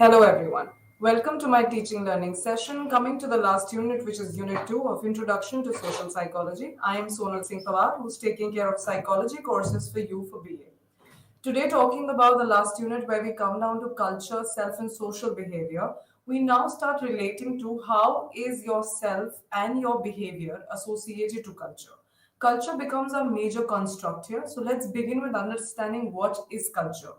Hello, everyone. Welcome to my teaching learning session. Coming to the last unit, which is Unit 2 of Introduction to Social Psychology. I am Sonal Singh Pawar, who's taking care of psychology courses for you for BA. Today, talking about the last unit where we come down to culture, self, and social behavior, we now start relating to how is your self and your behavior associated to culture. Culture becomes a major construct here. So let's begin with understanding what is culture.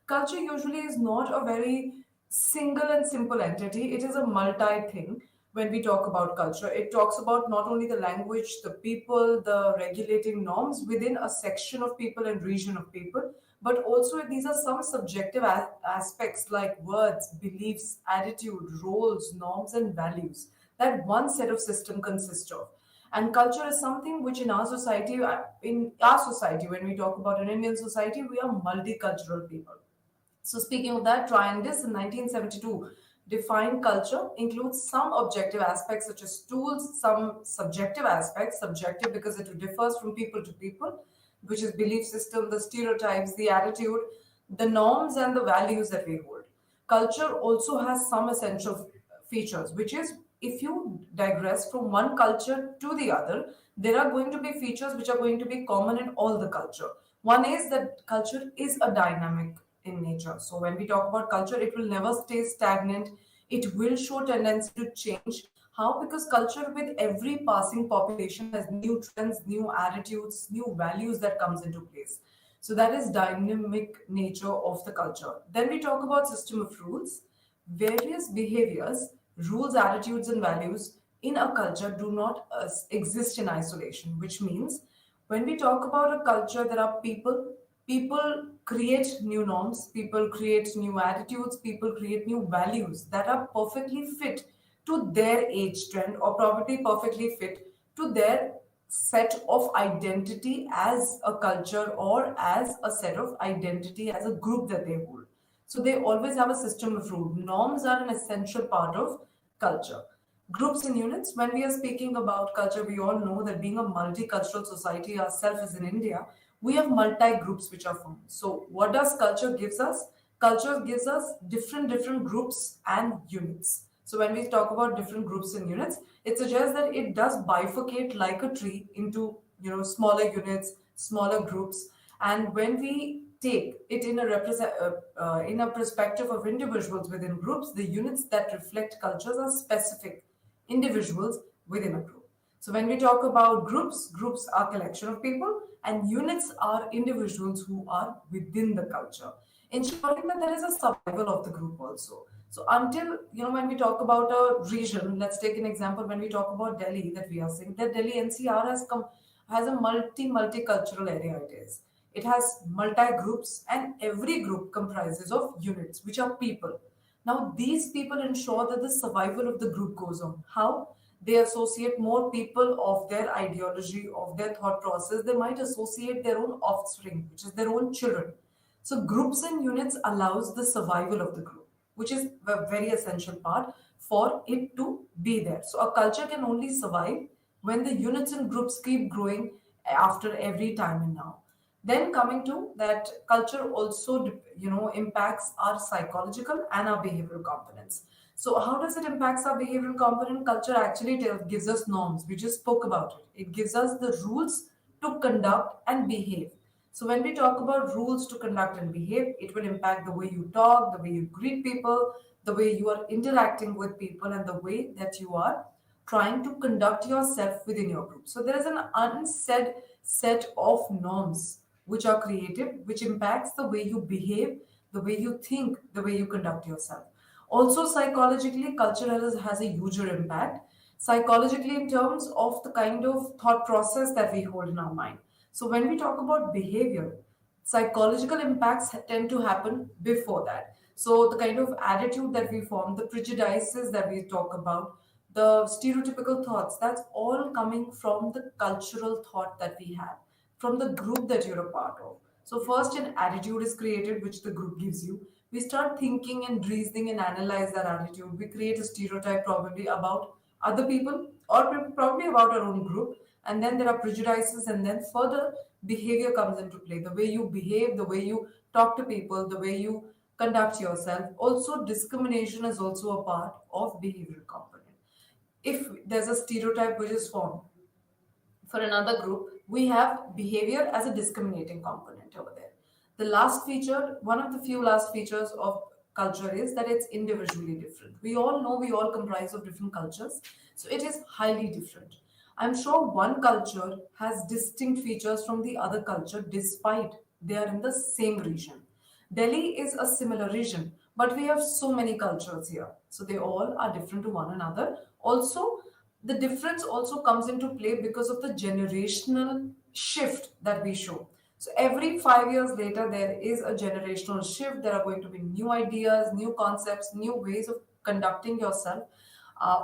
Culture usually is not a very single and simple entity, it is a multi thing. When we talk about culture, it talks about not only the language, the people, the regulating norms within a section of people and region of people, but also these are some subjective aspects like words, beliefs, attitude, roles, norms, and values that one set of system consists of. And culture is something which in our society, when we talk about an Indian society, we are multicultural people. So, speaking of that, Triandis in 1972 defined culture includes some objective aspects such as tools, some subjective aspects, subjective because it differs from people to people, which is belief system, the stereotypes, the attitude, the norms, and the values that we hold. Culture also has some essential features, which is if you digress from one culture to the other, there are going to be features which are going to be common in all the culture. One is that culture is a dynamic in nature. So when we talk about culture, it will never stay stagnant. It will show tendency to change. How? Because culture with every passing population has new trends, new attitudes, new values that comes into place. So that is dynamic nature of the culture. Then we talk about system of rules. Various behaviors, rules, attitudes, and values in a culture do not exist in isolation, which means when we talk about a culture, there are people create new norms, people create new attitudes, people create new values that are perfectly fit to their age trend or probably perfectly fit to their set of identity as a culture or as a set of identity as a group that they hold. So they always have a system of rule. Norms are an essential part of culture. Groups and units, when we are speaking about culture, we all know that being a multicultural society ourselves as in India, we have multi groups which are formed. So what does culture gives us? Culture gives us different groups and units. So when we talk about different groups and units, it suggests that it does bifurcate like a tree into smaller units, smaller groups, and when we take it in in a perspective of individuals within groups, the units that reflect cultures are specific individuals within a group. So when we talk about groups, groups are collection of people and units are individuals who are within the culture, ensuring that there is a survival of the group also. So until, when we talk about a region, let's take an example. When we talk about Delhi, that we are saying that Delhi NCR has a multicultural area. It has multi groups, and every group comprises of units, which are people. Now, these people ensure that the survival of the group goes on. How? They associate more people of their ideology, of their thought process. They might associate their own offspring, which is their own children. So, groups and units allows the survival of the group, which is a very essential part for it to be there. So, a culture can only survive when the units and groups keep growing after every time and now. Then coming to that, culture also impacts our psychological and our behavioral components. So how does it impacts our behavioral component? Culture actually gives us norms. We just spoke about it. It gives us the rules to conduct and behave. So when we talk about rules to conduct and behave, it will impact the way you talk, the way you greet people, the way you are interacting with people, and the way that you are trying to conduct yourself within your group. So there is an unsaid set of norms which are created, which impacts the way you behave, the way you think, the way you conduct yourself. Also, psychologically, culture has a huger impact. Psychologically, in terms of the kind of thought process that we hold in our mind. So, when we talk about behavior, psychological impacts tend to happen before that. So, the kind of attitude that we form, the prejudices that we talk about, the stereotypical thoughts, that's all coming from the cultural thought that we have, from the group that you're a part of. So, first, an attitude is created, which the group gives you. We start thinking and reasoning and analyze that attitude. We create a stereotype probably about other people or probably about our own group. And then there are prejudices, and then further behavior comes into play. The way you behave, the way you talk to people, the way you conduct yourself. Also, discrimination is also a part of behavioral component. If there's a stereotype which is formed for another group, we have behavior as a discriminating component over there. The last feature, one of the few last features of culture is that it's individually different. We all know we all comprise of different cultures, so it is highly different. I'm sure one culture has distinct features from the other culture despite they are in the same region. Delhi is a similar region, but we have so many cultures here. So they all are different to one another. Also, the difference also comes into play because of the generational shift that we show. So every 5 years later, there is a generational shift. There are going to be new ideas, new concepts, new ways of conducting yourself.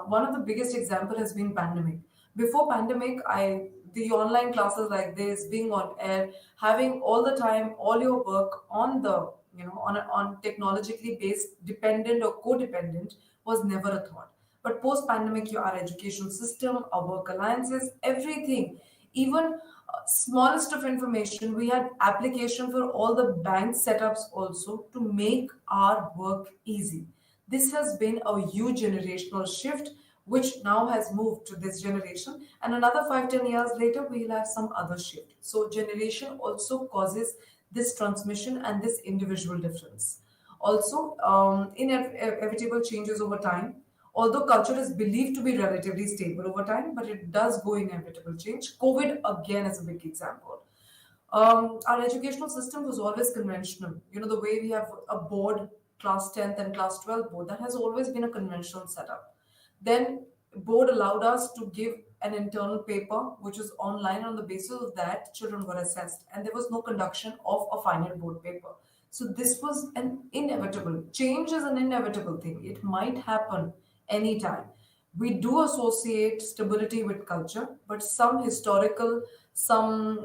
One of the biggest example has been pandemic. Before pandemic, I the online classes like this, being on air, having all the time all your work on the on technologically based, dependent or codependent, was never a thought. But post pandemic, our education system, our work alliances, everything, even smallest of information, we had application for all the bank setups also to make our work easy. This has been a huge generational shift, which now has moved to this generation. And another 5, 10 years later, we'll have some other shift. So, generation also causes this transmission and this individual difference. Also, inevitable changes over time. Although culture is believed to be relatively stable over time, but it does go inevitable change. COVID again is a big example. Our educational system was always conventional. The way we have a board, class 10th and class 12th board, that has always been a conventional setup. Then board allowed us to give an internal paper, which was online. On the basis of that, children were assessed, and there was no conduction of a final board paper. So this was an inevitable change. Is an inevitable thing. It might happen anytime. We do associate stability with culture, but some historical, some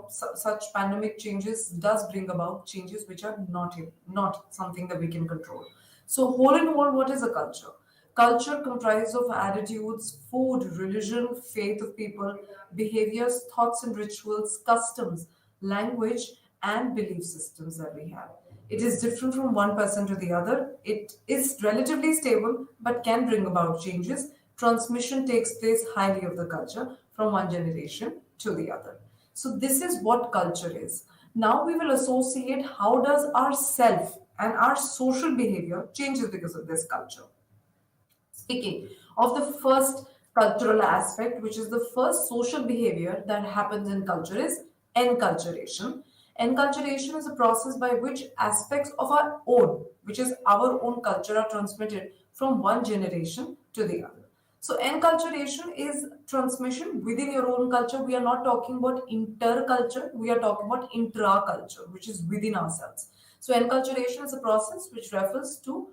such pandemic changes does bring about changes which are not something that we can control. So whole in all, what is a culture? Culture comprises of attitudes, food, religion, faith of people, behaviors, thoughts and rituals, customs, language, and belief systems that we have. It is different from one person to the other. It is relatively stable but can bring about changes. Transmission takes place highly of the culture from one generation to the other. So this is what culture is. Now we will associate how does our self and our social behavior changes because of this culture. Speaking of the first cultural aspect, which is the first social behavior that happens in culture, is enculturation. Enculturation is a process by which aspects of our own, which is our own culture, are transmitted from one generation to the other. So, enculturation is transmission within your own culture. We are not talking about interculture, we are talking about intraculture, which is within ourselves. So, enculturation is a process which refers to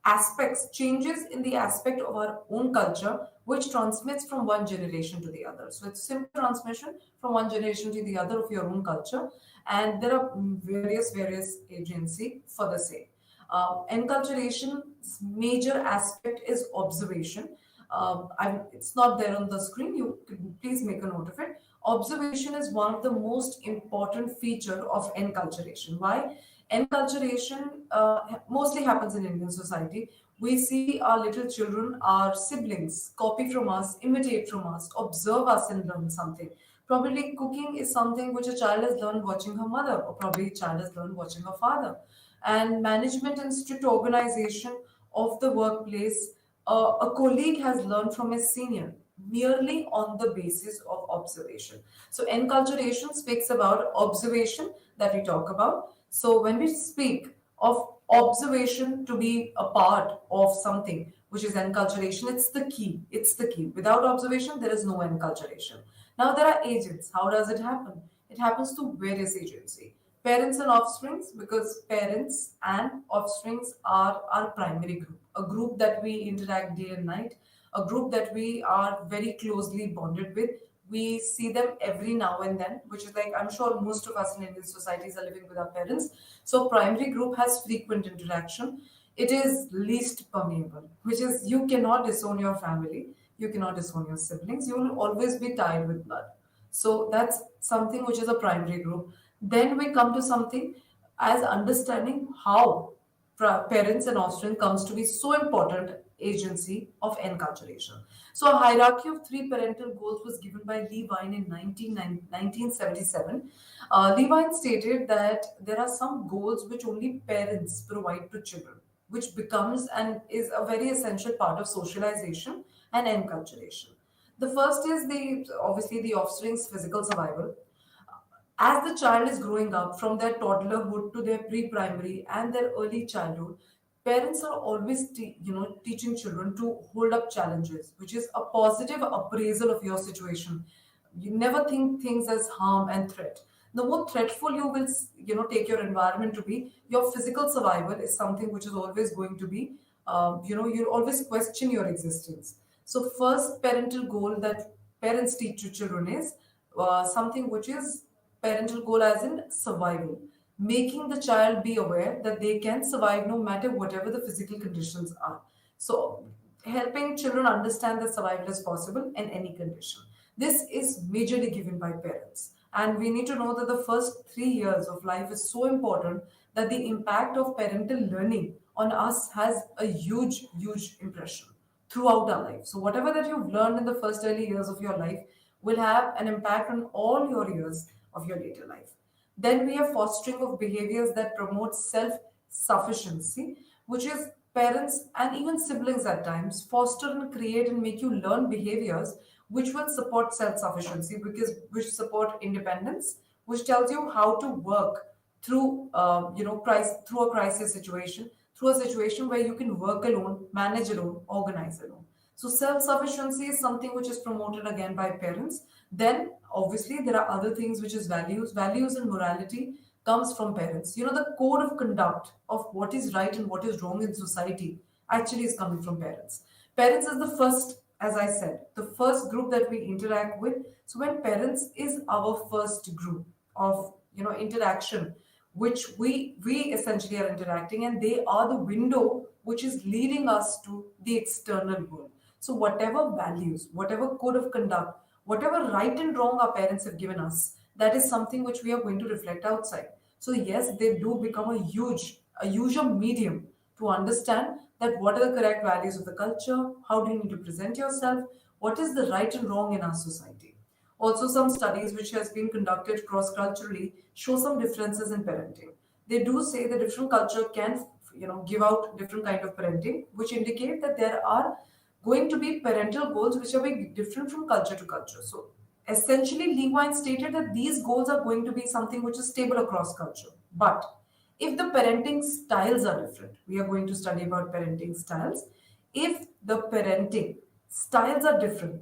aspects, changes in the aspect of our own culture, which transmits from one generation to the other. So it's simple transmission from one generation to the other of your own culture, and there are various agency for the same. Enculturation's major aspect is observation. It's not there on the screen. You can please make a note of it. Observation is one of the most important feature of enculturation. Why? Enculturation mostly happens in Indian society. We see our little children, our siblings, copy from us, imitate from us, observe us, and learn something. Probably cooking is something which a child has learned watching her mother, or probably a child has learned watching her father. And management and strict organization of the workplace, a colleague has learned from his senior merely on the basis of observation. So, enculturation speaks about observation that we talk about. So, when we speak of observation to be a part of something which is enculturation, it's the key. It's the key. Without observation, there is no enculturation. Now, there are agents. How does it happen? It happens through various agency. Parents and offsprings, because parents and offsprings are our primary group, a group that we interact day and night, a group that we are very closely bonded with. We see them every now and then, which is like I'm sure most of us in Indian societies are living with our parents. So primary group has frequent interaction. It is least permeable, which is you cannot disown your family, you cannot disown your siblings, you will always be tied with blood. So that's something which is a primary group. Then we come to something. as understanding how parents and offspring comes to be so important agency of enculturation. So a hierarchy of three parental goals was given by Levine in 1977. Levine stated that there are some goals which only parents provide to children, which becomes and is a very essential part of socialization and enculturation. The first is the obviously the offspring's physical survival. As the child is growing up from their toddlerhood to their pre-primary and their early childhood, parents are always teaching children to hold up challenges, which is a positive appraisal of your situation. You never think things as harm and threat. The more threatful you will take your environment to be, your physical survival is something which is always going to be you always question your existence. So first parental goal that parents teach to children is something which is parental goal as in survival, making the child be aware that they can survive no matter whatever the physical conditions are. So helping children understand that survival is possible in any condition. This is majorly given by parents. And we need to know that the first 3 years of life is so important that the impact of parental learning on us has a huge, huge impression throughout our life. So, whatever that you've learned in the first early years of your life will have an impact on all your years of your later life. Then we have fostering of behaviors that promote self sufficiency, which is parents and even siblings at times foster and create and make you learn behaviors which will support self sufficiency, because which support independence, which tells you how to work through through a crisis situation, through a situation where you can work alone, manage alone, organize alone. So self sufficiency is something which is promoted again by parents. Then obviously there are other things which is values and morality comes from parents. The code of conduct of what is right and what is wrong in society actually is coming from parents. Parents is the first, as I said, the first group that we interact with. So when parents is our first group of interaction, which we essentially are interacting, and they are the window which is leading us to the external world. So whatever values, whatever code of conduct, whatever right and wrong our parents have given us, that is something which we are going to reflect outside. So yes, they do become a huge medium to understand that what are the correct values of the culture, how do you need to present yourself, what is the right and wrong in our society. Also, some studies which has been conducted cross-culturally show some differences in parenting. They do say that different culture can, give out different kind of parenting, which indicate that there are going to be parental goals which are very different from culture to culture. So, essentially, Levine stated that these goals are going to be something which is stable across culture. But if the parenting styles are different, we are going to study about parenting styles. If the parenting styles are different,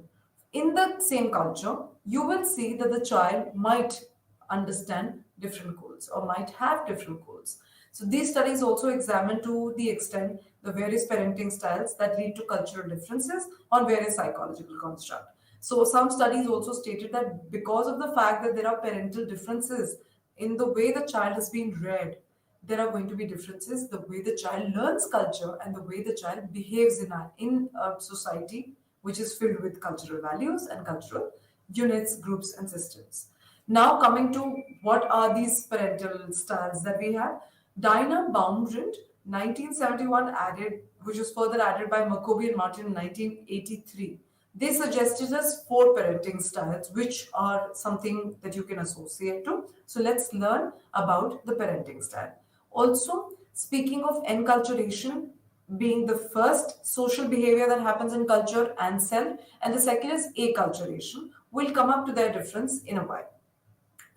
in the same culture, you will see that the child might understand different goals or might have different goals. So these studies also examine to the extent the various parenting styles that lead to cultural differences on various psychological constructs. So some studies also stated that because of the fact that there are parental differences in the way the child has been reared, there are going to be differences the way the child learns culture and the way the child behaves in a society which is filled with cultural values and cultural units, groups, and systems. Now, coming to what are these parental styles that we have, Dinah Baumrind, 1971, added, which was further added by Maccabee and Martin in 1983. They suggested us four parenting styles, which are something that you can associate to. So let's learn about the parenting style. Also, speaking of enculturation, being the first social behavior that happens in culture and self, and the second is acculturation. We'll come up to their difference in a while.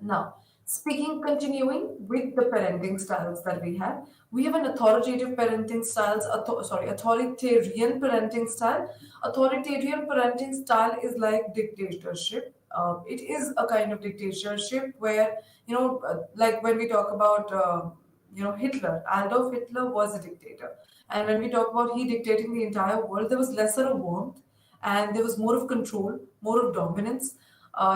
Now, continuing with the parenting styles that we have an authoritative parenting styles, authoritarian parenting style. Authoritarian parenting style is like dictatorship. It is a kind of dictatorship where, like when we talk about, Hitler, Adolf Hitler was a dictator. And when we talk about he dictating the entire world, there was lesser of warmth and there was more of control, more of dominance,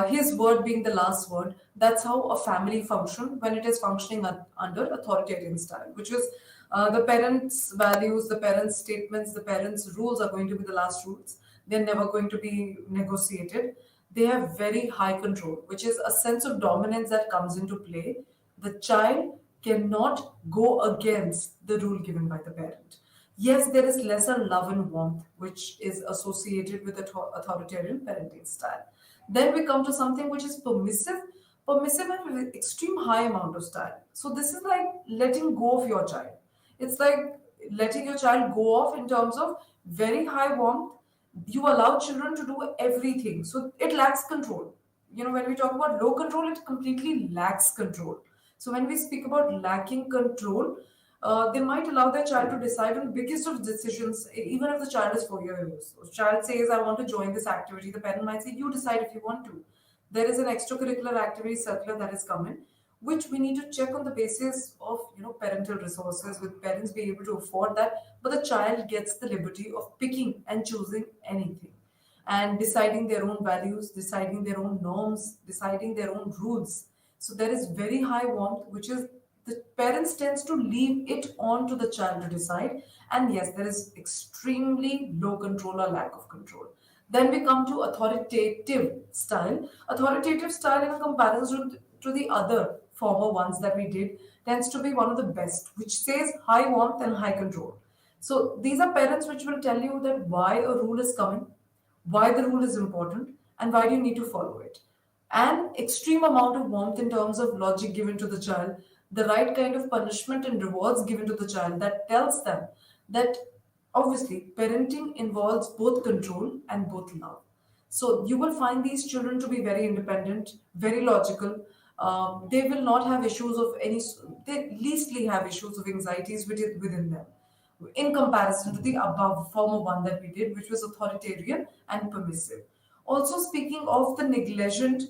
his word being the last word. That's how a family function when it is functioning under authoritarian style, which is the parents' values, the parents' statements, the parents' rules are going to be the last rules. They're never going to be negotiated. They have very high control, which is a sense of dominance that comes into play. The child cannot go against the rule given by the parent. Yes, there is lesser love and warmth, which is associated with authoritarian parenting style. Then we come to something which is permissive and with extreme high amount of style. So this is like letting go of your child. It's like letting your child go off in terms of very high warmth. You allow children to do everything. So it lacks control. When we talk about low control, it completely lacks control. So when we speak about lacking control, they might allow their child to decide on biggest of decisions, even if the child is 4 years old. So child says, I want to join this activity. The parent might say, you decide if you want to. There is an extracurricular activity circular that is coming, which we need to check on the basis of parental resources, with parents being able to afford that, but the child gets the liberty of picking and choosing anything and deciding their own values, deciding their own norms, deciding their own rules. So there is very high warmth, which is the parents tends to leave it on to the child to decide. And yes, there is extremely low control or lack of control. Then we come to authoritative style. Authoritative style, in comparison to the other former ones that we did, tends to be one of the best, which says high warmth and high control. So these are parents which will tell you that why a rule is coming, why the rule is important, and why do you need to follow it. An extreme amount of warmth in terms of logic given to the child, the right kind of punishment and rewards given to the child that tells them that obviously parenting involves both control and both love. So you will find these children to be very independent, very logical. They will not have issues of any, they leastly have issues of anxieties within them in comparison to the above former one that we did, which was authoritarian and permissive. Also, speaking of the negligent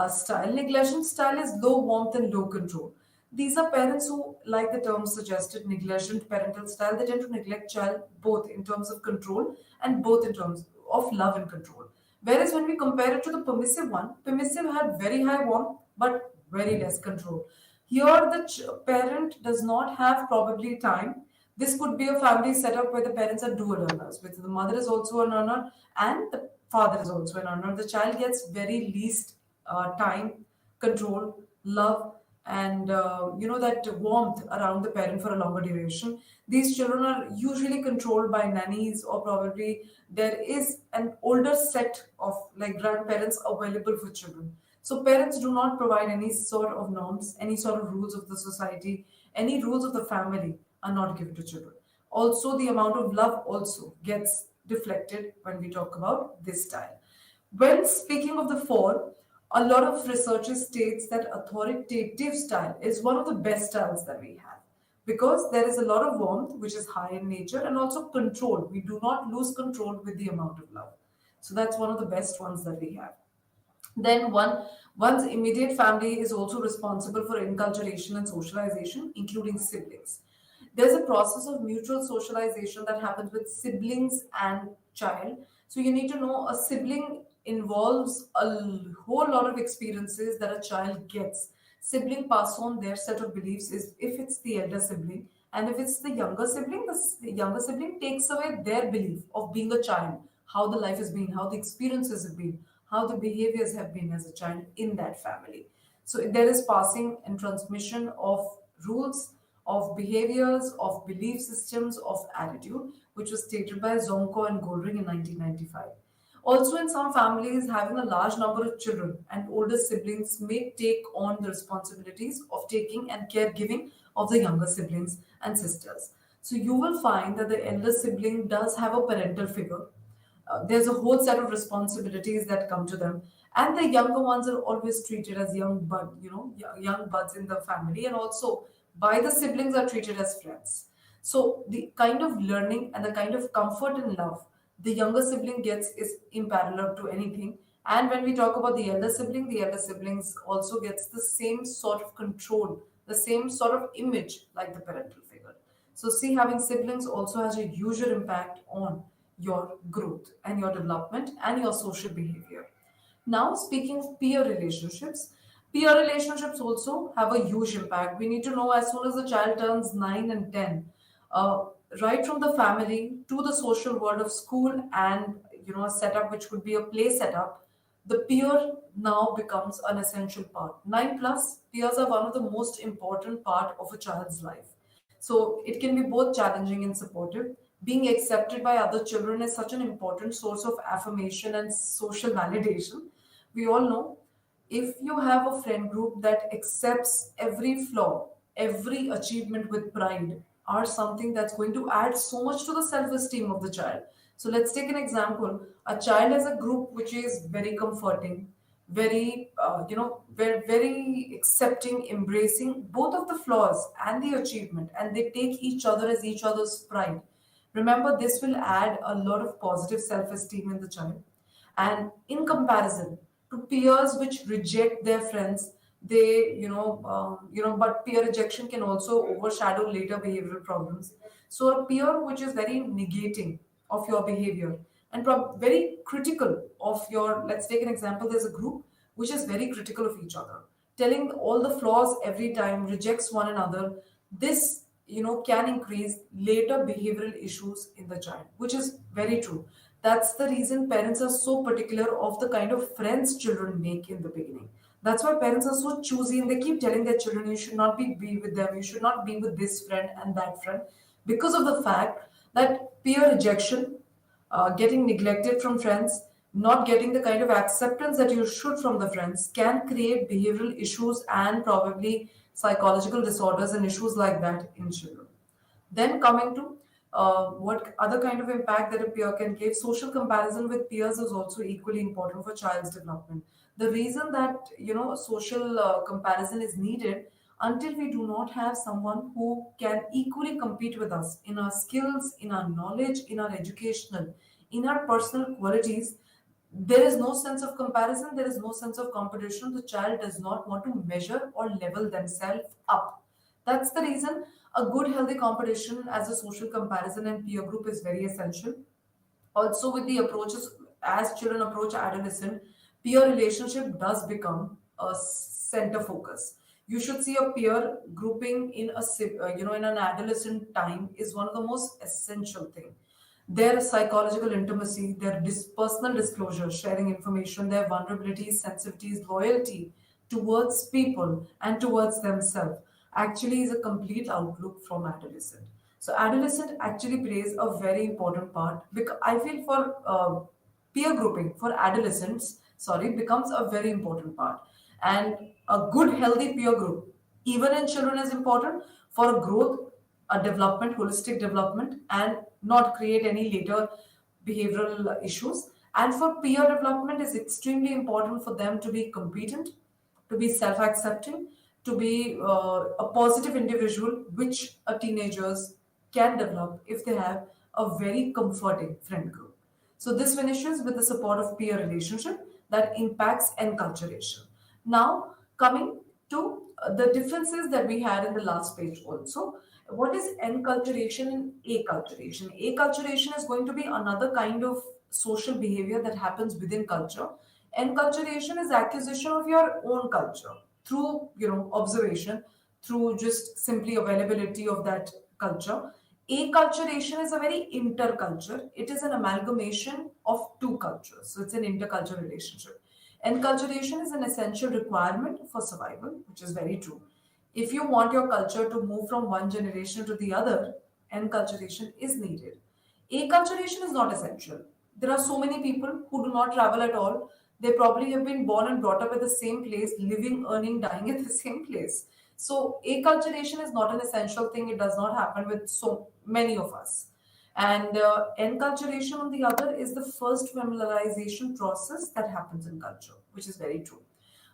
style is low warmth and low control. These are parents who, like the term suggested, negligent parental style. They tend to neglect child both in terms of control and both in terms of love and control. Whereas when we compare it to the permissive one, permissive had very high warmth but very less control. Here, the parent does not have probably time. This could be a family setup where the parents are dual earners, where the mother is also an earner and the father is also an earner. The child gets very least time, control, love, and that warmth around the parent for a longer duration. These children are usually controlled by nannies, or probably there is an older set of like grandparents available for children. So parents do not provide any sort of norms, any sort of rules of the society, any rules of the family are not given to children. Also, the amount of love also gets deflected when we talk about this style. When speaking of the four, a lot of researchers states that authoritative style is one of the best styles that we have, because there is a lot of warmth, which is high in nature, and also control. We do not lose control with the amount of love. So that's one of the best ones that we have. Then one's immediate family is also responsible for inculturation and socialization, including siblings. There's a process of mutual socialization that happens with siblings and child. So you need to know a sibling involves a whole lot of experiences that a child gets. Sibling pass on their set of beliefs is if it's the elder sibling, and if it's the younger sibling, the younger sibling takes away their belief of being a child, how the life has been, how the experiences have been, how the behaviors have been as a child in that family. So there is passing and transmission of rules, of behaviors, of belief systems, of attitude, which was stated by Zonko and Goldring in 1995. Also, in some families, having a large number of children and older siblings may take on the responsibilities of taking and caregiving of the younger siblings and sisters. So, you will find that the elder sibling does have a parental figure. There's a whole set of responsibilities that come to them, and the younger ones are always treated as young buds in the family, and also by the siblings are treated as friends. So the kind of learning and the kind of comfort and love the younger sibling gets is unparalleled to anything. And when we talk about the elder siblings also gets the same sort of control, the same sort of image like the parental figure. So, see, having siblings also has a huge impact on your growth and your development and your social behavior. Now, speaking of peer relationships also have a huge impact. We need to know as soon as the child turns 9 and 10, uh, right from the family to the social world of school and a setup which could be a play setup. the peer now becomes an essential part. 9 plus, peers are one of the most important part of a child's life. So it can be both challenging and supportive. Being accepted by other children is such an important source of affirmation and social validation. We all know if you have a friend group that accepts every flaw, every achievement with pride, are something that's going to add so much to the self esteem of the child. So let's take an example. A child has a group which is very comforting, very, very accepting, embracing both of the flaws and the achievement, and they take each other as each other's pride. Remember, this will add a lot of positive self esteem in the child. And in comparison to peers which reject their friends, they but peer rejection can also overshadow later behavioral problems. So a peer which is very negating of your behavior and very critical of your, let's take an example, there's a group which is very critical of each other, telling all the flaws every time, rejects one another. This can increase later behavioral issues in the child, which is very true. That's the reason parents are so particular of the kind of friends children make in the beginning. That's why parents are so choosy and they keep telling their children, you should not be with them, you should not be with this friend and that friend, because of the fact that peer rejection, getting neglected from friends, not getting the kind of acceptance that you should from the friends, can create behavioral issues and probably psychological disorders and issues like that in children. Then coming to what other kind of impact that a peer can give, social comparison with peers is also equally important for child's development. The reason that social comparison is needed, until we do not have someone who can equally compete with us in our skills, in our knowledge, in our educational, in our personal qualities, there is no sense of comparison, there is no sense of competition. The child does not want to measure or level themselves up. That's the reason a good, healthy competition as a social comparison and peer group is very essential. Also, with the approaches, as children approach adolescent, peer relationship does become a center focus. You should see a peer grouping in in an adolescent time is one of the most essential thing. Their psychological intimacy, their personal disclosure, sharing information, their vulnerabilities, sensitivities, loyalty towards people and towards themselves actually is a complete outlook from adolescent. So adolescent actually plays a very important part because I feel for peer grouping for adolescents, sorry, becomes a very important part. And a good healthy peer group, even in children, is important for growth, a development, holistic development, and not create any later behavioral issues. And for peer development is extremely important for them to be competent, to be self-accepting, to be a positive individual, which a teenagers can develop if they have a very comforting friend group. So this finishes with the support of peer relationship that impacts enculturation. Now, coming to the differences that we had in the last page also. What is enculturation and acculturation? Acculturation is going to be another kind of social behavior that happens within culture. Enculturation is acquisition of your own culture through observation, through just simply availability of that culture. Acculturation is a very interculture. It is an amalgamation of two cultures. So it's an intercultural relationship. Enculturation is an essential requirement for survival, which is very true. If you want your culture to move from one generation to the other, enculturation is needed. Acculturation is not essential. There are so many people who do not travel at all. They probably have been born and brought up at the same place, living, earning, dying at the same place. So, acculturation is not an essential thing. It does not happen with so many of us. And enculturation, on the other, is the first familiarization process that happens in culture, which is very true.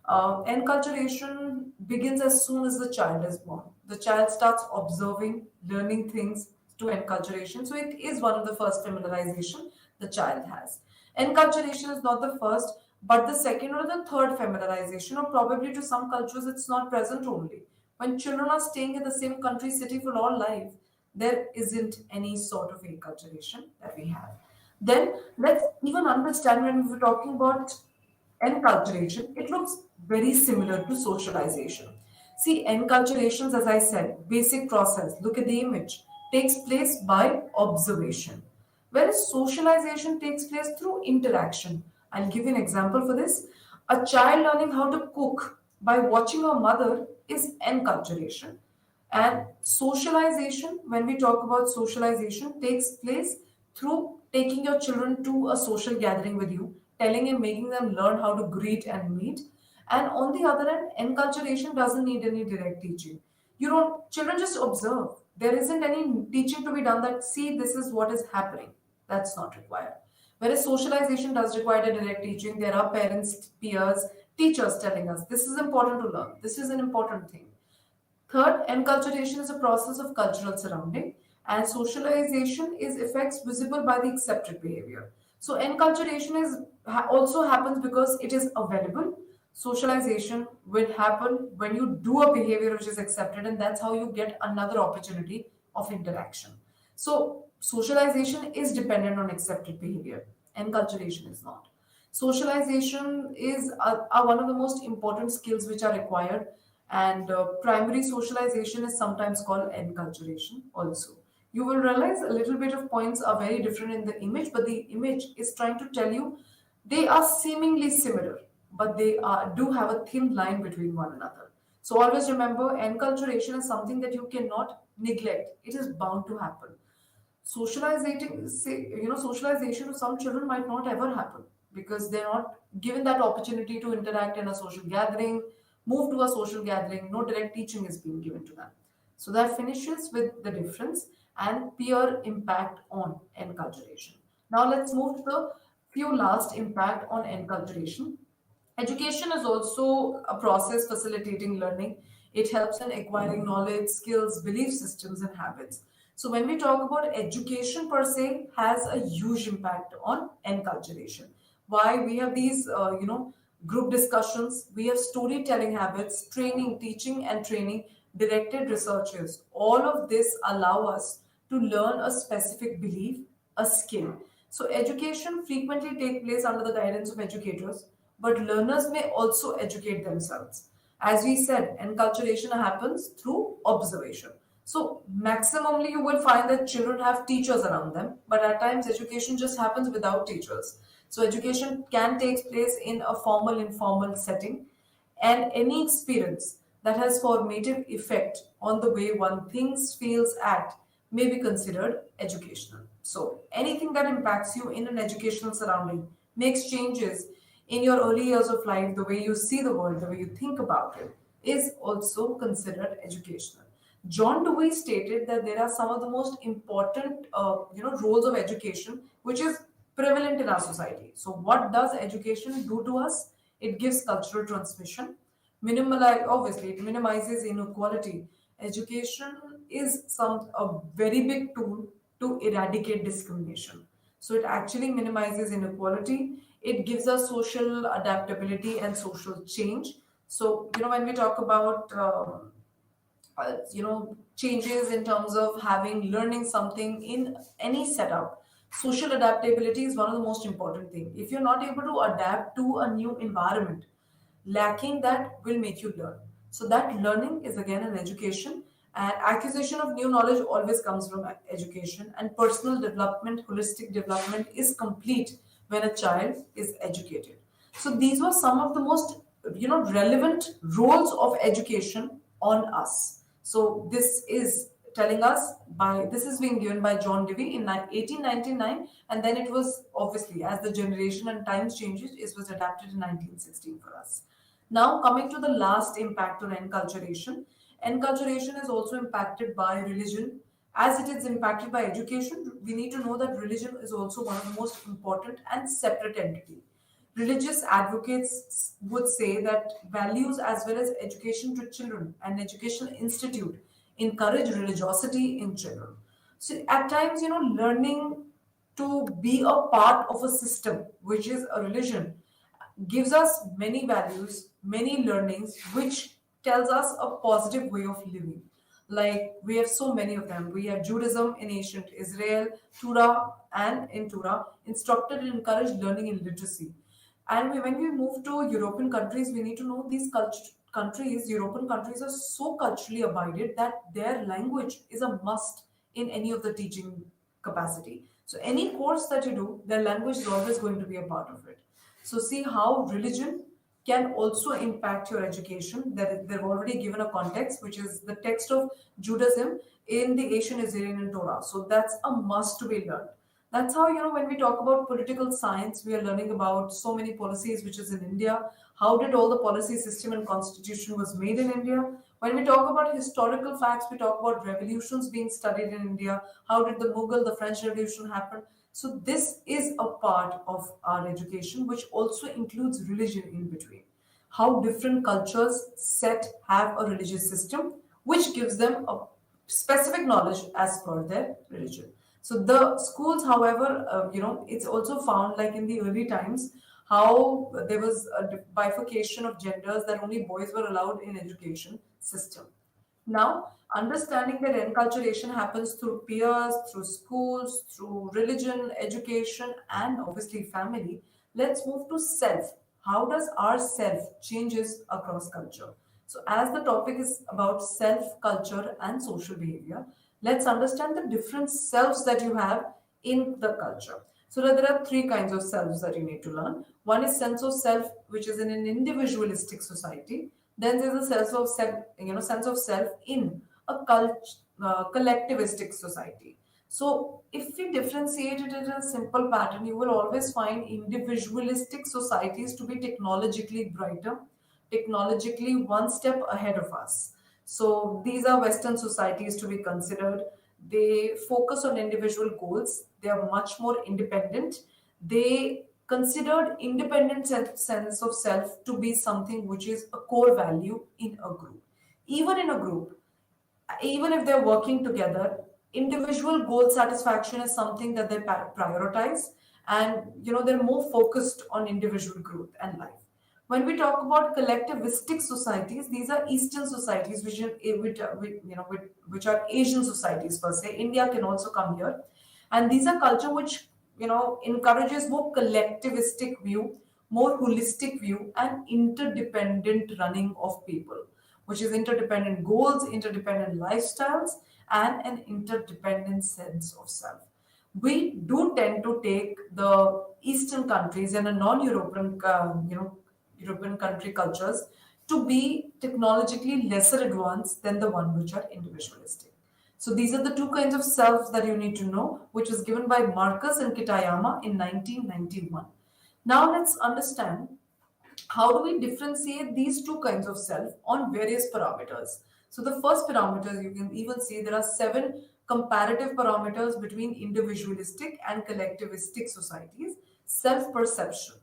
Enculturation begins as soon as the child is born. The child starts observing, learning things to enculturation. So it is one of the first familiarization the child has. Enculturation is not the first, but the second or the third familiarization, or probably to some cultures it's not present only. When children are staying in the same country, city for all life, there isn't any sort of enculturation that we have. Then let's even understand when we're talking about enculturation, it looks very similar to socialization. See, enculturations, as I said, basic process, look at the image, takes place by observation. Whereas socialization takes place through interaction. I'll give you an example for this. A child learning how to cook by watching a mother is enculturation. And socialization, when we talk about socialization, takes place through taking your children to a social gathering with you, telling and making them learn how to greet and meet. And on the other hand, enculturation doesn't need any direct teaching. You don't, children just observe. There isn't any teaching to be done that, see, this is what is happening. That's not required. Whereas socialization does require a direct teaching. There are parents, peers, teachers telling us this is important to learn. This is an important thing. Third, enculturation is a process of cultural surrounding, and socialization is effects visible by the accepted behavior. So, enculturation is also happens because it is available. Socialization will happen when you do a behavior which is accepted, and that's how you get another opportunity of interaction. So, socialization is dependent on accepted behavior, enculturation is not. Socialization is one of the most important skills which are required, and primary socialization is sometimes called enculturation also. You will realize a little bit of points are very different in the image, but the image is trying to tell you they are seemingly similar, but do have a thin line between one another. So always remember, enculturation is something that you cannot neglect. It is bound to happen. Socialization to some children might not ever happen because they're not given that opportunity to interact in a social gathering, move to a social gathering. No direct teaching is being given to them. So that finishes with the difference and peer impact on enculturation. Now let's move to the few last impact on enculturation. Education is also a process facilitating learning. It helps in acquiring knowledge, skills, belief systems, and habits. So when we talk about education per se, has a huge impact on enculturation. Why we have these, group discussions. We have storytelling habits, training, teaching, and training, directed researches. All of this allow us to learn a specific belief, a skill. So education frequently take place under the guidance of educators, but learners may also educate themselves. As we said, enculturation happens through observation. So maximally you will find that children have teachers around them, but at times education just happens without teachers. So education can take place in a formal, informal setting, and any experience that has formative effect on the way one thinks, feels, act may be considered educational. So anything that impacts you in an educational surrounding, makes changes in your early years of life, the way you see the world, the way you think about it, is also considered educational. John Dewey stated that there are some of the most important, roles of education, which is prevalent in our society. So, what does education do to us? It gives cultural transmission. Obviously, it minimizes inequality. Education is a very big tool to eradicate discrimination. So it actually minimizes inequality. It gives us social adaptability and social change. So when we talk about changes in terms of having learning something in any setup, social adaptability is one of the most important thing. If you're not able to adapt to a new environment, lacking that will make you learn. So that learning is again an education, and acquisition of new knowledge always comes from education, and personal development, holistic development is complete when a child is educated. So these were some of the most relevant roles of education on us. So this is being given by John Dewey in 1899, and then it was obviously, as the generation and times changes, it was adapted in 1916 for us. Now coming to the last impact on enculturation. Enculturation is also impacted by religion. As it is impacted by education, we need to know that religion is also one of the most important and separate entity. Religious advocates would say that values as well as education to children and educational institute encourage religiosity in children. So at times, learning to be a part of a system, which is a religion, gives us many values, many learnings, which tells us a positive way of living. Like we have so many of them. We have Judaism in ancient Israel, Torah, and in Torah, instructed and encouraged learning and literacy. And when we move to European countries, we need to know these European countries are so culturally abided that their language is a must in any of the teaching capacity. So any course that you do, their language is always going to be a part of it. So see how religion can also impact your education. They've already given a context, which is the text of Judaism in the Asian Assyrian Torah. So that's a must to be learned. That's how, when we talk about political science, we are learning about so many policies which is in India. How did all the policy system and constitution was made in India? When we talk about historical facts, we talk about revolutions being studied in India. How did the Mughal, the French Revolution happen? So this is a part of our education, which also includes religion in between. How different cultures set have a religious system, which gives them a specific knowledge as per their religion. So the schools, however, it's also found like in the early times how there was a bifurcation of genders that only boys were allowed in education system. Now, understanding that enculturation happens through peers, through schools, through religion, education, and obviously family, let's move to self. How does our self changes across culture? So, as the topic is about self, culture, and social behavior, let's understand the different selves that you have in the culture. So there are three kinds of selves that you need to learn. One is sense of self, which is in an individualistic society. Then there's a sense of self in a collectivistic society. So if we differentiate it in a simple pattern, you will always find individualistic societies to be technologically brighter, technologically one step ahead of us. So these are Western societies to be considered. They focus on individual goals. They are much more independent. They considered independent sense of self to be something which is a core value in a group. Even in a group, even if they're working together, individual goal satisfaction is something that they prioritize, and they're more focused on individual growth and life. When we talk about collectivistic societies, these are Eastern societies, which are Asian societies per se. India can also come here, and these are culture which encourages more collectivistic view, more holistic view, and interdependent running of people, which is interdependent goals, interdependent lifestyles, and an interdependent sense of self. We do tend to take the Eastern countries and a non-European, European country cultures to be technologically lesser advanced than the one which are individualistic. So these are the two kinds of selves that you need to know, which was given by Marcus and Kitayama in 1991. Now let's understand how do we differentiate these two kinds of self on various parameters. So the first parameters, you can even see there are seven comparative parameters between individualistic and collectivistic societies. Self perception.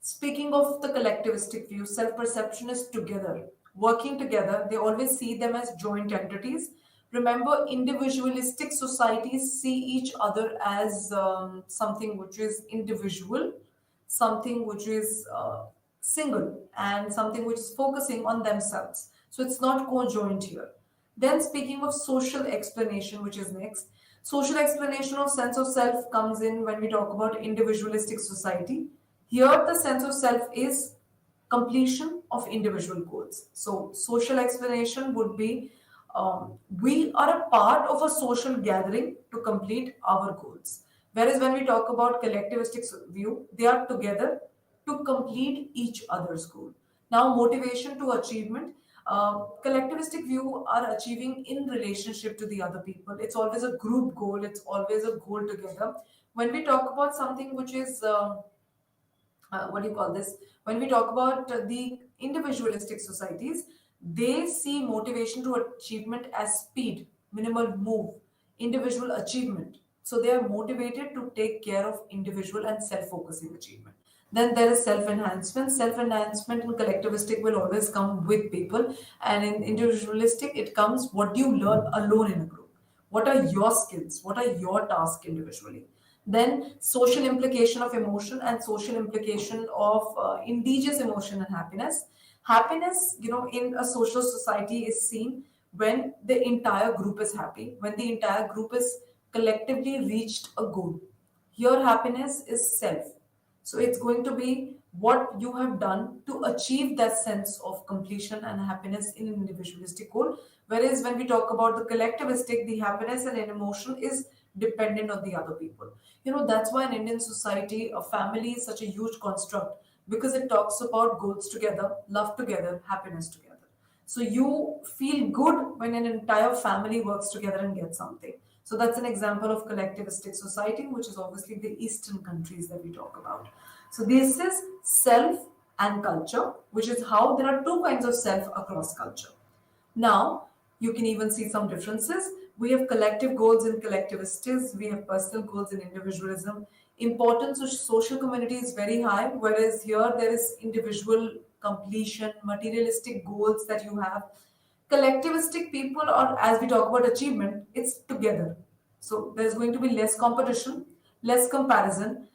Speaking of the collectivistic view, self perception is together, working together. They always see them as joint entities. Remember, individualistic societies see each other as something which is individual, something which is single, and something which is focusing on themselves. So it's not conjoined here. Then, speaking of social explanation, which is next, social explanation of sense of self comes in when we talk about individualistic society. Here, the sense of self is completion of individual goals. So, social explanation would be we are a part of a social gathering to complete our goals. Whereas when we talk about collectivistic view, they are together to complete each other's goal. Now, motivation to achievement. Collectivistic view are achieving in relationship to the other people. It's always a group goal. It's always a goal together. When we talk about something which is what do you call this? When we talk about the individualistic societies, they see motivation to achievement as speed, minimal move, individual achievement. So they are motivated to take care of individual and self-focusing achievement. Then there is self-enhancement. Self-enhancement in collectivistic will always come with people, and in individualistic, it comes what you learn alone in a group. What are your skills? What are your tasks individually? Then social implication of emotion and social implication of indigenous emotion and happiness. Happiness, in a social society is seen when the entire group is happy, when the entire group is collectively reached a goal. Your happiness is self. So it's going to be what you have done to achieve that sense of completion and happiness in an individualistic goal. Whereas when we talk about the collectivistic, the happiness and an emotion is dependent on the other people. That's why in Indian society, a family is such a huge construct. because it talks about goals together, love together, happiness together. So you feel good when an entire family works together and gets something. So that's an example of collectivistic society, which is obviously the Eastern countries that we talk about. So this is self and culture, which is how there are two kinds of self across culture. Now, you can even see some differences. We have collective goals in collectivists, we have personal goals in individualism. Importance of social community is very high, whereas here there is individual completion, materialistic goals that you have. Collectivistic people, or as we talk about achievement, it's together. So there's going to be less competition, less comparison.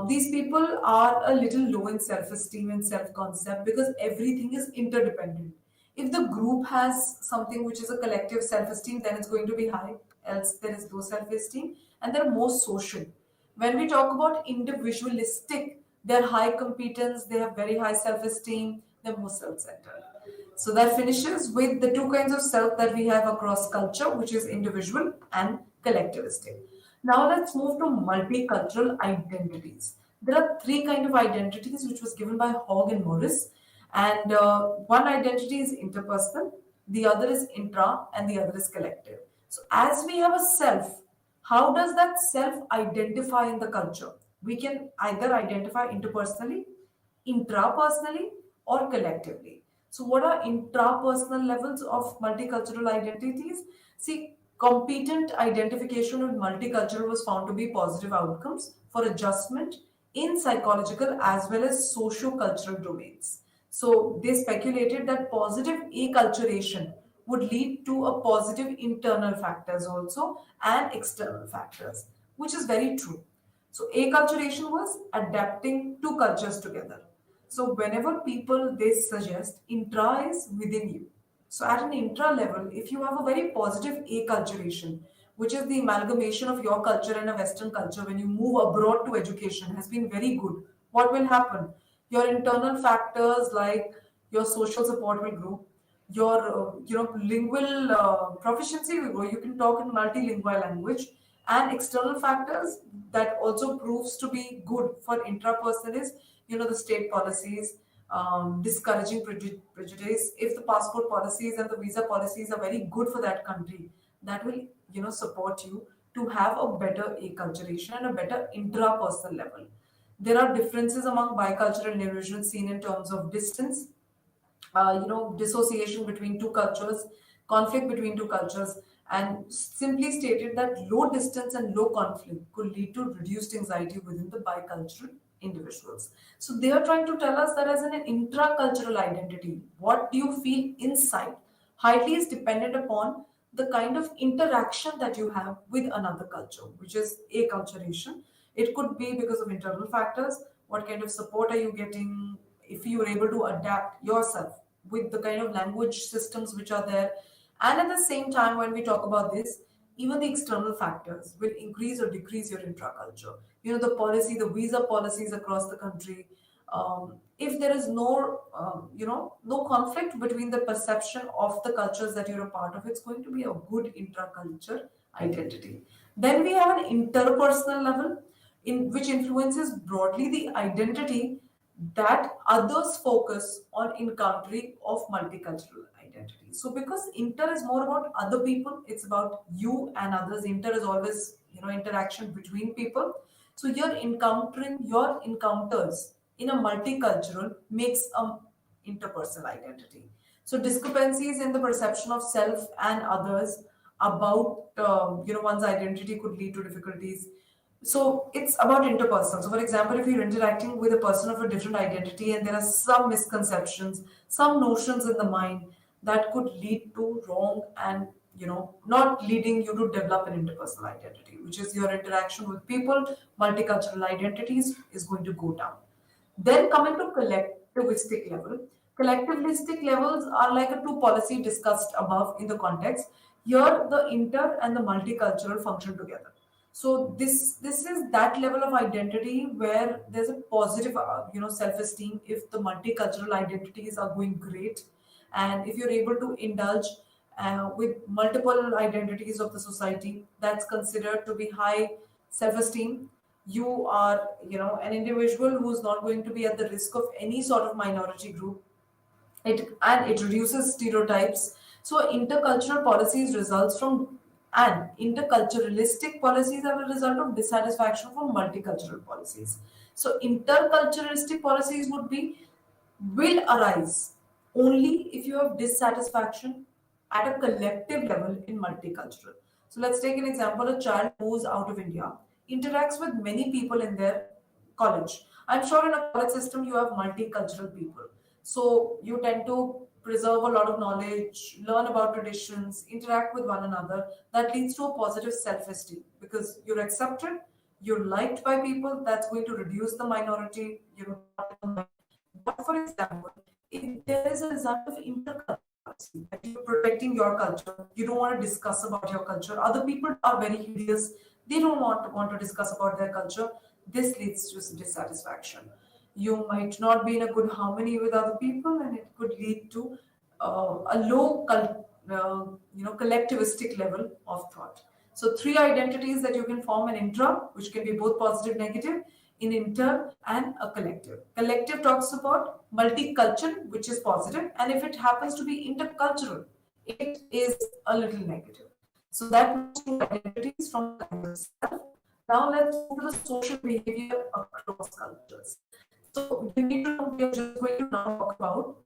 These people are a little low in self esteem and self concept because everything is interdependent. If the group has something which is a collective self esteem, then it's going to be high, else there is low self esteem, and they're more social. When we talk about individualistic, they're high competence, they have very high self esteem, they're more self centered. So that finishes with the two kinds of self that we have across culture, which is individual and collectivistic. Now let's move to multicultural identities. There are three kind of identities which was given by Hogg and Morris, and one identity is interpersonal, the other is intra, and the other is collective. So as we have a self, how does that self identify in the culture? We can either identify interpersonally, intrapersonally, or collectively. So, what are intrapersonal levels of multicultural identities? See, competent identification with multicultural was found to be positive outcomes for adjustment in psychological as well as socio-cultural domains. So, they speculated that positive acculturation would lead to a positive internal factors also and external factors, which is very true. So acculturation was adapting two cultures together. So whenever people they suggest intra is within you. So at an intra level, if you have a very positive acculturation, which is the amalgamation of your culture and a Western culture when you move abroad to education has been very good. What will happen? Your internal factors like your social support will grow, your lingual proficiency will grow. You can talk in multilingual language, and external factors that also proves to be good for intrapersonal is the state policies discouraging prejudice. If the passport policies and the visa policies are very good for that country, that will support you to have a better acculturation and a better intrapersonal level. There are differences among bicultural individuals seen in terms of distance, dissociation between two cultures, conflict between two cultures, and simply stated that low distance and low conflict could lead to reduced anxiety within the bicultural individuals. So they are trying to tell us that as an intracultural identity, what do you feel inside highly is dependent upon the kind of interaction that you have with another culture, which is acculturation. It could be because of internal factors. What kind of support are you getting? If you are able to adapt yourself with the kind of language systems which are there. And at the same time, when we talk about this, even the external factors will increase or decrease your intraculture. The policy, the visa policies across the country. If there is no conflict between the perception of the cultures that you're a part of, it's going to be a good intraculture identity. Then we have an interpersonal level in which influences broadly the identity that others focus on encountering of multicultural identity. So because inter is more about other people, it's about you and others. Inter is always, interaction between people. So your encounters in a multicultural makes a interpersonal identity. So discrepancies in the perception of self and others about one's identity could lead to difficulties. So it's about interpersonal. So, for example, if you're interacting with a person of a different identity and there are some misconceptions, some notions in the mind that could lead to wrong and not leading you to develop an interpersonal identity, which is your interaction with people, multicultural identities is going to go down. Then coming to collectivistic level, collectivistic levels are like a two policy discussed above in the context. Here, the inter and the multicultural function together. So this is that level of identity where there's a positive self esteem if the multicultural identities are going great, and if you're able to indulge with multiple identities of the society, that's considered to be high self esteem. You are, an individual who's not going to be at the risk of any sort of minority group. It reduces stereotypes. So intercultural policies results from and interculturalistic policies are a result of dissatisfaction from multicultural policies. So interculturalistic policies will arise only if you have dissatisfaction at a collective level in multicultural. So let's take an example. A child moves out of India, interacts with many people in their college. I'm sure in a college system you have multicultural people. So you tend to preserve a lot of knowledge, learn about traditions, interact with one another. That leads to a positive self esteem because you're accepted, you're liked by people. That's going to reduce the minority, but for example, if there is a result of interculturality, that you're protecting your culture, you don't want to discuss about your culture. Other people are very hideous; they don't want to discuss about their culture. This leads to dissatisfaction. You might not be in a good harmony with other people, and it could lead to a low, collectivistic level of thought. So, three identities that you can form: an intra, which can be both positive, negative, in inter, and a collective. Collective talks about multicultural, which is positive, and if it happens to be intercultural, it is a little negative. So that means two identities from the kind of self. Now let's move to the social behavior across cultures. So you need to know, we are just going to now talk about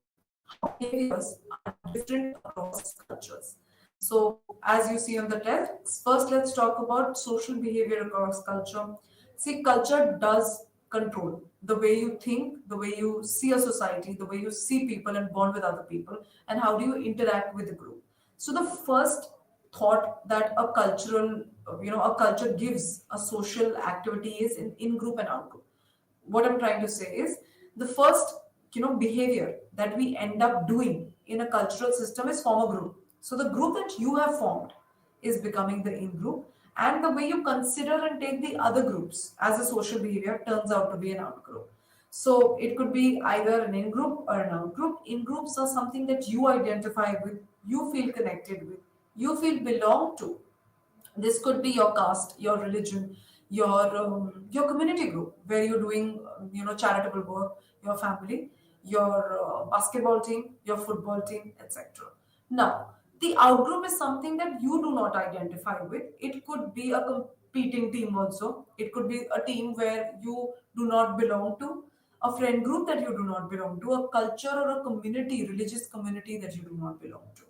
how behaviors are different across cultures. So, as you see on the text, first let's talk about social behavior across culture. See, culture does control the way you think, the way you see a society, the way you see people and bond with other people, and how do you interact with the group. So, the first thought that a culture gives a social activity is in group and out group. What I'm trying to say is the first, behavior that we end up doing in a cultural system is form a group. So the group that you have formed is becoming the in group, and the way you consider and take the other groups as a social behavior turns out to be an out group. So it could be either an in group or an out group. In groups are something that you identify with, you feel connected with, you feel belong to. This could be your caste, your religion, your community group where you're doing charitable work, your family, your basketball team, your football team, etc. Now, the outgroup is something that you do not identify with. It could be a competing team also. It could be a team where you do not belong to, a friend group that you do not belong to, a culture or a community, religious community that you do not belong to.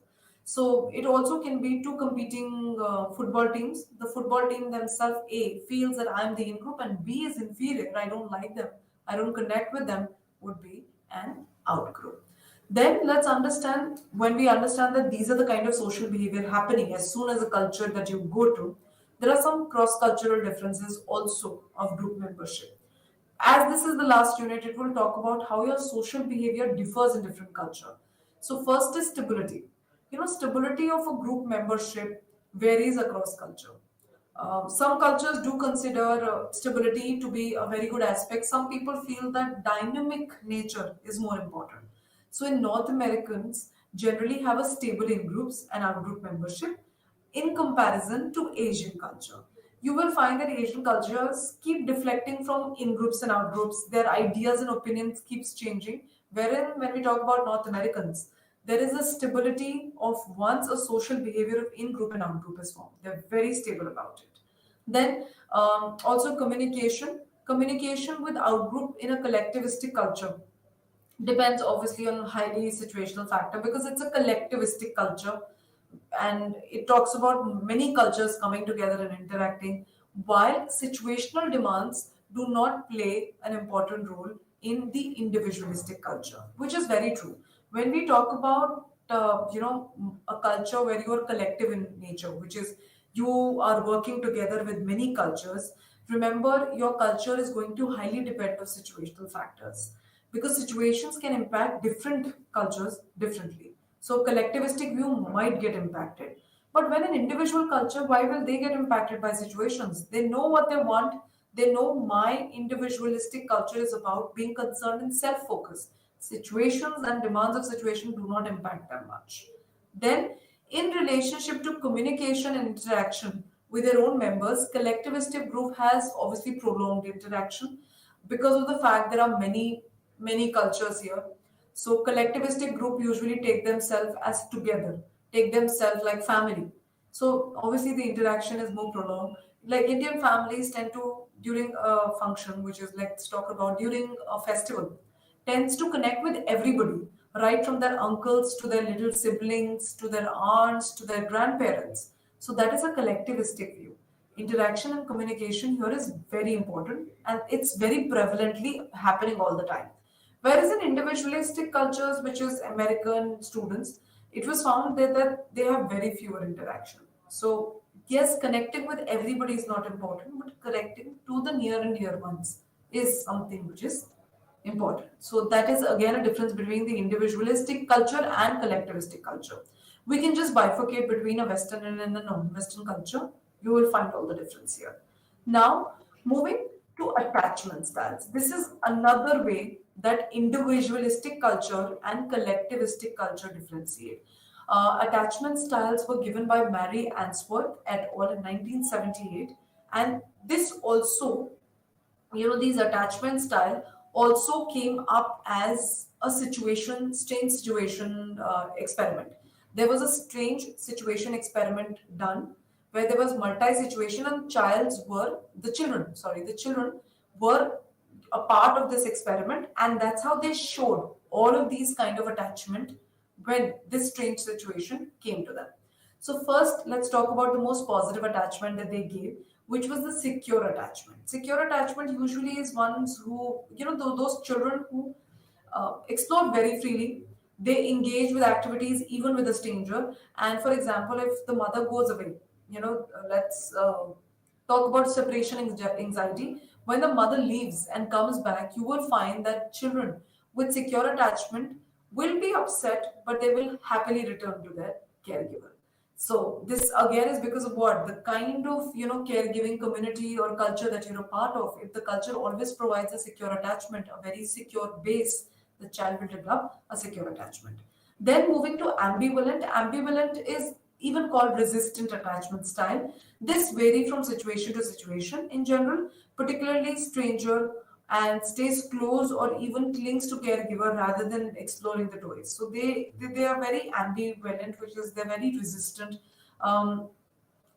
So it also can be two competing football teams. The football team themselves, A, feels that I'm the in group, and B is inferior. I don't like them. I don't connect with them, would be an out group. Then let's understand, when we understand that these are the kind of social behavior happening as soon as a culture that you go to, there are some cross cultural differences also of group membership. As this is the last unit, it will talk about how your social behavior differs in different culture. So first is stability. Stability of a group membership varies across culture. Some cultures do consider stability to be a very good aspect. Some people feel that dynamic nature is more important. So in North Americans generally have a stable in groups and out group membership in comparison to Asian culture. You will find that Asian cultures keep deflecting from in groups and out groups. Their ideas and opinions keeps changing. Wherein when we talk about North Americans, there is a stability of once a social behavior of in group and out group is formed. They're very stable about it. Then also communication with out group in a collectivistic culture depends obviously on highly situational factor because it's a collectivistic culture, and it talks about many cultures coming together and interacting, while situational demands do not play an important role in the individualistic culture, which is very true. When we talk about a culture where you are collective in nature, which is you are working together with many cultures, remember your culture is going to highly depend on situational factors because situations can impact different cultures differently. So collectivistic view might get impacted. But when an individual culture, why will they get impacted by situations? They know what they want. They know my individualistic culture is about being concerned and self-focused. Situations and demands of situation do not impact them much. Then, in relationship to communication and interaction, with their own members. Collectivistic group has obviously prolonged interaction because of the fact there are many cultures here. So collectivistic group usually take themselves as together, take themselves like family. So obviously the interaction is more prolonged. Like Indian families tend to during a function, which is let's talk about during a festival, tends to connect with everybody, right from their uncles to their little siblings to their aunts to their grandparents. So that is a collectivistic view. Interaction and communication here is very important and it's very prevalently happening all the time. Whereas in individualistic cultures, which is American students, it was found that they have very fewer interaction. So yes, connecting with everybody is not important, but connecting to the near and dear ones is something which is important. So that is again a difference between the individualistic culture and collectivistic culture. We can just bifurcate between a Western and a non-Western culture. You will find all the difference here. Now, moving to attachment styles. This is another way that individualistic culture and collectivistic culture differentiate. Attachment styles were given by Mary Ainsworth et al. In 1978, and this also, these attachment style also came up as a strange situation experiment. There was a strange situation experiment done where there was multi situation and the children were a part of this experiment, and that's how they showed all of these kind of attachment when this strange situation came to them. So first, let's talk about the most positive attachment that they gave, which was the secure attachment. Secure attachment usually is ones who, those children who explore very freely. They engage with activities even with a stranger. And for example, if the mother goes away, let's talk about separation anxiety. When the mother leaves and comes back, you will find that children with secure attachment will be upset, but they will happily return to their caregiver. So this again is because of what the kind of caregiving community or culture that you're a part of. If the culture always provides a secure attachment, a very secure base, the child will develop a secure attachment. Then moving to ambivalent. Ambivalent is even called resistant attachment style. This vary from situation to situation. In general, particularly stranger and stays close or even clings to caregiver rather than exploring the toys. So they are very ambivalent, which is they're very resistant. Um,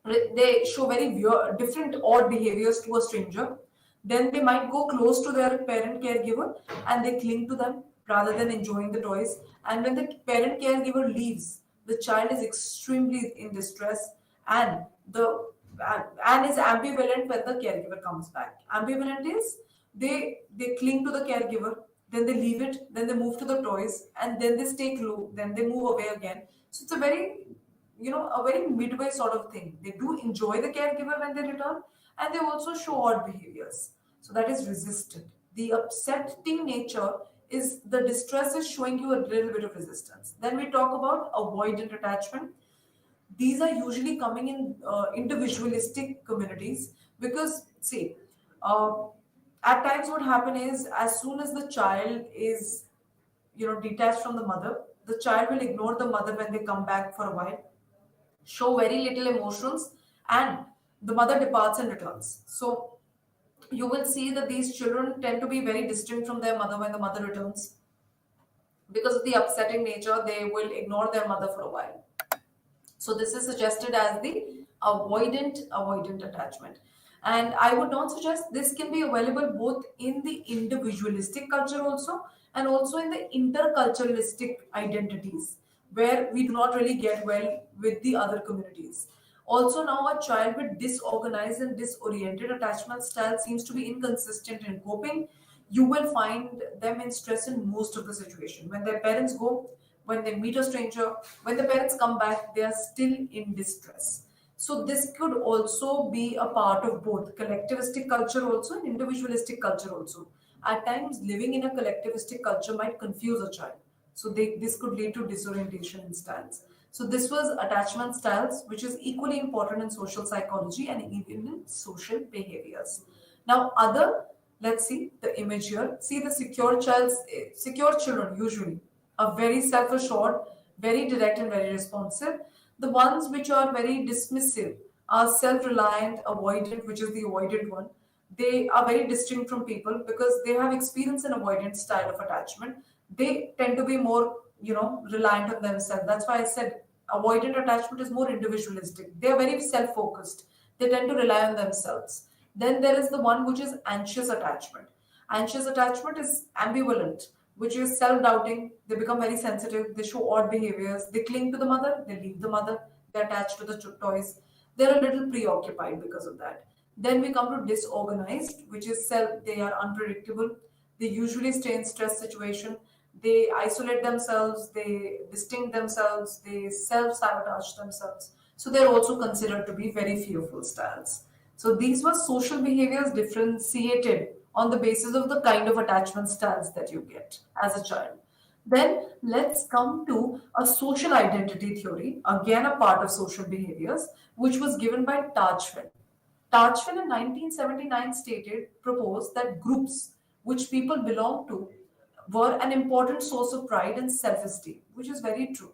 they show very different odd behaviors to a stranger. Then they might go close to their parent caregiver and they cling to them rather than enjoying the toys. And when the parent caregiver leaves, the child is extremely in distress and the and is ambivalent when the caregiver comes back. Ambivalent is they cling to the caregiver, then they leave it, then they move to the toys, and then they stay close, then they move away again. So it's a very a very midway sort of thing. They do enjoy the caregiver when they return, and they also show odd behaviors. So that is resistant. The upsetting nature is the distress is showing you a little bit of resistance. Then we talk about avoidant attachment. These are usually coming in individualistic communities because, see, uh, at times what happen is as soon as the child is, detached from the mother, the child will ignore the mother when they come back for a while, show very little emotions, and the mother departs and returns. So you will see that these children tend to be very distant from their mother when the mother returns. Because of the upsetting nature, they will ignore their mother for a while. So this is suggested as the avoidant attachment. And I would not suggest this can be available both in the individualistic culture also and also in the interculturalistic identities where we do not really get well with the other communities. Also, now a child with disorganized and disoriented attachment style seems to be inconsistent in coping. You will find them in stress in most of the situation. When their parents go, when they meet a stranger, when the parents come back, they are still in distress. So this could also be a part of both collectivistic culture also and individualistic culture also. At times, living in a collectivistic culture might confuse a child. So this could lead to disorientation in styles. So this was attachment styles, which is equally important in social psychology and even in social behaviors. Now, let's see the image here. See the secure children usually are very self-assured, very direct and very responsive. The ones which are very dismissive are self-reliant, avoidant, which is the avoidant one. They are very distinct from people because they have experience in avoidant style of attachment. They tend to be more, reliant on themselves. That's why I said avoidant attachment is more individualistic. They are very self-focused. They tend to rely on themselves. Then there is the one which is anxious attachment. Anxious attachment is ambivalent, which is self-doubting. They become very sensitive. They show odd behaviors. They cling to the mother. They leave the mother. They attach to the toys. They're a little preoccupied because of that. Then we come to disorganized, which is self. They are unpredictable. They usually stay in stress situation. They isolate themselves. They distinct themselves. They self-sabotage themselves. So they're also considered to be very fearful styles. So these were social behaviors differentiated on the basis of the kind of attachment styles that you get as a child. Then let's come to a social identity theory, again a part of social behaviors, which was given by Tajfel. Tajfel in 1979 proposed that groups which people belong to were an important source of pride and self-esteem, which is very true.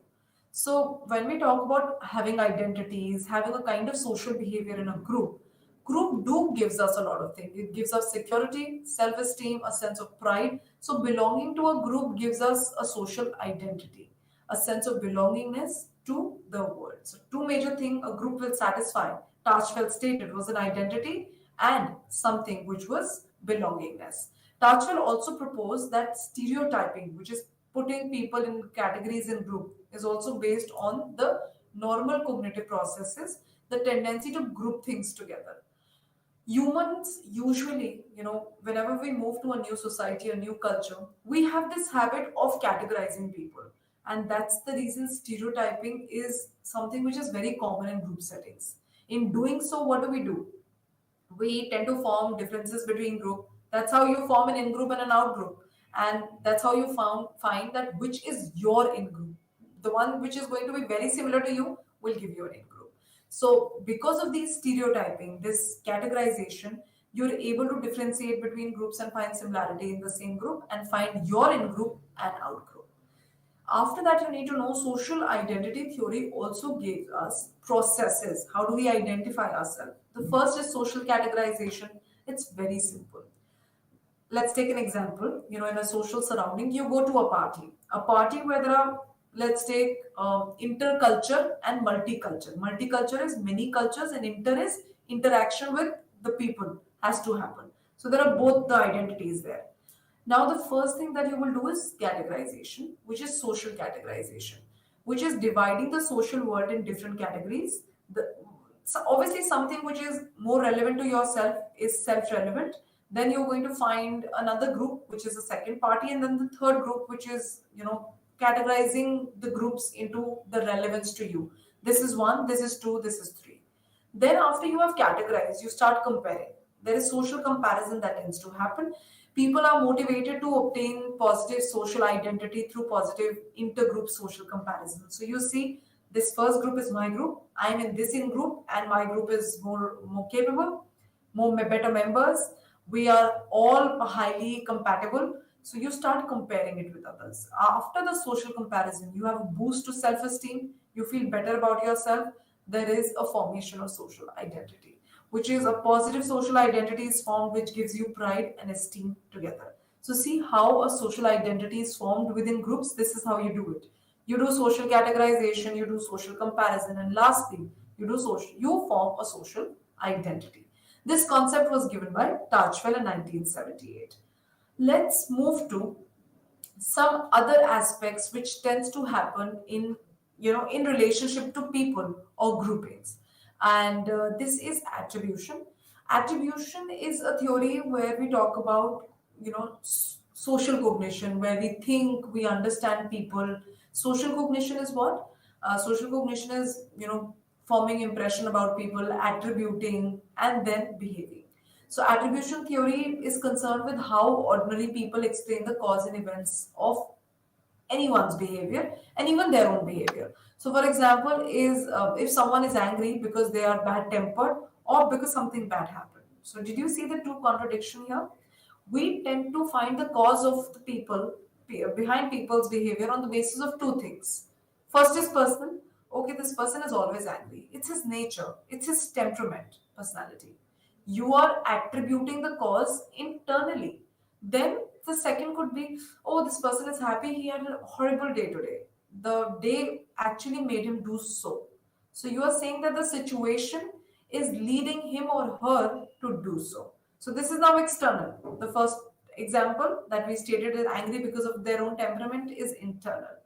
So when we talk about having identities, having a kind of social behavior in a group do gives us a lot of things. It gives us security, self-esteem, a sense of pride. So belonging to a group gives us a social identity, a sense of belongingness to the world. So two major things a group will satisfy, Tajfel stated, was an identity and something which was belongingness. Tajfel also proposed that stereotyping, which is putting people in categories in group, is also based on the normal cognitive processes, the tendency to group things together. Humans usually, whenever we move to a new society, a new culture, we have this habit of categorizing people. And that's the reason stereotyping is something which is very common in group settings. In doing so, what do? We tend to form differences between group. That's how you form an in group and an out group, and that's how you find that which is your in group. The one which is going to be very similar to you will give you an in group. So because of these stereotyping, this categorization, you're able to differentiate between groups and find similarity in the same group and find your in group and out group. After that, you need to know social identity theory also gives us processes. How do we identify ourselves? The first is social categorization. It's very simple. Let's take an example. In a social surrounding, you go to a party where there are, let's take interculture and multiculture. Multiculture is many cultures, and inter is interaction with the people has to happen. So there are both the identities there. Now, the first thing that you will do is categorization, which is social categorization, which is dividing the social world in different categories. So obviously, something which is more relevant to yourself is self relevant. Then you're going to find another group, which is the second party, and then the third group, which is, categorizing the groups into the relevance to you. This is one, this is two, this is three. Then, after you have categorized, you start comparing. There is social comparison that tends to happen. People are motivated to obtain positive social identity through positive intergroup social comparison. So you see, this first group is my group. I'm in this in group, and my group is more capable, better members. We are all highly compatible. So you start comparing it with others. After the social comparison, you have a boost to self-esteem. You feel better about yourself. There is a formation of social identity, which is a positive social identity is formed, which gives you pride and esteem together. So see how a social identity is formed within groups. This is how you do it. You do social categorization, you do social comparison, and lastly, you form a social identity. This concept was given by Tajfel in 1978. Let's move to some other aspects which tends to happen in relationship to people or groupings, and this is attribution is a theory where we talk about social cognition, where we think we understand people. Social cognition is what? Social cognition is forming impression about people, attributing, and then behaving. So attribution theory is concerned with how ordinary people explain the cause and events of anyone's behavior and even their own behavior. So, for example, is if someone is angry because they are bad tempered or because something bad happened. So, did you see the two contradiction here? We tend to find the cause of behind people's behavior on the basis of two things. First is personal. okay, this person is always angry. It's his nature, it's his temperament, personality. You are attributing the cause internally. Then the second could be, oh, this person is happy, he had a horrible day today. The day actually made him do so. So you are saying that the situation is leading him or her to do so. So this is now external. The first example that we stated is angry because of their own temperament is internal.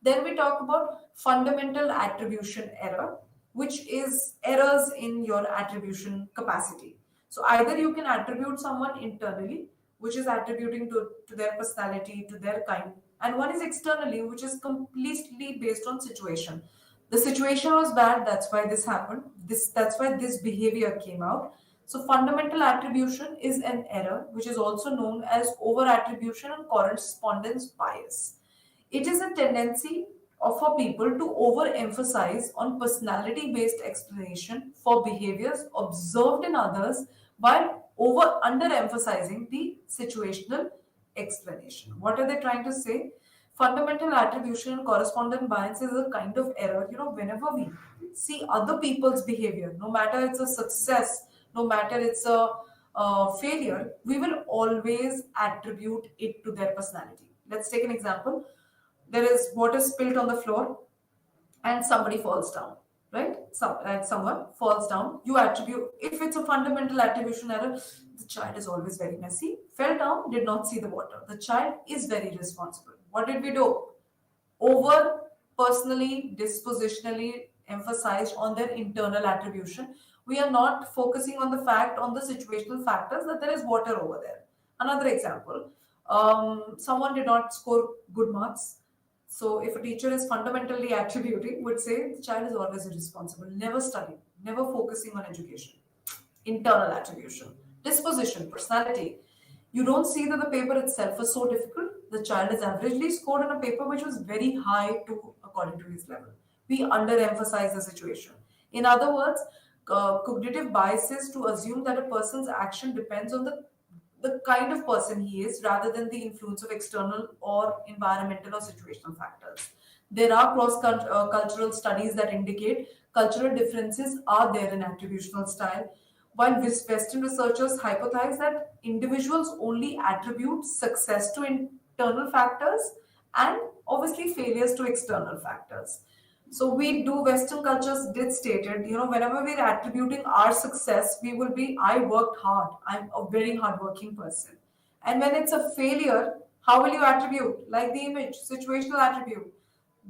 Then we talk about fundamental attribution error, which is errors in your attribution capacity. So either you can attribute someone internally, which is attributing to their personality, to their kind, and one is externally, which is completely based on situation. The situation was bad, that's why this happened. That's why this behavior came out. So fundamental attribution is an error, which is also known as over attribution and correspondence bias. It is a tendency for people to overemphasize on personality based explanation for behaviors observed in others while over underemphasizing the situational explanation. What are they trying to say? Fundamental attribution and correspondent bias is a kind of error. Whenever we see other people's behavior, no matter it's a success, no matter it's a failure, we will always attribute it to their personality. Let's take an example. There is water spilled on the floor and somebody falls down, right? Someone falls down. You attribute, if it's a fundamental attribution error, the child is always very messy, fell down, did not see the water. The child is very responsible. What did we do? Over personally, dispositionally emphasized on their internal attribution. We are not focusing on the fact, on the situational factors that there is water over there. Another example, someone did not score good marks. So if a teacher is fundamentally attributing, would say the child is always irresponsible, never studying, never focusing on education. Internal attribution, disposition, personality. You don't see that the paper itself was so difficult. The child is averagely scored on a paper which was very high to according to his level. We underemphasize the situation. In other words, cognitive biases to assume that a person's action depends on the kind of person he is rather than the influence of external or environmental or situational factors. There are cultural studies that indicate cultural differences are there in attributional style, while Western researchers hypothesize that individuals only attribute success to internal factors and obviously failures to external factors. So we do Western cultures did stated, whenever we're attributing our success, we will be, I worked hard. I'm a very hardworking person. And when it's a failure, how will you attribute? Like the image, situational attribute.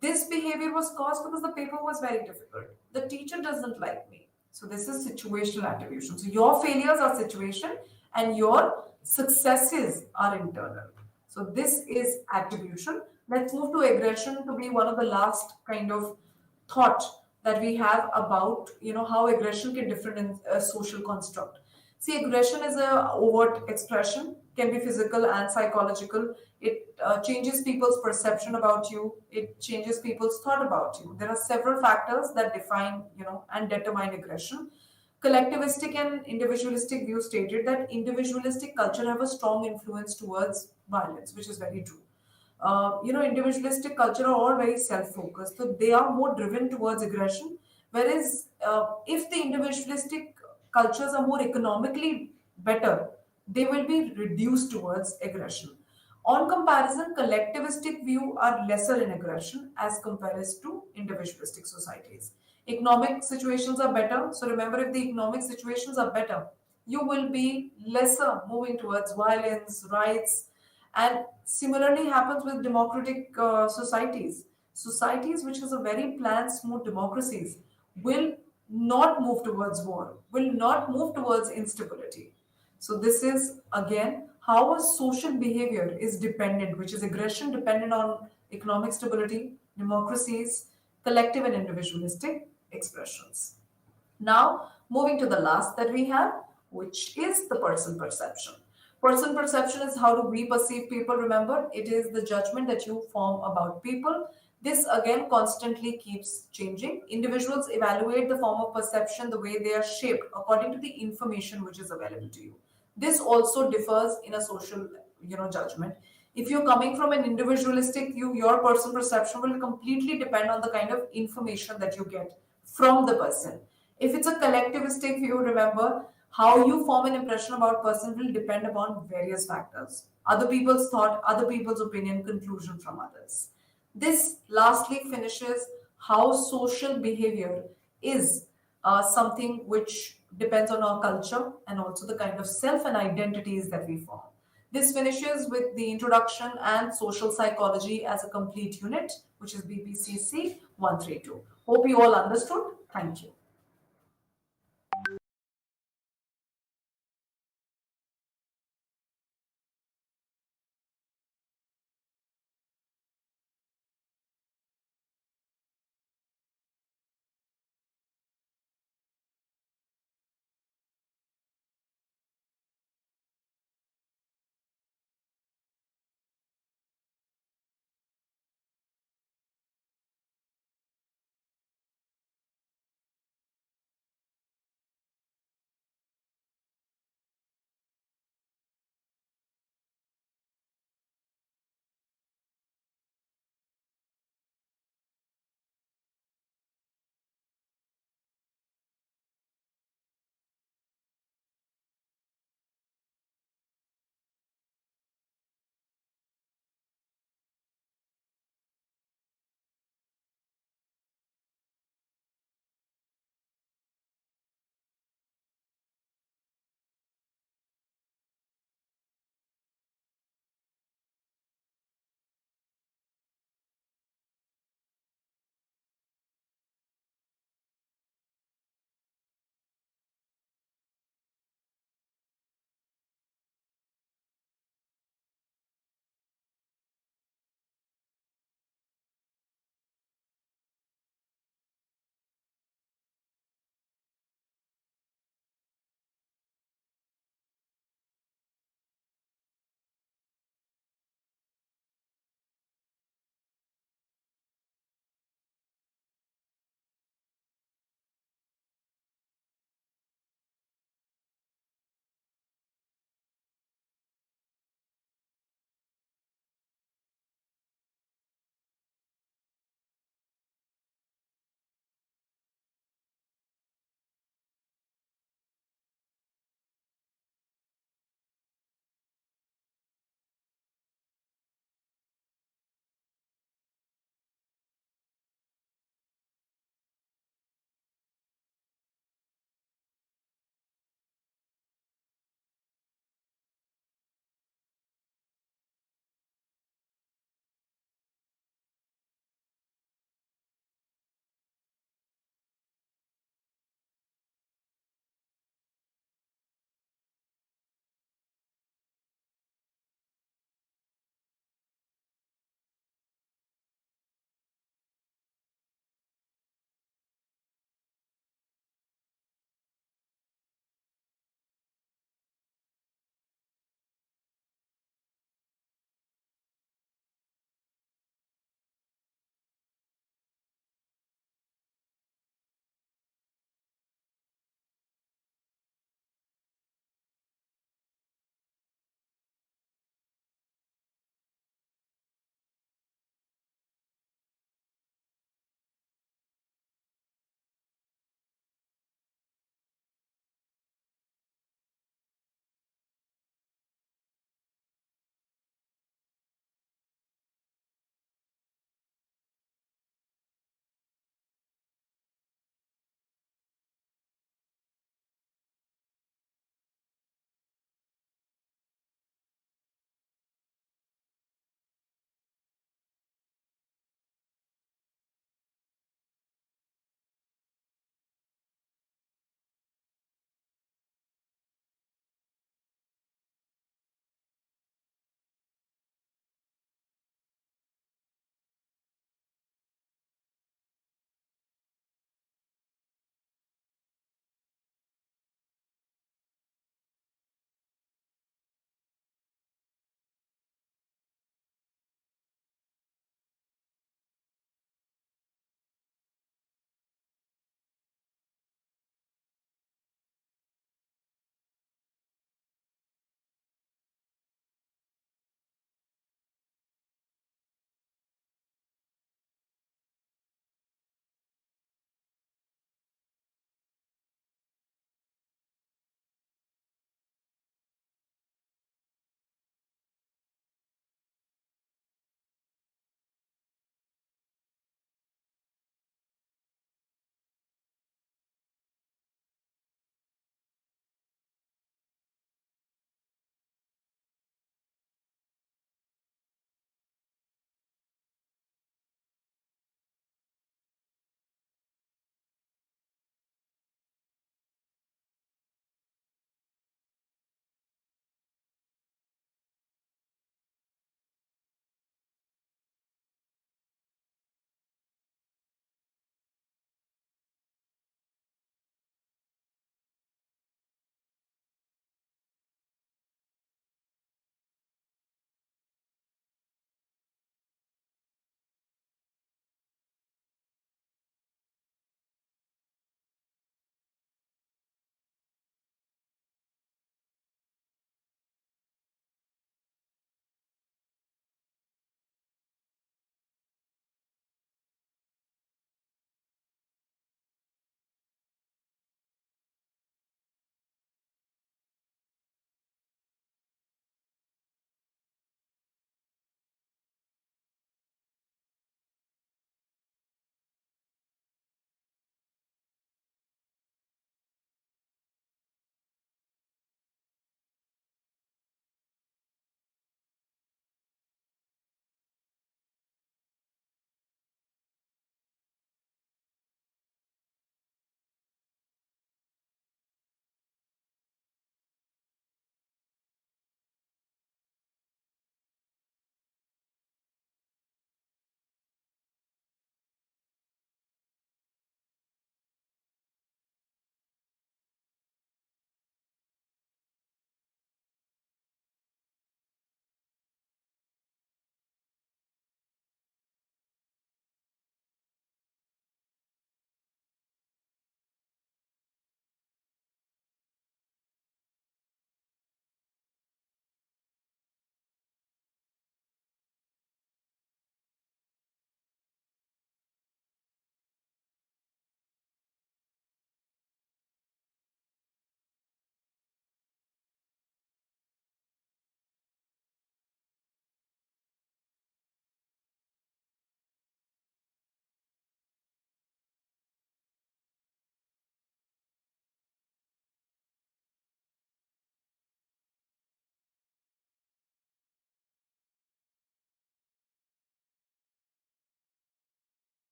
This behavior was caused because the paper was very difficult. The teacher doesn't like me. So this is situational attribution. So your failures are situation and your successes are internal. So this is attribution. Let's move to aggression to be one of the last kind of thought that we have about how aggression can differ in a social construct. See, aggression is a overt expression, can be physical and psychological. It changes people's perception about you. It changes people's thought about you. There are several factors that define and determine aggression. Collectivistic and individualistic view stated that individualistic culture have a strong influence towards violence, which is very true. Individualistic culture are all very self-focused, so they are more driven towards aggression. Whereas, if the individualistic cultures are more economically better, they will be reduced towards aggression. On comparison, collectivistic view are lesser in aggression as compared to individualistic societies. Economic situations are better. So remember, if the economic situations are better, you will be lesser moving towards violence, rights, and similarly happens with democratic societies. Societies which has a very planned, smooth democracies will not move towards war, will not move towards instability. So this is again how a social behavior is dependent, which is aggression dependent on economic stability, democracies, collective and individualistic expressions. Now, moving to the last that we have, which is the person perception. Person perception is how do we perceive people. Remember, it is the judgment that you form about people. This again constantly keeps changing. Individuals evaluate the form of perception the way they are shaped according to the information which is available to you. This also differs in a social, judgment. If you're coming from an individualistic view, your personal perception will completely depend on the kind of information that you get from the person. If it's a collectivistic view, remember how you form an impression about person will depend upon various factors. Other people's thought, other people's opinion, conclusion from others. This lastly finishes how social behavior is something which depends on our culture and also the kind of self and identities that we form. This finishes with the introduction and social psychology as a complete unit, which is BPCC 132. Hope you all understood. Thank you.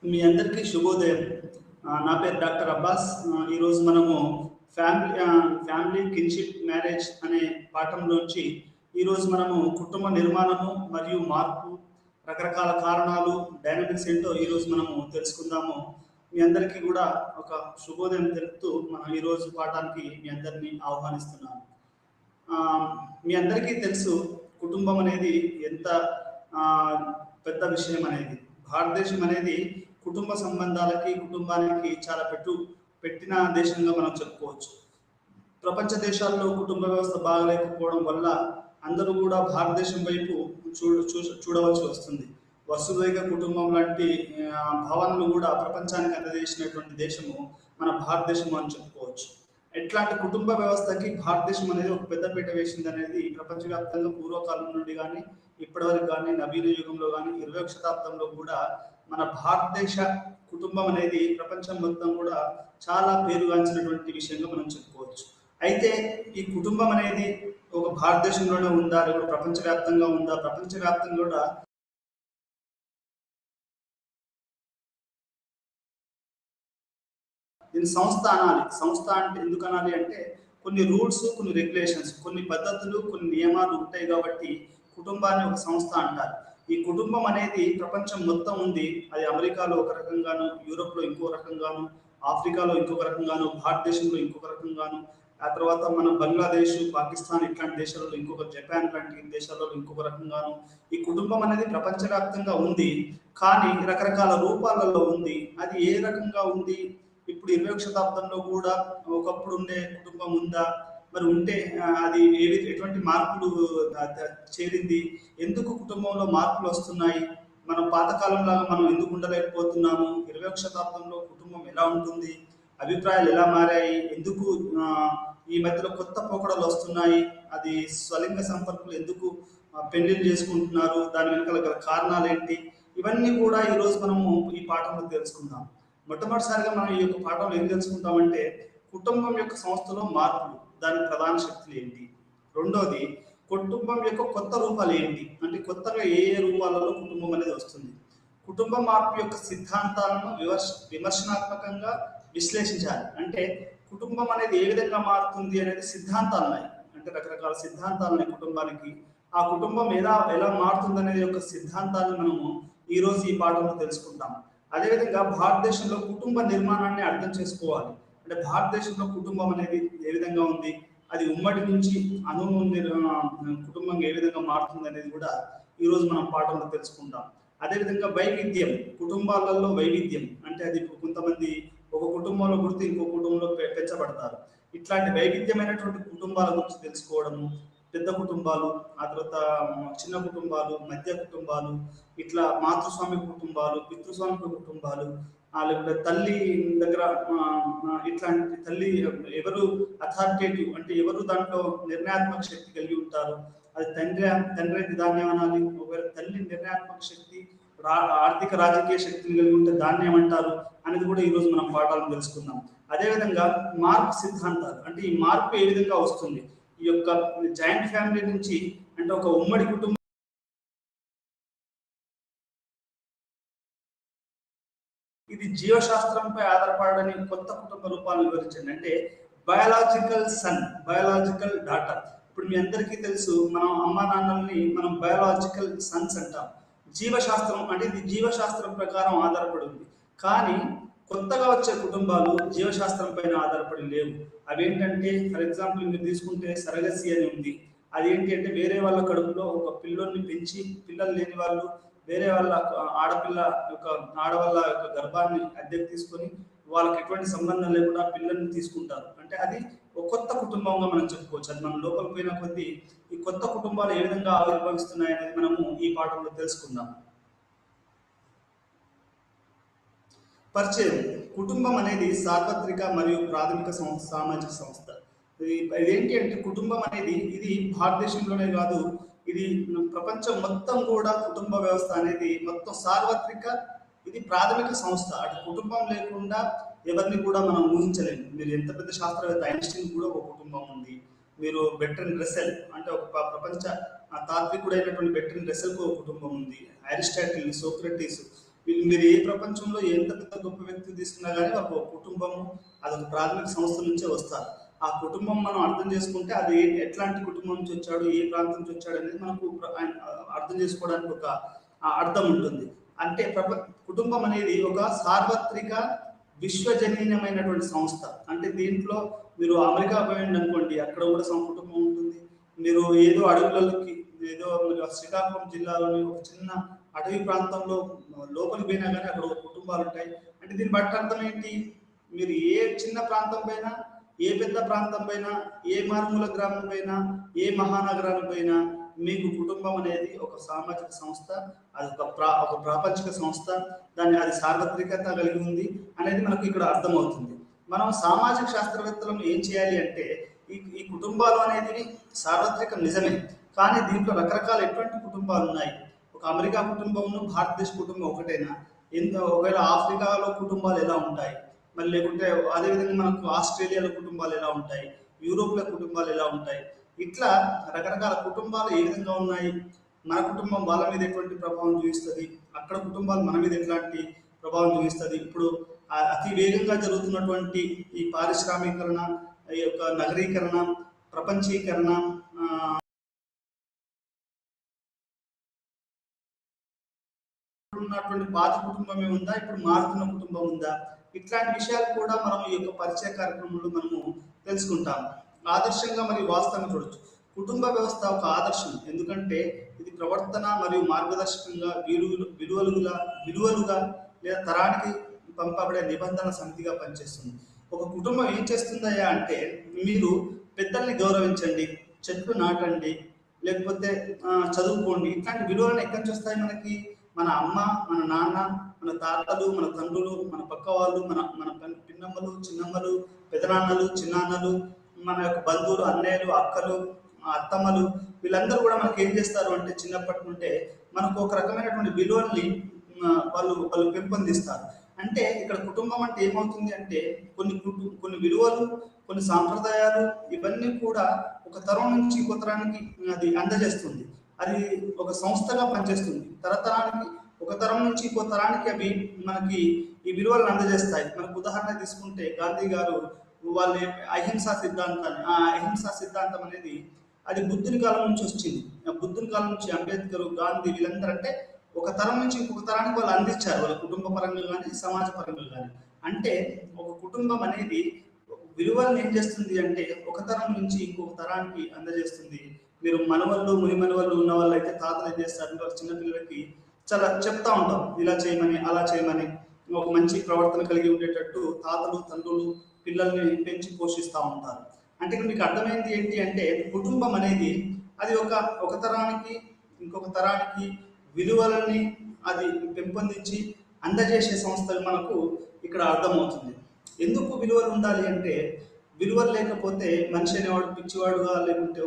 మీ అందరికీ శుభోదయం. నా పేరు doctor Abbas. ఈరోజు మనము family kinship marriage అనే పాఠంలోంచి ఈరోజు మనము కుటుంబ నిర్మాణము మరియు మార్పు, రకరకాల కారణాలు, డైనమిక్స్ ఏంటో ఈరోజు మనము తెలుసుకుందాము. మీ అందరికీ కూడా ఒక శుభోదయం తెలుపుతూ మనం ఈరోజు పాఠానికి మీ అందరినీ ఆహ్వానిస్తున్నాము. ఆ, మీ అందరికీ తెలుసు కుటుంబం అనేది ఎంత ఆ, పెద్ద విషయం అనేది. భారతదేశం అనేది కుటుంబ సంబంధాలకి, కుటుంబానికి చాలా పెట్టిన దేశంగా మనం చెప్పుకోవచ్చు. ప్రపంచ దేశాల్లో కుటుంబ వ్యవస్థ బాగలేకపోవడం వల్ల అందరూ కూడా భారతదేశం వైపు చూడవలసి వస్తుంది. వసుదైక కుటుంబం లాంటి భావనలు కూడా ప్రపంచానికి అందజేసినటువంటి దేశము మన భారతదేశం అని చెప్పుకోవచ్చు. ఇట్లాంటి కుటుంబ వ్యవస్థకి భారతదేశం అనేది ఒక పెద్దపీట వేసింది అనేది ప్రపంచవ్యాప్తంగా పూర్వకాలం నుండి కానీ ఇప్పటివరకు కానీ నవీన యుగంలో కానీ 20వ శతాబ్దంలో కూడా మన భారతదేశ కుటుంబం అనేది ప్రపంచం మొత్తం కూడా చాలా పేరుగాంచినటువంటి విషయంగా మనం చెప్పుకోవచ్చు. అయితే ఈ కుటుంబం అనేది ఒక భారతదేశంలోనే ఉందా, లేకపోతే ప్రపంచవ్యాప్తంగా ఉందా? ప్రపంచవ్యాప్తంగా కూడా దీని సంస్థ అనాలి. సంస్థ అంటే ఎందుకు అనాలి అంటే కొన్ని రూల్స్, కొన్ని రెగ్యులేషన్స్, కొన్ని పద్ధతులు, కొన్ని నియమాలు ఉంటాయి కాబట్టి కుటుంబాన్ని ఒక సంస్థ అంటారు. ఈ కుటుంబం అనేది ప్రపంచం మొత్తం ఉంది. అది అమెరికాలో ఒక రకంగాను, యూరోప్లో ఇంకో రకంగాను, ఆఫ్రికాలో ఇంకొక రకంగాను, భారతదేశంలో ఇంకొక రకంగాను, ఆ తర్వాత మన బంగ్లాదేశ్, పాకిస్తాన్ ఇట్లాంటి దేశాలలో ఇంకొక, జపాన్ లాంటి దేశాలలో ఇంకొక రకంగాను ఈ కుటుంబం అనేది ప్రపంచవ్యాప్తంగా ఉంది. కానీ రకరకాల రూపాలలో ఉంది. అది ఏ రకంగా ఉంది? ఇప్పుడు 20వ శతాబ్దంలో కూడా ఒకప్పుడు ఉండే కుటుంబం ఉందా? మరి ఉంటే అది ఎటువంటి మార్పులు చేరింది? ఎందుకు కుటుంబంలో మార్పులు వస్తున్నాయి? మనం పాతకాలంలాగా మనం ఎందుకు ఉండలేకపోతున్నాము? 20వ శతాబ్దంలో కుటుంబం ఎలా ఉంటుంది? అభిప్రాయాలు ఎలా మారాయి? ఎందుకు ఈ మధ్యలో కొత్త పోకడలు వస్తున్నాయి? అది స్వలింగ సంపర్కులు ఎందుకు పెళ్లిళ్ళు చేసుకుంటున్నారు? దాని వెనకాల గల కారణాలు ఏంటి? ఇవన్నీ కూడా ఈరోజు మనము ఈ పాఠంలో తెలుసుకుందాం. మొట్టమొదటిసారిగా మనం ఈ యొక్క పాఠంలో ఏం తెలుసుకుంటామంటే కుటుంబం యొక్క సంస్థలో మార్పులు, దాని ప్రధాన శక్తులు ఏంటి? రెండోది, కుటుంబం యొక్క కొత్త రూపాలు ఏంటి? అంటే కొత్తగా ఏ ఏ రూపాలలో కుటుంబం అనేది వస్తుంది? కుటుంబ మార్పు యొక్క సిద్ధాంతాలను విమర్శనాత్మకంగా విశ్లేషించాలి. అంటే కుటుంబం అనేది ఏ విధంగా మారుతుంది అనేది సిద్ధాంతాలు ఉన్నాయి. అంటే రకరకాల సిద్ధాంతాలు ఉన్నాయి కుటుంబానికి. ఆ కుటుంబం ఎలా ఎలా మారుతుంది అనేది యొక్క సిద్ధాంతాలను మనము ఈరోజు ఈ పాఠంలో తెలుసుకుంటాం. అదేవిధంగా భారతదేశంలో కుటుంబ నిర్మాణాన్ని అర్థం చేసుకోవాలి. అంటే భారతదేశంలో కుటుంబం అనేది ఏ విధంగా ఉంది, అది ఉమ్మడి నుంచి కుటుంబం ఏ విధంగా మారుతుంది అనేది కూడా ఈరోజు మనం పాఠంలో తెలుసుకుంటాం. అదేవిధంగా వైవిధ్యం, కుటుంబాలలో వైవిధ్యం అంటే అది కొంతమంది ఒక కుటుంబంలో పుడితే ఇంకో కుటుంబంలో పెంచబడతారు. ఇట్లాంటి వైవిధ్యమైనటువంటి కుటుంబాల గురించి తెలుసుకోవడము, పెద్ద కుటుంబాలు, ఆ తర్వాత చిన్న కుటుంబాలు, మధ్య కుటుంబాలు, ఇట్లా మాతృస్వామిక కుటుంబాలు, పితృస్వామిక కుటుంబాలు, లేకపోతే తల్లి దగ్గర ఇట్లాంటి తల్లి ఎవరు అథారిటేటివ్ అంటే ఎవరు దాంట్లో నిర్ణయాత్మక శక్తి కలిగి ఉంటారు? అది తండ్రి దాన్ని ఏమనాలి? ఒకవేళ తల్లి నిర్ణయాత్మక శక్తి, ఆర్థిక రాజకీయ శక్తిని కలిగి ఉంటే దాన్ని ఏమంటారు అనేది కూడా ఈరోజు మనం పాఠాలను తెలుసుకుందాం. అదేవిధంగా మార్పు సిద్ధాంతాలు, అంటే ఈ మార్పు ఏ విధంగా వస్తుంది? ఈ యొక్క జాయింట్ ఫ్యామిలీ నుంచి అంటే ఒక ఉమ్మడి కుటుంబం ఇది జీవశాస్త్రంపై ఆధారపడని కొత్త కుటుంబ రూపాలను వివరించండి. అంటే బయాలజికల్ సన్, బయాలజికల్ డాటర్. ఇప్పుడు మీ అందరికీ తెలుసు, మనం అమ్మా నాన్నల్ని మనం బయాలజికల్ సన్స్ అంటాం. జీవశాస్త్రం అంటే ఇది జీవశాస్త్రం ప్రకారం ఆధారపడి ఉంది. కానీ కొత్తగా వచ్చే కుటుంబాలు జీవశాస్త్రం పైన ఆధారపడి లేవు. అవేంటంటే ఫర్ ఎగ్జాంపుల్ మీరు తీసుకుంటే సరగసి అని ఉంది. అదేంటి అంటే వేరే వాళ్ళ కడుపులో ఒక పిల్లోని పెంచి పిల్లలు లేని వాళ్ళు వేరే వాళ్ళ ఆడవాళ్ళ యొక్క గర్భాన్ని అద్దెకు తీసుకొని వాళ్ళకి ఎటువంటి సంబంధం లేకుండా పిల్లల్ని తీసుకుంటారు. అంటే అది ఒక కొత్త కుటుంబంగా మనం చెప్పుకోవచ్చు. అది మనం లోపల పోయిన కొద్దీ ఈ కొత్త కుటుంబాలు ఏ విధంగా ఆవిర్భవిస్తున్నాయి అనేది మనము ఈ పాఠంలో తెలుసుకుందాం. పరిచయం. కుటుంబం అనేది సార్వత్రిక మరియు ప్రాథమిక సామాజిక సంస్థ. ఇదేంటి అంటే కుటుంబం అనేది ఇది భారతదేశంలోనే కాదు, ఇది ప్రపంచం మొత్తం కూడా కుటుంబ వ్యవస్థ అనేది మొత్తం సార్వత్రిక, ఇది ప్రాథమిక సంస్థ. అటు కుటుంబం లేకుండా ఎవరిని కూడా మనం ఊహించలేము. మీరు ఎంత పెద్ద శాస్త్రవేత్త ఐన్స్టీన్ కూడా ఒక కుటుంబం ఉంది. మీరు బెర్ట్రాండ్ రస్సెల్ అంటే ఒక ప్రపంచ తాత్వికుడైనటువంటి బెర్ట్రాండ్ రస్సెల్కు ఒక కుటుంబం ఉంది. అరిస్టాటిల్, సోక్రటీస్ మీరు ఏ ప్రపంచంలో ఎంత పెద్ద గొప్ప వ్యక్తిని తీసుకున్నా కానీ ఒక కుటుంబము అదొక ప్రాథమిక సంస్థ నుంచే వస్తారు. ఆ కుటుంబం మనం అర్థం చేసుకుంటే అది ఎట్లాంటి కుటుంబం నుంచి వచ్చాడు, ఏ ప్రాంతం నుంచి వచ్చాడు అనేది మనకు అర్థం చేసుకోవడానికి ఒక అర్థం ఉంటుంది. అంటే కుటుంబం అనేది ఒక సార్వత్రిక విశ్వజనీయమైనటువంటి సంస్థ. అంటే దీంట్లో మీరు అమెరికా పోయింది అనుకోండి, అక్కడ కూడా కుటుంబం ఉంటుంది. మీరు ఏదో అడవులకి ఏదో శ్రీకాకుళం జిల్లాలోని ఒక చిన్న అటవీ ప్రాంతంలో లోపలికి పోయినా కానీ అక్కడ కుటుంబాలు ఉంటాయి. అంటే దీన్ని బట్టి అర్థం ఏంటి, మీరు ఏ చిన్న ప్రాంతం పైన, ఏ పెద్ద ప్రాంతం పైన, ఏ మారుమూల గ్రామం పైన, ఏ మహానగరానికి పైన మీకు కుటుంబం అనేది ఒక సామాజిక సంస్థ, అది ఒక ప్రాపంచిక సంస్థ, అది సార్వత్రికత కలిగి ఉంది అనేది మనకు ఇక్కడ అర్థమవుతుంది. మనం సామాజిక శాస్త్రవేత్తలను ఏం చేయాలి అంటే ఈ కుటుంబాలు అనేది సార్వత్రికం నిజమే, కానీ దీంట్లో రకరకాల ఎటువంటి కుటుంబాలు ఉన్నాయి. ఒక అమెరికా కుటుంబం, భారతదేశ కుటుంబం ఒకటైనా, ఒకవేళ ఆఫ్రికాలో కుటుంబాలు ఎలా ఉంటాయి, మరి లేకుంటే అదేవిధంగా మనకు ఆస్ట్రేలియాలో కుటుంబాలు ఎలా ఉంటాయి, యూరోప్లో కుటుంబాలు ఎలా ఉంటాయి, ఇట్లా రకరకాల కుటుంబాలు ఏ విధంగా ఉన్నాయి, మన కుటుంబం వాళ్ళ మీద ఎటువంటి ప్రభావం చూపిస్తుంది, అక్కడ కుటుంబాలు మన మీద ఎట్లాంటి ప్రభావం చూపిస్తుంది. ఇప్పుడు అతి వేగంగా జరుగుతున్నటువంటి ఈ పారిశ్రామీకరణ, ఈ యొక్క నగరీకరణ, ప్రపంచీకరణ, ఉన్నటువంటి పాత కుటుంబమే ఉందా, ఇప్పుడు మారుతున్న కుటుంబం ఉందా, ఇట్లాంటి విషయాలు కూడా మనం ఈ యొక్క పరిచయ కార్యక్రమంలో మనము తెలుసుకుంటాము. ఆదర్శంగా మరియు వాస్తవంగా చూడొచ్చు. కుటుంబ వ్యవస్థ ఒక ఆదర్శం, ఎందుకంటే ఇది ప్రవర్తన మరియు మార్గదర్శకంగా విలువలుగా లేదా తరానికి పంపబడే నిబంధన సమితిగా పనిచేస్తుంది. ఒక కుటుంబం ఏం చేస్తుందయ్యా అంటే, మీరు పెద్దల్ని గౌరవించండి, చెట్లు నాటండి, లేకపోతే చదువుకోండి, ఇట్లాంటి విలువలను ఎక్కడి నుంచి వస్తాయి మనకి? మన అమ్మ, మన నాన్న, మన తాతలు, మన తండ్రులు, మన పక్క వాళ్ళు, మన పిన్నమ్మలు, చిన్నమ్మలు, పెదనాన్నలు, చిన్నాన్నలు, మన యొక్క బంధువులు, అన్నయ్యలు, అక్కలు, అత్తమ్మలు, వీళ్ళందరూ కూడా మనకి ఏం చేస్తారు అంటే చిన్నప్పటి నుండే మనకు ఒక రకమైనటువంటి విలువల్ని వాళ్ళు పెంపొందిస్తారు. అంటే ఇక్కడ కుటుంబం అంటే ఏమవుతుంది అంటే కొన్ని విలువలు, కొన్ని సాంప్రదాయాలు, ఇవన్నీ కూడా ఒక తరం నుంచి ఇంకో తరానికి అది అందజేస్తుంది. అది ఒక సంస్థగా పనిచేస్తుంది. తరతరానికి, ఒక తరం నుంచి ఇంకో తరానికి అవి మనకి ఈ విలువలను అందజేస్తాయి. మనకు ఉదాహరణ తీసుకుంటే గాంధీ గారు వాళ్ళ అహింసా సిద్ధాంతాన్ని, ఆ అహింసా సిద్ధాంతం అనేది అది బుద్ధుని కాలం నుంచి వచ్చింది. బుద్ధుని కాలం నుంచి అంబేద్కర్, గాంధీ, వీళ్ళందరూ అంటే ఒక తరం నుంచి ఇంకొక తరానికి వాళ్ళు అందించారు, వాళ్ళ కుటుంబ పరంగా కానీ సమాజ పరంగా కానీ. అంటే ఒక కుటుంబం అనేది విలువలను ఏం చేస్తుంది అంటే ఒక తరం నుంచి ఇంకొక తరానికి అందజేస్తుంది. మీరు మనవళ్ళు, మునిమనవళ్ళు ఉన్న వాళ్ళు అయితే తాతలు ఏం చేస్తారు, చిన్నపిల్లలకి చాలా చెప్తా ఉంటాం, ఇలా చేయమని, అలా చేయమని, ఒక మంచి ప్రవర్తన కలిగి ఉండేటట్టు తాతలు, తండ్రులు పిల్లల్ని పెంచి పోషిస్తూ ఉంటారు. అంటే మీకు అర్థమైంది ఏంటి అంటే, కుటుంబం అనేది అది ఒక తరానికి ఇంకొక తరానికి విలువలని అది పెంపొందించి అందజేసే సంస్థలు మనకు ఇక్కడ అర్థమవుతుంది. ఎందుకు విలువలు ఉండాలి అంటే, విలువలు లేకపోతే మనిషి అనేవాడు పిచ్చివాడుగా, లేకుంటే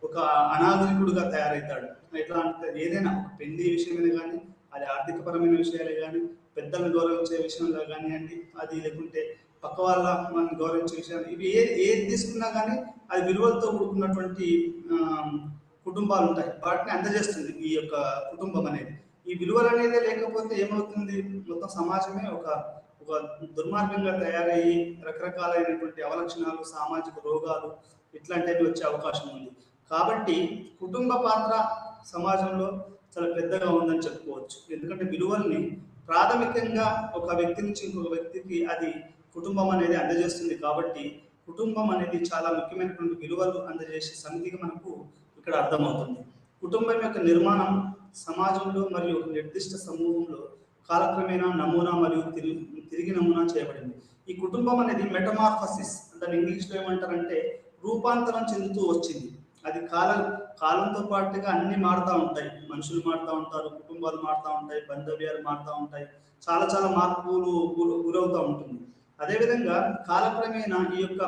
ఒక అనాగరికుడుగా తయారవుతాడు. ఎట్లా అంటే ఏదైనా ఒక పెళ్లి విషయమైనా కానీ, అది ఆర్థికపరమైన విషయాలే కానీ, పెద్దలను గౌరవించే విషయంలో కానివ్వండి, అది లేకుంటే పక్క వాళ్ళ మనం గౌరవించే విషయాలు, ఇవి ఏది తీసుకున్నా కానీ అది విలువలతో కూడుకున్నటువంటి కుటుంబాలు ఉంటాయి. వాటిని అందజేస్తుంది ఈ యొక్క కుటుంబం అనేది. ఈ విలువలు అనేది లేకపోతే ఏమవుతుంది, మొత్తం సమాజమే ఒక దుర్మార్గంగా తయారయ్యి రకరకాలైనటువంటి అవలక్షణాలు, సామాజిక రోగాలు ఇట్లాంటివి వచ్చే అవకాశం ఉంది. కాబట్టి కుటుంబ పాత్ర సమాజంలో చాలా పెద్దగా ఉందని చెప్పుకోవచ్చు. ఎందుకంటే విలువల్ని ప్రాథమికంగా ఒక వ్యక్తి నుంచి ఇంకొక వ్యక్తికి అది కుటుంబం అనేది అందజేస్తుంది. కాబట్టి కుటుంబం అనేది చాలా ముఖ్యమైనటువంటి విలువలు అందజేసే సమితిగా మనకు ఇక్కడ అర్థమవుతుంది. కుటుంబం యొక్క నిర్మాణం సమాజంలో మరియు ఒక నిర్దిష్ట సమూహంలో కాలక్రమేణా నమూనా మరియు తిరిగి నమూనా చేయబడింది. ఈ కుటుంబం అనేది మెటమార్ఫసిస్, దాని ఇంగ్లీష్లో ఏమంటారంటే రూపాంతరం చెందుతూ వచ్చింది. అది కాలంతో పాటుగా అన్ని మారుతూ ఉంటాయి. మనుషులు మారుతూ ఉంటారు, కుటుంబాలు మారుతూ ఉంటాయి, బంధవ్యాలు మారుతూ ఉంటాయి, చాలా మార్పులు గురవుతూ ఉంటుంది. అదేవిధంగా కాలక్రమేణా ఈ యొక్క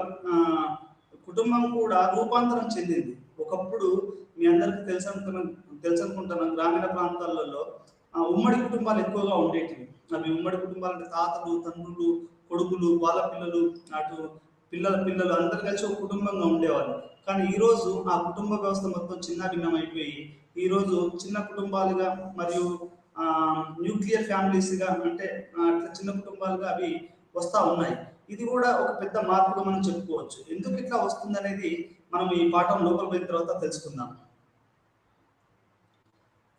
కుటుంబం కూడా రూపాంతరం చెందింది. ఒకప్పుడు మీ అందరికీ తెలుసు అనుకుంటున్నాం, గ్రామీణ ప్రాంతాలలో ఉమ్మడి కుటుంబాలు ఎక్కువగా ఉండేటివి. అవి ఉమ్మడి కుటుంబాలు అంటే తాతలు, తండ్రులు, కొడుకులు, వాళ్ళ పిల్లలు, అటు పిల్లలు అందరు కలిసి ఒక కుటుంబంగా ఉండేవాళ్ళు. కానీ ఈరోజు ఆ కుటుంబ వ్యవస్థ మొత్తం చిన్న భిన్నమైపోయి ఈరోజు చిన్న కుటుంబాలుగా మరియు న్యూక్లియర్ ఫ్యామిలీస్గా అంటే అట్లా చిన్న కుటుంబాలుగా అవి వస్తూ ఉన్నాయి. ఇది కూడా ఒక పెద్ద మార్పుగా మనం చెప్పుకోవచ్చు. ఎందుకు ఇట్లా వస్తుంది అనేది మనం ఈ పాఠం లోపల పోయిన తర్వాత తెలుసుకుందాం.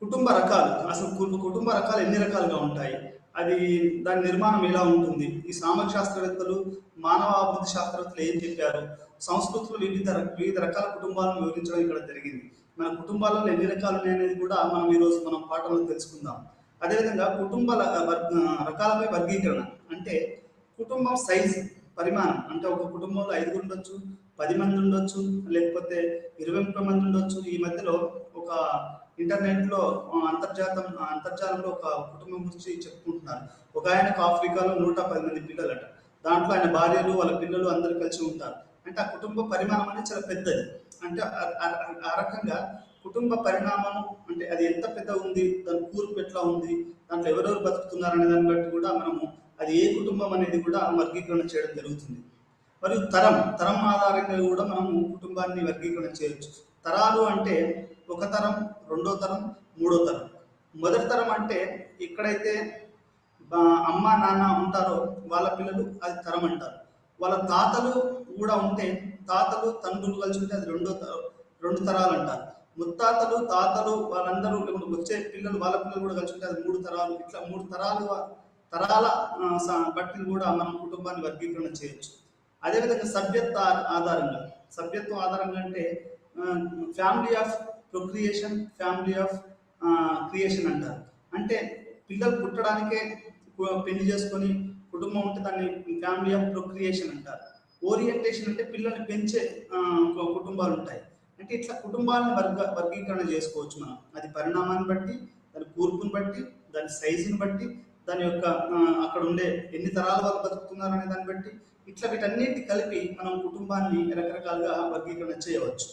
కుటుంబ రకాలు, అసలు కుటుంబ రకాలు ఎన్ని రకాలుగా ఉంటాయి, అది దాని నిర్మాణం ఎలా ఉంటుంది, ఈ సామాజిక శాస్త్రవేత్తలు మానవ అభివృద్ధి శాస్త్రవేత్తలు ఏం చెప్పారు, సంస్కృతులు వివిధ రకాల కుటుంబాలను వివరించడం ఇక్కడ జరిగింది. మన కుటుంబాలలో ఎన్ని రకాలు ఉన్నాయనేది కూడా మనం ఈరోజు మనం పాఠంలో తెలుసుకుందాం. అదేవిధంగా కుటుంబ రకాలపై వర్గీకరణ అంటే కుటుంబం సైజ్ పరిమాణం, అంటే ఒక కుటుంబంలో 5 ఉండొచ్చు, 10 మంది ఉండొచ్చు, లేకపోతే 20 మంది ఉండొచ్చు. ఈ మధ్యలో ఒక ఇంటర్నెట్లో అంతర్జాలంలో ఒక కుటుంబం గురించి చెప్పుకుంటున్నారు. ఒక ఆయనకు ఆఫ్రికాలో 110 మంది పిల్లలట. దాంట్లో ఆయన భార్యలు వాళ్ళ పిల్లలు అందరూ కలిసి ఉంటారు. అంటే ఆ కుటుంబ పరిమాణం అనేది చాలా పెద్దది. అంటే ఆ రకంగా కుటుంబ పరిణామం అంటే అది ఎంత పెద్ద ఉంది, దాని కూర్పు ఎట్లా ఉంది, దాంట్లో ఎవరెవరు బతుకుతున్నారు అనే దాన్ని బట్టి కూడా మనము అది ఏ కుటుంబం అనేది కూడా వర్గీకరణ చేయడం జరుగుతుంది. మరియు తరం ఆధారంగా కూడా మనము కుటుంబాన్ని వర్గీకరణ చేయొచ్చు. తరాలు అంటే ఒక తరం, రెండో తరం, మూడో తరం. మొదటి తరం అంటే ఎక్కడైతే అమ్మ నాన్న ఉంటారో వాళ్ళ పిల్లలు, అది తరం అంటారు. వాళ్ళ తాతలు కూడా ఉంటే, తాతలు తండ్రులు కలిసి ఉంటే అది రెండు తరాలు అంటారు. ముత్తాతలు తాతలు వాళ్ళందరూ వచ్చే పిల్లలు వాళ్ళ పిల్లలు కూడా కలిసి ఉంటే అది 3 తరాలు. ఇట్లా 3 తరాల బట్టి కూడా మనం కుటుంబాన్ని వర్గీకరణ చేయొచ్చు. అదేవిధంగా సభ్యత్వం ఆధారంగా అంటే family of procreation, family of creation అంటారు. అంటే పిల్లలు పుట్టడానికే పెళ్లి చేసుకొని కుటుంబం ఉంటే దాన్ని ఫ్యామిలీ ఆఫ్ ప్రొక్రియేషన్ అంటారు. ఓరియంటేషన్ అంటే పిల్లల్ని పెంచే కుటుంబాలు ఉంటాయి. అంటే ఇట్లా కుటుంబాలను వర్గీకరణ చేసుకోవచ్చు మనం. అది పరిణామాన్ని బట్టి, దాని కూర్పుని బట్టి, దాని సైజుని బట్టి, దాని యొక్క అక్కడ ఉండే ఎన్ని తరాల వారు బతుకుతున్నారు అనే దాన్ని బట్టి, ఇట్లా వీటన్నిటి కలిపి మనం కుటుంబాన్ని రకరకాలుగా వర్గీకరణ చేయవచ్చు.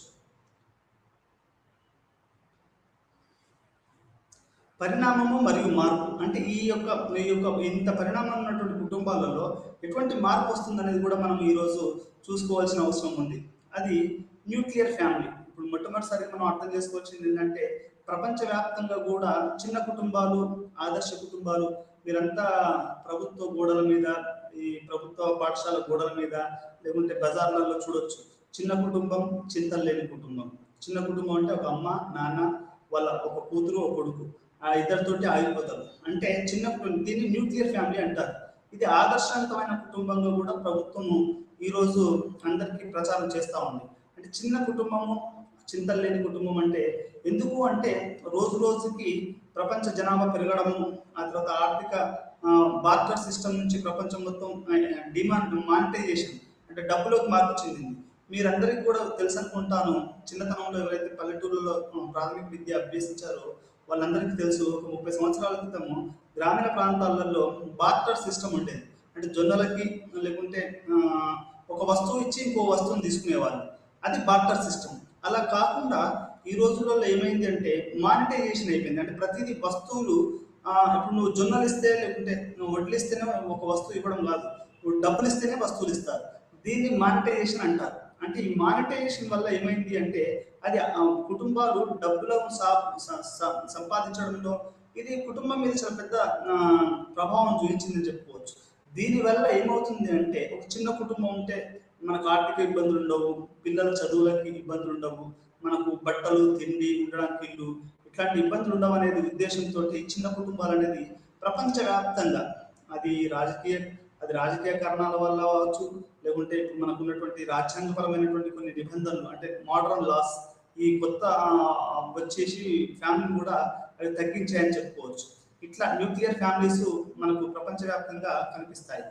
పరిణామము మరియు మార్పు అంటే ఈ యొక్క ఇంత పరిణామం ఉన్నటువంటి కుటుంబాలలో ఎటువంటి మార్పు వస్తుంది అనేది కూడా మనం ఈరోజు చూసుకోవాల్సిన అవసరం ఉంది. అది న్యూక్లియర్ ఫ్యామిలీ. ఇప్పుడు మొట్టమొదటిసారి మనం అర్థం చేసుకోవాల్సింది ఏంటంటే ప్రపంచవ్యాప్తంగా కూడా చిన్న కుటుంబాలు, ఆదర్శ కుటుంబాలు, మీరంతా ప్రభుత్వ గోడల మీద, ఈ ప్రభుత్వ పాఠశాల గోడల మీద, లేకుంటే బజార్లలో చూడొచ్చు. చిన్న కుటుంబం, చింతలు లేని కుటుంబం. చిన్న కుటుంబం అంటే ఒక అమ్మ, నాన్న, వాళ్ళ ఒక కూతురు, ఒక కొడుకు, ఆ ఇద్దరితోటి ఆగిపోతారు. అంటే చిన్న కుటుంబం, దీన్ని న్యూక్లియర్ ఫ్యామిలీ అంటారు. ఇది ఆదర్శవంతమైన కుటుంబంగా కూడా ప్రభుత్వము ఈరోజు అందరికీ ప్రచారం చేస్తూ ఉంది. అంటే చిన్న కుటుంబము, చింతలు లేని కుటుంబం అంటే ఎందుకు అంటే రోజు రోజుకి ప్రపంచ జనాభా పెరగడము, ఆ తర్వాత ఆర్థిక బార్టర్ సిస్టమ్ నుంచి ప్రపంచం మొత్తం మానిటైజేషన్ అంటే డబ్బులోకి మార్పు చెందింది. మీరందరికీ కూడా తెలుసు అనుకుంటాను, చిన్నతనంలో ఎవరైతే పల్లెటూరులో ప్రాథమిక విద్య అభ్యసించారో వాళ్ళందరికీ తెలుసు. ఒక 30 సంవత్సరాల క్రితము గ్రామీణ ప్రాంతాలలో బార్టర్ సిస్టమ్ ఉండేది. అంటే జొన్నలకి లేకుంటే ఒక వస్తువు ఇచ్చి ఇంకో వస్తువుని తీసుకునేవాళ్ళు. అది బార్టర్ సిస్టమ్. అలా కాకుండా ఈ రోజులలో ఏమైంది అంటే మానిటైజేషన్ అయిపోయింది. అంటే ప్రతిదీ వస్తువులు ఇప్పుడు నువ్వు జొన్నలు ఇస్తే లేకుంటే నువ్వు వడ్లు ఇస్తేనే ఒక వస్తువు ఇవ్వడం కాదు, నువ్వు డబ్బులు ఇస్తేనే వస్తువులు ఇస్తారు. దీన్ని మానిటైజేషన్ అంటారు. అంటే ఈ మానిటైజేషన్ వల్ల ఏమైంది అంటే అది కుటుంబాలు డబ్బులను సంపాదించడంలో ఇది కుటుంబం మీద చాలా పెద్ద ప్రభావం చూపించిందని చెప్పుకోవచ్చు. దీనివల్ల ఏమవుతుంది అంటే ఒక చిన్న కుటుంబం ఉంటే మనకు ఆర్థిక ఇబ్బందులు ఉండవు, పిల్లల చదువులకి ఇబ్బందులు ఉండవు, మనకు బట్టలు, తిండి, ఉండడానికి ఇల్లు, ఇట్లాంటి ఇబ్బందులు ఉండవు అనేది ఉద్దేశంతో ఈ చిన్న కుటుంబాలు అనేది ప్రపంచవ్యాప్తంగా అది రాజకీయ కారణాల వల్ల అవ్వచ్చు, లేకుంటే ఇప్పుడు మనకు ఉన్నటువంటి రాజ్యాంగపరమైనటువంటి కొన్ని నిబంధనలు అంటే మోడర్న్ లాస్ ఈ కొత్త వచ్చేసి ఫ్యామిలీ కూడా అవి తగ్గించాయని చెప్పుకోవచ్చు. ఇట్లా న్యూక్లియర్ ఫ్యామిలీస్ మనకు ప్రపంచవ్యాప్తంగా కనిపిస్తాయి.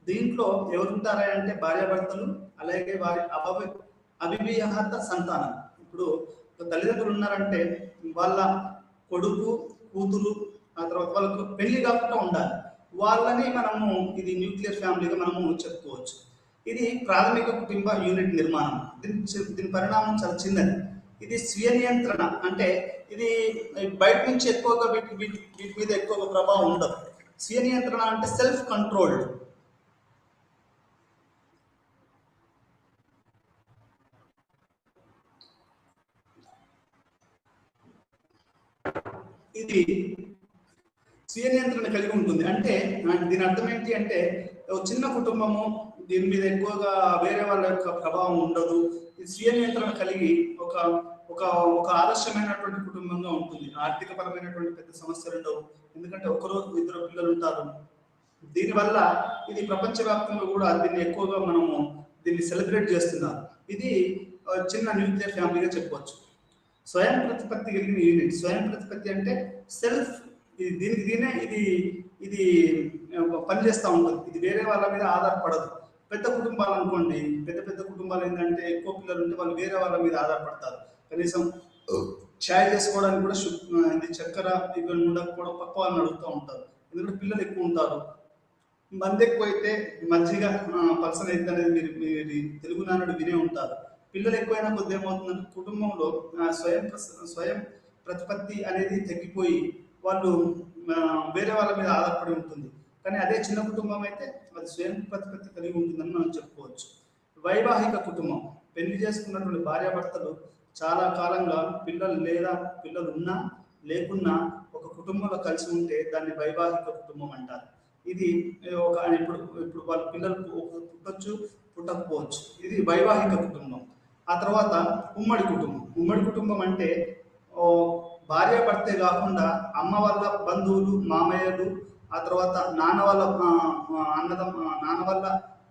దీంట్లో ఎవరుంటారా అంటే భార్యాభర్తలు, అలాగే వారి అవివాహిత సంతానం. ఇప్పుడు తల్లిదండ్రులు ఉన్నారంటే వాళ్ళ కొడుకు, కూతురు, ఆ తర్వాత వాళ్ళకు పెళ్లి కాకుండా ఉండాలి. వాళ్ళని మనము ఇది న్యూక్లియర్ ఫ్యామిలీగా మనము చెప్పుకోవచ్చు. ఇది ప్రాథమిక కుటుంబ యూనిట్ నిర్మాణం. దీని పరిణామం చాలా చిన్నది. ఇది స్వీయ నియంత్రణ అంటే ఇది బయట నుంచి ఎక్కువగా వీటి మీద ఎక్కువగా ప్రభావం ఉండదు. స్వీయ నియంత్రణ అంటే సెల్ఫ్ కంట్రోల్డ్. ఇది స్వీయ నియంత్రణ కలిగి ఉంటుంది. అంటే దీని అర్థం ఏంటి అంటే ఒక చిన్న కుటుంబము, దీని మీద ఎక్కువగా వేరే వాళ్ళ యొక్క ప్రభావం ఉండదు. ఈ స్వీయ నియంత్రణ కలిగి ఒక ఒక ఒక ఆదర్శమైనటువంటి కుటుంబంగా ఉంటుంది. ఆర్థిక పరమైనటువంటి పెద్ద సమస్యలు ఉండవు, ఎందుకంటే ఒకరు ఇద్దరు పిల్లలు ఉంటారు. దీనివల్ల ఇది ప్రపంచవ్యాప్తంగా కూడా దీన్ని ఎక్కువగా దీన్ని సెలబ్రేట్ చేస్తున్నారు. ఇది చిన్న న్యూక్లియర్ ఫ్యామిలీగా చెప్పవచ్చు. స్వయం ప్రతిపత్తి కలిగిన యూనిట్. స్వయం ప్రతిపత్తి అంటే సెల్ఫ్, ఇది దీనికి దీనే ఇది ఇది పనిచేస్తూ ఉంటుంది. ఇది వేరే వాళ్ళ మీద ఆధారపడదు. పెద్ద కుటుంబాలు అనుకోండి, పెద్ద పెద్ద కుటుంబాలు ఏంటంటే ఎక్కువ పిల్లలు ఉంటే వాళ్ళు వేరే వాళ్ళ మీద ఆధారపడతారు. కనీసం ఛాయ్ చేసుకోవడానికి కూడా ఇది చక్కెర ఇవన్నీ ఉండకపోవడం పక్క వాళ్ళని అడుగుతూ ఉంటారు, ఎందుకంటే పిల్లలు ఎక్కువ ఉంటారు. మంది ఎక్కువైతే మజ్జిగ పర్సన్ అయితే అనేది మీరు తెలుగు నానుడు వినే ఉంటారు. పిల్లలు ఎక్కువైనా కొద్ది ఏమవుతుందంటే కుటుంబంలో స్వయం ప్రతిపత్తి అనేది తగ్గిపోయి వాళ్ళు వేరే వాళ్ళ మీద ఆధారపడి ఉంటుంది. కానీ అదే చిన్న కుటుంబం అయితే అది స్వయం ప్రతిపత్తి కలిగి ఉంటుందని మనం చెప్పుకోవచ్చు. వైవాహిక కుటుంబం. పెళ్లి చేసుకున్నటువంటి భార్యాభర్తలు చాలా కాలంగా పిల్లలు ఉన్నా లేకున్నా ఒక కుటుంబంలో కలిసి ఉంటే దాన్ని వైవాహిక కుటుంబం అంటారు. ఇది ఇప్పుడు వాళ్ళ పిల్లలు పుట్టొచ్చు, పుట్టకపోవచ్చు. ఇది వైవాహిక కుటుంబం. ఆ తర్వాత ఉమ్మడి కుటుంబం. ఉమ్మడి కుటుంబం అంటే భార్యాభర్తే కాకుండా అమ్మ వాళ్ళ బంధువులు, మామయ్యలు, ఆ తర్వాత నాన్న వాళ్ళ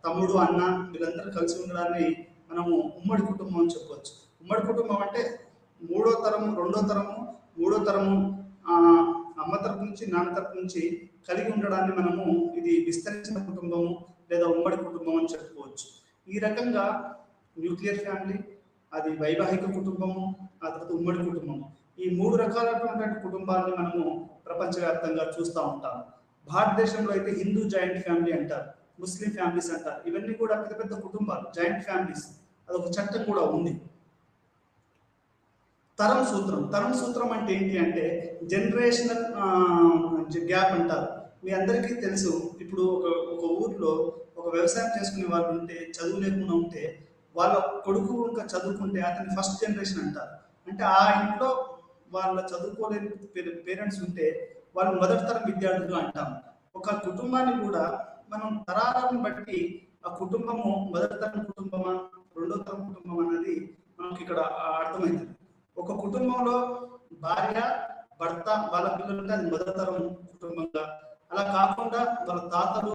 తమ్ముడు, అన్న, వీళ్ళందరూ కలిసి ఉండడాన్ని మనము ఉమ్మడి కుటుంబం అని చెప్పవచ్చు. ఉమ్మడి కుటుంబం అంటే మూడో తరము అమ్మ తరపు నుంచి, నాన్న తరపు నుంచి కలిగి ఉండడాన్ని మనము ఇది విస్తరించిన కుటుంబము లేదా ఉమ్మడి కుటుంబం అని చెప్పుకోవచ్చు. ఈ రకంగా న్యూక్లియర్ ఫ్యామిలీ, అది వైవాహిక కుటుంబము, ఆ తర్వాత ఉమ్మడి కుటుంబము, ఈ 3 రకాలైనటువంటి కుటుంబాలను మనము ప్రపంచవ్యాప్తంగా చూస్తూ ఉంటాము. భారతదేశంలో అయితే హిందూ జాయింట్ ఫ్యామిలీ అంటారు, ముస్లిం ఫ్యామిలీస్ అంటారు. ఇవన్నీ కూడా పెద్ద పెద్ద కుటుంబాలు, జాయింట్ ఫ్యామిలీస్. అదొక చట్టం కూడా ఉంది. తరం సూత్రం అంటే ఏంటి అంటే జనరేషనల్ గ్యాప్ అంటారు. మీ అందరికీ తెలుసు, ఇప్పుడు ఒక ఊర్లో ఒక వ్యవసాయం చేసుకునే వాళ్ళు ఉంటే, చదువు లేకుండా ఉంటే, వాళ్ళ కొడుకు ఇంకా చదువుకుంటే అతని ఫస్ట్ జనరేషన్ అంటారు. అంటే ఆ ఇంట్లో వాళ్ళ చదువుకోలేని పేరెంట్స్ ఉంటే వాళ్ళు మొదటి తరం విద్యార్థులు అంటాం. ఒక కుటుంబాన్ని కూడా మనం తరాలను బట్టి ఆ కుటుంబము మొదటి తరం కుటుంబమా, రెండో తరం కుటుంబం అనేది మనకి ఇక్కడ అర్థమవుతుంది. ఒక కుటుంబంలో భార్య, భర్త, వాళ్ళ పిల్లలు ఉంటే అది మొదటి తరం కుటుంబంగా, అలా కాకుండా వాళ్ళ తాతలు,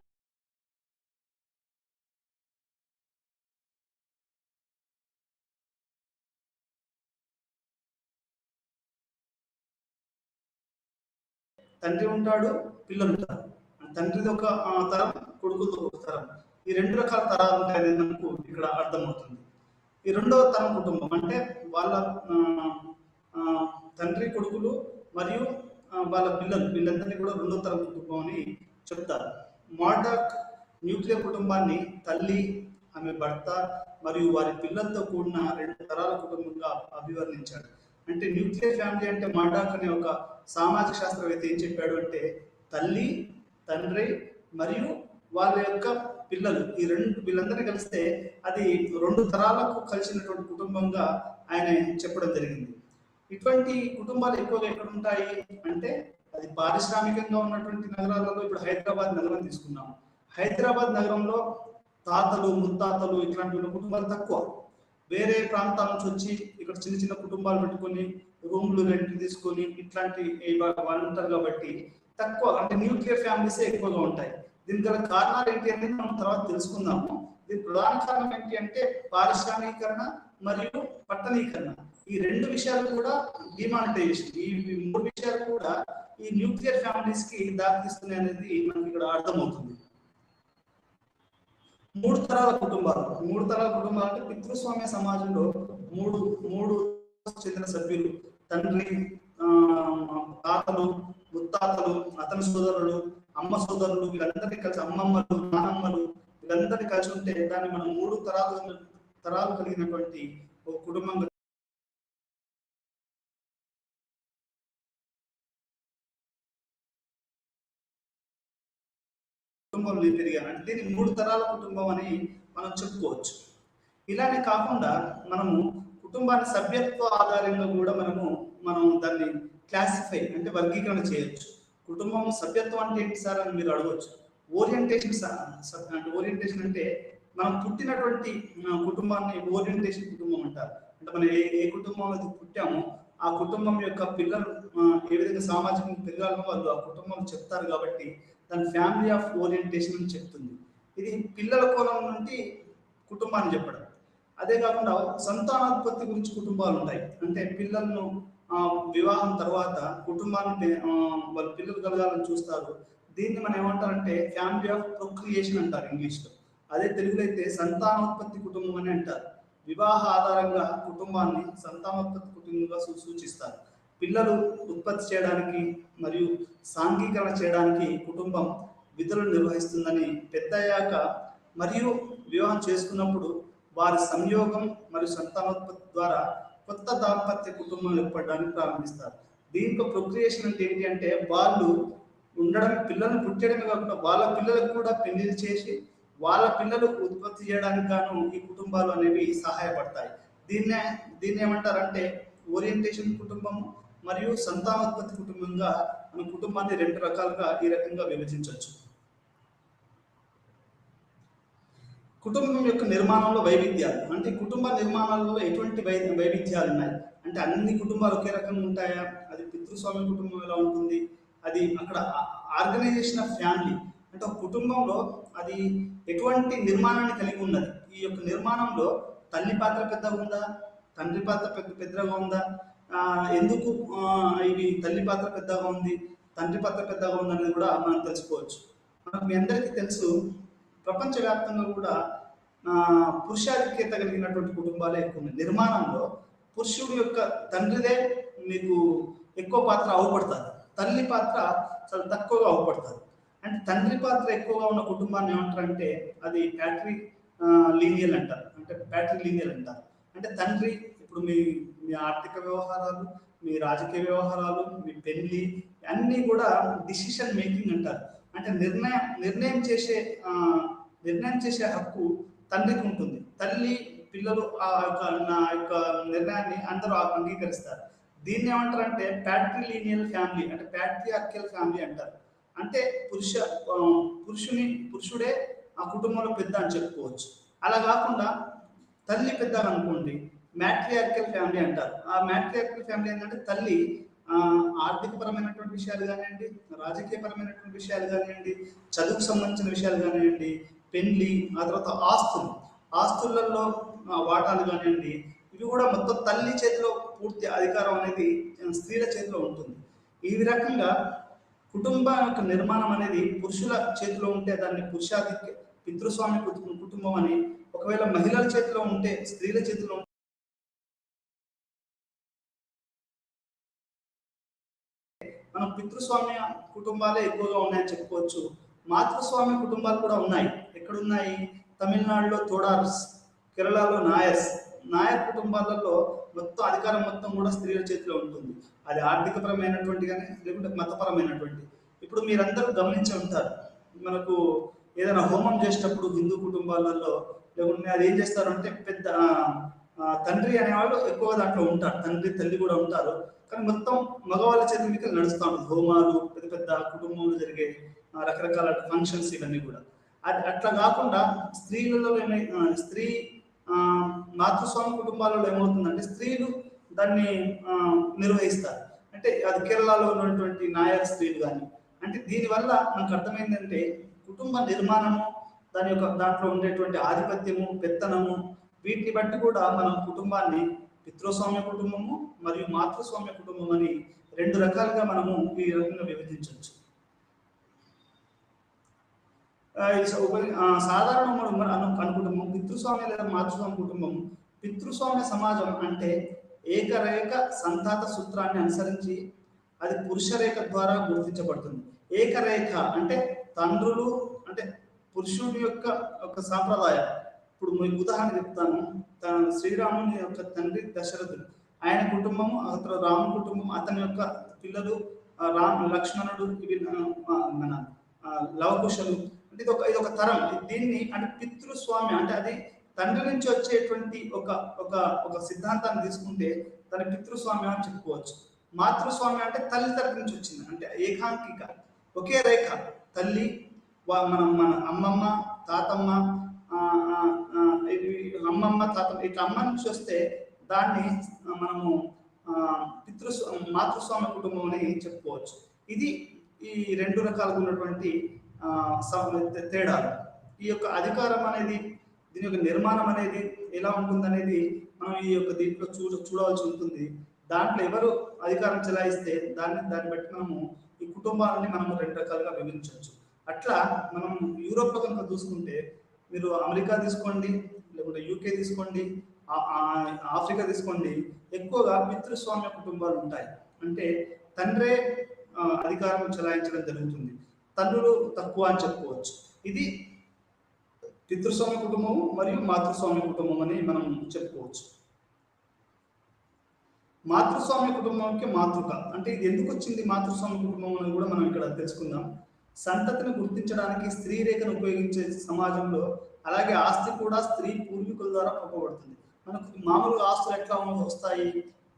తండ్రి ఉంటాడు, పిల్లలు ఉంటారు. తండ్రిది ఒక తరం, కొడుకుది ఒక తరం. ఈ 2 రకాల తరాలు ఉంటాయని మనకు ఇక్కడ అర్థమవుతుంది. ఈ రెండవ తరం కుటుంబం అంటే వాళ్ళ తండ్రి, కొడుకులు మరియు వాళ్ళ పిల్లలు, వీళ్ళందరినీ కూడా రెండో తరం కుటుంబం అని చెప్తారు. మార్డాక్ న్యూక్లియర్ కుటుంబాన్ని తల్లి, ఆమె భర్త మరియు వారి పిల్లలతో కూడిన 2 తరాల కుటుంబంగా అభివర్ణించాడు. అంటే న్యూక్లియర్ ఫ్యామిలీ అంటే మార్డాక్ అనే ఒక సామాజిక శాస్త్రవేత్త ఏం చెప్పాడు అంటే తల్లి, తండ్రి మరియు వాళ్ళ యొక్క పిల్లలు, వీళ్ళందరినీ కలిస్తే అది 2 తరాలకు కలిసినటువంటి కుటుంబంగా ఆయన చెప్పడం జరిగింది. ఇటువంటి కుటుంబాలు ఎక్కువగా ఎక్కడ ఉంటాయి అంటే అది పారిశ్రామికంగా ఉన్నటువంటి నగరాలలో, ఇప్పుడు హైదరాబాద్ నగరం తీసుకున్నాం. హైదరాబాద్ నగరంలో తాతలు, ముత్తాతలు ఇట్లాంటి కుటుంబాలు తక్కువ. వేరే ప్రాంతాల నుంచి వచ్చి ఇక్కడ చిన్న చిన్న కుటుంబాలు పెట్టుకొని రూమ్లు రెంట్ తీసుకొని ఇట్లాంటి వాళ్ళు ఉంటారు కాబట్టి తక్కువ, అంటే న్యూక్లియర్ ఫ్యామిలీసే ఎక్కువగా ఉంటాయి. దీనికి గల కారణాలు ఏంటి అనేది మనం తర్వాత తెలుసుకుందాము. దీని ప్రధాన కారణం ఏంటి అంటే పారిశ్రామికీకరణ మరియు పట్టణీకరణ. ఈ 2 విషయాలు కూడా, డిమానిటైజేషన్, ఈ 3 విషయాలు కూడా ఈ న్యూక్లియర్ ఫ్యామిలీస్ కి దారితీస్తున్నాయి అనేది మనకి ఇక్కడ అర్థమవుతుంది. 3 తరాల కుటుంబాలు అంటే పితృస్వామ్య సమాజంలో మూడు చెందిన సభ్యులు, తండ్రి, తాతలు, ముత్తాతలు, అతని సోదరులు, అమ్మ సోదరులు, వీళ్ళందరినీ కలిసి, అమ్మమ్మలు, నానమ్మలు, వీళ్ళందరినీ కలిసి ఉంటే దాన్ని మనం 3 తరాలు కలిగినటువంటి ఒక కుటుంబంగా కుటుంబంలో పెరిగాను అంటే దీన్ని 3 తరాల కుటుంబం అని మనం చెప్పుకోవచ్చు. ఇలానే కాకుండా మనము కుటుంబాన్ని సభ్యత్వ ఆధారంగా కూడా మనం దాన్ని క్లాసిఫై అంటే వర్గీకరణ చేయొచ్చు. కుటుంబం సభ్యత్వం అంటే ఏంటి సార్ అని మీరు అడగవచ్చు. ఓరియంటేషన్ అంటే ఓరియంటేషన్ అంటే మనం పుట్టినటువంటి కుటుంబాన్ని ఓరియంటేషన్ కుటుంబం అంటారు. అంటే మనం ఏ ఏ కుటుంబంలో పుట్టామో ఆ కుటుంబం యొక్క పిల్లలు ఏ విధంగా సామాజికంగా పెరగాలో వాళ్ళు ఆ కుటుంబం చెప్తారు కాబట్టి దాని ఫ్యామిలీ ఆఫ్ ఓరియంటేషన్ అని చెప్తుంది. ఇది పిల్లల కోణం నుండి కుటుంబాన్ని చెప్పడం. అదే కాకుండా సంతానోత్పత్తి గురించి కుటుంబాలు ఉంటాయి. అంటే పిల్లలను వివాహం తర్వాత కుటుంబాన్ని వాళ్ళ పిల్లలు కలగాలని చూస్తారు. దీన్ని మనం ఏమంటారంటే ఫ్యామిలీ ఆఫ్ ప్రొక్రియేషన్ అంటారు ఇంగ్లీష్లో. అదే తెలుగులో అయితే సంతానోత్పత్తి కుటుంబం అని అంటారు. వివాహ ఆధారంగా కుటుంబాన్ని సంతానోత్పత్తి కుటుంబంగా సూచిస్తారు. పిల్లలు ఉత్పత్తి చేయడానికి మరియు సాంఘీకరణ చేయడానికి కుటుంబం విధులు నిర్వహిస్తుందని పెద్దయ్యాక మరియు వివాహం చేసుకున్నప్పుడు వారి సంయోగం మరియు సంతానోత్పత్తి ద్వారా కొత్త దాంపత్య కుటుంబం ఏర్పడడానికి ప్రారంభిస్తారు. దీంట్లో ప్రొక్రియేషన్ అంటే ఏంటి అంటే వాళ్ళు ఉండడం, పిల్లల్ని పుట్టడమే కాకుండా వాళ్ళ పిల్లలకు కూడా పెళ్లి చేసి వాళ్ళ పిల్లలు ఉత్పత్తి చేయడానికి గాను ఈ కుటుంబాలు అనేవి సహాయపడతాయి. దీన్ని ఏమంటారంటే ఓరియంటేషన్ కుటుంబము మరియు సంతానోత్పత్తి కుటుంబంగా మన కుటుంబాన్ని రెండు రకాలుగా ఈ రకంగా విభజించవచ్చు. కుటుంబం యొక్క నిర్మాణంలో వైవిధ్యాలు అంటే కుటుంబ నిర్మాణాలలో ఎటువంటి వైవిధ్యాలు ఉన్నాయి అంటే అన్ని కుటుంబాలు ఒకే రకంగా ఉంటాయా? అది పితృస్వామ్య కుటుంబం ఎలా ఉంటుంది? అది అక్కడ ఆర్గనైజేషన్ ఆఫ్ ఫ్యామిలీ అంటే ఒక కుటుంబంలో అది ఎటువంటి నిర్మాణాన్ని కలిగి ఉన్నది. ఈ యొక్క నిర్మాణంలో తల్లి పాత్ర పెద్దగా ఉందా, తండ్రి పాత్ర పెద్దగా ఉందా, ఎందుకు ఇవి తల్లి పాత్ర పెద్దగా ఉంది, తండ్రి పాత్ర పెద్దగా ఉందనేది కూడా మనం తెలుసుకోవచ్చు. మనకు మీ అందరికీ తెలుసు, ప్రపంచవ్యాప్తంగా కూడా పురుషాధిక్యత కలిగినటువంటి కుటుంబాలే ఎక్కువ ఉన్నాయి. నిర్మాణంలో పురుషుడి యొక్క తండ్రిదే మీకు ఎక్కువ పాత్ర అవపడుతుంది, తల్లి పాత్ర చాలా తక్కువగా అవపడుతుంది. అంటే తండ్రి పాత్ర ఎక్కువగా ఉన్న కుటుంబాన్ని ఏమంటారంటే అది ప్యాట్రీ లీనియల్ అంటారు. అంటే తండ్రి ఇప్పుడు మీ మీ ఆర్థిక వ్యవహారాలు, మీ రాజకీయ వ్యవహారాలు, మీ పెళ్లి అన్నీ కూడా డిసిషన్ మేకింగ్ అంటారు. అంటే నిర్ణయం చేసే హక్కు తండ్రికి ఉంటుంది. తల్లి పిల్లలు నా యొక్క నిర్ణయాన్ని అందరూ అంగీకరిస్తారు. దీన్ని ఏమంటారంటే ప్యాట్రిలీనియల్ ఫ్యామిలీ అంటే ప్యాట్రియార్కియల్ ఫ్యామిలీ అంటారు. అంటే పురుషుడే ఆ కుటుంబంలో పెద్ద అని చెప్పుకోవచ్చు. అలా కాకుండా తల్లి పెద్ద అనుకోండి, మ్యాట్రియార్కియల్ ఫ్యామిలీ అంటారు. ఆ మ్యాట్రియార్కియల్ ఫ్యామిలీ ఏంటంటే తల్లి ఆర్థిక పరమైనటువంటి విషయాలు కానివ్వండి, రాజకీయ పరమైనటువంటి విషయాలు కానివ్వండి, చదువుకు సంబంధించిన విషయాలు కానివ్వండి, పెళ్లి, ఆ తర్వాత ఆస్తులలో వాటాలు కానివ్వండి, ఇవి కూడా మొత్తం తల్లి చేతిలో పూర్తి అధికారం అనేది స్త్రీల చేతిలో ఉంటుంది. ఈ రకంగా కుటుంబం యొక్క నిర్మాణం అనేది పురుషుల చేతిలో ఉంటే దాన్ని పురుషాధిక్య పితృస్వామ్య కుటుంబం అని, ఒకవేళ మహిళల చేతిలో ఉంటే స్త్రీల చేతిలో మనం పితృస్వామ్య కుటుంబాలే ఎక్కువగా ఉన్నాయని చెప్పుకోవచ్చు. మాతృస్వామ్య కుటుంబాలు కూడా ఉన్నాయి. ఎక్కడున్నాయి? తమిళనాడులో తోడార్స్, కేరళలో నాయర్ కుటుంబాలలో మొత్తం అధికారం మొత్తం కూడా స్త్రీల చేతిలో ఉంటుంది. అది ఆర్థికపరమైనటువంటి కానీ లేకుంటే మతపరమైనటువంటి. ఇప్పుడు మీరందరూ గమనించి ఉంటారు, మనకు ఏదైనా హోమం చేసేటప్పుడు హిందూ కుటుంబాలలో లేకుంటే అది ఏం చేస్తారంటే పెద్ద తండ్రి అనేవాళ్ళు ఎక్కువ దాంట్లో ఉంటారు, తండ్రి తల్లి కూడా ఉంటారు. కానీ మొత్తం మగవాళ్ళ చేతి మీద నడుస్తూ ఉంటుంది హోమాలు, పెద్ద పెద్ద కుటుంబంలో జరిగే రకరకాల ఫంక్షన్స్ ఇవన్నీ కూడా. అది అట్లా కాకుండా స్త్రీలలో మాతృస్వామి కుటుంబాలలో ఏమవుతుందంటే స్త్రీలు దాన్ని నిర్వహిస్తారు. అంటే అది కేరళలో ఉన్నటువంటి నాయర్ స్త్రీలు కానీ. అంటే దీనివల్ల మనకు అర్థమైందంటే కుటుంబ నిర్మాణము, దాంట్లో ఉండేటువంటి ఆధిపత్యము, పెత్తనము, వీటిని బట్టి కూడా మనం కుటుంబాన్ని పితృస్వామ్య కుటుంబము మరియు మాతృస్వామ్య కుటుంబం అని రెండు రకాలుగా మనము ఈ రకంగా విభజించవచ్చు. సాధారణ అనుకుటుంబం, పితృస్వామ్య లేదా మాతృస్వామ్య కుటుంబం. పితృస్వామ్య సమాజం అంటే ఏకరేఖ సంతాత సూత్రాన్ని అనుసరించి అది పురుష రేఖ ద్వారా గుర్తించబడుతుంది. ఏకరేఖ అంటే తండ్రులు, అంటే పురుషుడి యొక్క ఒక సాంప్రదాయం. ఇప్పుడు మీకు ఉదాహరణ చెప్తాను. శ్రీరాముని యొక్క తండ్రి దశరథుడు, ఆయన కుటుంబము, అతను రాము కుటుంబం, అతని యొక్క పిల్లలు లక్ష్మణుడు, మన లవకుశలు. అంటే ఇది ఒక తరం. దీన్ని అంటే పితృస్వామ్య అంటే అది తండ్రి నుంచి వచ్చేటువంటి ఒక సిద్ధాంతాన్ని తీసుకుంటే దాని పితృస్వామ్యం అని చెప్పుకోవచ్చు. మాతృస్వామ్యం అంటే తల్లి తరపు నుంచి వచ్చింది, అంటే ఏకాంకిక, ఒకే రేఖ. తల్లి, మన అమ్మమ్మ, తాతమ్మ, ఆ, ఆ, ఆ, ఇవి అమ్మమ్మ, తాతమ్మ, ఇట్లా అమ్మ నుంచి వస్తే దాన్ని మనము ఆ, మాతృస్వామ్య కుటుంబం అని చెప్పుకోవచ్చు. ఇది ఈ రెండు రకాలుగా ఉన్నటువంటి తేడాలు. ఈ యొక్క అధికారం అనేది, దీని యొక్క నిర్మాణం అనేది ఎలా ఉంటుందనేది మనం ఈ యొక్క దీంట్లో చూడవలసి ఉంటుంది. దాంట్లో ఎవరు అధికారం చెలాయిస్తే దాన్ని బట్టి మనము ఈ కుటుంబాలని మనము రెండు రకాలుగా విభజించవచ్చు. అట్లా మనం యూరోప్లో కనుక చూసుకుంటే, మీరు అమెరికా తీసుకోండి, లేకుంటే యూకే తీసుకోండి, ఆఫ్రికా తీసుకోండి, ఎక్కువగా పితృస్వామ్య కుటుంబాలు ఉంటాయి. అంటే తండ్రే అధికారం చెలాయించడం జరుగుతుంది, తల్లులు తక్కువ అని చెప్పుకోవచ్చు. ఇది పితృస్వామ్య కుటుంబము మరియు మాతృస్వామ్య కుటుంబం అని మనం చెప్పుకోవచ్చు. మాతృస్వామ్య కుటుంబంకి మాతృక అంటే ఇది ఎందుకు వచ్చింది మాతృస్వామ్య కుటుంబం అని కూడా మనం ఇక్కడ తెలుసుకుందాం. సంతతిని గుర్తించడానికి స్త్రీ రేఖను ఉపయోగించే సమాజంలో, అలాగే ఆస్తి కూడా స్త్రీ పూర్వీకుల ద్వారా పంపబడుతుంది. మనకు మామూలుగా ఆస్తులు ఎట్లా వస్తాయి,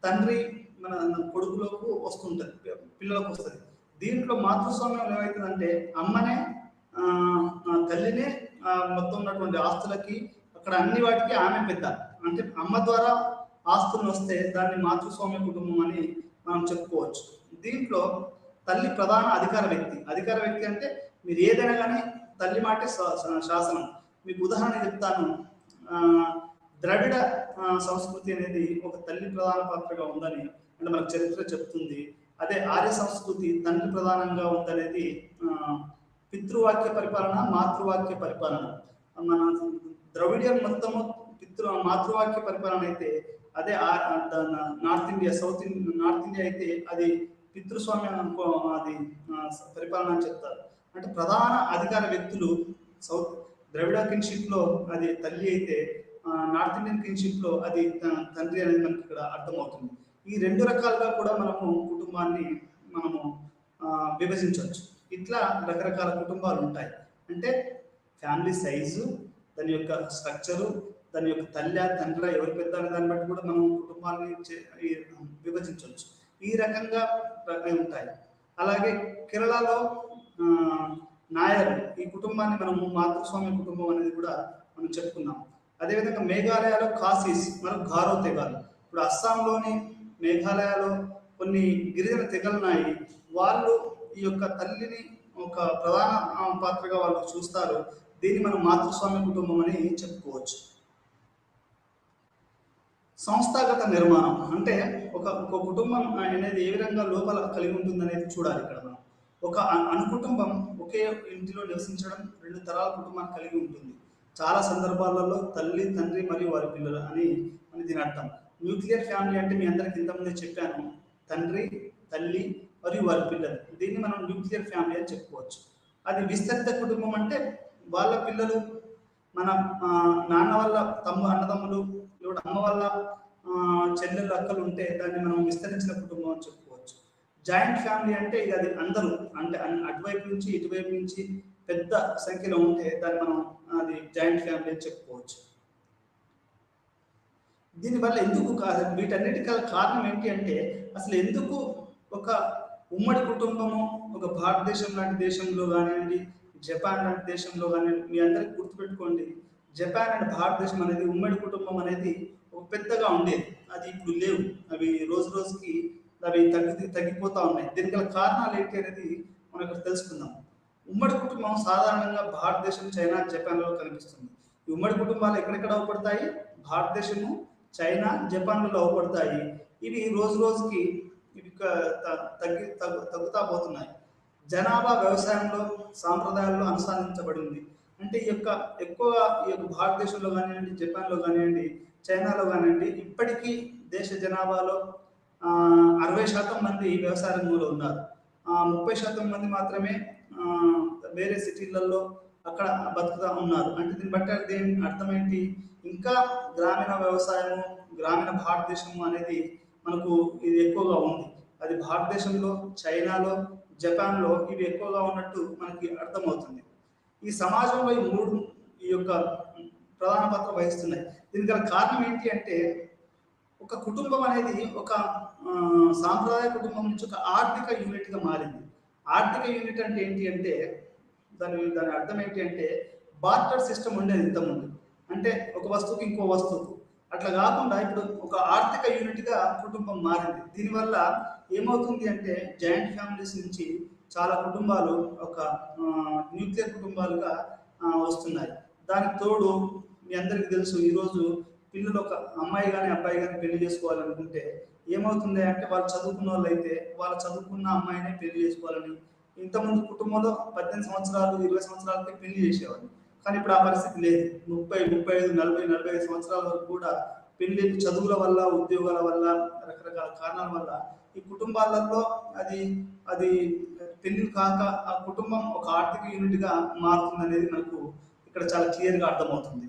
తండ్రి మన కొడుకులకు వస్తుంటది, పిల్లలకు వస్తుంది. దీంట్లో మాతృస్వామ్యం ఏమవుతుందంటే అమ్మనే తల్లినే మొత్తం ఉన్నటువంటి ఆస్తులకి, అక్కడ అన్ని వాటికి ఆమె పెద్ద, అంటే అమ్మ ద్వారా ఆస్తులు వస్తే దాన్ని మాతృస్వామ్య కుటుంబం అని మనం చెప్పుకోవచ్చు. దీంట్లో తల్లి ప్రధాన అధికార వ్యక్తి అంటే మీరు ఏదైనా కానీ తల్లి మాటే శాసనం. మీకు ఉదాహరణ చెప్తాను. ద్రవిడ సంస్కృతి అనేది ఒక తల్లి ప్రధాన పాత్రగా ఉందని అంటే మనకు చరిత్ర చెప్తుంది. అదే ఆర్య సంస్కృతి తండ్రి ప్రధానంగా ఉందనేది పితృవాక్య పరిపాలన, మాతృవాక్య పరిపాలన. మన ద్రవిడియన్ మొత్తము మాతృవాక్య పరిపాలన అయితే, అదే నార్త్ ఇండియా అయితే అది పితృస్వామ్యం అది పరిపాలన అని చెప్తారు. అంటే ప్రధాన అధికార వ్యక్తులు ద్రవిడ కిన్షిప్ లో అది తల్లి అయితే, నార్త్ ఇండియన్ కిన్షిప్ లో అది తండ్రి అనేది మనకి ఇక్కడ అర్థమవుతుంది. ఈ రెండు రకాలుగా కూడా మనము కుటుంబాన్ని మనము విభజించవచ్చు. ఇట్లా రకరకాల కుటుంబాలు ఉంటాయి. అంటే ఫ్యామిలీ సైజు, దాని యొక్క స్ట్రక్చరు, దాని యొక్క తండ్రి ఎవరి పెద్ద అనే దాన్ని బట్టి కూడా మనం కుటుంబాన్ని విభజించవచ్చు. ఈ రకంగా ఉంటాయి. అలాగే కేరళలో నాయర్ ఈ కుటుంబాన్ని మనము మాతృస్వామ్య కుటుంబం అనేది కూడా మనం చెప్పుకున్నాం. అదేవిధంగా మేఘాలయలో ఖాసీస్ మరియు గారో తెగలు. ఇప్పుడు అస్సాంలోని మేఘాలయలో కొన్ని గిరిజన తెగలు ఉన్నాయి. వాళ్ళు ఈ యొక్క తల్లిని ఒక ప్రధాన పాత్రగా వాళ్ళు చూస్తారు. దీన్ని మనం మాతృస్వామ్య కుటుంబం అని చెప్పుకోవచ్చు. సంస్థాగత నిర్మాణం అంటే ఒక కుటుంబం అనేది ఏ విధంగా లోపల కలిగి ఉంటుంది అనేది చూడాలి. ఇక్కడ మనం ఒక అనుకుటుంబం ఒకే ఇంటిలో నివసించడం, రెండు తరాల కుటుంబాన్ని కలిగి ఉంటుంది. చాలా సందర్భాలలో తల్లి, తండ్రి మరియు వారి పిల్లలు అని దీని అర్థం. న్యూక్లియర్ ఫ్యామిలీ అంటే మీ అందరికి ఇంతకుముందే చెప్పాను, తండ్రి, తల్లి మరియు వారి పిల్లలు. దీన్ని మనం న్యూక్లియర్ ఫ్యామిలీ అని చెప్పుకోవచ్చు. అది విస్తరిత కుటుంబం అంటే వాళ్ళ పిల్లలు, మన నాన్న వాళ్ళ అన్నదమ్ములు, లేదా అమ్మ వాళ్ళ చెల్లెళ్ళు, అక్కలు ఉంటే దాన్ని మనం విస్తరించిన కుటుంబం అని చెప్పుకోవచ్చు. జాయింట్ ఫ్యామిలీ అంటే ఇక అది అందరూ, అంటే అటువైపు నుంచి ఇటువైపు నుంచి పెద్ద సంఖ్యలో ఉంటే దాన్ని మనం అది జాయింట్ ఫ్యామిలీ అని చెప్పుకోవచ్చు. దీనివల్ల ఎందుకు వీటన్నిటికల కారణం ఏంటి అంటే, అసలు ఎందుకు ఒక ఉమ్మడి కుటుంబము ఒక భారతదేశం లాంటి దేశంలో కానివ్వండి, జపాన్ లాంటి దేశంలో కానివ్వండి, మీ అందరికి గుర్తుపెట్టుకోండి, జపాన్ అండ్ భారతదేశం అనేది ఉమ్మడి కుటుంబం అనేది ఒక పెద్దగా ఉండేది. అది ఇప్పుడు లేవు. అవి రోజు రోజుకి అవి తగ్గిపోతా ఉన్నాయి. దీనికి గల కారణాలు ఏంటి అనేది మనం ఇక్కడ తెలుసుకుందాం. ఉమ్మడి కుటుంబం సాధారణంగా భారతదేశం, చైనా, జపాన్లో కనిపిస్తుంది. ఈ ఉమ్మడి కుటుంబాలు ఎక్కడెక్కడ అవపడతాయి? భారతదేశము, చైనా, జపాన్లలో అవపడతాయి. ఇవి రోజు రోజుకి ఇవి తగ్గుతా పోతున్నాయి. జనాభా వ్యవసాయంలో సాంప్రదాయాల్లో అనుసరించబడింది. అంటే ఈ యొక్క భారతదేశంలో కానివ్వండి, జపాన్లో కానివ్వండి, చైనాలో కానివ్వండి, ఇప్పటికీ దేశ జనాభాలో 60% మంది వ్యవసాయ రంగంలో ఉన్నారు. 30% మంది మాత్రమే వేరే సిటీలలో అక్కడ బతుకుతా ఉన్నారు. అంటే దీని అర్థం ఏంటి? ఇంకా గ్రామీణ వ్యవసాయము, గ్రామీణ భారతదేశము అనేది మనకు ఇది ఎక్కువగా ఉంది. అది భారతదేశంలో, చైనాలో, జపాన్లో ఇవి ఎక్కువగా ఉన్నట్టు మనకి అర్థమవుతుంది. ఈ సమాజంలో ఈ యొక్క ప్రధాన పాత్ర వహిస్తున్నాయి. దీనికి గల కారణం ఏంటి అంటే, ఒక కుటుంబం అనేది ఒక సాంప్రదాయ కుటుంబం నుంచి ఒక ఆర్థిక యూనిట్‌గా మారింది. ఆర్థిక యూనిట్ అంటే ఏంటి అంటే, దాని అర్థం ఏంటి అంటే, బార్టర్ సిస్టమ్ ఉండేది ఇంతకుముందు. అంటే ఒక వస్తువుకి ఇంకో వస్తువు. అట్లా గాకుండా ఇప్పుడు ఒక ఆర్థిక యూనిట్‌గా కుటుంబం మారింది. దీనివల్ల ఏమవుతుంది అంటే, జాయింట్ ఫ్యామిలీస్ నుంచి చాలా కుటుంబాలు ఒక న్యూక్లియర్ కుటుంబాలుగా వస్తున్నాయి. దానికి తోడు మీ అందరికీ తెలుసు ఈరోజు పిల్లలు ఒక అమ్మాయి గాని, అబ్బాయి గాని పెళ్లి చేసుకోవాలనుకుంటే ఏమవుతుంది అంటే వాళ్ళు చదువుకున్నోళ్ళైతే వాళ్ళు చదువుకున్న అమ్మాయినే పెళ్లి చేసుకోవాలని ఇంతకుముందు కుటుంబంలో 18 సంవత్సరాలు, 20 సంవత్సరాలకే పెళ్లి చేసేవాళ్ళు. కానీ ఇప్పుడు ఆ పరిస్థితి లేదు. 30, 35, 40, 45 సంవత్సరాల వరకు కూడా పెళ్లిళ్ళు చదువుల వల్ల, ఉద్యోగాల వల్ల, రకరకాల కారణాల వల్ల ఈ కుటుంబాలలో అది అది పెళ్లి కాక ఆ కుటుంబం ఒక ఆర్థిక యూనిట్‌గా మారుతుందనేది మనకు ఇక్కడ చాలా క్లియర్‌గా అర్థమవుతుంది.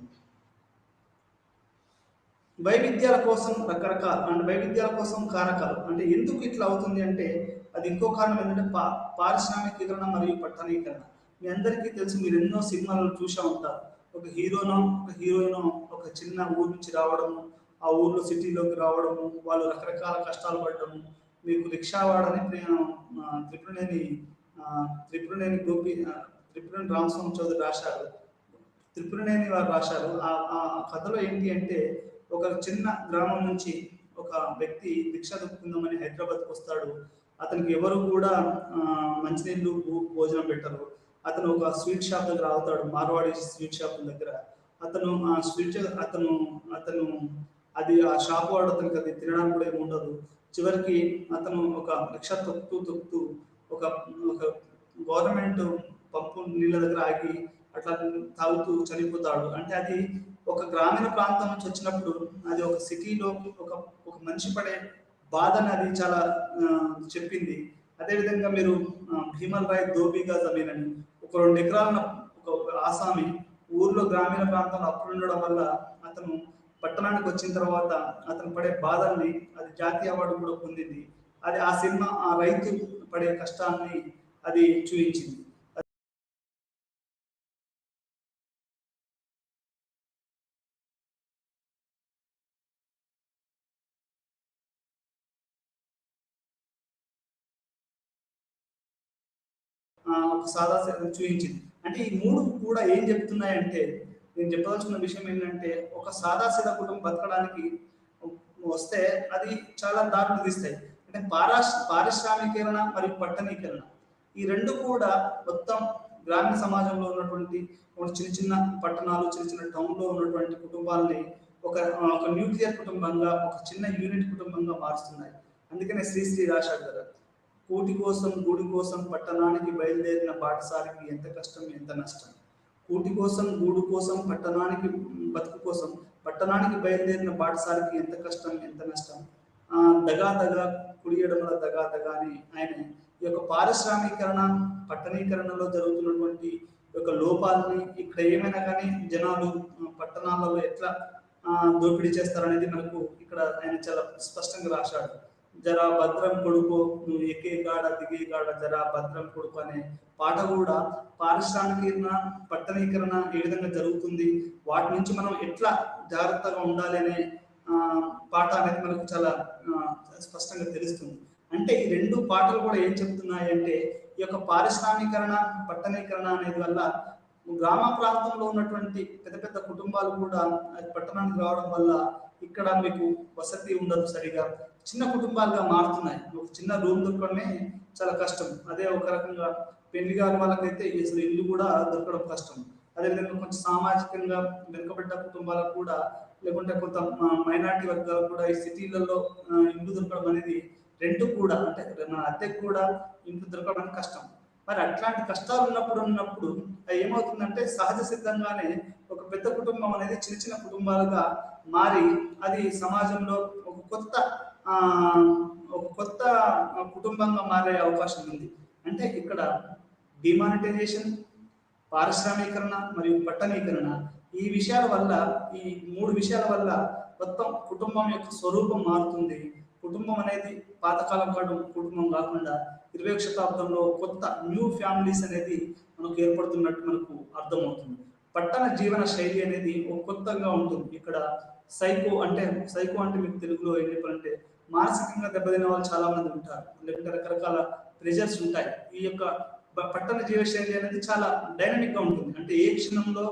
వైవిధ్యాల కోసం రకరకాల అంటే వైవిధ్యాల కోసం కారకాలు అంటే ఎందుకు ఇట్లా అవుతుంది అంటే అది ఇంకో కారణం ఏంటంటే పారిశ్రామికీకరణ మరియు పట్టణీకరణ. మీ అందరికీ తెలుసు, మీరు ఎన్నో సినిమాలు చూసే ఉంటారు. ఒక హీరోనో ఒక హీరోయినో ఒక చిన్న ఊరు నుంచి రావడము, ఆ ఊర్లో సిటీలోకి రావడము, వాళ్ళు రకరకాల కష్టాలు పడడము. మీకు రిక్షావాడని త్రిపురనేని త్రిపురనేని త్రిపురనేని రామస్వామి చౌదరి రాశారు. త్రిపురనేని వారు రాశారు. ఆ కథలో ఏంటి అంటే ఒక చిన్న గ్రామం నుంచి ఒక వ్యక్తి భిక్ష దుక్కుందామని హైదరాబాద్కి వస్తాడు. అతనికి ఎవరు కూడా మంచినీళ్ళు భోజనం పెట్టరు. అతను ఒక స్వీట్ షాప్ దగ్గర ఆగుతాడు, మార్వాడి స్వీట్ షాప్ దగ్గర. అతను ఆ స్వీట్ అతను అతను అది ఆ షాప్ వాడు అతనికి అది తినడానికి కూడా ఏమి ఉండదు. చివరికి అతను ఒక రిక్షా తొక్కుతూ ఒక ఒక గవర్నమెంట్ పంపు నీళ్ళ దగ్గర ఆగి అట్లా తాగుతూ చనిపోతాడు. అంటే అది ఒక గ్రామీణ ప్రాంతం నుంచి వచ్చినప్పుడు అది ఒక సిటీలో ఒక ఒక మనిషి పడే బాధని అది చాలా చెప్పింది. అదేవిధంగా మీరు భీమల్ రాయ్ ధోబీగా జమీన్ అని ఒక 2 ఎకరాల ఒక ఆసామి ఊర్లో గ్రామీణ ప్రాంతంలో అప్పులు ఉండడం వల్ల అతను పట్టణానికి వచ్చిన తర్వాత అతను పడే బాధల్ని అది జాతీయ అవార్డు కూడా పొందింది. అది ఆ సినిమా ఆ రైతు పడే కష్టాన్ని అది చూపించింది. ఒక చూయించింది. అంటే ఈ 3 కూడా ఏం చెప్తున్నాయంటే, నేను చెప్పదలుచుకున్న విషయం ఏంటంటే, ఒక సాదాసీదా కుటుంబం బతకడానికి వస్తే అది చాలా దారులు తీస్తాయి. అంటే పారిశ్రామికీకరణ మరియు పట్టణీకరణ. ఈ 2 కూడా మొత్తం గ్రామీణ సమాజంలో ఉన్నటువంటి చిన్న చిన్న పట్టణాలు, చిన్న చిన్న టౌన్‌లో ఉన్నటువంటి కుటుంబాలని ఒక ఒక న్యూక్లియర్ కుటుంబంగా, ఒక చిన్న యూనిట్ కుటుంబంగా మారుస్తున్నాయి. అందుకనే శ్రీశ్రీ రాశాడు కదా! కూటి కోసం గూడి కోసం పట్టణానికి బయలుదేరిన బాటసారికి ఎంత కష్టం ఎంత నష్టం. కూటి కోసం గూడు కోసం పట్టణానికి బతుకు కోసం పట్టణానికి బయలుదేరిన బాటసారికి ఎంత కష్టం ఎంత నష్టం. దగా దగా కుడియడముల దగా దగా అని ఆయన ఈ యొక్క పారిశ్రామీకరణ పట్టణీకరణలో జరుగుతున్నటువంటి యొక్క లోపాలని ఇక్కడ ఏమైనా కానీ జనాలు పట్టణాలలో ఎట్లా దోపిడీ చేస్తారనేది మనకు ఇక్కడ ఆయన చాలా స్పష్టంగా రాశాడు. జరా భద్రం కొడుకు నువ్వు ఎక్కే కాడ దిగే కాడ జరా భద్రం కొడుకు అనే పాట కూడా పారిశ్రామికీకరణ పట్టణీకరణ ఏ విధంగా జరుగుతుంది, వాటి నుంచి మనం ఎట్లా జాగ్రత్తగా ఉండాలి అనే పాట అనేది మనకు చాలా స్పష్టంగా తెలుస్తుంది. అంటే ఈ 2 పాటలు కూడా ఏం చెప్తున్నాయి అంటే ఈ యొక్క పారిశ్రామీకరణ పట్టణీకరణ అనేది వల్ల గ్రామ ప్రాంతంలో ఉన్నటువంటి పెద్ద పెద్ద కుటుంబాలు కూడా పట్టణానికి రావడం వల్ల ఇక్కడ మీకు వసతి ఉండదు సరిగా, చిన్న కుటుంబాలుగా మారుతున్నాయి. ఒక చిన్న రూమ్ దొరకడమే చాలా కష్టం. అదే ఒక రకంగా పెళ్లి కాని వాళ్ళకైతే అసలు ఇల్లు కూడా దొరకడం కష్టం. అదేవిధంగా కొంచెం సామాజికంగా వెనుకబడ్డ కుటుంబాలకు కూడా లేకుంటే కొంత మైనారిటీ వర్గాలకు కూడా ఈ సిటీలలో ఇల్లు దొరకడం అనేది రెంట్ కూడా అంటే మన అద్దెకు కూడా ఇంట్లో దొరకడం కష్టం. మరి అట్లాంటి కష్టాలు ఉన్నప్పుడు అది ఏమవుతుందంటే సహజ సిద్ధంగానే ఒక పెద్ద కుటుంబం అనేది చిన్న చిన్న కుటుంబాలుగా మారి అది సమాజంలో ఒక కొత్త కుటుంబంగా మారే అవకాశం ఉంది. అంటే ఇక్కడ డిమానిటైజేషన్, పారిశ్రామీకరణ మరియు పట్టణీకరణ ఈ విషయాల వల్ల ఈ 3 విషయాల వల్ల మొత్తం కుటుంబం యొక్క స్వరూపం మారుతుంది. కుటుంబం అనేది పాతకాలం పాటు కుటుంబం కాకుండా 20వ శతాబ్దంలో కొత్త న్యూ ఫ్యామిలీస్ అనేది మనకు ఏర్పడుతున్నట్టు మనకు అర్థమవుతుంది. పట్టణ జీవన శైలి అనేది ఒక కొత్తగా ఉంటుంది. ఇక్కడ సైకో అంటే మీకు తెలుగులో ఏం చెప్పాలంటే మానసికంగా దెబ్బతిన్న వాళ్ళు చాలా మంది ఉంటారు, లేకుంటే రకరకాల ప్రెజర్స్ ఉంటాయి. ఈ యొక్క పట్టణ జీవశైలి అనేది చాలా డైనమిక్ గా ఉంటుంది. అంటే ఏ క్షణంలో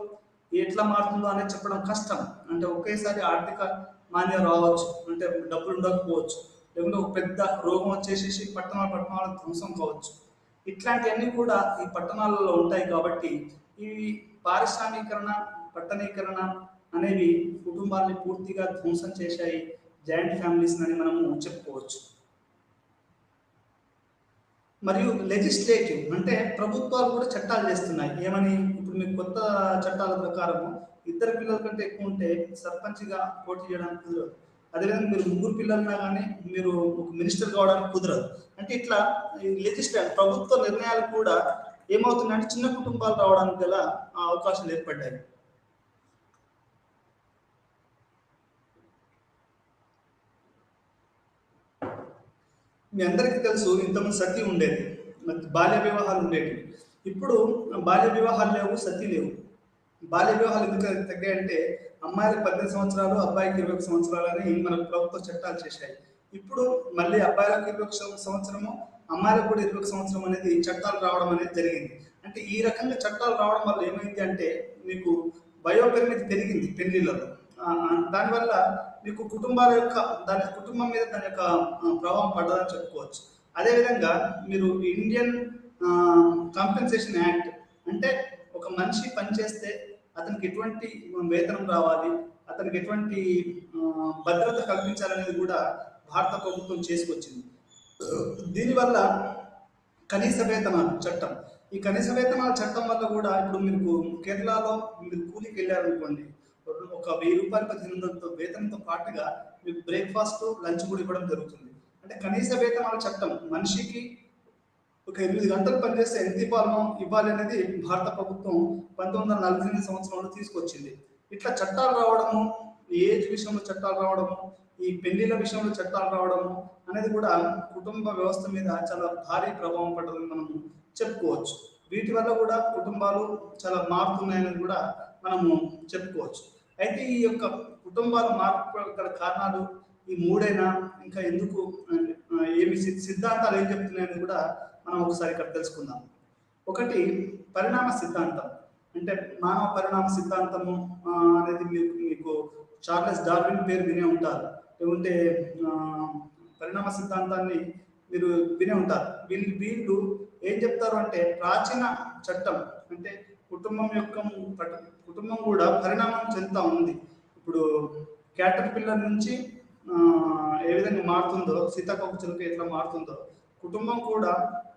ఎట్లా మారుతుందో అనేది చెప్పడం కష్టం. అంటే ఒకేసారి ఆర్థిక మాంద్యం రావచ్చు, అంటే డబ్బులు ఉండకపోవచ్చు, లేకుంటే ఒక పెద్ద రోగం వచ్చేసేసి పట్టణాలు ధ్వంసం కావచ్చు. ఇట్లాంటివన్నీ కూడా ఈ పట్టణాలలో ఉంటాయి. కాబట్టి ఈ పారిశ్రామీకరణ, పట్టణీకరణ అనేవి కుటుంబాన్ని పూర్తిగా ధ్వంసం చేశాయి, జాయింట్ ఫ్యామిలీస్ అని మనము చెప్పుకోవచ్చు. మరియు లెజిస్లేటివ్ అంటే ప్రభుత్వాలు కూడా చట్టాలు చేస్తున్నాయి. ఏమని? ఇప్పుడు మీకు కొత్త చట్టాల ప్రకారం ఇద్దరు పిల్లల కంటే ఎక్కువ ఉంటే సర్పంచ్గా పోటీ చేయడానికి కుదరదు. అదేవిధంగా మీరు ముగ్గురు పిల్లలున్నా కానీ మీరు ఒక మినిస్టర్ కావడానికి కుదరదు. అంటే ఇట్లా ప్రభుత్వ నిర్ణయాలు కూడా ఏమవుతున్నాయంటే చిన్న కుటుంబాలు రావడానికి గల అవకాశాలు ఏర్పడ్డాయి. మీ అందరికీ తెలుసు, ఇంతకుముందు సతీ ఉండేది, బాల్య వివాహాలు ఉండేవి. ఇప్పుడు బాల్య వివాహాలు లేవు, సతీ లేవు. బాల్య వివాహాలు ఎందుకు తగ్గాయంటే అమ్మాయిలకు 18 సంవత్సరాలు, అబ్బాయికి 21 సంవత్సరాలు అని మనకు ప్రభుత్వ చట్టాలు చేశాయి. ఇప్పుడు మళ్ళీ అబ్బాయిలకు 21 సంవత్సరము, అమ్మాయిలకు కూడా 21 సంవత్సరం అనేది చట్టాలు రావడం అనేది జరిగింది. అంటే ఈ రకంగా చట్టాలు రావడం వల్ల ఏమైంది అంటే మీకు వయోపరిమితి పెరిగింది పెళ్లిళ్ళలో. దానివల్ల మీకు కుటుంబం మీద దాని యొక్క ప్రభావం పడ్డదని చెప్పుకోవచ్చు. అదేవిధంగా మీరు ఇండియన్ కాంపెన్సేషన్ యాక్ట్ అంటే ఒక మనిషి పనిచేస్తే అతనికి ఎటువంటి వేతనం రావాలి, అతనికి ఎటువంటి భద్రత కల్పించాలనేది కూడా భారత ప్రభుత్వం చేసుకొచ్చింది. దీనివల్ల కనీస వేతనాల చట్టం, ఈ కనీస వేతనాల చట్టం వల్ల కూడా ఇప్పుడు మీకు కేరళలో మీరు కూలికి వెళ్ళారనుకోండి, ఒక 1000 రూపాయలు 1500 వేతనంతో పాటుగా మీకు బ్రేక్ఫాస్ట్, లంచ్ కూడా ఇవ్వడం జరుగుతుంది. అంటే కనీస వేతనాల చట్టం మనిషికి ఒక 8 గంటలు పనిచేస్తే ఎంత ఇవ్వాలి అనేది భారత ప్రభుత్వం 1948 సంవత్సరంలో తీసుకొచ్చింది. ఇట్లా చట్టాలు రావడము, ఏజ్ విషయంలో చట్టాలు రావడము, ఈ పెళ్లిళ్ళ విషయంలో చట్టాలు రావడము అనేది కూడా కుటుంబ వ్యవస్థ మీద చాలా భారీ ప్రభావం పడ్డదని మనము చెప్పుకోవచ్చు. వీటి వల్ల కూడా కుటుంబాలు చాలా మారుతున్నాయని కూడా మనము చెప్పుకోవచ్చు. అయితే ఈ యొక్క కుటుంబాల మార్పు గల కారణాలు ఈ మూడైనా ఇంకా ఎందుకు, ఏమి సిద్ధాంతాలు ఏం చెప్తున్నాయని కూడా మనం ఒకసారి ఇక్కడ తెలుసుకుందాం. ఒకటి పరిణామ సిద్ధాంతం. అంటే మానవ పరిణామ సిద్ధాంతము అనేది మీకు చార్లెస్ డార్విన్ పేరు వినే ఉంటారు, లేకుంటే పరిణామ సిద్ధాంతాన్ని మీరు వినే ఉంటారు. వీళ్ళు ఏం చెప్తారు అంటే ప్రాచీన చట్టం అంటే కుటుంబం కూడా పరిణామం చెందుతా ఉంది. ఇప్పుడు క్యాటర్ పిల్లర్ నుంచి ఏ విధంగా మారుతుందో, సీతాకోకచిలుక ఎట్లా మారుతుందో, కుటుంబం కూడా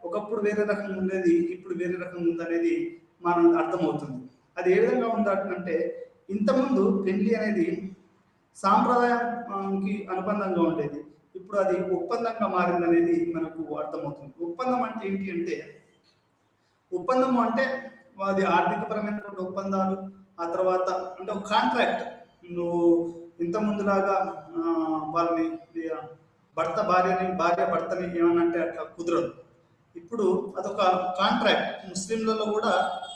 ఒకప్పుడు వేరే రకంగా ఉండేది, ఇప్పుడు వేరే రకంగా ఉందనేది మనం అర్థమవుతుంది. అది ఏ విధంగా ఉందంటే ఇంతకుముందు పెళ్లి అనేది సాంప్రదాయానికి అనుబంధంగా ఉండేది, ఇప్పుడు అది ఒప్పందంగా మారింది అనేది మనకు అర్థమవుతుంది. ఒప్పందం అంటే ఏంటి అంటే, ఒప్పందం అంటే అది ఆర్థికపరమైనటువంటి ఒప్పందాలు, ఆ తర్వాత అంటే ఒక కాంట్రాక్ట్. నువ్వు ఇంత ముందులాగా వాళ్ళని భార్య భర్తని ఏమనంటే అట్లా కుదరదు. ఇప్పుడు అదొక కాంట్రాక్ట్. ముస్లింలలో కూడా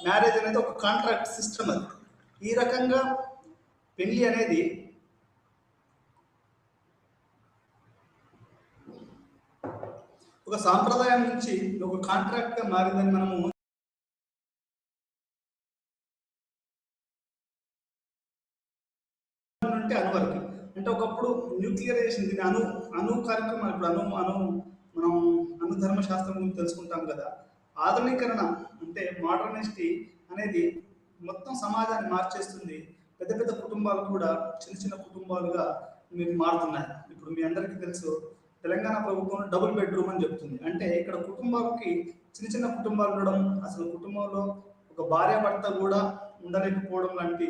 మ్యారేజ్ అనేది ఒక కాంట్రాక్ట్ సిస్టమ్. అది ఈ రకంగా పెళ్లి అనేది ఒక సాంప్రదాయం నుంచి ఒక కాంట్రాక్ట్ గా మారిందని మనము అంటే అనువరకు. అంటే ఒకప్పుడు న్యూక్లియరైజేషన్, దీని అణు కార్యక్రమం, ఇప్పుడు మనం అణుధర్మ శాస్త్రం గురించి తెలుసుకుంటాం కదా. ఆధునీకరణ అంటే మోడర్నిటీ అనేది మొత్తం సమాజాన్ని మార్చేస్తుంది. పెద్ద పెద్ద కుటుంబాలు కూడా చిన్న చిన్న కుటుంబాలుగా మీకు మారుతున్నాయి. ఇప్పుడు మీ అందరికీ తెలుసు, తెలంగాణ ప్రభుత్వం డబుల్ బెడ్రూమ్ అని చెప్తుంది. అంటే ఇక్కడ కుటుంబాలకి చిన్న చిన్న కుటుంబాలు ఉండడం, అసలు కుటుంబంలో ఒక భార్య భర్త కూడా ఉండలేకపోవడం లాంటి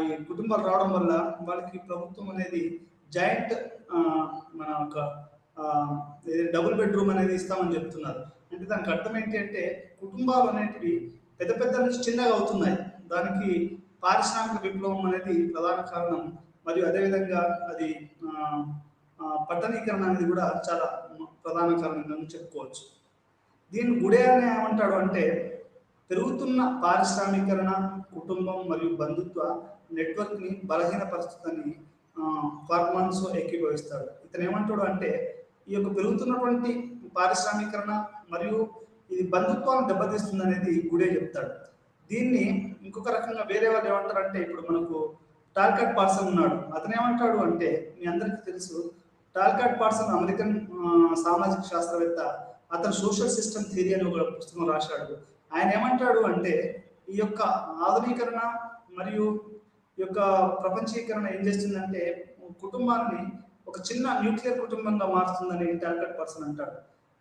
ఈ కుటుంబాలు రావడం వల్ల వాళ్ళకి ప్రభుత్వం అనేది జాయింట్ మన ఒక డబుల్ బెడ్రూమ్ అనేది ఇస్తామని చెప్తున్నారు. అంటే దానికి అర్థం ఏంటి అంటే కుటుంబాలు అనేటివి పెద్ద పెద్ద నుంచి చిన్నగా అవుతున్నాయి. దానికి పారిశ్రామిక విప్లవం అనేది ప్రధాన కారణం. మరియు అదేవిధంగా అది పట్టణీకరణ అనేది కూడా చాలా ప్రధాన కారణంగా చెప్పుకోవచ్చు. దీన్ని గుడేయాలని ఏమంటాడు అంటే, పెరుగుతున్న పారిశ్రామీకరణ కుటుంబం మరియు బంధుత్వ నెట్వర్క్ని బలహీనపరుస్తుందని ఫర్మాన్సో ఏకీభవిస్తాడు. ఇతను ఏమంటాడు అంటే ఈ యొక్క పెరుగుతున్నటువంటి పారిశ్రామీకరణ మరియు ఇది బంధుత్వాన్ని దెబ్బతీస్తుంది అనేది గుడే చెప్తాడు. దీన్ని ఇంకొక రకంగా వేరే వాళ్ళు ఏమంటారంటే, ఇప్పుడు మనకు టాల్కాట్ పార్సన్ ఉన్నాడు. అతను ఏమంటాడు అంటే, మీ అందరికీ తెలుసు టాల్కాట్ పార్సన్ అమెరికన్ సామాజిక శాస్త్రవేత్త. అతను సోషల్ సిస్టమ్ థియరీ అని ఒక పుస్తకం రాశాడు. ఆయన ఏమంటాడు అంటే ఈ యొక్క ఆధునీకరణ మరియు ఈ యొక్క ప్రపంచీకరణ ఏం చేస్తుందంటే కుటుంబాన్ని ఒక చిన్న న్యూక్లియర్ కుటుంబంగా మారుతుందని టాల్కాట్ పర్సన్ అంటాడు.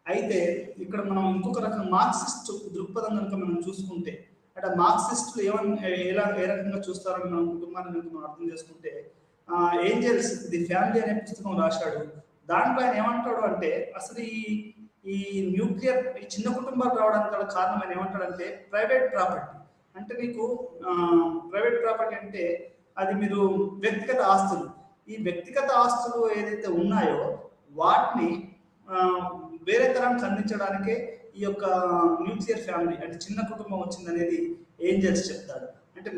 అయితే ఇక్కడ మనం ఇంకొక రకం మార్క్సిస్ట్ దృక్పథం కనుక మనం చూసుకుంటే, అంటే మార్క్సిస్టులు ఏ రకంగా చూస్తారని మనం కుటుంబాన్ని కనుక మనం అర్థం చేసుకుంటే, ఏంజల్స్ ది ఫ్యామిలీ అనే పుస్తకం రాశాడు. దాంట్లో ఆయన ఏమంటాడు అంటే అసలు ఈ న్యూక్లియర్ ఈ చిన్న కుటుంబాలు రావడానికి గల కారణం ఆయన ఏమంటాడంటే ప్రైవేట్ ప్రాపర్టీ. అంటే నీకు ప్రైవేట్ ప్రాపర్టీ అంటే అది మీరు వ్యక్తిగత ఆస్తులు. ఈ వ్యక్తిగత ఆస్తులు ఏదైతే ఉన్నాయో వాటిని వేరే తరానికి అందించడానికే ఈ యొక్క న్యూక్లియర్ ఫ్యామిలీ అంటే చిన్న కుటుంబం వచ్చిందనేది ఏంజల్స్ చెప్తాడు. అంటే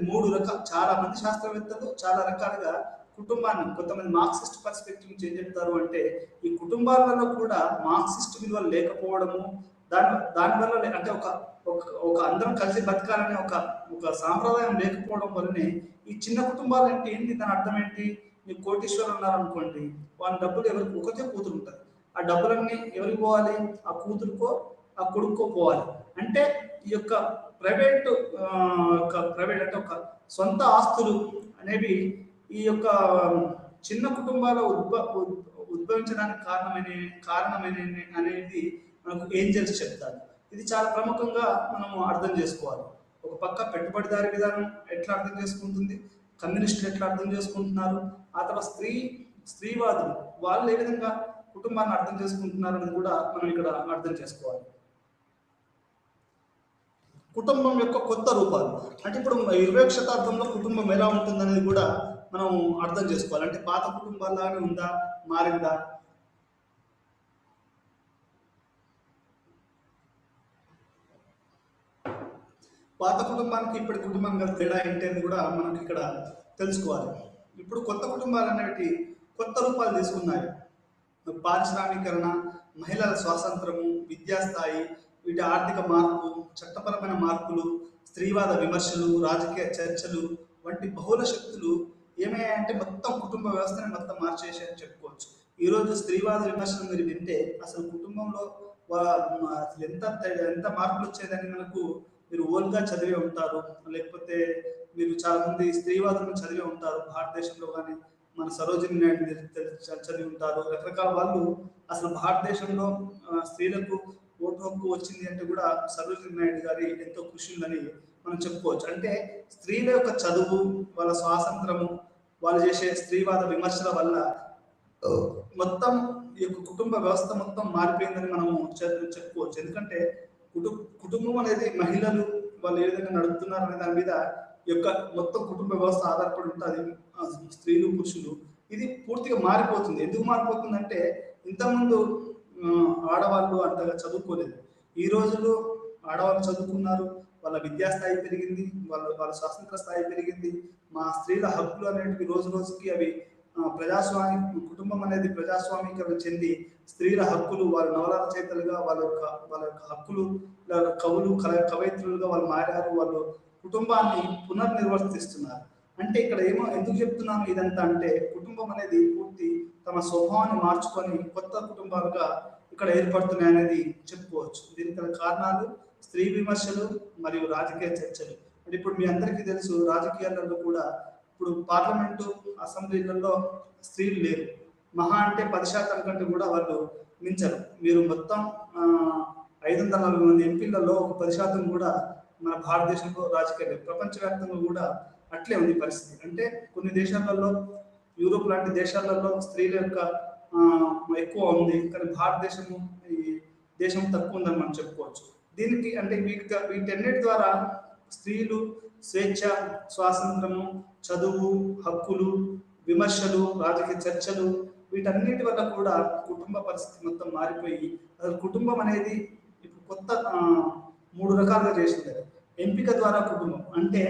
చాలా మంది శాస్త్రవేత్తలు చాలా రకాలుగా కుటుంబాన్ని, కొంతమంది మార్క్సిస్ట్ పర్స్పెక్టివ్ నుంచి ఏం చెప్తారు అంటే ఈ కుటుంబాలలో కూడా మార్క్సిస్ట్ విలువలు లేకపోవడము, దానివల్ల అంటే ఒక అందరం కలిసి బతకాలనే ఒక సాంప్రదాయం లేకపోవడం వల్లనే ఈ చిన్న కుటుంబాలు అంటే ఏంటి, దాని అర్థం ఏంటి, మీకు కోటీశ్వరులు ఉన్నారనుకోండి, వాళ్ళ డబ్బులు ఎవరికి ఒకటే కూతురు ఉంటుంది, ఆ డబ్బులన్నీ ఎవరికి పోవాలి, ఆ కూతురుకో ఆ కొడుకో పోవాలి. అంటే ఈ యొక్క ప్రైవేట్ అంటే ఒక సొంత ఆస్తులు అనేవి ఈ యొక్క చిన్న కుటుంబాల ఉద్భవించడానికి కారణమైన అనేది మనకు ఏంజల్స్ చెప్తారు. ఇది చాలా ప్రముఖంగా మనము అర్థం చేసుకోవాలి. ఒక పక్క పెట్టుబడిదారి విధానం ఎట్లా అర్థం చేసుకుంటుంది, కమ్యూనిస్టులు ఎట్లా అర్థం చేసుకుంటున్నారు, ఆ తర్వాత స్త్రీవాదులు వాళ్ళు ఏ విధంగా కుటుంబాన్ని అర్థం చేసుకుంటున్నారు అనేది కూడా మనం ఇక్కడ అర్థం చేసుకోవాలి. కుటుంబం యొక్క కొత్త రూపాలు అంటే ఇప్పుడు 20వ శతాబ్దంలో కుటుంబం ఎలా ఉంటుందనేది కూడా మనం అర్థం చేసుకోవాలి. అంటే పాత కుటుంబాలానే ఉందా, మారిందా? పాత కుటుంబానికి ఇప్పటి కుటుంబానికి తేడా ఏంటి అని కూడా మనకి ఇక్కడ తెలుసుకోవాలి. ఇప్పుడు కొత్త కుటుంబాలు అనేవి కొత్త రూపాలు తీసుకున్నాయి. పారిశ్రామీకరణ, మహిళల స్వాతంత్రము, విద్యాస్థాయి, వీటి ఆర్థిక మార్పు, చట్టపరమైన మార్పులు, స్త్రీవాద విమర్శలు, రాజకీయ చర్చలు వంటి బహుళ శక్తులు ఏమయ్యాయంటే మొత్తం కుటుంబ వ్యవస్థని మొత్తం మార్చేసాయని చెప్పుకోవచ్చు. ఈరోజు స్త్రీవాద విమర్శలు మీరు వింటే అసలు కుటుంబంలో అసలు ఎంత మార్పులు వచ్చేదని మనకు మీరు ఓల్గా చదివే ఉంటారు, లేకపోతే మీరు చాలా మంది స్త్రీవాదులను చదివే ఉంటారు. భారతదేశంలో కానీ మన సరోజిని నాయుడు చదివి ఉంటారు. రకరకాల వాళ్ళు అసలు భారతదేశంలో స్త్రీలకు ఓటు హక్కు వచ్చింది అంటే కూడా సరోజిని నాయుడు గారి ఎంతో కృషి ఉందని మనం చెప్పుకోవచ్చు. అంటే స్త్రీల యొక్క చదువు, వాళ్ళ స్వాతంత్రము, వాళ్ళు చేసే స్త్రీవాద విమర్శల వల్ల మొత్తం ఈ యొక్క కుటుంబ వ్యవస్థ మొత్తం మారిపోయిందని మనము చెప్పుకోవచ్చు. ఎందుకంటే కుటుంబం అనేది మహిళలు వాళ్ళు ఏ విధంగా నడుపుతున్నారు అనే దాని మీద యొక్క మొత్తం కుటుంబ వ్యవస్థ ఆధారపడి ఉంటుంది. స్త్రీలు పురుషులు ఇది పూర్తిగా మారిపోతుంది. ఎందుకు మారిపోతుంది అంటే ఇంతకుముందు ఆడవాళ్ళు అంతగా చదువుకోలేదు. ఈ రోజుల్లో ఆడవాళ్ళు చదువుకున్నారు, వాళ్ళ విద్యాస్థాయి పెరిగింది, వాళ్ళ స్వాతంత్ర స్థాయి పెరిగింది. మా స్త్రీల హక్కులు అనేటివి రోజు రోజుకి అవి కుటుంబం అనేది ప్రజాస్వామీకరణ చెంది స్త్రీల హక్కులు, వాళ్ళ నవల రచయితలుగా వాళ్ళ యొక్క హక్కులు, కవులు కవయిత్రులుగా వాళ్ళు మారారు. వాళ్ళు కుటుంబాన్ని పునర్నిర్వర్తిస్తున్నారు. అంటే ఇక్కడ ఎందుకు చెప్తున్నాను ఇదంతా అంటే కుటుంబం అనేది పూర్తి తమ స్వభావాన్ని మార్చుకొని కొత్త కుటుంబాలుగా ఇక్కడ ఏర్పడుతున్నాయి అనేది చెప్పుకోవచ్చు. దీనికి గల కారణాలు స్త్రీ విమర్శలు మరియు రాజకీయ చర్చలు. అంటే ఇప్పుడు మీ అందరికీ తెలుసు రాజకీయాలలో కూడా ఇప్పుడు పార్లమెంటు అసెంబ్లీలలో స్త్రీలు లేరు. మహా అంటే 10% కంటే కూడా వాళ్ళు మించరు. మీరు మొత్తం 540 మంది ఎంపీలలో ఒక 10% కూడా మన భారతదేశంలో రాజకీయాలు. ప్రపంచవ్యాప్తంగా కూడా అట్లే ఉంది పరిస్థితి. అంటే కొన్ని దేశాలలో, యూరోప్ లాంటి దేశాలలో స్త్రీల యొక్క ఎక్కువ ఉంది, కానీ భారతదేశము ఈ దేశం తక్కువ ఉందని మనం చెప్పుకోవచ్చు. దీనికి అంటే వీటన్నిటి ద్వారా స్త్రీలు స్వేచ్ఛ, స్వాతంత్రము, చదువు, హక్కులు, విమర్శలు, రాజకీయ చర్చలు వీటన్నిటి వల్ల కూడా కుటుంబ పరిస్థితి మొత్తం మారిపోయి అసలు కుటుంబం అనేది ఇప్పుడు కొత్త 3 రకాలుగా చేసింది. ఎంపిక ద్వారా కుటుంబం అంటే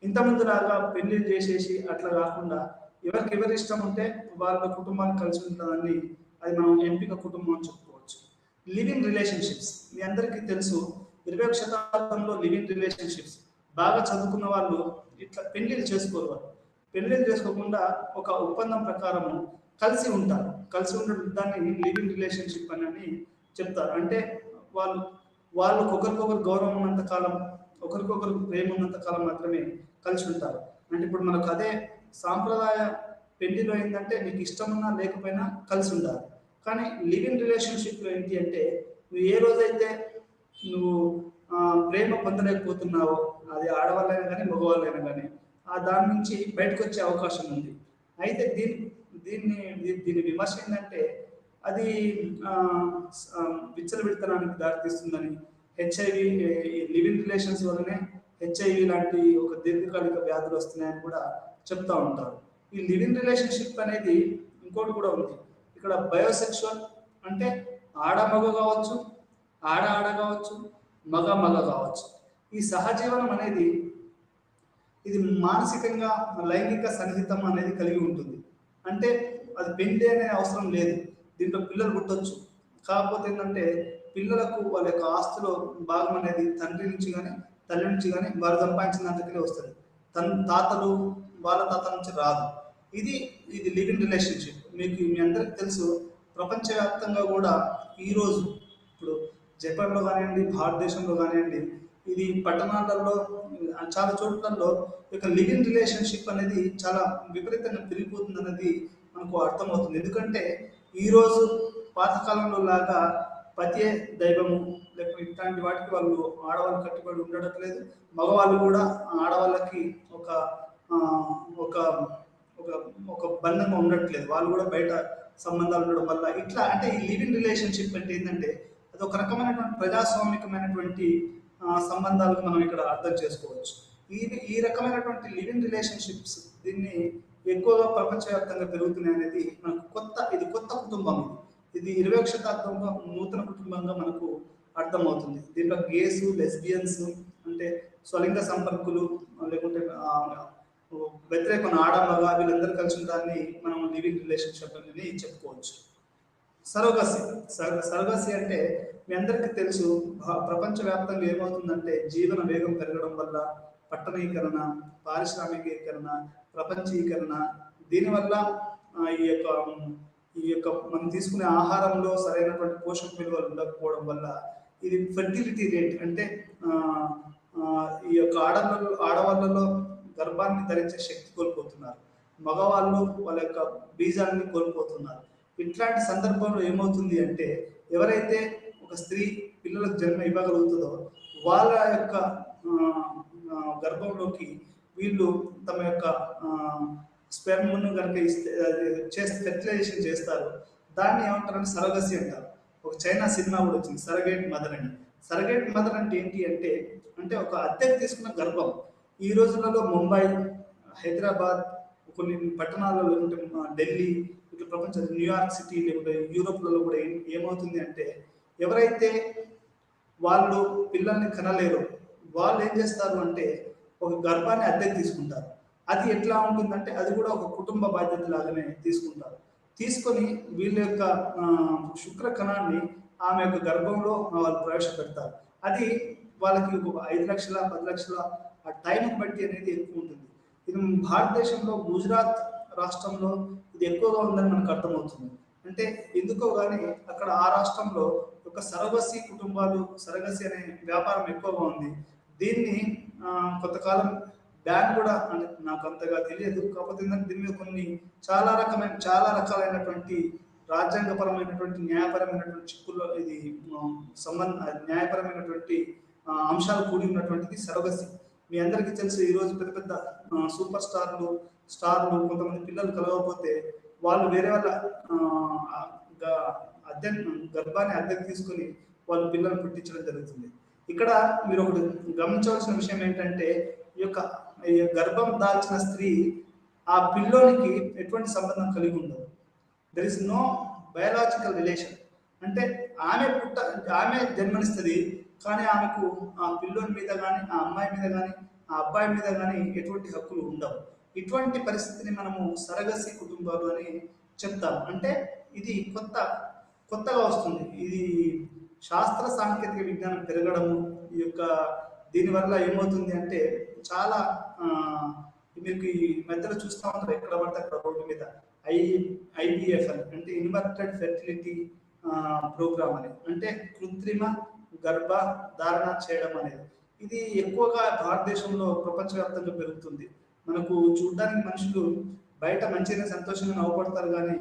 ఇంతకుముందులాగా పెళ్లి చేసేసి అట్లా కాకుండా ఎవరికి ఎవరి ఇష్టం ఉంటే వాళ్ళ కుటుంబాన్ని కలిసి ఉంటుందని అది మనం ఎంపిక కుటుంబం అని చెప్పుకోవచ్చు. లివింగ్ రిలేషన్షిప్స్ మీ అందరికీ తెలుసు, 21వ శతాబ్దంలో లివింగ్ రిలేషన్షిప్స్ బాగా చదువుకున్న వాళ్ళు ఇట్లా పెళ్లిళ్ళు చేసుకోరు. వాళ్ళు పెళ్లిళ్ళు చేసుకోకుండా ఒక ఒప్పందం ప్రకారము కలిసి ఉంటారు. కలిసి ఉండడం దాన్ని లివింగ్ రిలేషన్షిప్ అని చెప్తారు. అంటే వాళ్ళు వాళ్ళు ఒకరికొకరు గౌరవం ఉన్నంత కాలం, ఒకరికొకరు ప్రేమ ఉన్నంత కాలం మాత్రమే కలిసి ఉంటారు. అంటే ఇప్పుడు మనకు అదే సాంప్రదాయ పెళ్లిలో ఏంటంటే నీకు ఇష్టం ఉన్నా లేకపోయినా కలిసి ఉండాలి. కానీ లివింగ్ రిలేషన్షిప్లో ఏంటి అంటే నువ్వు ఏ రోజైతే నువ్వు ప్రేమ పొందలేకపోతున్నావో, అది ఆడవాళ్ళైనా కానీ మగవాళ్ళైనా కానీ దాని నుంచి బయటకు వచ్చే అవకాశం ఉంది. అయితే దీన్ని దీని విమర్శ ఏంటంటే అది విచ్చలవిడితనానికి దారితీస్తుందని, హెచ్ఐవి లివింగ్ రిలేషన్స్ వల్లనే హెచ్ఐవి లాంటి ఒక దీర్ఘకాలిక వ్యాధులు వస్తున్నాయని కూడా చెప్తా ఉంటారు. ఈ లివింగ్ రిలేషన్షిప్ అనేది ఇంకోటి కూడా ఉంది. ఇక్కడ బయోసెక్షువల్ అంటే ఆడ మగ కావచ్చు, ఆడ ఆడ కావచ్చు, మగ మగ కావచ్చు. ఈ సహజీవనం అనేది ఇది మానసికంగా లైంగిక సన్నిహితం అనేది కలిగి ఉంటుంది. అంటే అది పెళ్లి అనే అవసరం లేదు, దీంట్లో పిల్లలు పుట్టొచ్చు. కాకపోతే ఏంటంటే పిల్లలకు వాళ్ళ యొక్క ఆస్తిలో భాగం అనేది తండ్రి నుంచి కానీ తల్లి నుంచి కానీ వారు సంపాదించిన దాంట్లోనే వస్తుంది. తాతలు వాళ్ళ తాతల నుంచి రాదు. ఇది ఇది లివింగ్ రిలేషన్షిప్. మీ అందరికి తెలుసు, ప్రపంచవ్యాప్తంగా కూడా ఈరోజు ఇప్పుడు జపాన్లో కానివ్వండి, భారతదేశంలో కానివ్వండి, ఇది పట్టణాలలో చాలా చోట్లలో ఇక లివింగ్ రిలేషన్షిప్ అనేది చాలా విపరీతంగా పెరిగిపోతుంది అనేది మనకు అర్థమవుతుంది. ఎందుకంటే ఈరోజు పాతకాలంలో లాగా పతియే దైవము లేకపోతే ఇట్లాంటి వాటికి వాళ్ళు ఆడవాళ్ళు కట్టుబడి ఉండడం లేదు. మగవాళ్ళు కూడా ఆడవాళ్ళకి ఒక ఒక ఒక ఒక బంధంగా ఉండట్లేదు. వాళ్ళు కూడా బయట సంబంధాలు ఉండడం వల్ల ఇట్లా అంటే ఈ లివింగ్ రిలేషన్షిప్ అంటే ఏంటంటే అది ఒక రకమైనటువంటి ప్రజాస్వామికమైనటువంటి సంబంధాలకు మనం ఇక్కడ అర్థం చేసుకోవచ్చు. ఈ రకమైనటువంటి లివింగ్ రిలేషన్షిప్స్ దీన్ని ఎక్కువగా ప్రపంచవ్యాప్తంగా పెరుగుతున్నాయి అనేది మనకు ఇది కొత్త కుటుంబం. ఇది 20వ శతాబ్దంలో నూతన కుటుంబంగా మనకు అర్థమవుతుంది. దీంట్లో గేస్, లెస్బియన్స్ అంటే స్వలింగ సంపర్కులు లేకుంటే వ్యతిరేక ఆడ మగ వీళ్ళందరూ కలిసి ఉంటారని మనం లివింగ్ రిలేషన్షిప్ అనేది చెప్పుకోవచ్చు. సరోగసీ అంటే మీ అందరికీ తెలుసు, ప్రపంచవ్యాప్తంగా ఏమవుతుందంటే జీవన వేగం పెరగడం వల్ల పట్టణీకరణ, పారిశ్రామికీకరణ, ప్రపంచీకరణ, దీనివల్ల ఈ యొక్క మనం తీసుకునే ఆహారంలో సరైనటువంటి పోషక విలువలు ఉండకపోవడం వల్ల ఇది ఫెర్టిలిటీ రేట్ అంటే ఈ యొక్క ఆడవాళ్ళలో గర్భాన్ని ధరించే శక్తి కోల్పోతున్నారు, మగవాళ్ళు వాళ్ళ యొక్క బీజాన్ని కోల్పోతున్నారు. ఇట్లాంటి సందర్భంలో ఏమవుతుంది అంటే ఎవరైతే ఒక స్త్రీ పిల్లలకు జన్మ ఇవ్వగలుగుతుందో వాళ్ళ యొక్క గర్భంలోకి వీళ్ళు తమ యొక్క స్పెర్మ్ను కనుక ఫెర్టిలైజేషన్ చేస్తారు. దాన్ని ఏమంటారంటే సరోగసీ అంటారు. ఒక చైనా సినిమా కూడా వచ్చింది, సరగేట్ మదర్ అని. సరగేట్ మదర్ అంటే ఏంటి అంటే అంటే ఒక అద్దెకు తీసుకున్న గర్భం. ఈ రోజులలో ముంబై, హైదరాబాద్, కొన్ని పట్టణాలలో లేకుంటే ఢిల్లీ, ఇట్లా ప్రపంచం న్యూయార్క్ సిటీ లేకుంటే యూరోప్లలో కూడా ఏమవుతుంది అంటే ఎవరైతే వాళ్ళు పిల్లల్ని కనలేరు వాళ్ళు ఏం చేస్తారు అంటే ఒక గర్భాన్ని అద్దెకు తీసుకుంటారు. అది ఎట్లా ఉంటుందంటే అది కూడా ఒక కుటుంబ బాధ్యత లాగానే తీసుకుంటారు. తీసుకొని వీళ్ళ యొక్క శుక్ర కణాన్ని ఆమె యొక్క గర్భంలో వాళ్ళు ప్రవేశపెడతారు. అది వాళ్ళకి 5 లక్షల 10 లక్షల ఆ టైం బట్టి అనేది ఎక్కువ ఉంటుంది. ఇది భారతదేశంలో గుజరాత్ రాష్ట్రంలో ఇది ఎక్కువగా ఉందని మనకు అర్థమవుతుంది. అంటే ఎందుకో కానీ అక్కడ ఆ రాష్ట్రంలో ఒక సరోగసీ కుటుంబాలు, సరోగసీ అనే వ్యాపారం ఎక్కువగా ఉంది. దీన్ని కొంతకాలం బ్యాన్ కూడా అంటే నాకు అంతగా తెలియదు. కాకపోతే దీని మీద కొన్ని చాలా రకాలైనటువంటి రాజ్యాంగపరమైనటువంటి న్యాయపరమైనటువంటి చిక్కుల్లో ఇది న్యాయపరమైనటువంటి అంశాలు కూడి ఉన్నటువంటిది సరోగసీ. మీ అందరికీ తెలుసు, ఈరోజు పెద్ద పెద్ద సూపర్ స్టార్లు కొంతమంది పిల్లలు కలగకపోతే వాళ్ళు వేరే వాళ్ళ గర్భాన్ని అద్దెకు తీసుకొని వాళ్ళు పిల్లలు పుట్టించడం జరుగుతుంది. ఇక్కడ మీరు ఒకటి గమనించవలసిన విషయం ఏంటంటే ఈ గర్భం దాల్చిన స్త్రీ ఆ పిల్లోనికి ఎటువంటి సంబంధం కలిగి ఉండదు. There is no biological relation. అంటే ఆమె జన్మనిస్తుంది, కానీ ఆమెకు ఆ పిల్లోని మీద కానీ, ఆ అమ్మాయి మీద కానీ, ఆ అబ్బాయి మీద కానీ ఎటువంటి హక్కులు ఉండవు. ఇటువంటి పరిస్థితిని మనము సరగసి కుటుంబాలు అని చెప్తాం. అంటే ఇది కొత్తగా వస్తుంది. ఇది శాస్త్ర సాంకేతిక విజ్ఞానం పెరగడము ఈ యొక్క దీనివల్ల ఏమవుతుంది అంటే చాలా ఆ, మీకు ఈ మధ్యలో చూస్తూ ఉంటారు ఎక్కడ పడితే అక్కడ రోడ్డు మీద ఐ ఐబిఎఫ్ఎల్ అంటే ఇన్వర్టెడ్ ఫెర్టిలిటీ ప్రోగ్రామ్ అని, అంటే కృత్రిమ గర్భ ధారణ చేయడం అనేది. ఇది ఎక్కువగా భారతదేశంలో ప్రపంచవ్యాప్తంగా పెరుగుతుంది. మనకు చూడడానికి మనుషులు బయట మంచిగా సంతోషంగా నవ్వుపడతారు, కానీ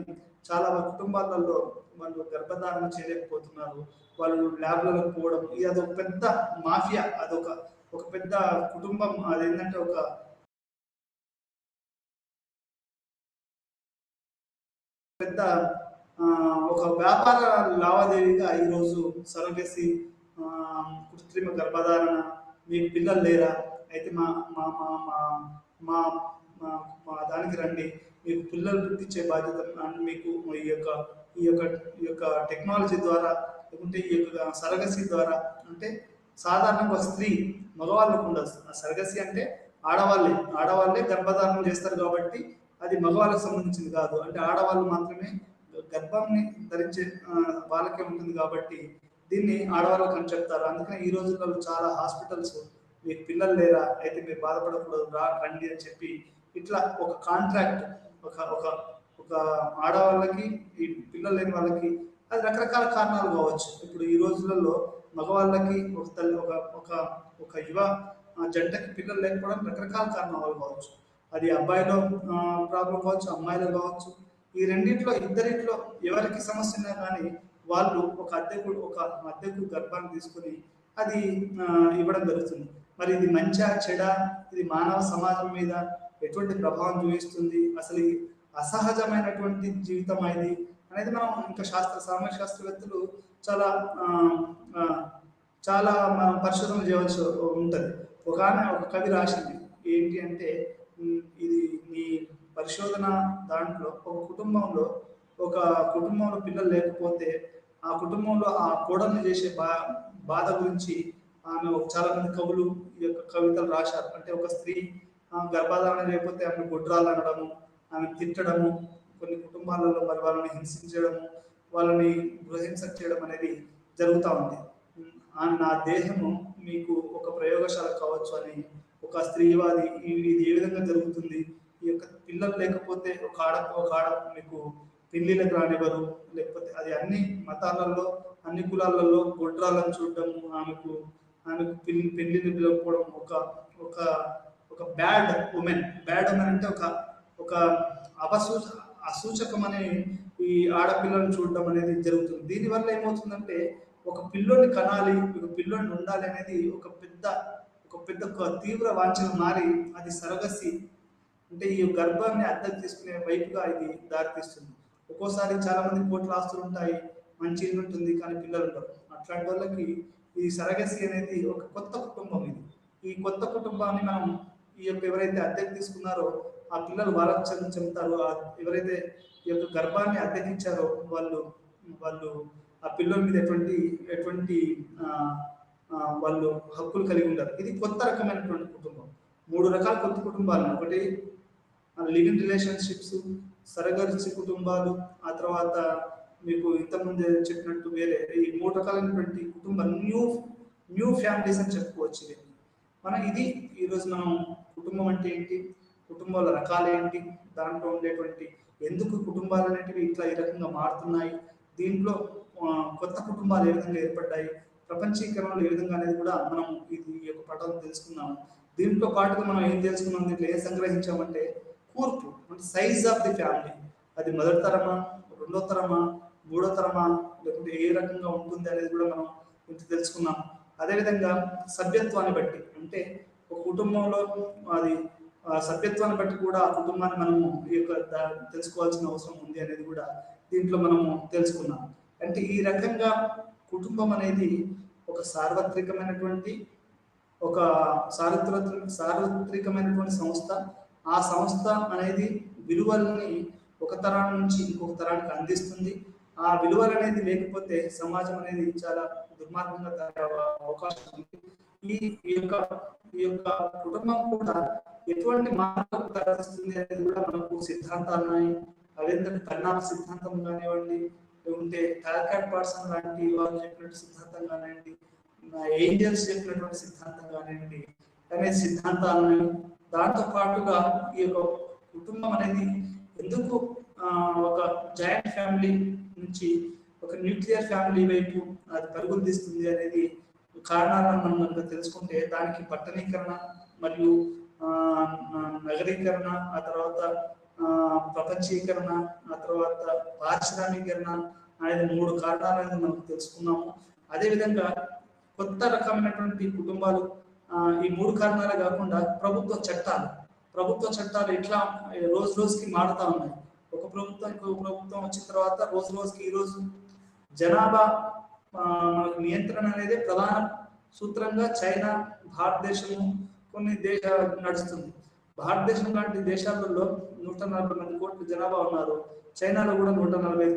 చాలా కుటుంబాలలో వాళ్ళు గర్భధారణ చేయలేకపోతున్నారు. వాళ్ళు ల్యాబ్లలో పోవడం, ఇది అదొక పెద్ద మాఫియా, ఒక పెద్ద కుటుంబం. అదేంటంటే పెద్ద ఒక వ్యాపార లావాదేవీగా ఈరోజు సరగసి, కృత్రిమ గర్భధారణ, మీకు పిల్లలు లేరా, అయితే మా మా మా మా మా మా మా దానికి రండి, మీకు పిల్లలు పుట్టించే బాధ్యత మీకు ఈ యొక్క టెక్నాలజీ ద్వారా, లేకుంటే ఈ యొక్క సరగసి ద్వారా. అంటే సాధారణంగా ఒక స్త్రీ మగవాళ్ళకు ఉండదు. ఆ సరగసి అంటే ఆడవాళ్ళే గర్భధారణ చేస్తారు కాబట్టి అది మగవాళ్ళకు సంబంధించింది కాదు. అంటే ఆడవాళ్ళు మాత్రమే గర్భంని ధరించే వాళ్ళకే ఉంటుంది కాబట్టి దీన్ని ఆడవాళ్ళకి అని చెప్తారు. అందుకని ఈ రోజుల్లో చాలా హాస్పిటల్స్ మీకు పిల్లలు లేరా, అయితే మీరు బాధపడకూడదు, రండి అని చెప్పి ఇట్లా ఒక కాంట్రాక్ట్, ఒక ఒక ఒక ఆడవాళ్ళకి, ఈ పిల్లలు లేని వాళ్ళకి, అది రకరకాల కారణాలు కావచ్చు. ఇప్పుడు ఈ రోజులలో మగవాళ్ళకి ఒక తల్లి ఒక ఒక ఒక యువ జంటకి పిల్లలు లేకపోవడం రకరకాల కారణాలు కావచ్చు. అది అబ్బాయిలో ప్రాబ్లం కావచ్చు, అమ్మాయిలో కావచ్చు. ఈ ఇద్దరిట్లో ఎవరికి సమస్య ఉన్నా కానీ వాళ్ళు ఒక అద్దెకు గర్భాన్ని తీసుకుని అది ఇవ్వడం జరుగుతుంది. మరి ఇది మంచా చెడా, ఇది మానవ సమాజం మీద ఎటువంటి ప్రభావం చూపిస్తుంది, అసలు అసహజమైనటువంటి జీవితం ఇది అనేది మనం ఇంకా సామాజిక శాస్త్రవేత్తలు చాలా చాలా పరిశోధన చేయవలసి ఉంటుంది. ఒక కవి రాసింది ఏంటి అంటే, ఇది నీ పరిశోధన దాంట్లో ఒక కుటుంబంలో పిల్లలు లేకపోతే ఆ కుటుంబంలో ఆ కోడల్ని చేసే బాధ గురించి ఆమె చాలా మంది కవులు ఈ యొక్క కవితలు రాశారు. అంటే ఒక స్త్రీ గర్భధారణ లేకపోతే ఆమె గొడ్రాలు అనడము, ఆమె తిట్టడము, కొన్ని కుటుంబాలలో మరి వాళ్ళని హింసించడము, వాళ్ళని గృహహింస చేయడం అనేది జరుగుతూ ఉంది. నా దేహము మీకు ఒక ప్రయోగశాల కావచ్చు అని ఒక స్త్రీవాది ఇది ఏ విధంగా జరుగుతుంది, ఈ యొక్క పిల్లలు లేకపోతే ఒక ఆడ మీకు పెళ్లిళ్ళకి రానివ్వరు, లేకపోతే అది అన్ని మతాలలో అన్ని కులాలలో గొడ్రాలను చూడటము, ఆమెకు పెళ్లిని పిలవకపోవడం, ఒక ఒక ఒక బ్యాడ్ ఉమెన్ అంటే ఒక అసూచకమని ఈ ఆడపిల్లలను చూడడం అనేది జరుగుతుంది. దీనివల్ల ఏమవుతుందంటే ఒక పిల్లోని కనాలి, ఒక పిల్లోని ఉండాలి అనేది ఒక పెద్ద తీవ్ర వాంఛన మారి అది సరగసి, అంటే ఈ గర్భాన్ని అద్దెకు తీసుకునే వైపుగా ఇది దారితీస్తుంది. ఒక్కోసారి చాలా మంది కోట్ల ఆస్తులు ఉంటాయి, మంచి ఇల్లు ఉంటుంది, కానీ పిల్లలు ఉంటారు. అట్లాంటి వాళ్ళకి ఈ సరగసి అనేది ఒక కొత్త కుటుంబం. ఈ కొత్త కుటుంబాన్ని మనం ఈ యొక్క ఎవరైతే అద్దెకు తీసుకున్నారో ఆ పిల్లలు వాళ్ళకి చెందుతారు. ఎవరైతే ఈ యొక్క గర్భాన్ని అద్దెకిచ్చారో వాళ్ళు ఆ పిల్లల మీద ఎటువంటి వాళ్ళు హక్కులు కలిగి ఉంటారు. ఇది కొత్త రకమైనటువంటి కుటుంబం. 3 రకాల కొత్త కుటుంబాలు. ఒకటి లివింగ్ రిలేషన్షిప్స్, సరగసి కుటుంబాలు, ఆ తర్వాత మీకు ఇంతకుముందు చెప్పినట్టు వేరే ఈ 3 రకాలైనటువంటి కుటుంబాలు, న్యూ ఫ్యామిలీస్ అని చెప్పుకోవచ్చు. ఇది ఈరోజు మనం కుటుంబం అంటే ఏంటి, కుటుంబాల రకాలు ఏంటి, దాంట్లో ఉండేటువంటి ఎందుకు కుటుంబాలు అనేటివి ఇట్లా ఈ రకంగా మారుతున్నాయి, దీంట్లో కొత్త కుటుంబాలు ఏ విధంగా ఏర్పడ్డాయి, ప్రపంచీకరణలు ఏ విధంగా అనేది కూడా మనం ఈ యొక్క పటం తెలుసుకున్నాము. దీంట్లో పాటుగా మనం ఏం తెలుసుకున్నాం, దీంట్లో ఏం సంగ్రహించామంటే కూర్పు, అంటే సైజ్ ఆఫ్ ది ఫ్యామిలీ, అది మొదటి తరమా, రెండో తరమా, మూడో తరమా, లేకుంటే ఏ రకంగా ఉంటుంది అనేది కూడా మనం ఇంత తెలుసుకున్నాం. అదేవిధంగా సభ్యత్వాన్ని బట్టి, అంటే ఒక కుటుంబంలో అది సభ్యత్వాన్ని బట్టి కూడా ఆ కుటుంబాన్ని మనము ఈ యొక్క తెలుసుకోవాల్సిన అవసరం ఉంది అనేది కూడా దీంట్లో మనము తెలుసుకున్నాం. అంటే ఈ రకంగా కుటుంబం అనేది ఒక సార్వత్రికమైనటువంటి సార్వత్రికమైనటువంటి సంస్థ. ఆ సంస్థ అనేది విలువలని ఒక తరం నుంచి ఇంకొక తరానికి అందిస్తుంది. ఆ విలువలు అనేది లేకపోతే సమాజం అనేది చాలా దుర్మార్గంగా తయారయ్యే అవకాశం ఉంది. ఈ యొక్క కుటుంబం కూడా ఎటువంటి మార్పులకు దారితీస్తుంది అనేది కూడా మనకు సిద్ధాంతాలు ఉన్నాయి. అవేంటంటే పరిణామ సిద్ధాంతం కానివ్వండి, లేకుంటే టార్కాట్ పార్సన్ లాంటి వాళ్ళు చెప్పినట్టు సిద్ధాంతం కానివ్వండి, ఏంజల్స్ చెప్పినటువంటి సిద్ధాంతం కానివ్వండి అనే సిద్ధాంతాలు ఉన్నాయి. దాంతో పాటుగా ఈ యొక్క కుటుంబం అనేది ఎందుకు ఒక జాయింట్ ఫ్యామిలీ నుంచి ఒక న్యూక్లియర్ ఫ్యామిలీ వైపు అది పరుగులు తీస్తుంది అనేది కారణాలను మనం కనుక తెలుసుకుంటే దానికి పట్టణీకరణ మరియు నగరీకరణ, ఆ తర్వాత ప్రపంచీకరణ, ఆ తర్వాత పారిశ్రామీకరణ అనేది 3 కారణాలను మనం తెలుసుకున్నాము. అదేవిధంగా కొత్త రకమైనటువంటి కుటుంబాలు ఈ 3 కారణాలే కాకుండా ప్రభుత్వ చట్టాలు ఇట్లా రోజు రోజుకి మారుతా ఉన్నాయి. ఒక ప్రభుత్వం ఇంకొక ప్రభుత్వం వచ్చిన తర్వాత రోజు రోజుకి ఈరోజు జనాభా మనకు నియంత్రణ అనేది ప్రధాన సూత్రంగా చైనా, భారతదేశము కొన్ని దేశాలు నడుస్తుంది. భారతదేశం లాంటి దేశాలలో 140 మంది కోట్ల జనాభా ఉన్నారు. చైనాలో కూడా 140.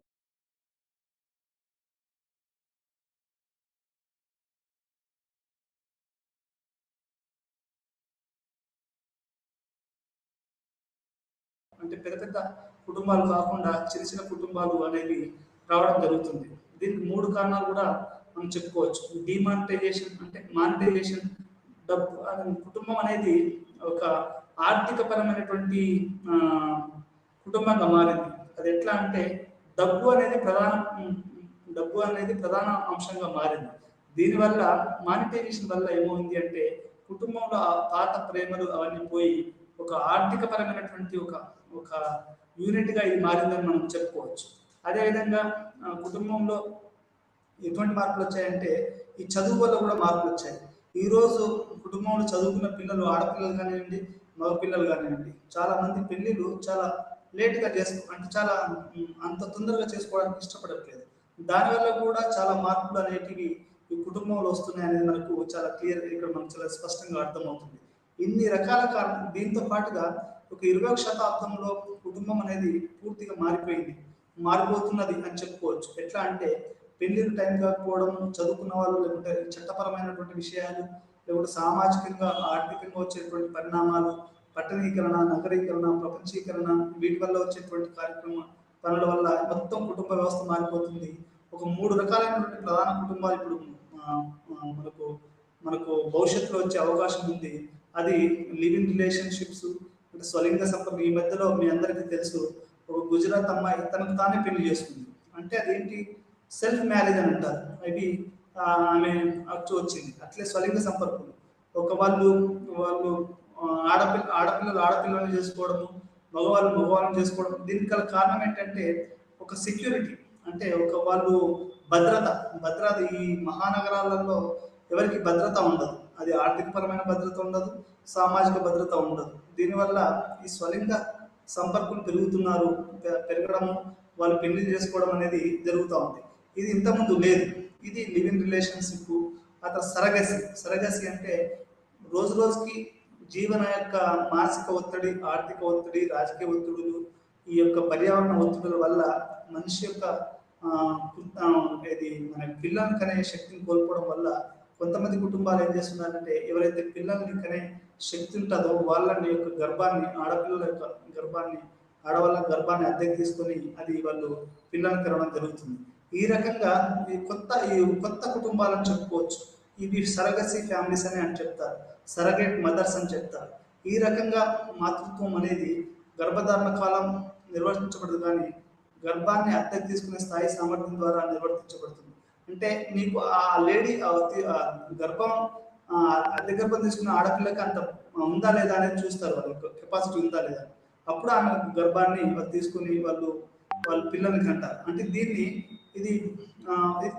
అంటే పెద్ద పెద్ద కుటుంబాలు కాకుండా చిన్న చిన్న కుటుంబాలు అనేవి రావడం జరుగుతుంది. దీనికి 3 కారణాలు కూడా మనం చెప్పుకోవచ్చు. డిమానిటైజేషన్ అంటే మానిటైజేషన్, డబ్బు కుటుంబం అనేది ఒక ఆర్థిక పరమైనటువంటి కుటుంబంగా మారింది. అది ఎట్లా అంటే డబ్బు అనేది ప్రధాన అంశంగా మారింది. దీనివల్ల మానిటైజేషన్ వల్ల ఏమైంది అంటే కుటుంబంలో ఆ పాత ప్రేమలు అవన్నీ పోయి ఒక ఆర్థిక పరమైనటువంటి ఒక యూనిట్ గా ఇది మారిందని మనం చెప్పుకోవచ్చు. అదేవిధంగా కుటుంబంలో ఎటువంటి మార్పులు వచ్చాయంటే ఈ చదువు వల్ల కూడా మార్పులు వచ్చాయి. ఈ రోజు కుటుంబంలో చదువుకున్న పిల్లలు, ఆడపిల్లలు కానివ్వండి, మగపిల్లలు కానివ్వండి, చాలా మంది పెళ్లిళ్ళు చాలా లేట్గా అంటే చాలా అంత తొందరగా చేసుకోవడానికి ఇష్టపడట్లేదు. దానివల్ల కూడా చాలా మార్పులు అనేటివి ఈ కుటుంబంలో వస్తున్నాయి అనేది మనకు చాలా క్లియర్ ఇక్కడ మనకు చాలా స్పష్టంగా అర్థమవుతుంది. ఇన్ని రకాల కారణం. దీంతో పాటుగా ఒక 20వ శతాబ్దంలో కుటుంబం అనేది పూర్తిగా మారిపోతున్నది అని చెప్పుకోవచ్చు. ఎట్లా అంటే పెళ్లికి టైం కాకపోవడం, చదువుకున్న వాళ్ళు లేకుంటే చట్టపరమైనటువంటి విషయాలు, లేకుంటే సామాజికంగా ఆర్థికంగా వచ్చేటువంటి పరిణామాలు, పట్టణీకరణ, నగరీకరణ, ప్రపంచీకరణ, వీటి వల్ల వచ్చేటువంటి పనుల వల్ల మొత్తం కుటుంబ వ్యవస్థ మారిపోతుంది. ఒక 3 రకాలైనటువంటి ప్రధాన కుటుంబాలు ఇప్పుడు మనకు భవిష్యత్తులో వచ్చే అవకాశం ఉంది. అది లివింగ్ రిలేషన్షిప్స్ అంటే స్వలింగ సంపర్కం. ఈ మధ్యలో మీ అందరికీ తెలుసు, ఒక గుజరాత్ అమ్మాయి తనకు తానే పెళ్లి చేసుకుంది. అంటే అదేంటి సెల్ఫ్ మ్యారేజ్ అని అంటారు. అవి ఆమె వచ్చింది. అట్లే స్వలింగ సంపర్కం, వాళ్ళు ఆడపిల్లలు చేసుకోవడము, మగవాళ్ళని చేసుకోవడం. దీనికి గల కారణం ఏంటంటే ఒక సెక్యూరిటీ, అంటే వాళ్ళు భద్రత. ఈ మహానగరాలలో ఎవరికి భద్రత ఉండదు. అది ఆర్థికపరమైన భద్రత ఉండదు, సామాజిక భద్రత ఉండదు. దీనివల్ల ఈ స్వలింగ సంపర్కులు పెరగడము, వాళ్ళు పెళ్లి చేసుకోవడం అనేది జరుగుతూ ఉంది. ఇది ఇంతకుముందు లేదు. ఇది లివింగ్ రిలేషన్షిప్. ఆ తర్వాత సరగసి అంటే రోజు రోజుకి జీవన యొక్క మానసిక ఒత్తిడి, ఆర్థిక ఒత్తిడి, రాజకీయ ఒత్తిడులు, ఈ యొక్క పర్యావరణ ఒత్తిడుల వల్ల మనిషి యొక్క మన పిల్లల్ని కనే శక్తిని కోల్పోవడం వల్ల కొంతమంది కుటుంబాలు ఏం చేస్తున్నారంటే ఎవరైతే పిల్లల్ని కనే శక్తి ఉంటుందో వాళ్ళని యొక్క గర్భాన్ని, ఆడపిల్లల యొక్క గర్భాన్ని, ఆడవాళ్ళ గర్భాన్ని అద్దెకి తీసుకొని అది వాళ్ళు పిల్లల్ని కనడం జరుగుతుంది. ఈ రకంగా ఈ కొత్త కుటుంబాలను చెప్పుకోవచ్చు. ఇవి సరగసి ఫ్యామిలీస్ అని చెప్తారు, సరగేట్ మదర్స్ అని చెప్తారు. ఈ రకంగా మాతృత్వం అనేది గర్భధారణ కాలం నిర్వర్తించబడదు, కానీ గర్భాన్ని అద్దెకి తీసుకునే స్థాయి సామర్థ్యం ద్వారా నిర్వర్తించబడుతుంది. అంటే నీకు ఆ లేడీ అద్దె గర్భం తీసుకున్న ఆడపిల్లకి అంత ఉందా లేదా అనేది చూస్తారు, వాళ్ళకి కెపాసిటీ ఉందా లేదా. అప్పుడు ఆమె గర్భాన్ని తీసుకుని వాళ్ళు పిల్లల్ని కంటారు. అంటే ఇది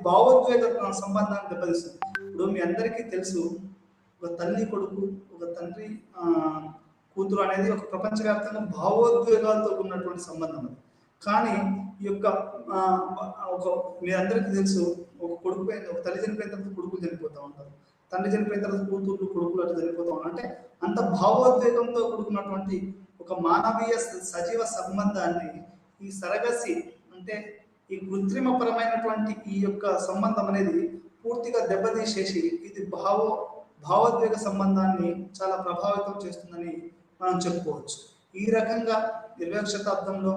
భావోద్వేగ సంబంధాన్ని దెబ్బతీస్తుంది. ఇప్పుడు మీ అందరికీ తెలుసు, ఒక తల్లి కొడుకు, ఒక తండ్రి కూతురు అనేది ఒక ప్రపంచవ్యాప్తంగా భావోద్వేగాలతో ఉన్నటువంటి సంబంధం అది. కానీ ఈ యొక్క మీ అందరికీ తెలుసు, ఒక తల్లి చనిపోయిన తర్వాత కొడుకులు చనిపోతూ ఉంటారు, తండ్రి చనిపోయిన తర్వాత కూతుర్లు, కొడుకులు అట్లా చనిపోతూ ఉంటారు. అంటే అంత భావోద్వేగంతో కూడుకున్నటువంటి ఒక మానవీయ సజీవ సంబంధాన్ని ఈ సరగసి అంటే ఈ కృత్రిమపరమైనటువంటి ఈ యొక్క సంబంధం అనేది పూర్తిగా దెబ్బతీసేసి ఇది భావోద్వేగ సంబంధాన్ని చాలా ప్రభావితం చేస్తుందని మనం చెప్పుకోవచ్చు. ఈ రకంగా 20వ శతాబ్దంలో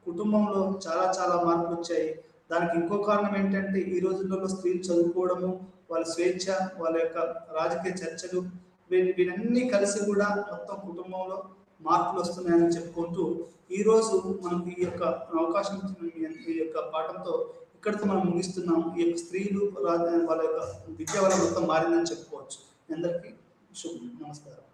కుటుంబంలో చాలా చాలా మార్పులొచ్చాయి. దానికి ఇంకో కారణం ఏంటంటే, ఈ రోజులలో స్త్రీలు చదువుకోవడము, వాళ్ళ స్వేచ్ఛ, వాళ్ళ యొక్క రాజకీయ చర్చలు వీటన్నీ కలిసి కూడా మొత్తం కుటుంబంలో మార్పులొస్తున్నాయని చెప్పుకుంటూ, ఈరోజు మనకు ఈ యొక్క అవకాశం ఇచ్చిన ఈ యొక్క పాఠంతో ఇక్కడితో మనం ముగిస్తున్నాం. ఈ యొక్క స్త్రీలు వాళ్ళ యొక్క విద్య వల్ల మొత్తం మారిందని చెప్పుకోవచ్చు. మీ అందరికీ నమస్కారం.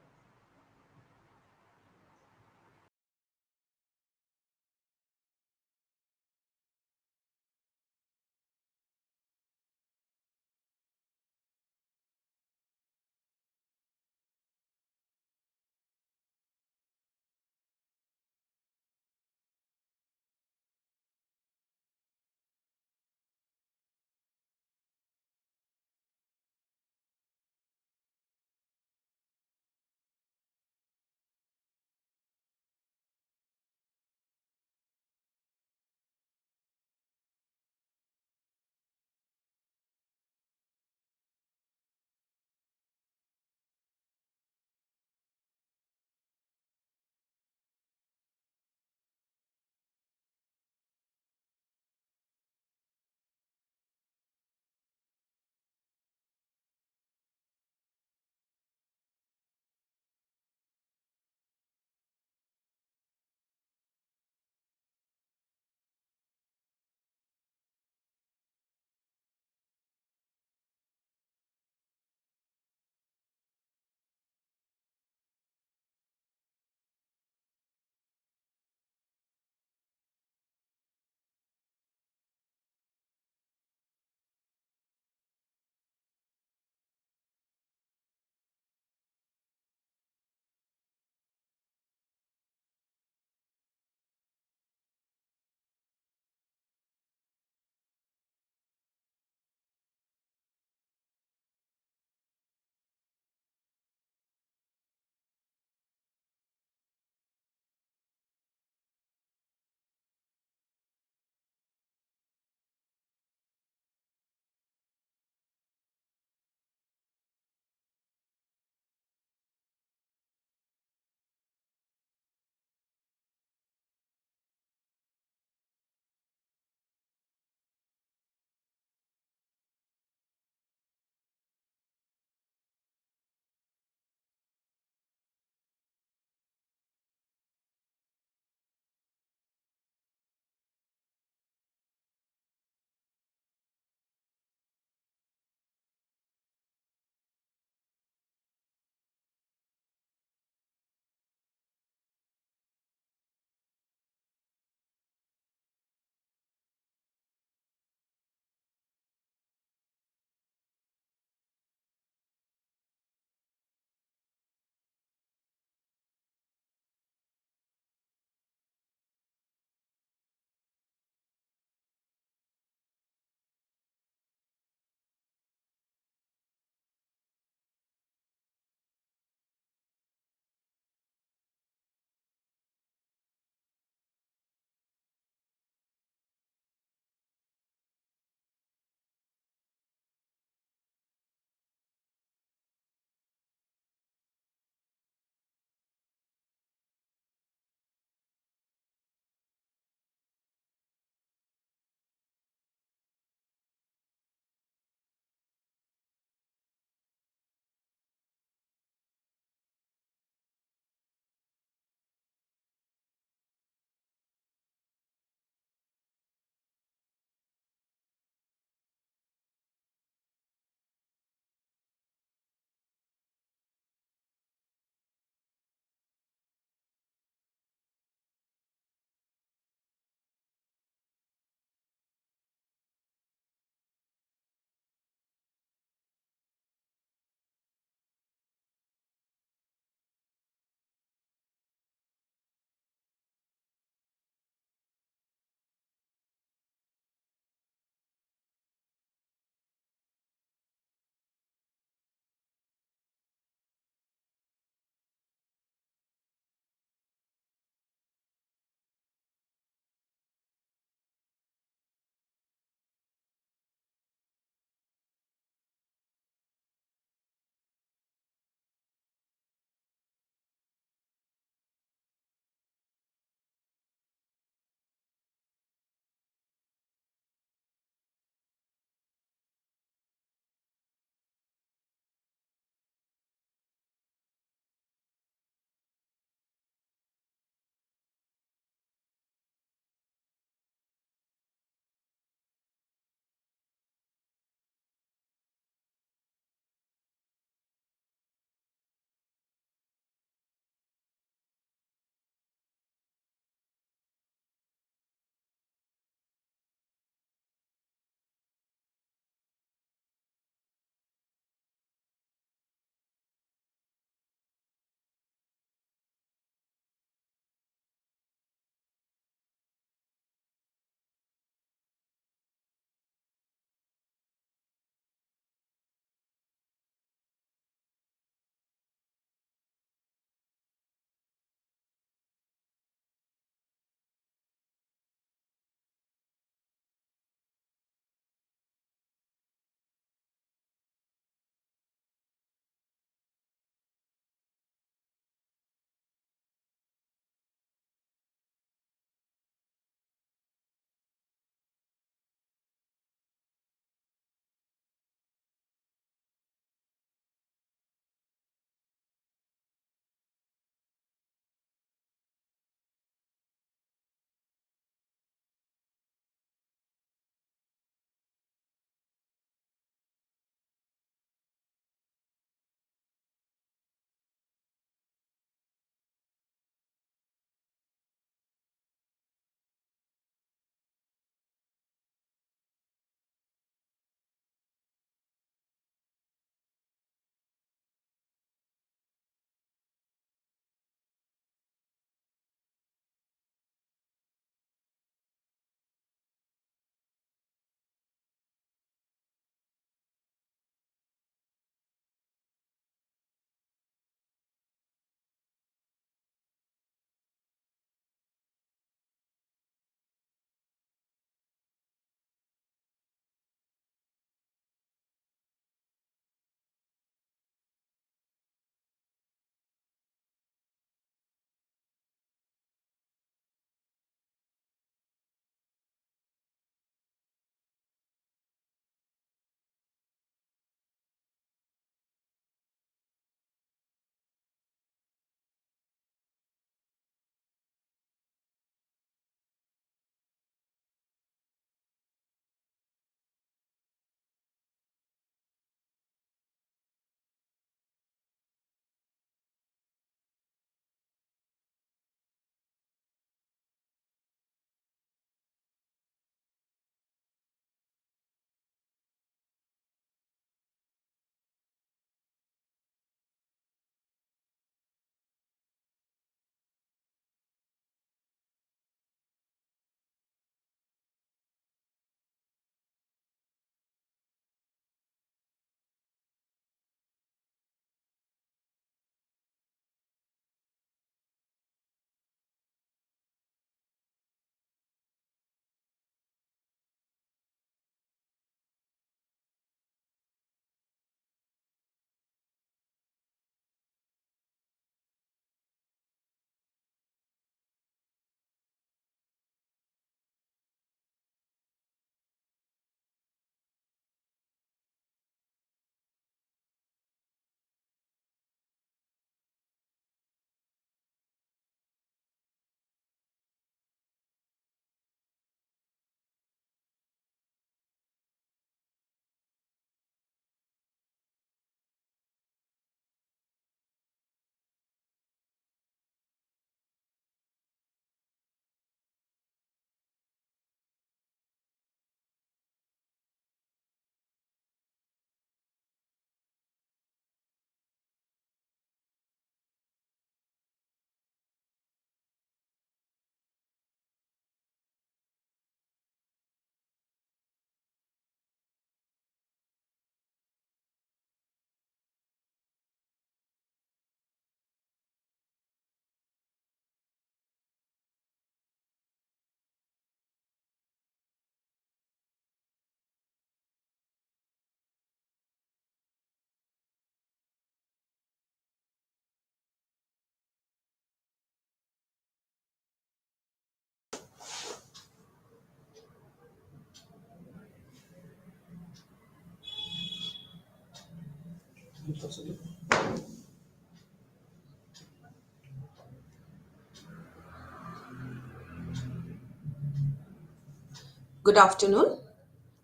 Good afternoon.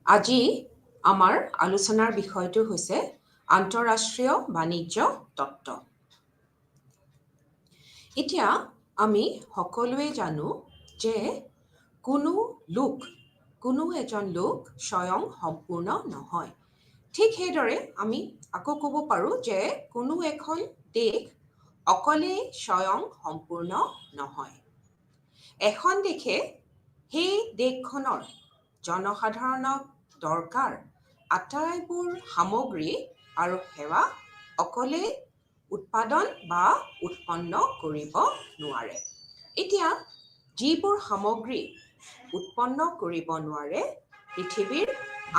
আজি আমাৰ আলোচনাৰ বিষয়টো হৈছে আন্তঃৰাষ্ট্ৰীয় বাণিজ্য তত্ত্ব। এতিয়া আমি সকলোৱে জানো যে কোনো এজন লোক স্বয়ং সম্পূৰ্ণ নহয়। ঠিক সেইদৰে আমি আকৌ ক'ব পাৰোঁ যে কোনো এখন দেশ অকলেই স্বয়ং সম্পূৰ্ণ নহয়। এখন দেশে সেই দেশখনৰ জনসাধাৰণক দৰকাৰ আটাইবোৰ সামগ্ৰী আৰু সেৱা অকলে উৎপাদন বা উৎপন্ন কৰিব নোৱাৰে। এতিয়া যিবোৰ সামগ্ৰী উৎপন্ন কৰিব নোৱাৰে, পৃথিৱীৰ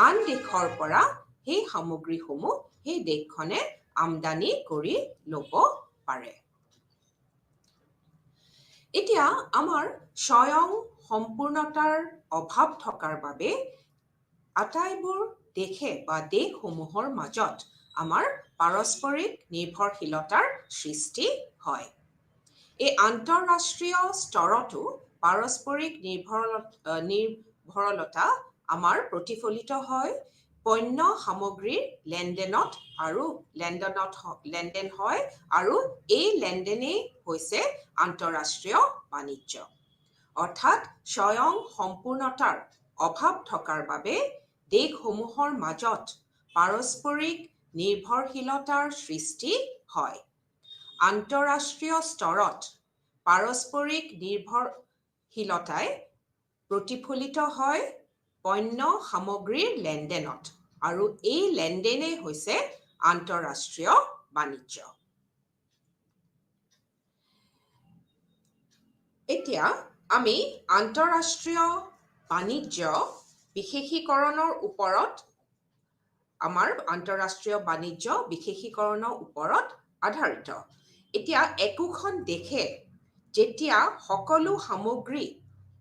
আন দেশৰ পৰা সেই সামগ্ৰীসমূহ সেই দেশখনে আমদানি কৰি ল'ব পাৰে। এতিয়া আমাৰ স্বয়ং সম্পূৰ্ণতাৰ অভাৱ থকাৰ বাবে আটাইবোৰ দেশে বা দেশসমূহৰ মাজত আমাৰ পাৰস্পৰিক নিৰ্ভৰশীলতাৰ সৃষ্টি হয়। এই আন্তঃৰাষ্ট্ৰীয় স্তৰতো পাৰস্পৰিক নিৰ্ভৰতা আমাৰ প্ৰতিফলিত হয় পণ্য সামগ্ৰীৰ লেনদেন হয় আৰু এই লেনদেনেই হৈছে আন্তঃৰাষ্ট্ৰীয় বাণিজ্য। অৰ্থাৎ স্বয়ং সম্পূৰ্ণতাৰ অভাৱ থকাৰ বাবে দেশসমূহৰ মাজত পাৰস্পৰিক নিৰ্ভৰশীলতাৰ সৃষ্টি হয়। আন্তঃৰাষ্ট্ৰীয় স্তৰত পাৰস্পৰিক নিৰ্ভৰশীলতাই প্ৰতিফলিত হয় পণ্য সামগ্ৰীৰ লেনদেনত আৰু এই লেনদেনেই হৈছে আন্তঃৰাষ্ট্ৰীয় বাণিজ্য। এতিয়া আমি আন্তঃৰাষ্ট্ৰীয় বাণিজ্য বিশেষীকৰণৰ ওপৰত আধাৰিত। এতিয়া একোখন দেশে যেতিয়া সকলো সামগ্ৰী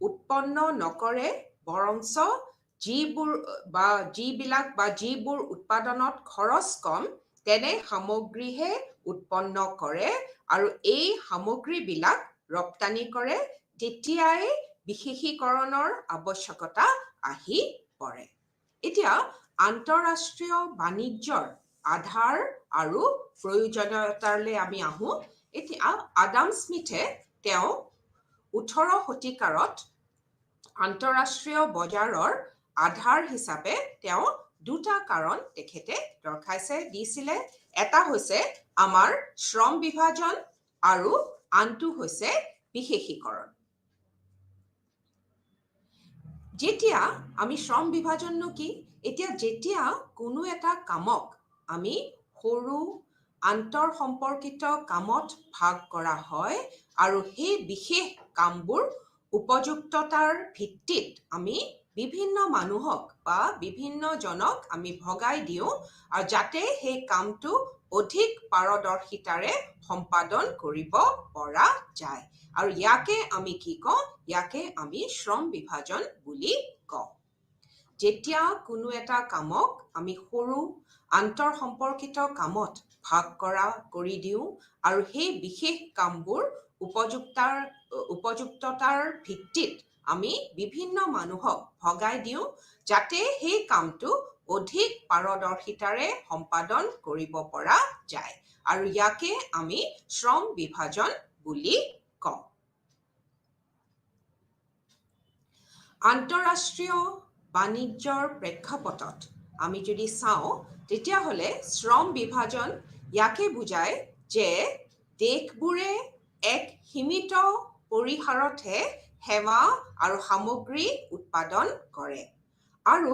উৎপন্ন নকৰে, বৰঞ্চ যিবোৰ উৎপাদনত খৰচ কম তেনে সামগ্ৰীহে উৎপন্ন কৰে আৰু এই সামগ্ৰীবিলাক ৰপ্তানি কৰে, তেতিয়াই বিশেষীকৰণৰ আৱশ্যকতা আহি পৰে। এতিয়া আন্তঃৰাষ্ট্ৰীয় বাণিজ্যৰ আধাৰ আৰু প্ৰয়োজনীয়তালৈ আমি আহোঁ। এতিয়া আদাম স্মিথে তেওঁ 18 শতিকাৰত আন্তঃৰাষ্ট্ৰীয় বজাৰৰ আধাৰ হিচাপে তেওঁ দুটা কাৰণ তেখেতে দিছিলে। এটা হৈছে আমাৰ শ্ৰম বিভাজন আৰু আনটো হৈছে বিশেষীকৰণ। যেতিয়া আমি শ্ৰম বিভাজননো কি? যেতিয়া কোনো এটা কামক আমি সৰু আন্তঃ সম্পৰ্কিত কামত ভাগ কৰা হয় আৰু সেই বিশেষ কামবোৰ উপযুক্ততাৰ ভিত্তিত আমি বিভিন্ন মানুহক বা বিভিন্ন জনক আমি ভগাই দিওঁ আৰু যাতে সেই কামটো অধিক পাৰদৰ্শিতাৰে সম্পাদন কৰিব পৰা যায়। আৰু ইয়াকে আমি কি কওঁ? ইয়াকে আমি শ্ৰম বিভাজন বুলি কওঁ। যেতিয়া কোনো এটা কামক আমি সৰু আন্তঃ সম্পৰ্কিত কামত ভাগ কৰি দিওঁ আৰু সেই বিশেষ কামবোৰ উপযুক্ততাৰ ভিত্তিত আমি বিভিন্ন মানুহক ভগাই দিওঁ যাতে সেই কামটো অধিক পাৰদৰ্শিতাৰে সম্পাদন কৰিব পৰা যায় আৰু ইয়াকে আমি শ্ৰম বিভাজন বুলি কওঁ। আন্তঃৰাষ্ট্ৰীয় বাণিজ্যৰ প্ৰেক্ষাপটত আমি যদি চাওঁ তেতিয়াহ'লে শ্ৰম বিভাজন ইয়াকে বুজায় যে দেশবোৰে এক সীমিত পৰিসৰতহে সেৱা আৰু সামগ্ৰী উৎপাদন কৰে আৰু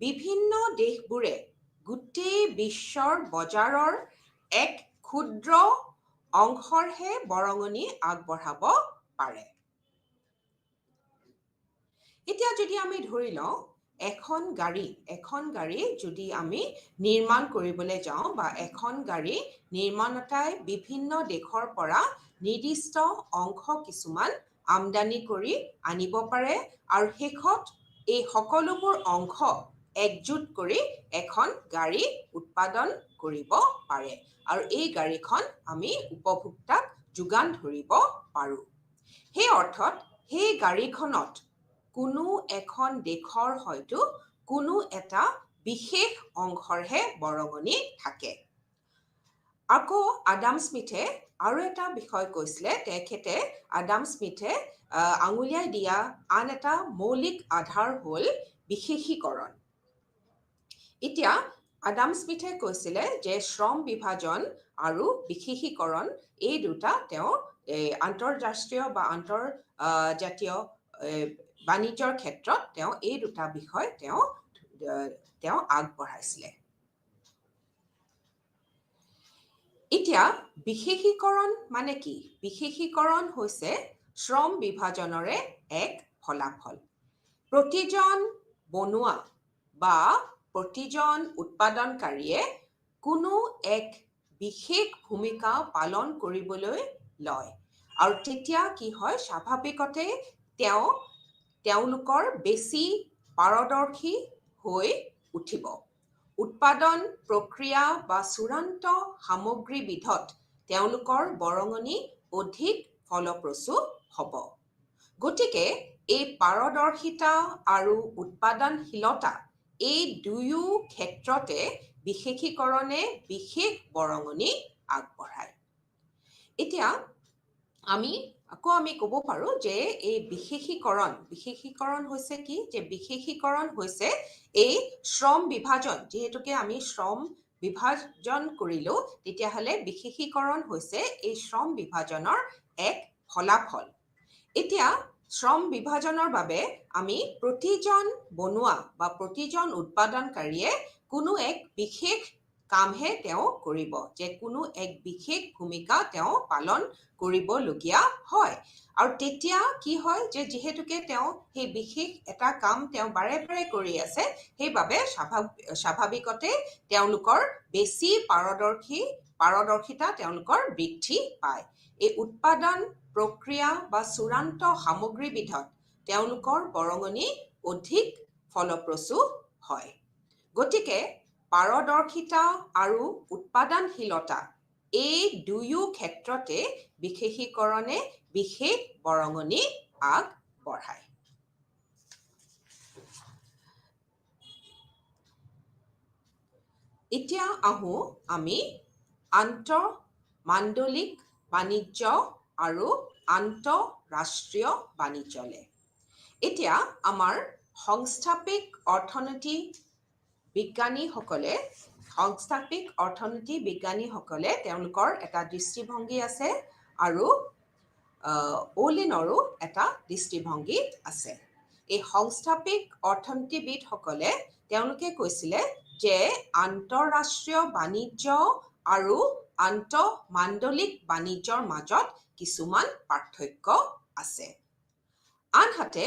বিভিন্ন দেশবোৰে গোটেই বিশ্বৰ বজাৰৰ এক ক্ষুদ্ৰ অংশৰহে বৰঙণি আগবঢ়াব পাৰে। এতিয়া যদি আমি ধৰি লওঁ এখন গাড়ী যদি আমি নিৰ্মাণ কৰিবলৈ যাওঁ বা এখন গাড়ী নিৰ্মাণতাই বিভিন্ন দেশৰ পৰা নিৰ্দিষ্ট অংশ কিছুমান আমদানি কৰি আনিব পাৰে আৰু শেষত এই সকলোবোৰ অংশ একজোট কৰি এখন গাড়ী উৎপাদন কৰিব পাৰে আৰু এই গাড়ীখন আমি উপভোক্তাক যোগান ধৰিব পাৰোঁ। সেই অৰ্থত সেই গাড়ীখনত কোনো এখন দেশৰ হয়তো কোনো এটা বিশেষ অংশৰহে বৰঙণি থাকে। আকৌ আডাম স্মিথে আৰু এটা বিষয় কৈছিলে, তেখেতে আডাম স্মিথে আঙুলিয়াই দিয়া আন এটা মৌলিক আধাৰ হ'ল বিশেষীকৰণ। এতিয়া আডাম স্মিথে কৈছিলে যে শ্ৰম বিভাজন আৰু বিশেষীকৰণ এই দুটা তেওঁ আন্তঃৰাষ্ট্ৰীয় বা আন্তৰ্জাতীয় বাণিজ্যৰ ক্ষেত্ৰত তেওঁ এই দুটা বিষয় তেওঁ আগবঢ়াইছিলে। এতিয়া বিশেষীকৰণ মানে কি? বিশেষীকৰণ হৈছে শ্ৰম বিভাজনৰে এক ফলাফল। প্ৰতিজন বনুৱা বা প্ৰতিজন উৎপাদনকাৰীয়ে কোনো এক বিশেষ ভূমিকা পালন কৰিবলৈ লয় আৰু তেতিয়া কি হয়, স্বাভাৱিকতে তেওঁলোকৰ বেছি পাৰদৰ্শী হৈ উঠিব। উৎপাদন প্ৰক্ৰিয়া বা চূড়ান্ত সামগ্ৰীবিধত তেওঁলোকৰ বৰঙণি অধিক ফলপ্ৰসূ হ'ব। গতিকে এই পাৰদৰ্শিতা আৰু উৎপাদনশীলতা এই দুয়ো ক্ষেত্ৰতে বিশেষীকৰণে বিশেষ বৰঙণি আগবঢ়ায়। এতিয়া আমি ক'ব পাৰোঁ যে এই বিশেষীকৰণ হৈছে কি? যে বিশেষীকৰণ হৈছে এই শ্ৰম বিভাজন, যিহেতুকে আমি শ্ৰম বিভাজন কৰিলো, তেতিয়াহ'লে বিশেষীকৰণ হৈছে এই শ্ৰম বিভাজনৰ এক ফলাফল। এতিয়া শ্ৰম বিভাজনৰ বাবে আমি প্ৰতিজন বনুৱা বা প্ৰতিজন উৎপাদনকাৰীয়ে কোনো এক বিশেষ কামহে তেওঁ কৰিব, যে কোনো এক বিশেষ ভূমিকা তেওঁ পালন কৰিবলগীয়া হয়। আৰু তেতিয়া কি হয়, যে যিহেতুকে তেওঁ সেই বিশেষ এটা কাম তেওঁ বাৰে বাৰে কৰি আছে, সেইবাবে স্বাভাৱিকতে তেওঁলোকৰ বেছি পাৰদৰ্শিতা তেওঁলোকৰ বৃদ্ধি পায়। এই উৎপাদন প্ৰক্ৰিয়া বা চূড়ান্ত সামগ্ৰীবিধত তেওঁলোকৰ বৰঙণি অধিক ফলপ্ৰসূ হয়। গতিকে পাৰদৰ্শিতা আৰু উৎপাদনশীলতা এই দুয়ো ক্ষেত্ৰতে বিশেষীকৰণে বিশেষ বৰঙণি আগবঢ়ায়। এতিয়া আহোঁ আমি আন্তঃমাণ্ডলিক বাণিজ্য আৰু আন্তঃৰাষ্ট্ৰীয় বাণিজ্যলৈ। এতিয়া আমাৰ সংস্থাপিক অৰ্থনীতি বিজ্ঞানীসকলে তেওঁলোকৰ এটা দৃষ্টিভংগী আছে আৰু অ'লিনৰো এটা দৃষ্টিভংগী আছে। এই সংস্থাপিক অৰ্থনীতিবিদসকলে তেওঁলোকে কৈছিলে যে আন্তঃৰাষ্ট্ৰীয় বাণিজ্য আৰু আন্তঃমাণ্ডলিক বাণিজ্যৰ মাজত কিছুমান পাৰ্থক্য আছে। আনহাতে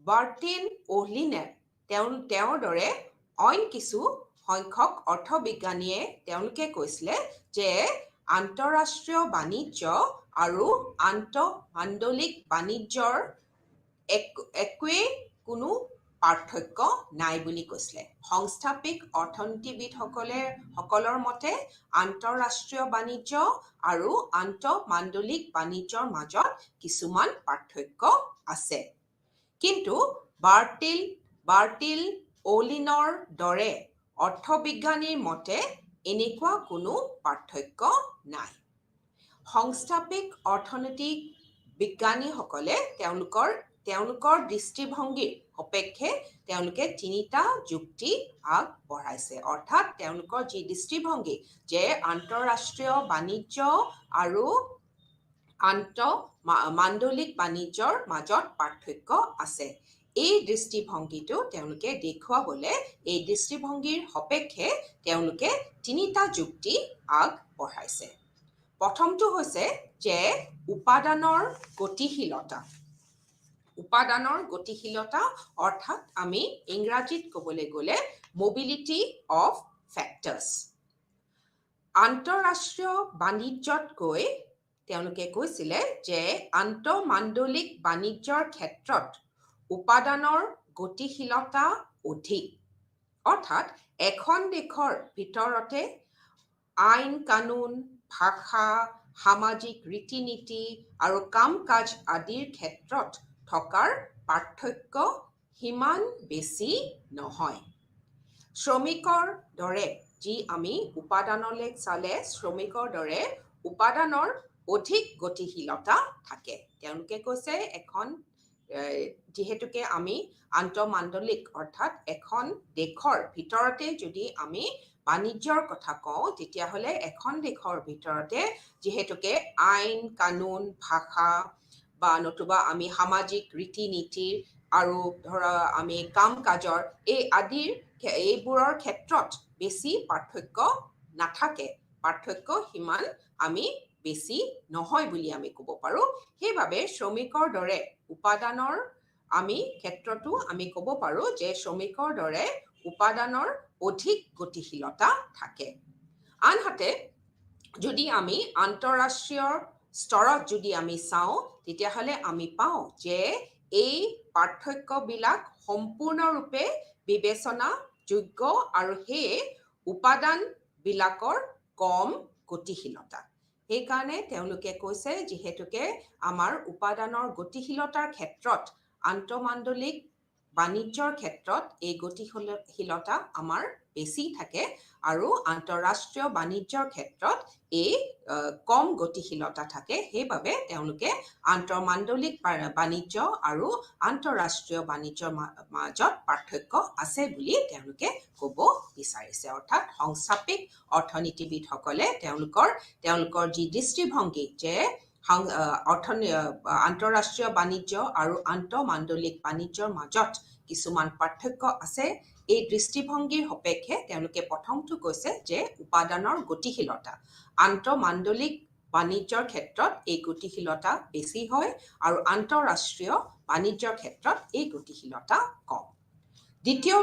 বাৰ্টিন অ'লিনে তেওঁৰ দৰে অইন কিছু সংখ্যক অৰ্থবিজ্ঞানীয়ে তেওঁলোকে কৈছিলে যে আন্তঃৰাষ্ট্ৰীয় বাণিজ্য আৰু আন্তঃমাণ্ডলিক বাণিজ্যৰ একোৱেই কোনো পাৰ্থক্য নাই বুলি কৈছিলে। সংস্থাপিক অৰ্থনীতিবিদসকলৰ মতে আন্তঃৰাষ্ট্ৰীয় বাণিজ্য আৰু আন্তঃমাণ্ডলিক বাণিজ্যৰ মাজত কিছুমান পাৰ্থক্য আছে। কিন্তু বাৰ্টিল অ'লিনৰ দৰে অৰ্থবিজ্ঞানীৰ মতে এনেকুৱা কোনো পাৰ্থক্য নাই। সংস্থাপিক অৰ্থনৈতিক বিজ্ঞানীসকলে তেওঁলোকৰ দৃষ্টিভংগীৰ সপক্ষে তেওঁলোকে তিনিটা যুক্তি আগবঢ়াইছে। অৰ্থাৎ তেওঁলোকৰ যি দৃষ্টিভংগী যে আন্তঃৰাষ্ট্ৰীয় বাণিজ্য আৰু আন্তঃমাণ্ডলিক বাণিজ্যৰ মাজত পাৰ্থক্য আছে, এই দৃষ্টিভংগীটো তেওঁলোকে দেখুৱাবলৈ এই দৃষ্টিভংগীৰ সপক্ষে তেওঁলোকে তিনিটা যুক্তি আগবঢ়াইছে। প্ৰথমটো হৈছে যে উপাদানৰ গতিশীলতা অৰ্থাৎ আমি ইংৰাজীত ক'বলৈ গ'লে মোবিলিটি অফ ফেক্টৰ্ছ। আন্তঃৰাষ্ট্ৰীয় বাণিজ্যতকৈ তেওঁলোকে কৈছিলে যে আন্তঃমাণ্ডলিক বাণিজ্যৰ ক্ষেত্ৰত উপাদানৰ গতিশীলতা অধিক। অৰ্থাৎ এখন দেশৰ ভিতৰতে আইন কানুন, ভাষা, সামাজিক ৰীতি নীতি আৰু কাম কাজ আদিৰ ক্ষেত্ৰত থকাৰ পাৰ্থক্য সিমান বেছি নহয়। শ্ৰমিকৰ দৰে যি আমি উপাদানলৈ চালে শ্ৰমিকৰ দৰে উপাদানৰ অধিক গতিশীলতা থাকে। তেওঁলোকে কৈছে এখন যিহেতুকে আমি আন্তঃমাণ্ডলিক অৰ্থাৎ এখন দেশৰ ভিতৰতে যদি আমি বাণিজ্যৰ কথা কওঁ তেতিয়াহ'লে এখন দেশৰ ভিতৰতে যিহেতুকে আইন কানুন ভাষা বা নতুবা আমি সামাজিক ৰীতি নীতিৰ আৰু ধৰা আমি কাম কাজৰ এইবোৰৰ ক্ষেত্ৰত বেছি পাৰ্থক্য নাথাকে। পাৰ্থক্য সিমান আমি বেছি নহয় বুলি আমি ক'ব পাৰোঁ। সেইবাবে শ্ৰমিকৰ দৰে উপাদানৰ আমি ক্ষেত্ৰতো আমি ক'ব পাৰোঁ যে শ্ৰমিকৰ দৰে উপাদানৰ অধিক গতিশীলতা থাকে। আনহাতে যদি আমি আন্তঃৰাষ্ট্ৰীয় স্তৰত যদি আমি চাওঁ তেতিয়াহ'লে আমি পাওঁ যে এই পাৰ্থক্যবিলাক সম্পূৰ্ণৰূপে বিবেচনাযোগ্য আৰু সেয়ে উপাদানবিলাকৰ কম গতিশীলতা। সেইকাৰণে তেওঁলোকে কৈছে যিহেতুকে আমাৰ উপাদানৰ গতিশীলতাৰ ক্ষেত্ৰত আন্তঃমাণ্ডলিক বাণিজ্যৰ ক্ষেত্ৰত এই গতিশীলতা আমাৰ বেছি থাকে আৰু আন্তঃৰাষ্ট্ৰীয় বাণিজ্যৰ ক্ষেত্ৰত এই কম গতিশীলতা থাকে। সেইবাবে তেওঁলোকে আন্তঃমাণ্ডলিক বাণিজ্য আৰু আন্তঃৰাষ্ট্ৰীয় বাণিজ্যৰ মাজত পাৰ্থক্য আছে বুলি তেওঁলোকে ক'ব বিচাৰিছে। অৰ্থাৎ সংস্থাপিক অৰ্থনীতিবিদসকলে তেওঁলোকৰ যি দৃষ্টিভংগী যে আন্তঃৰাষ্ট্ৰীয় বাণিজ্য আৰু আন্তঃমাণ্ডলিক বাণিজ্যৰ মাজত কিছুমান পাৰ্থক্য আছে, এই দৃষ্টিভংগীৰ সপক্ষে তেওঁলোকে প্ৰথমটো কৈছে যে উপাদানৰ গতিশীলতা আন্তঃমাণ্ডলিক বাণিজ্যৰ ক্ষেত্ৰত এই গতিশীলতা বেছি হয় আৰু আন্তঃৰাষ্ট্ৰীয় বাণিজ্যৰ ক্ষেত্ৰত এই গতিশীলতা কম। দ্বিতীয়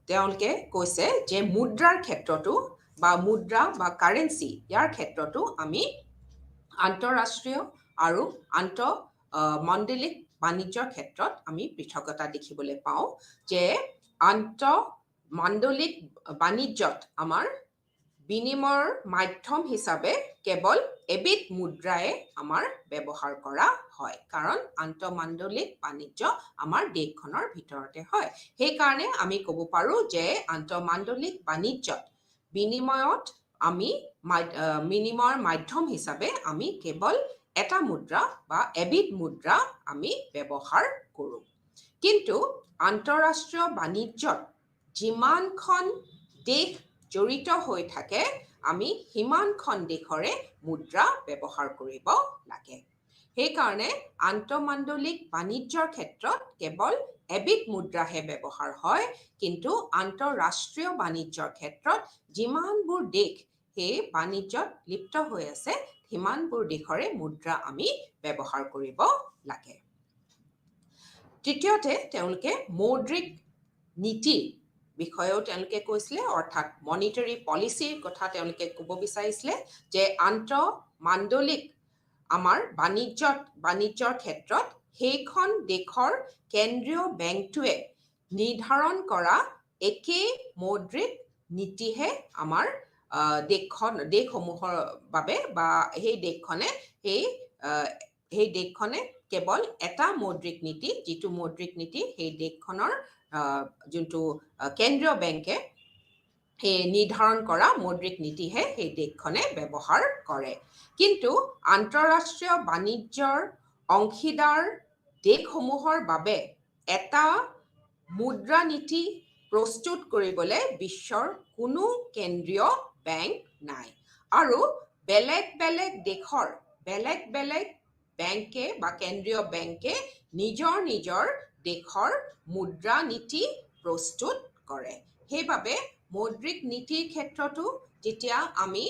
তেওঁলোকে কৈছে যে মুদ্ৰাৰ ক্ষেত্ৰতো বা মুদ্ৰা বা কাৰেঞ্চি ইয়াৰ ক্ষেত্ৰতো আমি আন্তঃৰাষ্ট্ৰীয় আৰু আন্তঃমাণ্ডলিক বাণিজ্যৰ ক্ষেত্ৰত আমি পৃথকতা দেখিবলৈ পাওঁ যে আন্তঃমাণ্ডলিক বাণিজ্যত আমাৰ বিনিময়ৰ মাধ্যম হিচাপে কেৱল এবিধ মুদ্ৰাই আমাৰ ব্যৱহাৰ কৰা হয়, কাৰণ আন্তঃমাণ্ডলিক বাণিজ্য আমাৰ দেশখনৰ ভিতৰতে হয়। সেইকাৰণে আমি ক'ব পাৰোঁ যে আন্তঃমাণ্ডলিক বাণিজ্যত বিনিময়ৰ মাধ্যম হিচাপে আমি কেৱল এটা মুদ্ৰা বা এবিধ মুদ্ৰা আমি ব্যৱহাৰ কৰোঁ। কিন্তু আন্তঃৰাষ্ট্ৰীয় বাণিজ্যত যিমানখন দেশ জড়িত হৈ থাকে আমি সিমানখন দেশৰে মুদ্ৰা ব্যৱহাৰ কৰিব লাগে। সেইকাৰণে আন্তঃমাণ্ডলিক বাণিজ্যৰ ক্ষেত্ৰত কেৱল এবিধ মুদ্ৰাহে ব্যৱহাৰ হয়, কিন্তু আন্তঃৰাষ্ট্ৰীয় বাণিজ্যৰ ক্ষেত্ৰত যিমানবোৰ দেশ সেই বাণিজ্যত লিপ্ত হৈ আছে সিমানবোৰ দেশৰে মুদ্ৰা আমি ব্যৱহাৰ কৰিব লাগে। তৃতীয়তে তেওঁলোকে মৌদ্ৰিক নীতিৰ বিষয়েও তেওঁলোকে কৈছিলে, অৰ্থাৎ মনিটাৰী পলিচিৰ কথা তেওঁলোকে ক'ব বিচাৰিছিলে যে আন্তঃমাণ্ডলিক আমাৰ বাণিজ্যৰ ক্ষেত্ৰত সেইখন দেশৰ কেন্দ্ৰীয় বেংকটোৱে নিৰ্ধাৰণ কৰা একেই মৌদ্ৰিক নীতিহে আমাৰ দেশসমূহৰ বাবে বা সেই দেশখনে কেৱল এটা মৌদ্ৰিক নীতি, যিটো মৌদ্ৰিক নীতি সেই দেশখনৰ যোনটো কেন্দ্ৰীয় বেংকে সেই নিৰ্ধাৰণ কৰা মৌদ্ৰিক নীতিহে সেই দেশখনে ব্যৱহাৰ কৰে। কিন্তু আন্তঃৰাষ্ট্ৰীয় বাণিজ্যৰ অংশীদাৰ দেশসমূহৰ বাবে এটা মুদ্ৰা নীতি প্ৰস্তুত কৰিবলৈ বিশ্বৰ কোনো কেন্দ্ৰীয় বেংক নাই আৰু বেলেগ বেলেগ দেশৰ বেলেগ বেলেগ বেংকে বা কেন্দ্ৰীয় বেংকে নিজৰ নিজৰ দেশৰ মুদ্ৰা নীতি প্ৰস্তুত কৰে। সেইবাবে মৌদ্ৰিক নীতিৰ ক্ষেত্ৰতো যেতিয়া আমি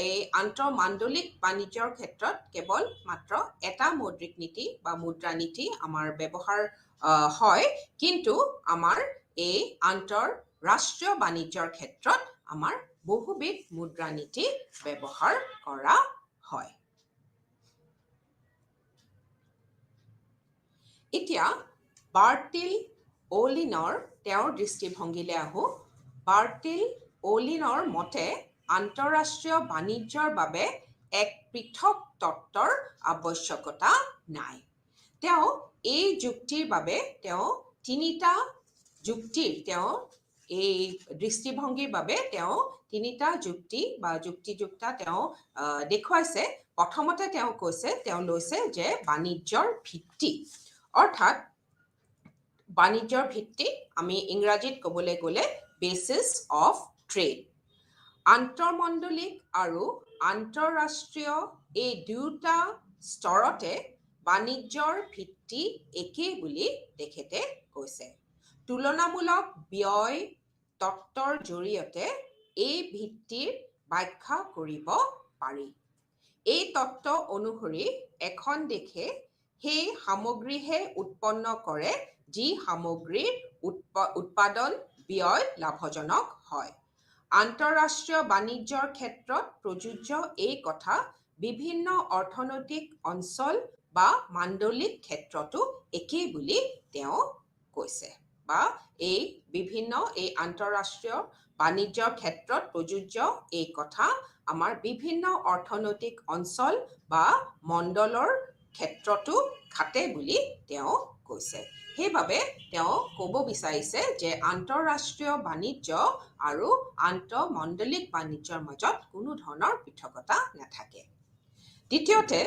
এই আন্তঃমাণ্ডলিক বাণিজ্যৰ ক্ষেত্ৰত কেৱল মাত্ৰ এটা মৌদ্ৰিক নীতি বা মুদ্ৰা নীতি আমাৰ ব্যৱহাৰ হয়, কিন্তু আমাৰ এই আন্তঃৰাষ্ট্ৰীয় বাণিজ্যৰ ক্ষেত্ৰত আমাৰ বহুবিধ মুদ্ৰা নীতি ব্যৱহাৰ কৰা হয়। এতিয়া বাৰ্টিল অ'লিনৰ তেওঁৰ দৃষ্টিভংগীলৈ আহোঁ। বাৰ্টিল অ'লিনৰ মতে আন্তঃৰাষ্ট্ৰীয় বাণিজ্যৰ বাবে এক পৃথক তত্ত্বৰ আৱশ্যকতা নাই। তেওঁ এই যুক্তিৰ বাবে তেওঁ তিনিটা যুক্তিৰ এই দৃষ্টিভংগীৰ বাবে তেওঁ তিনিটা যুক্তি বা যুক্তিযুক্তা তেওঁ দেখুৱাইছে। প্ৰথমতে তেওঁ কৈছে, তেওঁ লৈছে যে বাণিজ্যৰ ভিত্তি, অৰ্থাৎ বাণিজ্যৰ ভিত্তি আমি ইংৰাজীত ক'বলৈ গ'লে বেচিছ অফ ট্ৰেড। আন্তঃমণ্ডলিক আৰু আন্তঃৰাষ্ট্ৰীয় এই দুটা স্তৰতে বাণিজ্যৰ ভিত্তি একেই বুলি তেখেতে কৈছে। তুলনামূলক ব্যয় তত্ত্বৰ জৰিয়তে এই ভিত্তিৰ ব্যাখ্যা কৰিব পাৰি। এই তত্ত্ব অনুসৰি এখন দেশে সেই সামগ্ৰীহে উৎপন্ন কৰে যি সামগ্ৰীৰ উৎপাদন ব্যয় লাভজনক হয়। আন্তঃৰাষ্ট্ৰীয় বাণিজ্যৰ ক্ষেত্ৰত প্ৰযোজ্য এই কথা বিভিন্ন অৰ্থনৈতিক অঞ্চল বা মাণ্ডলিক ক্ষেত্ৰতো একেই বুলি তেওঁ কৈছে, বা এই বিভিন্ন এই আন্তঃৰাষ্ট্ৰীয় বাণিজ্যৰ ক্ষেত্ৰত প্ৰযোজ্য এই কথা আমাৰ বিভিন্ন অৰ্থনৈতিক অঞ্চল বা মণ্ডলৰ ক্ষেত্ৰতো খাটে বুলি তেওঁ কৈছে। সেইবাবে তেওঁ ক'ব বিচাৰিছে যে আন্তঃৰাষ্ট্ৰীয় বাণিজ্য আৰু আন্তঃমণ্ডলিক বাণিজ্যৰ মাজত কোনো ধৰণৰ পৃথকতা নাথাকে। দ্বিতীয়তে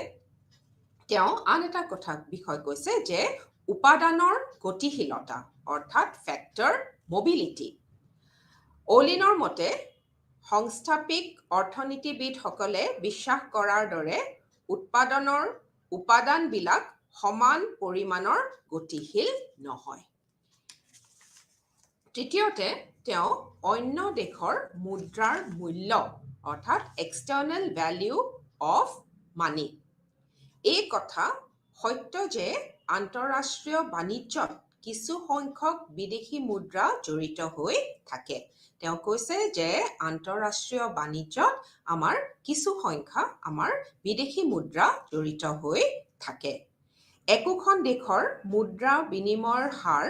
তেওঁ আন এটা বিষয় কৈছে যে উপাদানৰ গতিশীলতা, অৰ্থাৎ ফেক্টৰ মবিলিটি। অলিনৰ মতে সংস্থাপিক অৰ্থনীতিবিদসকলে বিশ্বাস কৰাৰ দৰে উপাদানবিলাক সমান পৰিমাণৰ গতিশীল নহয়। তৃতীয়তে তেওঁ অন্য দেশৰ মুদ্ৰাৰ মূল্য, অৰ্থাৎ এক্সটাৰ্নেল ভেলিউ অফ মানি, এই কথা সত্য যে আন্তঃৰাষ্ট্ৰীয় বাণিজ্যত কিছু সংখ্যক বিদেশী মুদ্ৰা জড়িত হৈ থাকে। তেওঁ কৈছে যে আন্তঃৰাষ্ট্ৰীয় বাণিজ্যত আমাৰ কিছু সংখ্যা আমাৰ বিদেশী মুদ্ৰা জড়িত হৈ থাকে। একোখন দেশৰ মুদ্ৰা বিনিময়ৰ হাৰ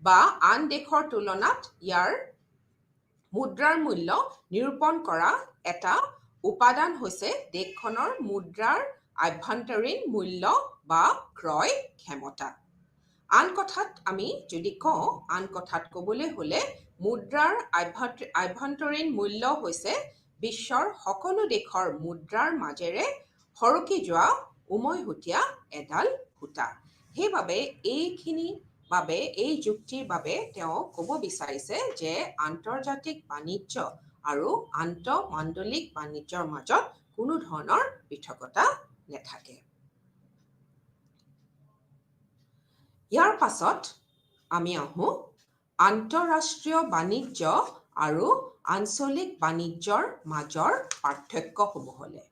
বা আন দেশৰ তুলনাত ইয়াৰ মুদ্ৰাৰ মূল্য নিৰূপণ কৰা এটা উপাদান হৈছে দেশখনৰ মুদ্ৰাৰ আভ্যন্তৰীণ মূল্য বা ক্ৰয় ক্ষমতা। আন কথাত ক'বলৈ হ'লে মুদ্ৰাৰ আভ্যন্তৰীণ মূল্য হৈছে বিশ্বৰ সকলো দেশৰ মুদ্ৰাৰ মাজেৰে সৰকি যোৱা উমৈহতীয়া এডাল সূতা। সেইবাবে এই যুক্তিৰ বাবে তেওঁ ক'ব বিচাৰিছে যে আন্তৰ্জাতিক বাণিজ্য আৰু আন্তঃমাণ্ডলিক বাণিজ্যৰ মাজত কোনো ধৰণৰ পৃথকতা নাথাকে। ইয়াৰ পাছত আমি আহোঁ আন্তঃৰাষ্ট্ৰীয় বাণিজ্য আৰু আঞ্চলিক বাণিজ্যৰ মাজৰ পাৰ্থক্যসমূহলৈ।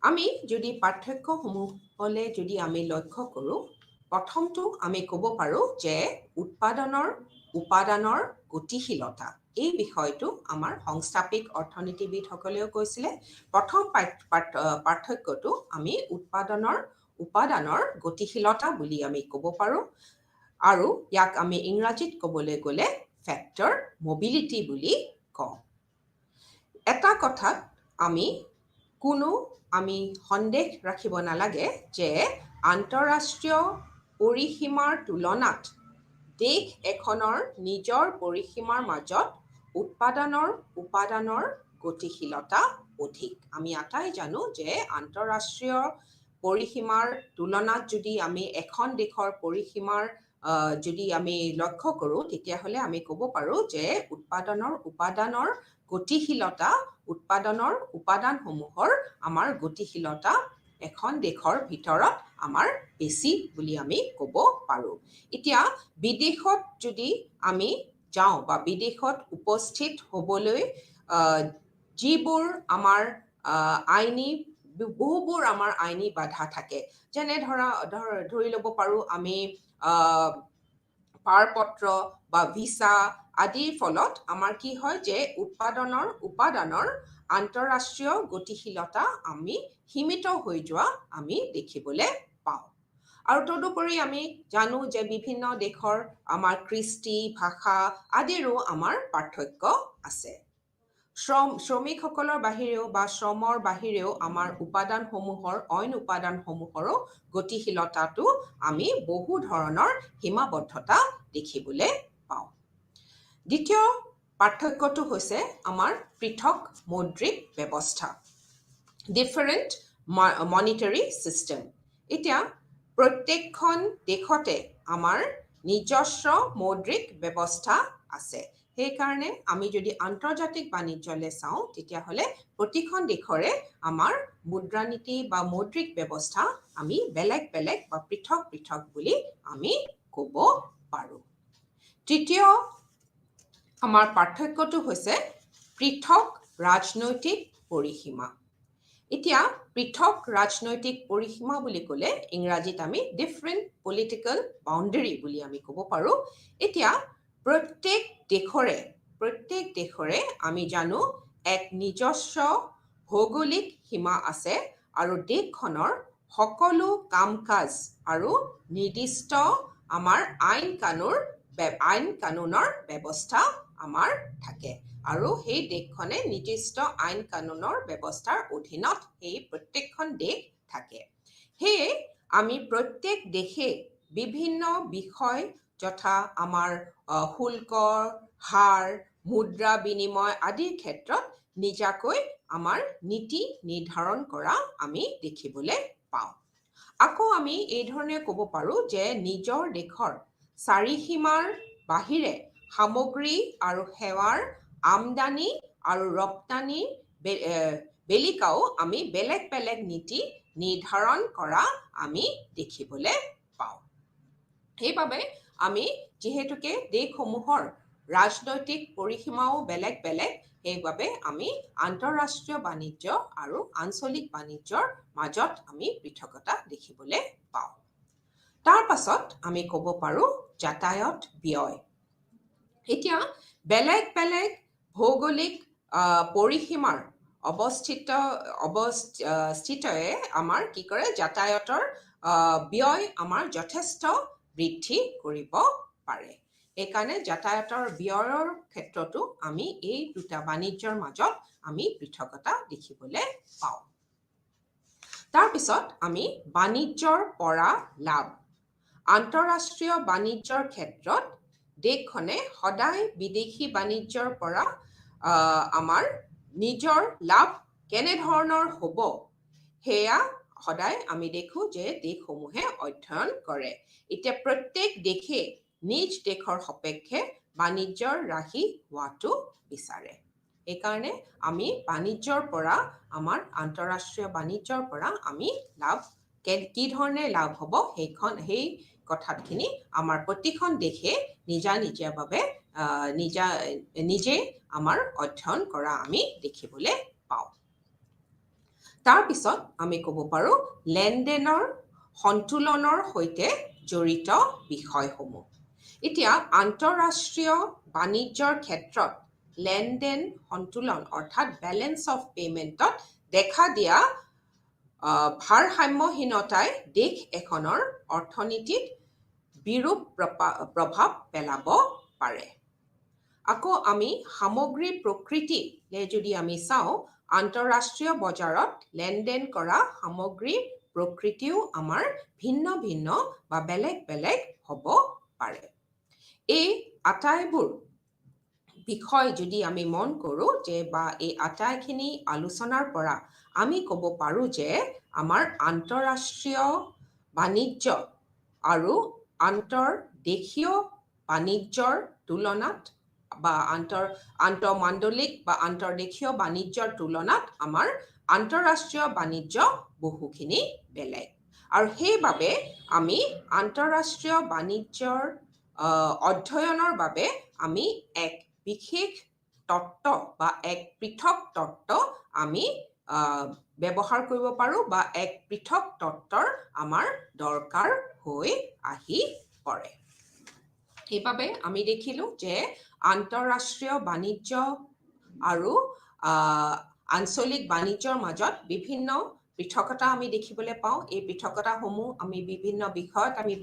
আমি যদি পাৰ্থক্যসমূহলৈ আমি লক্ষ্য কৰোঁ, প্ৰথমটো আমি ক'ব পাৰোঁ যে উপাদানৰ গতিশীলতা। এই বিষয়টো আমাৰ সংস্থাপিক অৰ্থনীতিবিদসকলেও কৈছিলে। প্ৰথম পাৰ্থক্যটো আমি উপাদানৰ গতিশীলতা বুলি আমি ক'ব পাৰোঁ, আৰু ইয়াক আমি ইংৰাজীত ক'বলৈ গ'লে ফেক্টৰ মবিলিটি বুলি কওঁ। এটা কথাত আমি সন্দেহ ৰাখিব নালাগে যে আন্তঃৰাষ্ট্ৰীয় পৰিসীমাৰ তুলনাত দেশ এখনৰ নিজৰ পৰিসীমাৰ মাজত উপাদানৰ গতিশীলতা অধিক। আমি আটাই জানো যে আন্তঃৰাষ্ট্ৰীয় পৰিসীমাৰ তুলনাত যদি আমি এখন দেশৰ পৰিসীমাৰ যদি আমি লক্ষ্য কৰোঁ, তেতিয়াহ'লে আমি ক'ব পাৰোঁ যে উপাদানৰ গতিশীলতা, উপাদানসমূহৰ আমাৰ গতিশীলতা এখন দেশৰ ভিতৰত আমাৰ বেছি বুলি আমি ক'ব পাৰোঁ। এতিয়া বিদেশত যদি আমি যাওঁ বা বিদেশত উপস্থিত হ'বলৈ যিবোৰ আমাৰ বহুবোৰ আমাৰ আইনী বাধা থাকে, যেনে ধৰি ল'ব পাৰোঁ আমি পাৰপত্ৰ বা ভিছা আদিৰ ফলত আমাৰ কি হয় যে উপাদানৰ আন্তঃৰাষ্ট্ৰীয় গতিশীলতা আমি সীমিত হৈ যোৱা আমি দেখিবলৈ পাওঁ। আৰু তদুপৰি আমি জানো যে বিভিন্ন দেশৰ আমাৰ কৃষ্টি, ভাষা আদিৰো আমাৰ পাৰ্থক্য আছে। শ্ৰমিকসকলৰ বাহিৰেও বা শ্ৰমৰ বাহিৰেও আমাৰ অইন উপাদানসমূহৰো গতিশীলতাটো আমি বহু ধৰণৰ সীমাবদ্ধতা দেখিবলৈ পাওঁ। দ্বিতীয় পাৰ্থক্যটো হৈছে আমাৰ পৃথক মৌদ্ৰিক ব্যৱস্থা, ডিফাৰেণ্ট মনিটাৰী ছিষ্টেম। এতিয়া প্ৰত্যেকখন দেশতে আমাৰ নিজস্ব মৌদ্ৰিক ব্যৱস্থা আছে। সেইকাৰণে আমি যদি আন্তৰ্জাতিক বাণিজ্যলৈ চাওঁ তেতিয়াহ'লে প্ৰতিখন দেশৰে আমাৰ মুদ্ৰানীতি বা মৌদ্ৰিক ব্যৱস্থা আমি বেলেগ বেলেগ বা পৃথক পৃথক বুলি আমি ক'ব পাৰোঁ। তৃতীয় আমাৰ পাৰ্থক্যটো হৈছে পৃথক ৰাজনৈতিক পৰিসীমা। এতিয়া পৃথক ৰাজনৈতিক পৰিসীমা বুলি ক'লে ইংৰাজীত আমি ডিফাৰেণ্ট পলিটিকেল বাউণ্ডেৰী বুলি আমি ক'ব পাৰোঁ। এতিয়া প্ৰত্যেক দেশৰে আমি জানো এক নিজস্ব ভৌগোলিক সীমা আছে আৰু দেশখনৰ সকলো কাম কাজ আৰু নিৰ্দিষ্ট আমাৰ আইন কানুনৰ ব্যৱস্থা আমাৰ থাকে আৰু সেই দেশখনে নিৰ্দিষ্ট আইন কানুনৰ ব্যৱস্থাৰ অধীনত সেই প্ৰত্যেকখন দেশ থাকে। সেয়ে আমি প্ৰত্যেক দেশে বিভিন্ন বিষয় যথা আমাৰ শুল্কৰ হাৰ, মুদ্ৰা বিনিময় আদিৰ ক্ষেত্ৰত নিজাকৈ আমাৰ নীতি নিৰ্ধাৰণ কৰা আমি দেখিবলৈ পাওঁ। আকৌ আমি এই ধৰণে ক'ব পাৰোঁ যে নিজৰ দেশৰ চাৰিসীমাৰ বাহিৰে সামগ্ৰী আৰু সেৱাৰ আমদানি আৰু ৰপ্তানি বেলিকাও আমি বেলেগ বেলেগ নীতি নিৰ্ধাৰণ কৰা আমি দেখিবলৈ পাওঁ। সেইবাবে আমি যিহেতুকে দেশসমূহৰ ৰাজনৈতিক পৰিসীমাও বেলেগ বেলেগ, সেইবাবে আমি আন্তঃৰাষ্ট্ৰীয় বাণিজ্য আৰু আঞ্চলিক বাণিজ্যৰ মাজত আমি পৃথকতা দেখিবলৈ পাওঁ। তাৰ পাছত আমি ক'ব পাৰোঁ যাতায়াত ব্যয়। এতিয়া বেলেগ বেলেগ ভৌগোলিক পৰিসীমাৰ অৱস্থিতয়ে আমাৰ কি কৰে যাতায়াতৰ ব্যয় আমাৰ যথেষ্ট বৃদ্ধি কৰিব পাৰে। সেইকাৰণে যাতায়াতৰ ব্যয়ৰ ক্ষেত্ৰতো আমি এই দুটা বাণিজ্যৰ মাজত আমি পৃথকতা দেখিবলৈ পাওঁ। তাৰপিছত আমি বাণিজ্যৰ পৰা লাভ। আন্তঃৰাষ্ট্ৰীয় বাণিজ্যৰ ক্ষেত্ৰত দেশখনে সদায় বিদেশী বাণিজ্যৰ পৰা আমাৰ নিজৰ লাভ কেনেধৰণৰ হ'ব সেয়া সদায় আমি দেখোঁ যে দেশসমূহে অধ্যয়ন কৰে। এতিয়া প্ৰত্যেক দেশে নিজ দেশৰ সপক্ষে বাণিজ্যৰ ৰাহি হোৱাটো বিচাৰে। সেইকাৰণে আমি আমাৰ আন্তঃৰাষ্ট্ৰীয় বাণিজ্যৰ পৰা আমি লাভ কি ধৰণে লাভ হ'ব সেই কথাখিনি আমাৰ প্ৰতিখন দেশে নিজে আমাৰ অধ্যয়ন কৰা আমি দেখিবলৈ পাওঁ। তাৰপিছত আমি ক'ব পাৰোঁ লেনদেনৰ সন্তুলনৰ সৈতে জড়িত বিষয়সমূহ। এতিয়া আন্তঃৰাষ্ট্ৰীয় বাণিজ্যৰ ক্ষেত্ৰত লেনদেন সন্তুলন অৰ্থাৎ বেলেঞ্চ অফ পেমেণ্টত দেখা দিয়া ভাৰসাম্যহীনতাই দেশ এখনৰ অৰ্থনীতিত বিৰূপ প্ৰভাৱ পেলাব পাৰে। আকৌ আমি সামগ্ৰীৰ প্ৰকৃতিলে যদি আমি চাওঁ, আন্তঃৰাষ্ট্ৰীয় বজাৰত লেনদেন কৰা সামগ্ৰীৰ প্ৰকৃতিও আমাৰ ভিন্ন ভিন্ন বা বেলেগ বেলেগ হ'ব পাৰে। এই আটাইবোৰ বিষয় যদি আমি মন কৰোঁ বা এই আটাইখিনি আলোচনাৰ পৰা আমি ক'ব পাৰোঁ যে আমাৰ আন্তঃৰাষ্ট্ৰীয় বাণিজ্য আৰু আন্তৰ্দেশীয় বাণিজ্যৰ তুলনাত বা আন্তঃমাণ্ডলিক বা আন্তৰ্দেশীয় বাণিজ্যৰ তুলনাত আমাৰ আন্তঃৰাষ্ট্ৰীয় বাণিজ্য বহুখিনি বেলেগ। আৰু সেইবাবে আমি আন্তঃৰাষ্ট্ৰীয় বাণিজ্যৰ অধ্যয়নৰ বাবে আমি এক বিশেষ তত্ত্ব বা এক পৃথক তত্ত্ব আমি ব্যৱহাৰ কৰিব পাৰোঁ বা এক পৃথক তত্ত্বৰ আমাৰ দৰকাৰ হৈ আহি পৰে। সেইবাবে আমি দেখিলোঁ যে আন্তঃৰাষ্ট্ৰীয় বাণিজ্য আৰু আঞ্চলিক বাণিজ্যৰ মাজত বিভিন্ন পৃথকতা আমি দেখিবলৈ পাওঁ। এই পৃথকতাসমূহ আমি বিভিন্ন বিষয়ত আমি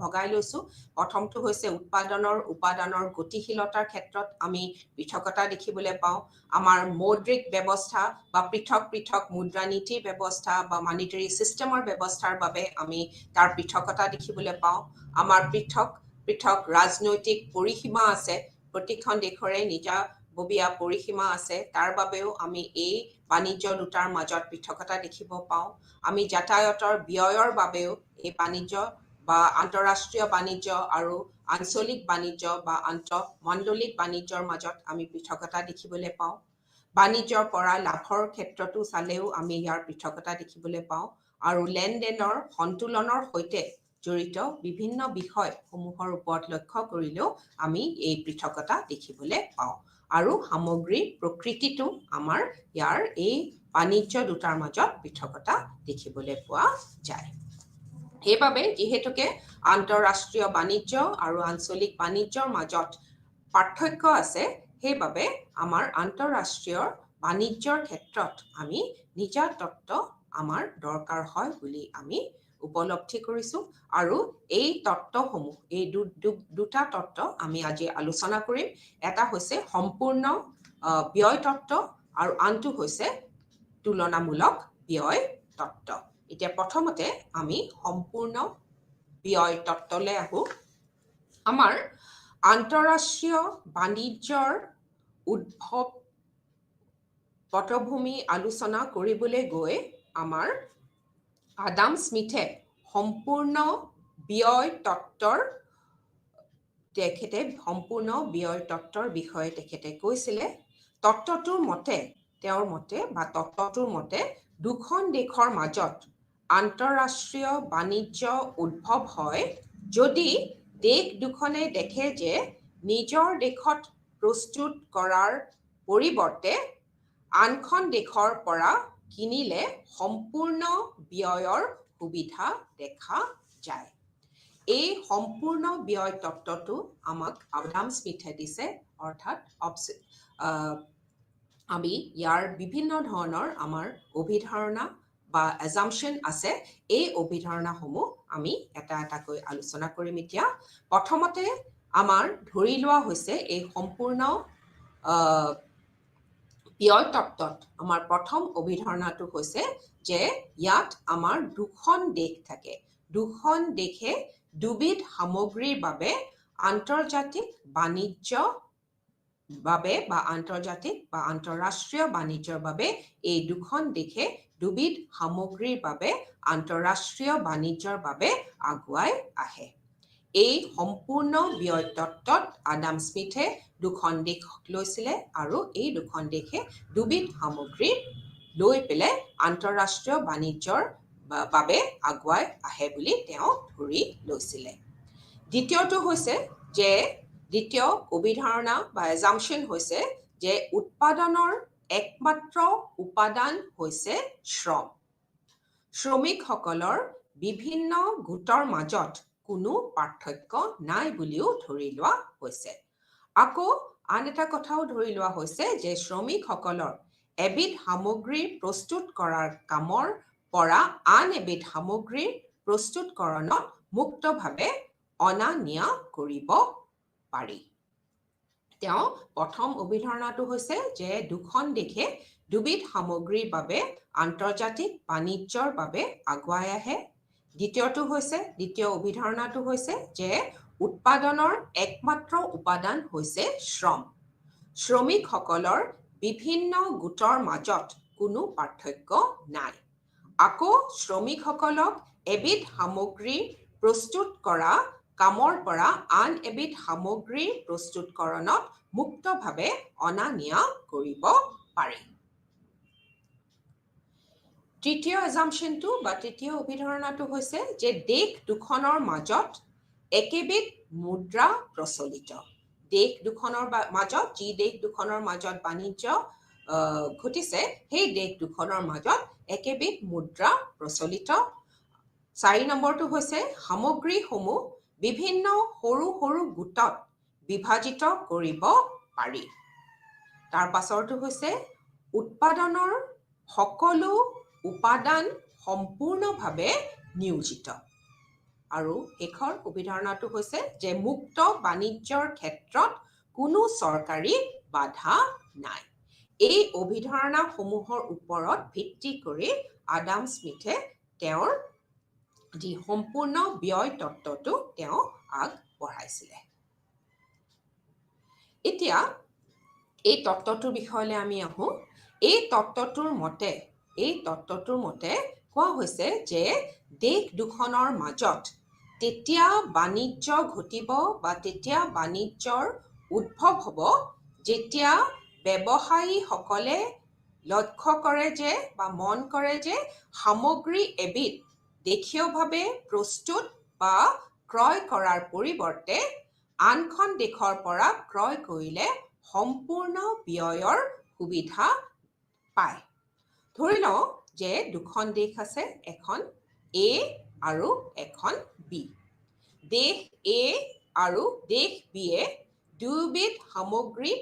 ভগাই লৈছোঁ। প্ৰথমটো হৈছে উৎপাদনৰ উপাদানৰ গতিশীলতাৰ ক্ষেত্ৰত আমি পৃথকতা দেখিবলৈ পাওঁ। আমাৰ মৌদ্ৰিক ব্যৱস্থা বা পৃথক পৃথক মুদ্ৰানীতিৰ ব্যৱস্থা বা মনিটাৰী ছিষ্টেমৰ ব্যৱস্থাৰ বাবে আমি তাৰ পৃথকতা দেখিবলৈ পাওঁ। আমাৰ পৃথক পৃথক ৰাজনৈতিক পৰিসীমা আছে, প্ৰতিখন দেশৰে নিজাববীয়া পৰিসীমা আছে, তাৰ বাবেও আমি এই বাণিজ্য দুটাৰ মাজত পৃথকতা দেখিব পাওঁ। আমি যাতায়াতৰ ব্যয়ৰ বাবেও এই বাণিজ্য বা আন্তঃৰাষ্ট্ৰীয় বাণিজ্য আৰু আঞ্চলিক বাণিজ্য বা আন্তঃমণ্ডলিক বাণিজ্যৰ মাজত আমি পৃথকতা দেখিবলৈ পাওঁ। বাণিজ্যৰ পৰা লাভৰ ক্ষেত্ৰতো চালেও আমি ইয়াৰ পৃথকতা দেখিবলৈ পাওঁ। আৰু লেনদেনৰ সন্তুলনৰ সৈতে জড়িত বিভিন্ন বিষয়সমূহৰ ওপৰত লক্ষ্য কৰিলেও আমি এই পৃথকতা দেখিবলৈ পাওঁ। আৰু সামগ্ৰীৰ প্ৰকৃতিটো আমাৰ ইয়াৰ এই বাণিজ্য দুটাৰ মাজত পৃথকতা দেখিবলৈ পোৱা যায়। সেইবাবে যিহেতুকে আন্তঃৰাষ্ট্ৰীয় বাণিজ্য আৰু আঞ্চলিক বাণিজ্যৰ মাজত পাৰ্থক্য আছে, সেইবাবে আমাৰ আন্তঃৰাষ্ট্ৰীয় বাণিজ্যৰ ক্ষেত্ৰত আমি নিজা তত্ত্ব আমাৰ দৰকাৰ হয় বুলি আমি উপলব্ধি কৰিছোঁ। আৰু এই তত্ত্বসমূহ, এই দুটা তত্ত্ব আমি আজি আলোচনা কৰিম। এটা হৈছে সম্পূৰ্ণ ব্যয় তত্ত্ব আৰু আনটো হৈছে তুলনামূলক ব্যয় তত্ত্ব। এতিয়া প্ৰথমতে আমি সম্পূৰ্ণ ব্যয় তত্ত্বলৈ আহোঁ। আমাৰ আন্তঃৰাষ্ট্ৰীয় বাণিজ্যৰ উদ্ভৱ পটভূমি আলোচনা কৰিবলৈ গৈ আমাৰ আদাম স্মিথে সম্পূৰ্ণ ব্যয় তত্ত্বৰ বিষয়ে তেখেতে কৈছিলে। তত্ত্বটোৰ মতে দুখন দেশৰ মাজত আন্তঃৰাষ্ট্ৰীয় বাণিজ্য উদ্ভৱ হয় যদি দেশ দুখনে দেখে যে নিজৰ দেশত প্ৰস্তুত কৰাৰ পৰিৱৰ্তে আনখন দেশৰ পৰা কিনিলে সম্পূৰ্ণ ব্যয়ৰ সুবিধা দেখা যায়। এই সম্পূৰ্ণ ব্যয় তত্ত্বটো আমাক আদাম স্মিথে দিছে। অৰ্থাৎ আমি ইয়াৰ বিভিন্ন ধৰণৰ আমাৰ অভিধাৰণা বা এজাম্পশ্যন আছে। এই অভিধাৰণাসমূহ আমি এটা এটাকৈ আলোচনা কৰিম এতিয়া। প্ৰথমতে আমাৰ ধৰি লোৱা হৈছে এই সম্পূৰ্ণ ব্যয় তত্ত্বত আমাৰ প্ৰথম অভিধাৰণাটো হৈছে যে ইয়াত আমাৰ দুখন দেশ থাকে। দুখন দেশে দুবিধ সামগ্ৰীৰ বাবে আন্তৰ্জাতিক বাণিজ্য বাবে বা আন্তৰ্জাতিক বা আন্তঃৰাষ্ট্ৰীয় বাণিজ্যৰ বাবে এই দুখন দেশে দুবিধ সামগ্ৰীৰ বাবে আন্তঃৰাষ্ট্ৰীয় বাণিজ্যৰ বাবে আগুৱাই আহে। এই সম্পূৰ্ণ ব্যয় তত্ত্বত আদাম স্মিথে দুখন দেশ লৈছিলে আৰু এই দুখন দেশে দুবিধ সামগ্ৰী লৈ পেলাই আন্তঃৰাষ্ট্ৰীয় বাণিজ্যৰ বাবে আগুৱাই আহে বুলি তেওঁ ধৰি লৈছিলে। দ্বিতীয় অভিধাৰণা বা এজাম্পশ্যন হৈছে যে উৎপাদনৰ একমাত্ৰ উপাদান হৈছে শ্ৰম। শ্ৰমিকসকলৰ বিভিন্ন গোটৰ মাজত কোনো পাৰ্থক্য নাই বুলিও ধৰি লোৱা হৈছে। আকৌ আন এটা কথাও ধৰি লোৱা হৈছে যে শ্ৰমিকসকলৰ এবিধ সামগ্ৰী প্ৰস্তুত কৰাৰ কামৰ পৰা আন এবিধ সামগ্ৰী প্ৰস্তুতকৰণত মুক্তভাৱে অনা নিয়া কৰিব পাৰি। তেওঁ প্ৰথম অভিধাৰণাটো হৈছে যে দুখন দেশে দুবিধ সামগ্ৰীৰ বাবে আন্তৰ্জাতিক বাণিজ্যৰ বাবে আগুৱাই আহে। দ্বিতীয় অভিধাৰণাটো হৈছে যে উৎপাদনৰ একমাত্ৰ উপাদান হৈছে শ্ৰম। শ্ৰমিকসকলৰ বিভিন্ন গোটৰ মাজত কোনো পাৰ্থক্য নাই। আকৌ শ্ৰমিকসকলক এবিধ সামগ্ৰী প্ৰস্তুত কৰা কামৰ পৰা আন এবিধ সামগ্ৰী প্ৰস্তুতকৰণত মুক্তভাৱে অনা নিয়া কৰিব পাৰি। তৃতীয় এজাম্পশ্যনটো বা তৃতীয় অভিধাৰণাটো হৈছে যে দেশ দুখনৰ মাজত একেবিধ মুদ্ৰা প্ৰচলিত। যি দেশ দুখনৰ মাজত বাণিজ্য ঘটিছে সেই দেশ দুখনৰ মাজত একেবিধ মুদ্ৰা প্ৰচলিত। 4 নম্বৰটো হৈছে সামগ্ৰীসমূহ বিভিন্ন সৰু সৰু গোটত বিভাজিত কৰিব পাৰি। তাৰ পাছৰটো হৈছে উৎপাদনৰ সকলো উপাদান সম্পূৰ্ণভাৱে নিয়োজিত। আৰু শেষৰ অভিধাৰণাটো হৈছে যে মুক্ত বাণিজ্যৰ ক্ষেত্ৰত কোনো চৰকাৰী বাধা নাই। এই অভিধাৰণাসমূহৰ ওপৰত ভিত্তি কৰি আডাম স্মিথে তেওঁৰ যি সম্পূৰ্ণ ব্যয় তত্ত্বটো তেওঁ আগবঢ়াইছিলে। এতিয়া এই তত্ত্বটোৰ বিষয়লৈ আমি আহোঁ। এই তত্ত্বটোৰ মতে কোৱা হৈছে যে দেশ দুখনৰ মাজত তেতিয়া বাণিজ্য ঘটিব বা তেতিয়া বাণিজ্যৰ উদ্ভৱ হ'ব যেতিয়া ব্যৱসায়ীসকলে লক্ষ্য কৰে যে বা মন কৰে যে সামগ্ৰী এবিধ দেশীয়ভাৱে প্ৰস্তুত বা ক্ৰয় কৰাৰ পৰিৱৰ্তে আনখন দেশৰ পৰা ক্ৰয় কৰিলে সম্পূৰ্ণ ব্যয়ৰ সুবিধা পায়। ধৰি লওঁ যে দুখন দেশ আছে, এখন A আৰু এখন B। দেশ A আৰু দেশ B এ দুয়োবিধ সামগ্ৰী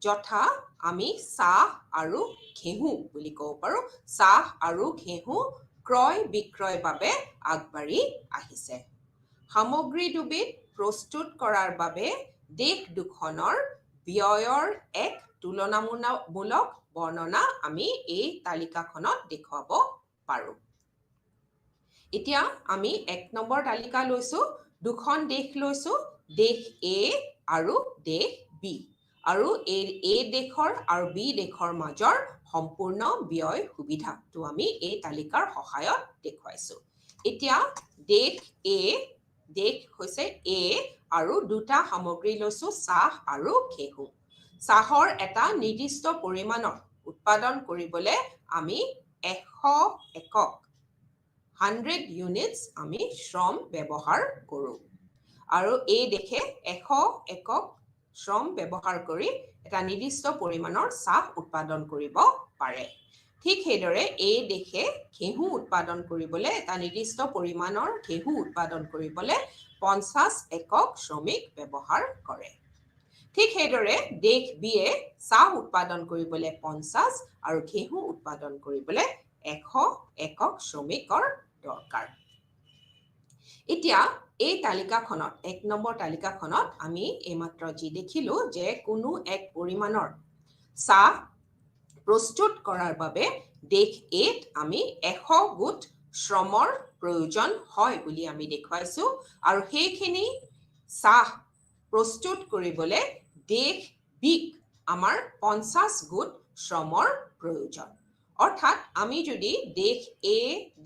যথা আমি চাহ আৰু ঘেঁহু বুলি ক'ব পাৰোঁ, চাহ আৰু ঘেঁহু ক্ৰয় বিক্ৰয়ৰ বাবে আগবাঢ়ি আহিছে। সামগ্ৰী দুবিধ প্ৰস্তুত কৰাৰ বাবে দেশ দুখনৰ ব্যয়ৰ এক তুলনামূলক বৰ্ণনা আমি এই তালিকাখনত দেখুৱাব পাৰোঁ। এতিয়া আমি 1 নম্বৰ তালিকা লৈছোঁ, দুখন দেশ লৈছোঁ, দেশ A আৰু দেশ B। আৰু এই A দেশৰ আৰু B দেশৰ মাজৰ সম্পূৰ্ণ ব্যয় সুবিধাটো আমি এই তালিকাৰ সহায়ত দেখুৱাইছোঁ। এতিয়া দেশ হৈছে A আৰু দুটা সামগ্ৰী লৈছোঁ, চাহ আৰু ঘেঁহু। চাহৰ এটা নিৰ্দিষ্ট পৰিমাণৰ উৎপাদন কৰিবলৈ আমি 100 একক 100 ইউনিটছ আমি শ্ৰম ব্যৱহাৰ কৰোঁ। আৰু এই দেশে 100 একক শ্ৰম ব্যৱহাৰ কৰি এটা নিৰ্দিষ্ট পৰিমাণৰ চাহ উৎপাদন কৰিব পাৰে। ঠিক সেইদৰে এই দেশে ঘেঁহু উৎপাদন কৰিবলৈ এটা নিৰ্দিষ্ট পৰিমাণৰ ঘেঁহু উৎপাদন কৰিবলৈ 50 একক শ্ৰমিক ব্যৱহাৰ কৰে। ঠিক সেইদৰে দেশ বিয়ে চাহ উৎপাদন কৰিবলৈ 50 আৰু ঘেঁহু উৎপাদন কৰিবলৈ 100 একক শ্ৰমিকৰ দৰকাৰ। এতিয়া এই তালিকাখনত 1 নম্বৰ তালিকাখনত আমি এইমাত্ৰ যি দেখিলো যে কোনো এক পৰিমাণৰ চাহ প্ৰস্তুত কৰাৰ বাবে দেশ Aত আমি 100 গোট শ্ৰমৰ প্ৰয়োজন হয় বুলি আমি দেখুৱাইছোঁ। আৰু সেইখিনি চাহ প্ৰস্তুত কৰিবলৈ দেশ Bক আমাৰ 50 গোট শ্ৰমৰ প্ৰয়োজন। অৰ্থাৎ আমি যদি দেশ A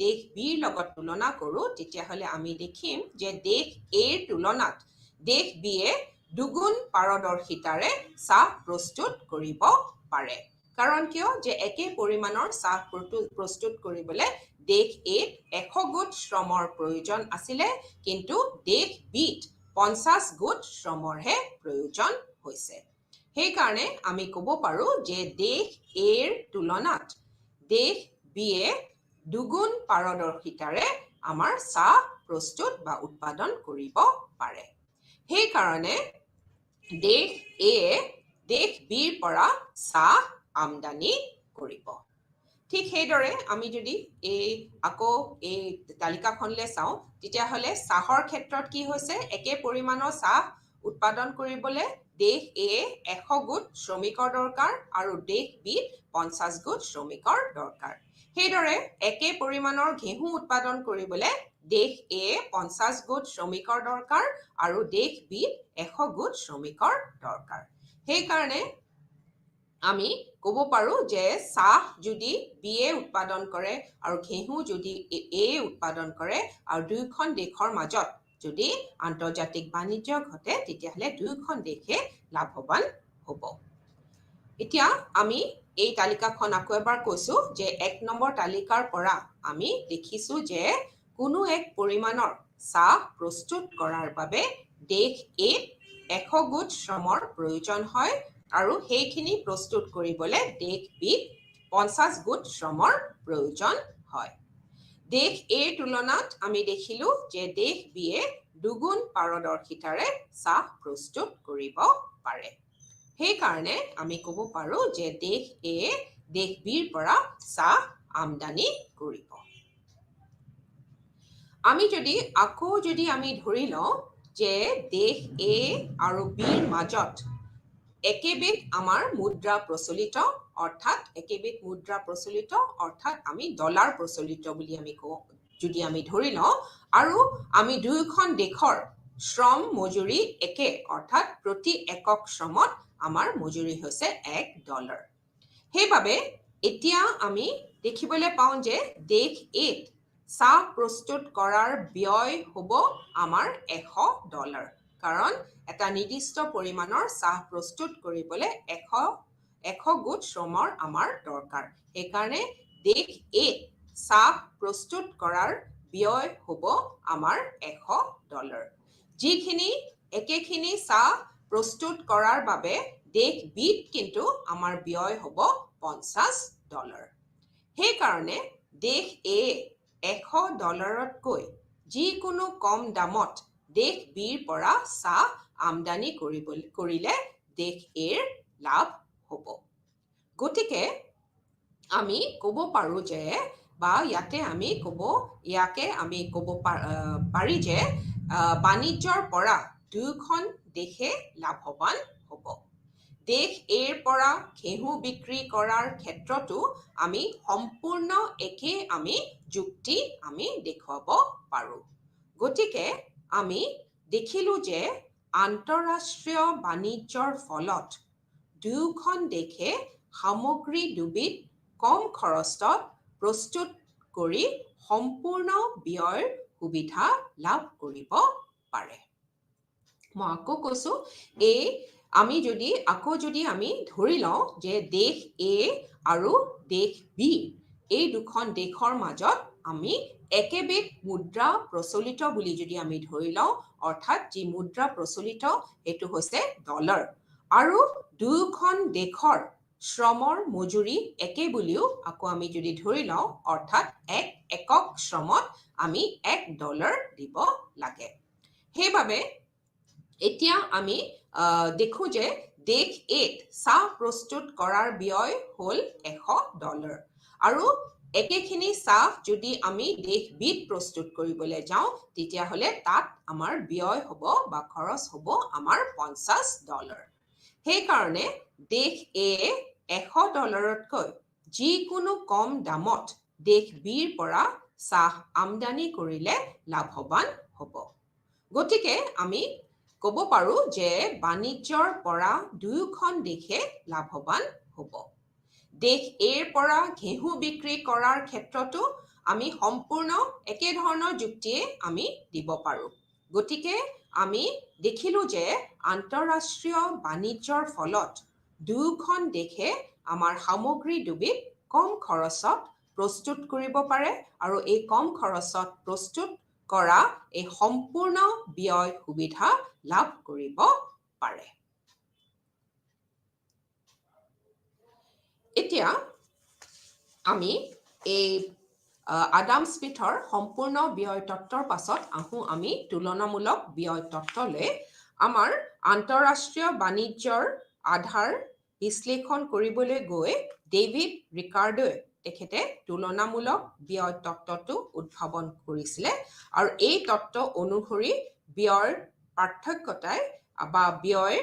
দেশ Bৰ লগত তুলনা কৰোঁ তেতিয়াহ'লে আমি দেখিম যে দেশ Aৰ তুলনাত দেশ Bয়ে দুগুণ পাৰদৰ্শিতাৰে চাহ প্ৰস্তুত কৰিব পাৰে। কাৰণ কিয় যে একে পৰিমাণৰ চাহ প্ৰস্তুত কৰিবলৈ দেশ Aত 100 গোট শ্ৰমৰ প্ৰয়োজন আছিলে, কিন্তু দেশ Bত 50 গোট শ্ৰমৰহে প্ৰয়োজন হৈছে। সেইকাৰণে আমি ক'ব পাৰোঁ যে দেশ Aৰ তুলনাত দেশ Bয়ে দুগুণ পাৰদৰ্শিতাৰে আমাৰ চাহ প্ৰস্তুত বা উৎপাদন কৰিব পাৰে। সেইকাৰণে দেশ Aয়ে দেশ Bৰ পৰা চাহ আমদানি কৰিব। ঠিক সেইদৰে আমি যদি আকৌ এই তালিকাখনলৈ চাওঁ তেতিয়াহ'লে চাহৰ ক্ষেত্ৰত কি হৈছে, একে পৰিমাণৰ চাহ উৎপাদন কৰিবলৈ দেশ Aয়ে 100 গোট শ্ৰমিকৰ দৰকাৰ আৰু দেশ Bত 50 গোট শ্ৰমিকৰ দৰকাৰ। সেইদৰে একে পৰিমাণৰ ঘেঁহু উৎপাদন কৰিবলৈ দেশ Aয়ে 50 গোট শ্ৰমিকৰ দৰকাৰ আৰু দেশ Bত 100 গোট শ্ৰমিকৰ দৰকাৰ। সেইকাৰণে আমি ক'ব পাৰোঁ যে চাহ যদি Bয়ে উৎপাদন কৰে আৰু ঘেঁহু যদি Aয়ে উৎপাদন কৰে আৰু দুয়োখন দেশৰ মাজত যদি আন্তৰ্জাতিক বাণিজ্য ঘটে তেতিয়াহ'লে দুয়োখন দেশে লাভৱান হ'ব। এতিয়া আমি এই তালিকাখন আকৌ এবাৰ কৈছোঁ যে 1 নম্বৰ তালিকাৰ পৰা আমি দেখিছোঁ যে কোনো এক পৰিমাণৰ চাহ প্ৰস্তুত কৰাৰ বাবে দেশ Aত 100 গোট শ্ৰমৰ প্ৰয়োজন হয় আৰু সেইখিনি প্ৰস্তুত কৰিবলৈ দেশ Bত 50 গোট শ্ৰমৰ প্ৰয়োজন হয়। দেশ Aৰ তুলনাত আমি দেখিলোঁ যে দেশ Bয়ে দুগুণ পাৰদৰ্শিতাৰে চাহ প্ৰস্তুত কৰিব পাৰে। সেইকাৰণে আমি ক'ব পাৰোঁ যে দেশ Aয়ে দেশ Bৰ পৰা চাহ আমদানি কৰিব। আমি যদি আমি ধৰি লওঁ যে দেশ A আৰু Bৰ মাজত একেবিধ আমাৰ মুদ্ৰা প্ৰচলিত অৰ্থাৎ আমি ডলাৰ প্ৰচলিত বুলি আমি কওঁ যদি আমি ধৰি লওঁ আৰু আমি দুয়োখন দেশৰ শ্ৰম মজুৰি একে অৰ্থাৎ প্ৰতি একক শ্ৰমত আমাৰ মজুৰি হৈছে $1 সেইবাবে এতিয়া আমি দেখিবলৈ পাওঁ যে দেশ Aত চাহ প্ৰস্তুত কৰাৰ ব্যয় হ'ব আমাৰ $100 কাৰণ এটা নিৰ্দিষ্ট পৰিমাণৰ চাহ প্ৰস্তুত কৰিবলৈ 100 গোট শ্ৰমৰ আমাৰ দৰকাৰ সেইকাৰণে দেশ Aত চাহ প্ৰস্তুত কৰাৰ ব্যয় হ'ব আমাৰ $100 যিখিনি একেখিনি চাহ প্ৰস্তুত কৰাৰ বাবে দেশ Bত কিন্তু আমাৰ ব্যয় হ'ব $50 সেইকাৰণে দেশ A $100তকৈ যিকোনো কম দামত দেশ Bৰ পৰা চাহ আমদানি কৰিলে দেশ Aৰ লাভ হ'ব গতিকে আমি ক'ব পাৰো যে বা ইয়াকে আমি ক'ব পাৰি যে বাণিজ্যৰ পৰা দুয়োখন দেশে লাভৱান হ'ব দেশ Aৰ পৰা ঘেঁহু বিক্ৰী কৰাৰ ক্ষেত্ৰতো আমি সম্পূৰ্ণ একে আমি যুক্তি আমি দেখুৱাব পাৰো গতিকে আমি দেখিলো যে আন্তঃৰাষ্ট্ৰীয় বাণিজ্যৰ ফলত দুয়োখন দেশে সামগ্ৰী দুবিধ কম খৰচত প্ৰস্তুত কৰি সম্পূৰ্ণ ব্যয়ৰ সুবিধা লাভ কৰিব পাৰে মই আকৌ কৈছো আমি যদি আমি ধৰি লওঁ যে দেশ A আৰু দেশ B এই দুখন দেশৰ মাজত আমি একেবিধ মুদ্ৰা প্ৰচলিত বুলি যদি আমি ধৰি লওঁ অৰ্থাৎ যি মুদ্ৰা প্ৰচলিত এইটো হৈছে ডলাৰ আৰু দুয়োখন দেশৰ শ্ৰমৰ মজুৰি একে বুলিও আকৌ আমি যদি ধৰি লওঁ অৰ্থাৎ এক একক শ্ৰমত আমি $1 দিব লাগে সেইবাবে এতিয়া আমি দেখো যে দেশ Aত চাহ প্ৰস্তুত কৰাৰ ব্যয় হ'ল $100 আৰু একেখিনি চাহ যদি আমি দেশ Bত প্ৰস্তুত কৰিবলৈ যাওঁ তেতিয়াহ'লে তাত আমাৰ ব্যয় হ'ব বা খৰচ হ'ব আমাৰ $50 সেইকাৰণে দেশ A $100তকৈ যিকোনো কম দামত দেশ Bৰ পৰা চাহ আমদানি কৰিলে লাভৱান হ'ব গতিকে আমি ক'ব পাৰো যে বাণিজ্যৰ পৰা দুয়োখন দেশে লাভৱান হ'ব দেশ Aৰ পৰা ঘেঁহু বিক্ৰী কৰাৰ ক্ষেত্ৰতো আমি সম্পূৰ্ণ একে ধৰণৰ যুক্তিয়ে আমি দিব পাৰো গতিকে আমি দেখিলো যে আন্তঃৰাষ্ট্ৰীয় বাণিজ্যৰ ফলত দুয়োখন দেশে আমাৰ সামগ্ৰী দুবিধ কম খৰচত প্ৰস্তুত কৰিব পাৰে আৰু এই কম খৰচত প্ৰস্তুত কৰা এই সম্পূৰ্ণ ব্যয় সুবিধা লাভ কৰিব পাৰে এতিয়া আমি এই আডাম স্মিথৰ সম্পূৰ্ণ ব্যয় তত্ত্বৰ পাছত আহো আমি তুলনামূলক ব্যয় তত্ত্বলৈ আমাৰ আন্তঃৰাষ্ট্ৰীয় বাণিজ্যৰ আধাৰ বিশ্লেষণ কৰিবলৈ গৈ ডেভিড ৰিকাৰ্ডোৱে তেখেতে তুলনামূলক ব্যয় তত্ত্বটো উদ্ভাৱন কৰিছিলে আৰু এই তত্ত্ব অনুসৰি ব্যয়ৰ পাৰ্থক্যতাই বা ব্যয়ৰ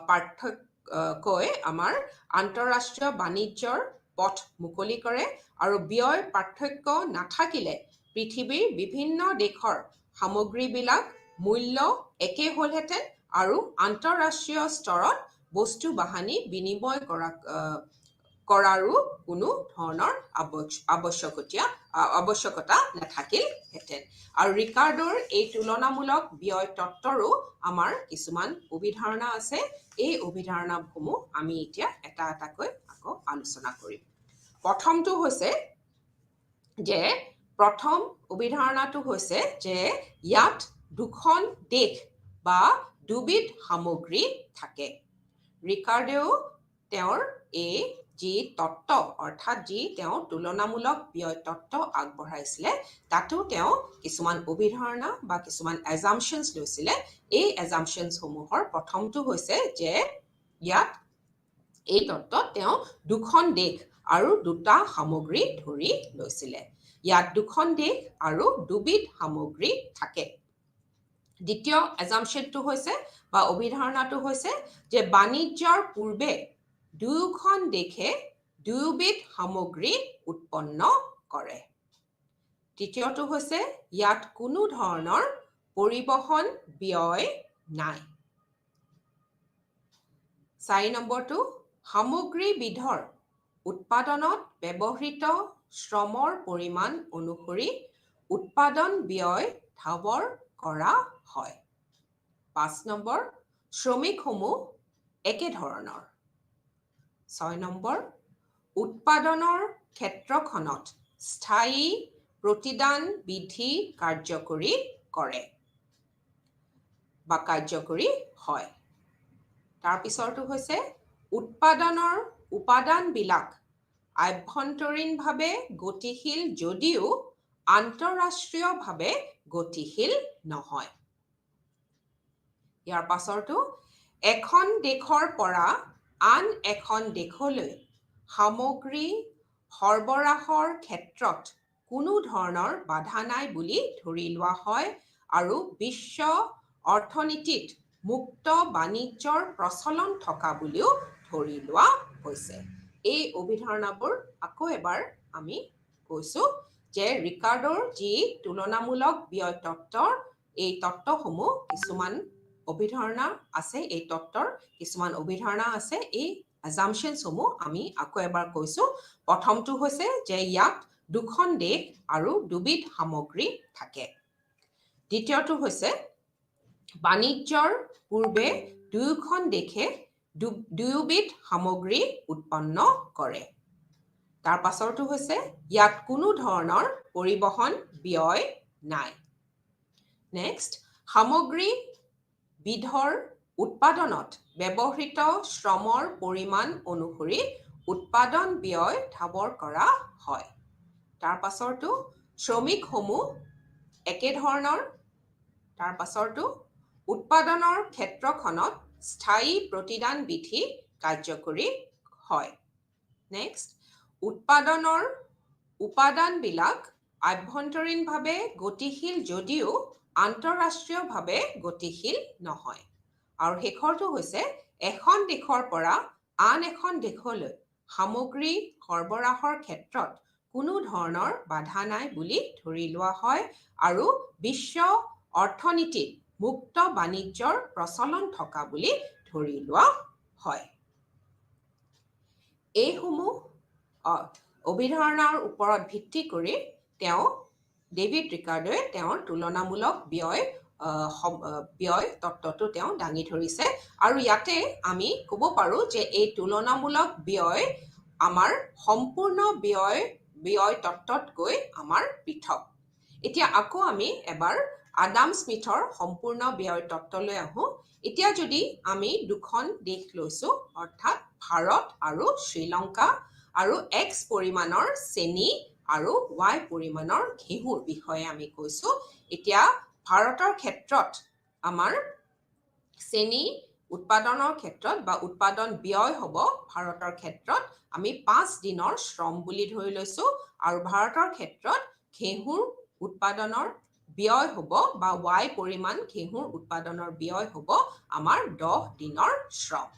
পাৰ্থক্যই আমাৰ আন্তঃৰাষ্ট্ৰীয় বাণিজ্যৰ পথ মুকলি কৰে আৰু ব্যয় পাৰ্থক্য নাথাকিলে পৃথিৱীৰ বিভিন্ন দেশৰ সামগ্ৰীবিলাক মূল্য একে হ'লহেঁতেন আৰু আন্তঃৰাষ্ট্ৰীয় স্তৰত বস্তু বাহানি বিনিময় কৰাৰো কোনো ধৰণৰ আৱশ্যকতা নাথাকিলহেঁতেন আৰু ৰিকাৰ্ডোৰ এই তুলনামূলক ব্যয় তত্ত্বৰো আমাৰ কিছুমান অভিধাৰণা আছে এই অভিধাৰণাসমূহ আমি এতিয়া এটা এটাকৈ আকৌ আলোচনা কৰিম প্ৰথমটো হৈছে যে প্ৰথম অভিধাৰণাটো হৈছে যে ইয়াত দুখন দেশ বা দুবিধ সামগ্ৰী থাকে ৰিকাৰ্ডেও তেওঁৰ এই যি তত্ত্ব অৰ্থাৎ যি তেওঁ তুলনামূলক ব্যয় তত্ত্ব আগবঢ়াইছিলে তাতো তেওঁ কিছুমান অভিধাৰণা বা কিছুমান এজাম্পশ্যনছ লৈছিলে এই এজাম্পশ্যনছসমূহৰ প্ৰথমটো হৈছে যে ইয়াত এই তত্ত্বত তেওঁ দুখন দেশ আৰু দুটা সামগ্ৰী ধৰি লৈছিলে ইয়াত দুখন দেশ আৰু দুবিধ সামগ্ৰী থাকে। দ্বিতীয় এজাম্পশ্যনটো হৈছে বা অভিধাৰণাটো হৈছে যে বাণিজ্যৰ পূৰ্বে দুয়োখন দেশে দুয়োবিধ সামগ্ৰী উৎপন্ন কৰে। তৃতীয়টো হৈছে ইয়াত কোনো ধৰণৰ পৰিবহণ ব্যয় নাই। 4 নম্বৰটো সামগ্ৰীবিধৰ উৎপাদনত ব্যৱহৃত শ্ৰমৰ পৰিমাণ অনুসৰি উৎপাদন ব্যয় ঠাৱৰ কৰা হয়। 5 নম্বৰ শ্ৰমিকসমূহ একেধৰণৰ। 6 নম্বৰ উৎপাদনৰ ক্ষেত্ৰখনত স্থায়ী প্ৰতিদান বিধি কাৰ্যকৰী কৰে বা কাৰ্যকৰী হয়। তাৰপিছৰটো হৈছে উৎপাদনৰ উপাদানবিলাক আভ্যন্তৰীণভাৱে গতিশীল যদিও আন্তঃৰাষ্ট্ৰীয়ভাৱে গতিশীল নহয়। ইয়াৰ পাছৰটো এখন দেশৰ পৰা আন এখন দেশলৈ সামগ্ৰী সৰবৰাহৰ ক্ষেত্ৰত কোনো ধৰণৰ বাধা নাই বুলি ধৰি লোৱা হয় আৰু বিশ্ব অৰ্থনীতিত মুক্ত বাণিজ্যৰ প্ৰচলন থকা বুলিও ধৰি লোৱা হৈছে। এই অভিধাৰণাবোৰ আকৌ এবাৰ আমি কৈছোঁ যে ৰিকাৰ্ডৰ যি তুলনামূলক ব্যয় তত্ত্বৰ এই তত্ত্বসমূহ কিছুমান অভিধাৰণা আছে, এই তত্ত্বৰ কিছুমান অভিধাৰণা আছে। এই এজাম্পশ্যনসমূহ আমি আকৌ এবাৰ কৈছোঁ। প্ৰথমটো হৈছে যে ইয়াত দুখন দেশ আৰু দুবিধ সামগ্ৰী থাকে। দ্বিতীয়টো হৈছে বাণিজ্যৰ পূৰ্বে দুয়োখন দেশে দুয়োবিধ সামগ্ৰী উৎপন্ন কৰে। তাৰ পাছৰটো হৈছে ইয়াত কোনো ধৰণৰ পৰিবহণ ব্যয় নাই। নেক্সট সামগ্ৰী বিধৰ উৎপাদনত ব্যৱহৃত শ্ৰমৰ পৰিমাণ অনুসৰি উৎপাদন ব্যয় ঠাৱৰ কৰা হয়। তাৰ পাছৰটো শ্ৰমিকসমূহ একেধৰণৰ। তাৰ পাছৰটো উৎপাদনৰ ক্ষেত্ৰখনত স্থায়ী প্ৰতিদান বিধি কাৰ্যকৰী হয়। নেক্সট উৎপাদনৰ উপাদানবিলাক আভ্যন্তৰীণভাৱে গতিশীল যদিও আন্তঃৰাষ্ট্ৰীয়ভাৱে গতিশীল নহয়। আৰু শেষৰটো হৈছে এখন দেশৰ পৰা আন এখন দেশলৈ সামগ্ৰী সৰবৰাহৰ ক্ষেত্ৰত কোনো ধৰণৰ বাধা নাই বুলি ধৰি লোৱা হয় আৰু বিশ্ব অৰ্থনীতিত মুক্ত বাণিজ্যৰ প্ৰচলন থকা বুলি ধৰি লোৱা হয়। এইসমূহ অভিধাৰণাৰ ওপৰত ভিত্তি কৰি ডেভিড ৰিকাৰ্ডোৱে তেওঁৰ তুলনামূলক ব্যয় তত্ত্বটো তেওঁ দাঙি ধৰিছে। আৰু ইয়াতে আমি ক'ব পাৰোঁ যে এই তুলনামূলক ব্যয় আমাৰ সম্পূৰ্ণ ব্যয় তত্ত্বতকৈ আমাৰ পৃথক। এতিয়া আকৌ আমি এবাৰ আডাম স্মিথৰ সম্পূৰ্ণ ব্যয় তত্ত্বলৈ আহোঁ। এতিয়া যদি আমি দুখন দেশ লৈছোঁ, অৰ্থাৎ ভাৰত আৰু শ্ৰীলংকা, আৰু X পৰিমাণৰ চেনি আৰু Y পৰিমাণৰ ঘেঁহুৰ বিষয়ে আমি কৈছোঁ। এতিয়া ভাৰতৰ ক্ষেত্ৰত আমাৰ চেনি উৎপাদনৰ ক্ষেত্ৰত বা উৎপাদন ব্যয় হ'ব ভাৰতৰ ক্ষেত্ৰত আমি 5 দিনৰ শ্ৰম বুলি ধৰি লৈছোঁ, আৰু ভাৰতৰ ক্ষেত্ৰত ঘেঁহুৰ উৎপাদনৰ ব্যয় হ'ব বা Y পৰিমাণ ঘেঁহুৰ উৎপাদনৰ ব্যয় হ'ব আমাৰ 10 দিনৰ শ্ৰম।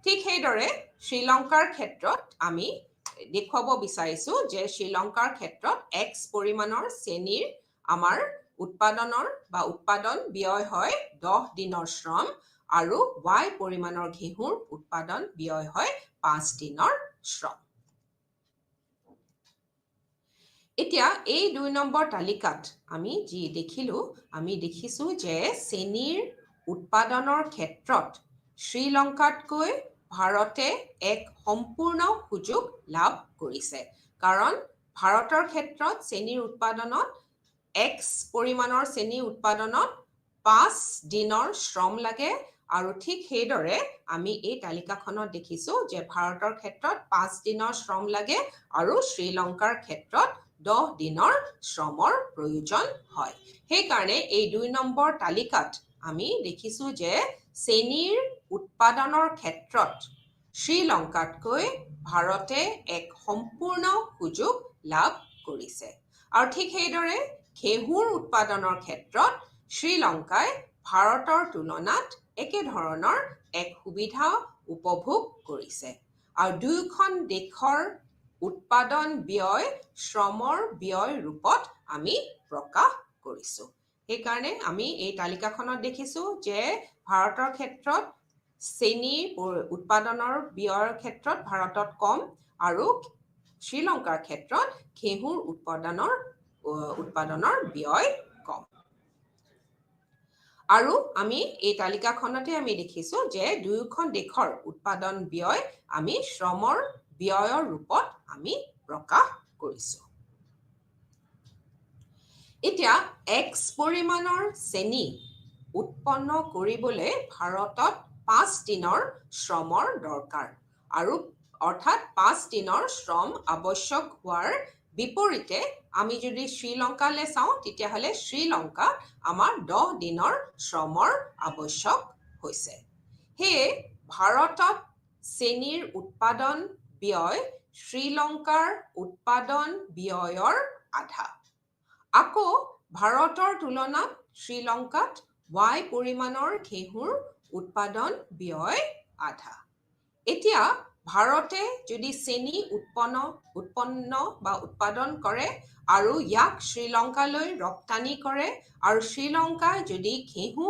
ঠিক সেইদৰে শ্ৰীলংকাৰ ক্ষেত্ৰত আমি দেখুৱাব বিচাৰিছোঁ যে শ্ৰীলংকাৰ ক্ষেত্ৰত X পৰিমাণৰ চেনিৰ আমাৰ উৎপাদন ব্যয় হয় 10 দিনৰ শ্ৰম, আৰু Y পৰিমাণৰ ঘেঁহুৰ উৎপাদন ব্যয় হয় 5 দিনৰ শ্ৰম। এতিয়া এই 2 নম্বৰ তালিকাত আমি যি আমি দেখিছোঁ যে চেনিৰ উৎপাদনৰ ক্ষেত্ৰত শ্ৰীলংকাতকৈ ভাৰতে এক সম্পূৰ্ণ সুযোগ লাভ কৰিছে। কাৰণ ভাৰতৰ ক্ষেত্ৰত চেনিৰ উৎপাদনত X পৰিমাণৰ চেনি উৎপাদনত 5 দিনৰ শ্ৰম লাগে, আৰু ঠিক সেইদৰে আমি এই তালিকাখনত দেখিছোঁ যে ভাৰতৰ ক্ষেত্ৰত 5 দিনৰ শ্ৰম লাগে আৰু শ্ৰীলংকাৰ ক্ষেত্ৰত 10 দিনৰ শ্ৰমৰ প্ৰয়োজন হয়। সেইকাৰণে এই 2 নম্বৰ তালিকাত আমি দেখিছোঁ যে চেনিৰ উৎপাদনৰ ক্ষেত্ৰত শ্ৰীলংকাতকৈ ভাৰতে এক সম্পূৰ্ণ সুযোগ লাভ কৰিছে। আৰু ঠিক সেইদৰে ঘেঁহুৰ উৎপাদনৰ ক্ষেত্ৰত শ্ৰীলংকাই ভাৰতৰ তুলনাত একেধৰণৰ এক সুবিধা উপভোগ কৰিছে আৰু দুয়োখন দেশৰ উৎপাদন ব্যয় শ্ৰমৰ ব্যয় ৰূপত আমি প্ৰকাশ কৰিছোঁ। সেইকাৰণে আমি এই তালিকাখনত দেখিছোঁ যে ভাৰতৰ ক্ষেত্ৰত চেনিৰ উৎপাদনৰ ব্যয়ৰ ক্ষেত্ৰত ভাৰতত কম আৰু শ্ৰীলংকাৰ ক্ষেত্ৰত ঘেঁহুৰ উৎপাদনৰ ব্যয় কম। আৰু আমি এই তালিকাখনতে আমি দেখিছোঁ যে দুয়োখন দেশৰ উৎপাদন ব্যয় আমি শ্ৰমৰ ব্যয়ৰ ৰূপত আমি প্ৰকাশ কৰিছোঁ। এতিয়া X পৰিমাণৰ চেনি উৎপন্ন কৰিবলৈ ভাৰতত 5 দিনৰ শ্ৰমৰ দৰকাৰ আৰু অৰ্থাৎ 5 দিনৰ শ্ৰম আৱশ্যক হোৱাৰ বিপৰীতে আমি যদি শ্ৰীলংকালৈ চাওঁ তেতিয়াহ'লে শ্ৰীলংকাত আমাৰ 10 দিনৰ শ্ৰমৰ আৱশ্যক হৈছে। সেয়ে ভাৰতত চেনিৰ উৎপাদন ব্যয় শ্ৰীলংকাৰ উৎপাদন ব্যয়ৰ আধা। আকৌ ভাৰতৰ তুলনাত শ্ৰীলংকাত Y পৰিমাণৰ ঘেঁহুৰ উৎপাদন ব্যয় আধা। এতিয়া ভাৰতে যদি চেনি উৎপাদন কৰে আৰু ইয়াক শ্ৰীলংকালৈ ৰপ্তানি কৰে আৰু শ্ৰীলংকাই যদি ঘেঁহু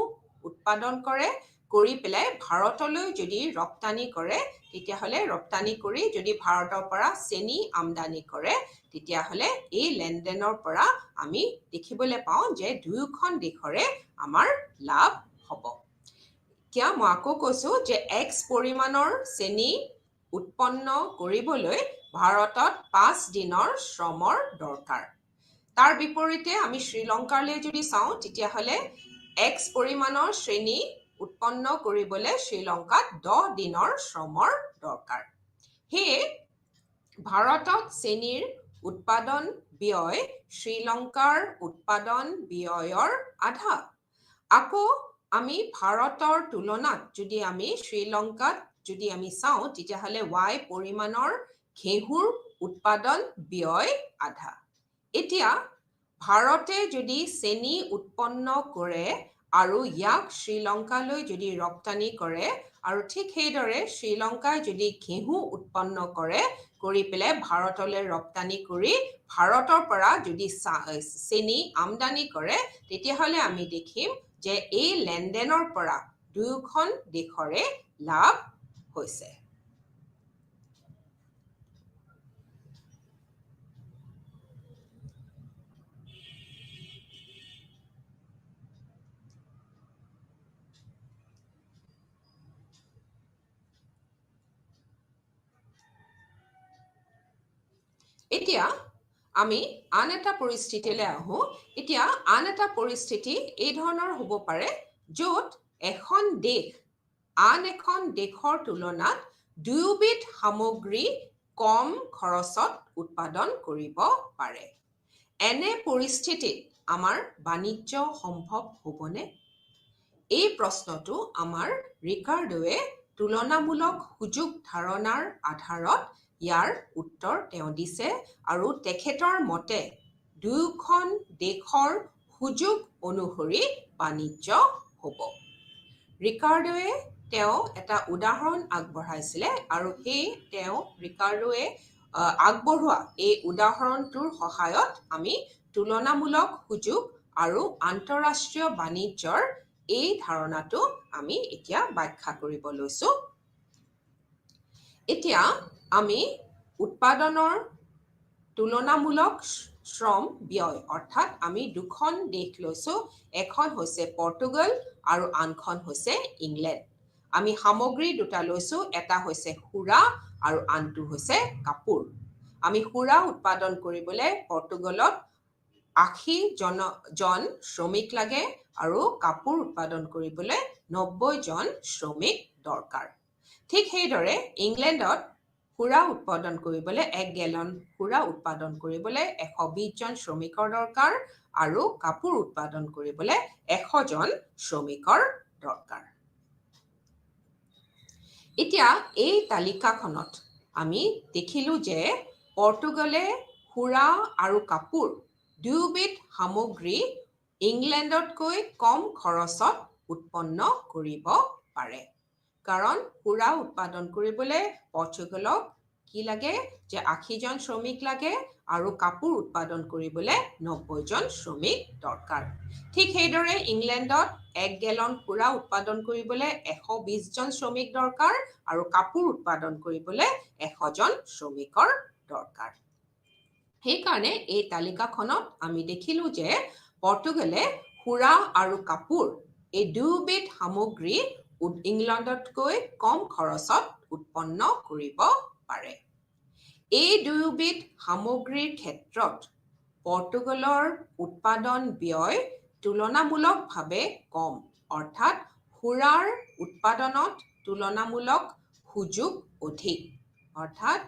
উৎপাদন কৰি পেলাই ভাৰতলৈ যদি ৰপ্তানি কৰে তেতিয়াহ'লে ৰপ্তানি কৰি যদি ভাৰতৰ পৰা চেনি আমদানি কৰে তেতিয়াহ'লে এই লেনদেনৰ পৰা আমি দেখিবলৈ পাওঁ যে দুয়োখন দেশৰে আমাৰ লাভ হ'ব। এতিয়া মই আকৌ কৈছোঁ যে X পৰিমাণৰ চেনি উৎপন্ন কৰিবলৈ ভাৰতত 5 দিনৰ শ্ৰমৰ দৰকাৰ। তাৰ বিপৰীতে আমি শ্ৰীলংকালৈ যদি চাওঁ তেতিয়াহ'লে X পৰিমাণৰ চেনি উৎপন্ন কৰিবলৈ শ্ৰীলংকাত 10 দিনৰ শ্ৰমৰ দৰকাৰ। সেয়ে ভাৰতত চেনিৰ উৎপাদন ব্যয় শ্ৰীলংকাৰ উৎপাদন ব্যয়ৰ আধা। আকৌ আমি ভাৰতৰ তুলনাত যদি আমি শ্ৰীলংকাত যদি আমি চাওঁ তেতিয়াহ'লে Y পৰিমাণৰ ঘেঁহুৰ উৎপাদন ব্যয় আধা। এতিয়া ভাৰতে যদি চেনি উৎপন্ন কৰে আৰু ইয়াক শ্ৰীলংকালৈ যদি ৰপ্তানি কৰে আৰু ঠিক সেইদৰে শ্ৰীলংকাই যদি ঘেঁহু উৎপন্ন কৰি পেলাই ভাৰতলৈ ৰপ্তানি কৰি ভাৰতৰ পৰা যদি চেনি আমদানি কৰে তেতিয়াহ'লে আমি দেখিম যে এই লেনদেনৰ পৰা দুয়োখন দেশৰে লাভ হৈছে। এতিয়া আমি আন এটা পৰিস্থিতিলৈ আহোঁ। এতিয়া আন এটা পৰিস্থিতি এই ধৰণৰ হ'ব পাৰে য'ত এখন দেশ আন এখন দেশৰ তুলনাত দুয়োবিধ সামগ্ৰী কম খৰচত উৎপাদন কৰিব পাৰে। এনে পৰিস্থিতিত আমাৰ বাণিজ্য সম্ভৱ হ'বনে? এই প্ৰশ্নটো আমাৰ ৰিকাৰ্ডোৱে তুলনামূলক সুযোগ ধাৰণাৰ আধাৰত ইয়াৰ উত্তৰ তেওঁ দিছে আৰু তেখেতৰ মতে দুয়োখন দেশৰ সুযোগ অনুসৰি বাণিজ্য হ'ব। ৰিকাৰ্ডোৱে তেওঁ এটা উদাহৰণ আগবঢ়াইছিলে আৰু সেই ৰিকাৰ্ডোৱে আগবঢ়োৱা এই উদাহৰণটোৰ সহায়ত আমি তুলনামূলক সুযোগ আৰু আন্তঃৰাষ্ট্ৰীয় বাণিজ্যৰ এই ধাৰণাটো আমি এতিয়া ব্যাখ্যা কৰিব লৈছোঁ। এতিয়া আমি উৎপাদনৰ তুলনামূলক শ্ৰম ব্যয় অৰ্থাৎ আমি দুখন দেশ লৈছোঁ, এখন হৈছে পৰ্তুগাল আৰু আনখন হৈছে ইংলেণ্ড। আমি সামগ্ৰী দুটা লৈছোঁ, এটা হৈছে সুৰা আৰু আনটো হৈছে কাপোৰ। আমি সুৰা উৎপাদন কৰিবলৈ পৰ্তুগালত 80 জন শ্ৰমিক লাগে আৰু কাপোৰ উৎপাদন কৰিবলৈ 90 জন শ্ৰমিক দৰকাৰ। ঠিক সেইদৰে ইংলেণ্ডত সুৰা উৎপাদন কৰিবলৈ 1 গেলন সুৰা উৎপাদন কৰিবলৈ 120 জন শ্ৰমিকৰ দৰকাৰ আৰু কাপোৰ উৎপাদন কৰিবলৈ 100 জন শ্ৰমিকৰ দৰকাৰ। এতিয়া এই তালিকাখনত আমি দেখিলোঁ যে পৰ্তুগালে সুৰা আৰু কাপোৰ দুয়োবিধ সামগ্ৰী ইংলেণ্ডতকৈ কম খৰচত উৎপন্ন কৰিব পাৰে। কাৰণ সুৰা উৎপাদন কৰিবলৈ পৰ্তুগালক কি লাগে যে 80জন শ্ৰমিক লাগে আৰু কাপোৰ উৎপাদন কৰিবলৈ 90জন শ্ৰমিক দৰকাৰ। ঠিক সেইদৰে ইংলেণ্ডত 1 গেলন সুৰা উৎপাদন কৰিবলৈ 120জন শ্ৰমিক দৰকাৰ আৰু কাপোৰ উৎপাদন কৰিবলৈ 100জন শ্ৰমিকৰ দৰকাৰ। সেইকাৰণে এই তালিকাখনত আমি দেখিলো যে পৰ্তুগালে সুৰা আৰু কাপোৰ এই দুয়োবিধ সামগ্ৰী ইংলেণ্ডতকৈ কম খৰচত উৎপন্ন কৰিব পাৰে। এই দুয়োবিধ সামগ্ৰীৰ ক্ষেত্ৰত পৰ্তুগালৰ উৎপাদন ব্যয় তুলনামূলকভাৱে কম, অৰ্থাৎ সুৰাৰ উৎপাদনত তুলনামূলক সুযোগ অধিক, অৰ্থাৎ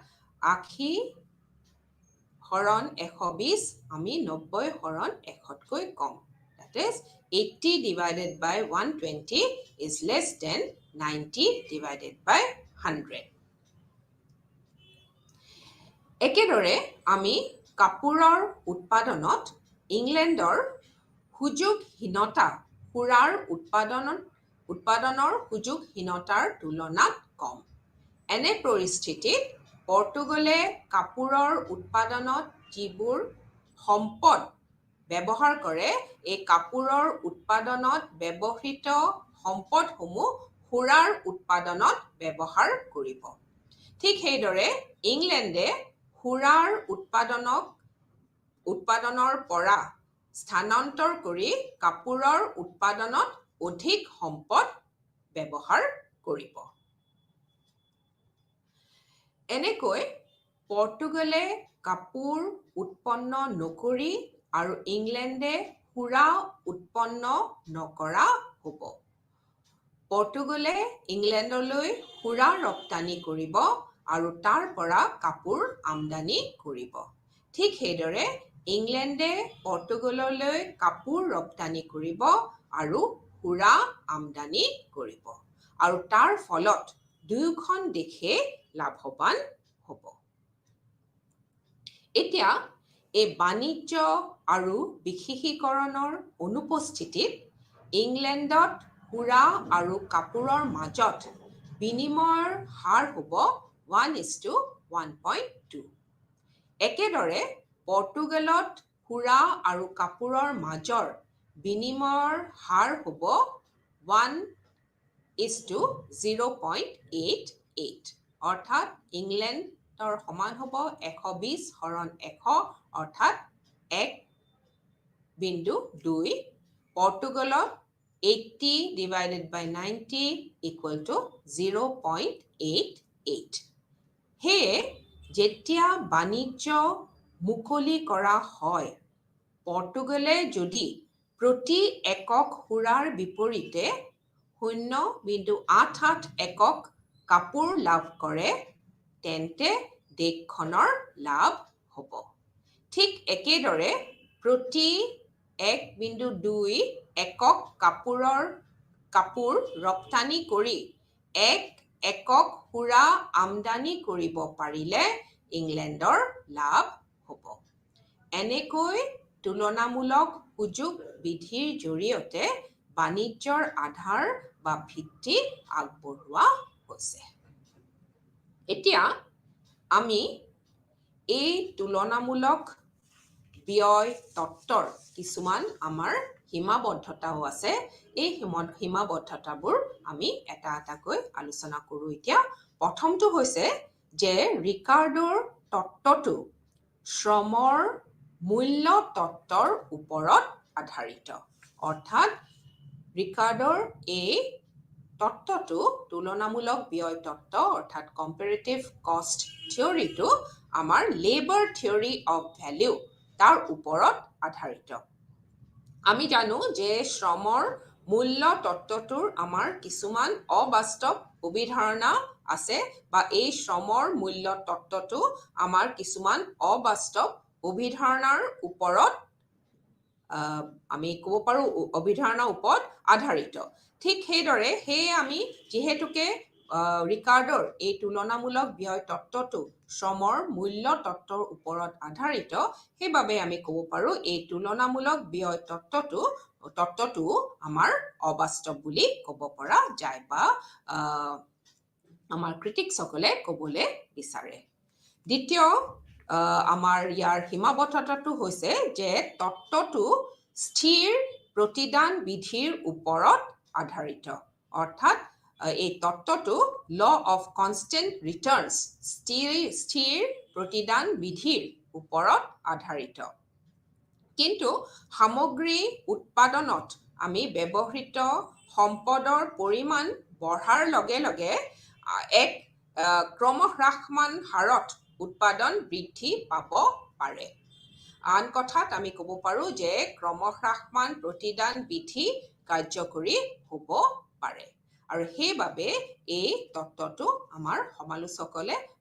80/120 আমি 90/100তকৈ কম। That is 80 divided by 120 is less than 90 divided by 100. একেদৰে আমি কাপোৰৰ উৎপাদনত ইংলেণ্ডৰ সুযোগহীনতা সুৰাৰ উৎপাদনৰ সুযোগহীনতাৰ তুলনাত কম। এনে পৰিস্থিতিত পৰ্তুগালে কাপোৰৰ উৎপাদনত যিবোৰ সম্পদ ব্যৱহাৰ কৰে, এই কাপোৰৰ উৎপাদনত ব্যৱহৃত সম্পদসমূহ সুৰাৰ উৎপাদনত ব্যৱহাৰ কৰিব। ঠিক সেইদৰে ইংলেণ্ডে সুৰাৰ উৎপাদনৰ পৰা স্থানান্তৰ কৰি কাপোৰৰ উৎপাদনত অধিক সম্পদ ব্যৱহাৰ কৰিব। এনেকৈ পৰ্তুগালে কাপোৰ উৎপন্ন নকৰি আৰু ইংলেণ্ডে সুৰা উৎপন্ন নকৰা হ'ব। পৰ্তুগালে ইংলেণ্ডলৈ সুৰা ৰপ্তানি কৰিব আৰু তাৰ পৰা কাপোৰ আমদানি কৰিব। ঠিক সেইদৰে ইংলেণ্ডে পৰ্তুগাললৈ কাপোৰ ৰপ্তানি কৰিব আৰু সুৰা আমদানি কৰিব। আৰু তাৰ ফলত দুয়োখন দেশে লাভৱান হ'ব। এতিয়া এই বাণিজ্য আৰু বিশেষীকৰণৰ অনুপস্থিতিত ইংলেণ্ডত সুৰা আৰু কাপোৰৰ মাজত বিনিময়ৰ হাৰ হ'ব 1:1.2। একেদৰে পৰ্তুগালত সুৰা আৰু কাপোৰৰ মাজৰ বিনিময়ৰ হাৰ হ'ব 1:0.88, অৰ্থাৎ ইংলেণ্ডৰ সমান হ'ব 120/100, অৰ্থাৎ 1.2। পৰ্তুগালত 80 divided by 90 equal to 0.88। সেয়ে যেতিয়া বাণিজ্য মুকলি কৰা হয়, পৰ্তুগালে যদি প্ৰতি একক সুৰাৰ বিপৰীতে 0.88 একক কাপোৰ লাভ কৰে, তেন্তে দেশখনৰ লাভ হ'ব। ঠিক একেদৰে প্ৰতি 1.2 একক কাপোৰ ৰপ্তানি কৰি 1 একক সুৰা আমদানি কৰিব পাৰিলে ইংলেণ্ডৰ লাভ হ'ব। এনেকৈ তুলনামূলক সুযোগ বিধিৰ জৰিয়তে বাণিজ্যৰ আধাৰ বা ভিত্তি আগবঢ়োৱা হৈছে। এতিয়া আমি এই তুলনামূলক ব্যয় তত্ত্বৰ কিছুমান আমাৰ সীমাবদ্ধতাও আছে। এই সীমাবদ্ধতাবোৰ আমি এটা এটাকৈ আলোচনা কৰোঁ এতিয়া। প্ৰথমটো হৈছে যে ৰিকাৰ্ডোৰ তত্ত্বটো শ্ৰমৰ মূল্য তত্ত্বৰ ওপৰত আধাৰিত, অৰ্থাৎ ৰিকাৰ্ডোৰ এই তত্ত্বটো তুলনামূলক ব্যয় তত্ত্ব অৰ্থাৎ কম্পেৰেটিভ কষ্ট থিয়ৰিটো আমাৰ লেবাৰ থিয়ৰি অফ ভেলিউ তাৰ ওপৰত আধাৰিত। আমি জানো যে শ্ৰমৰ মূল্য তত্ত্বটোৰ আমাৰ কিছুমান অবাস্তৱ অভিধাৰণা আছে, বা এই শ্ৰমৰ মূল্য তত্ত্বটো আমাৰ কিছুমান অবাস্তৱ অভিধাৰণাৰ ওপৰত আমি ক'ব পাৰোঁ অভিধাৰণাৰ ওপৰত আধাৰিত। ঠিক সেইদৰে সেয়ে আমি যিহেতুকে ৰিকাৰ্ডৰ এই তুলনামূলক ব্যয় তত্ত্বটো শ্ৰমৰ মূল্য তত্ত্বৰ ওপৰত আধাৰিত, সেইবাবে আমি ক'ব পাৰোঁ এই তুলনামূলক ব্যয় তত্ত্বটো আমাৰ অবাস্তৱ বুলি ক'ব পৰা যায় বা আমাৰ ক্ৰিটিকসকলে ক'বলৈ বিচাৰে। দ্বিতীয় আমাৰ ইয়াৰ সীমাবদ্ধতাটো হৈছে যে তত্ত্বটো স্থিৰ প্ৰতিদান বিধিৰ ওপৰত আধাৰিত, অৰ্থাৎ এই তত্ত্বটো ল অফ কনষ্টেণ্ট ৰিটাৰ্ণছ স্থিৰ প্ৰতিদান বিধিৰ ওপৰত আধাৰিত। কিন্তু সামগ্ৰী উৎপাদনত আমি ব্যৱহৃত সম্পদৰ পৰিমাণ বঢ়াৰ লগে লগে এক ক্ৰমহ্ৰাসমান হাৰত উৎপাদন বৃদ্ধি পাব পাৰে। আন কথাত আমি ক'ব পাৰোঁ যে ক্ৰমহ্ৰাসমান প্ৰতিদান বিধি কাৰ্যকৰী হ'ব পাৰে, আৰু সেইবাবে এই তত্ত্বটো আমাৰ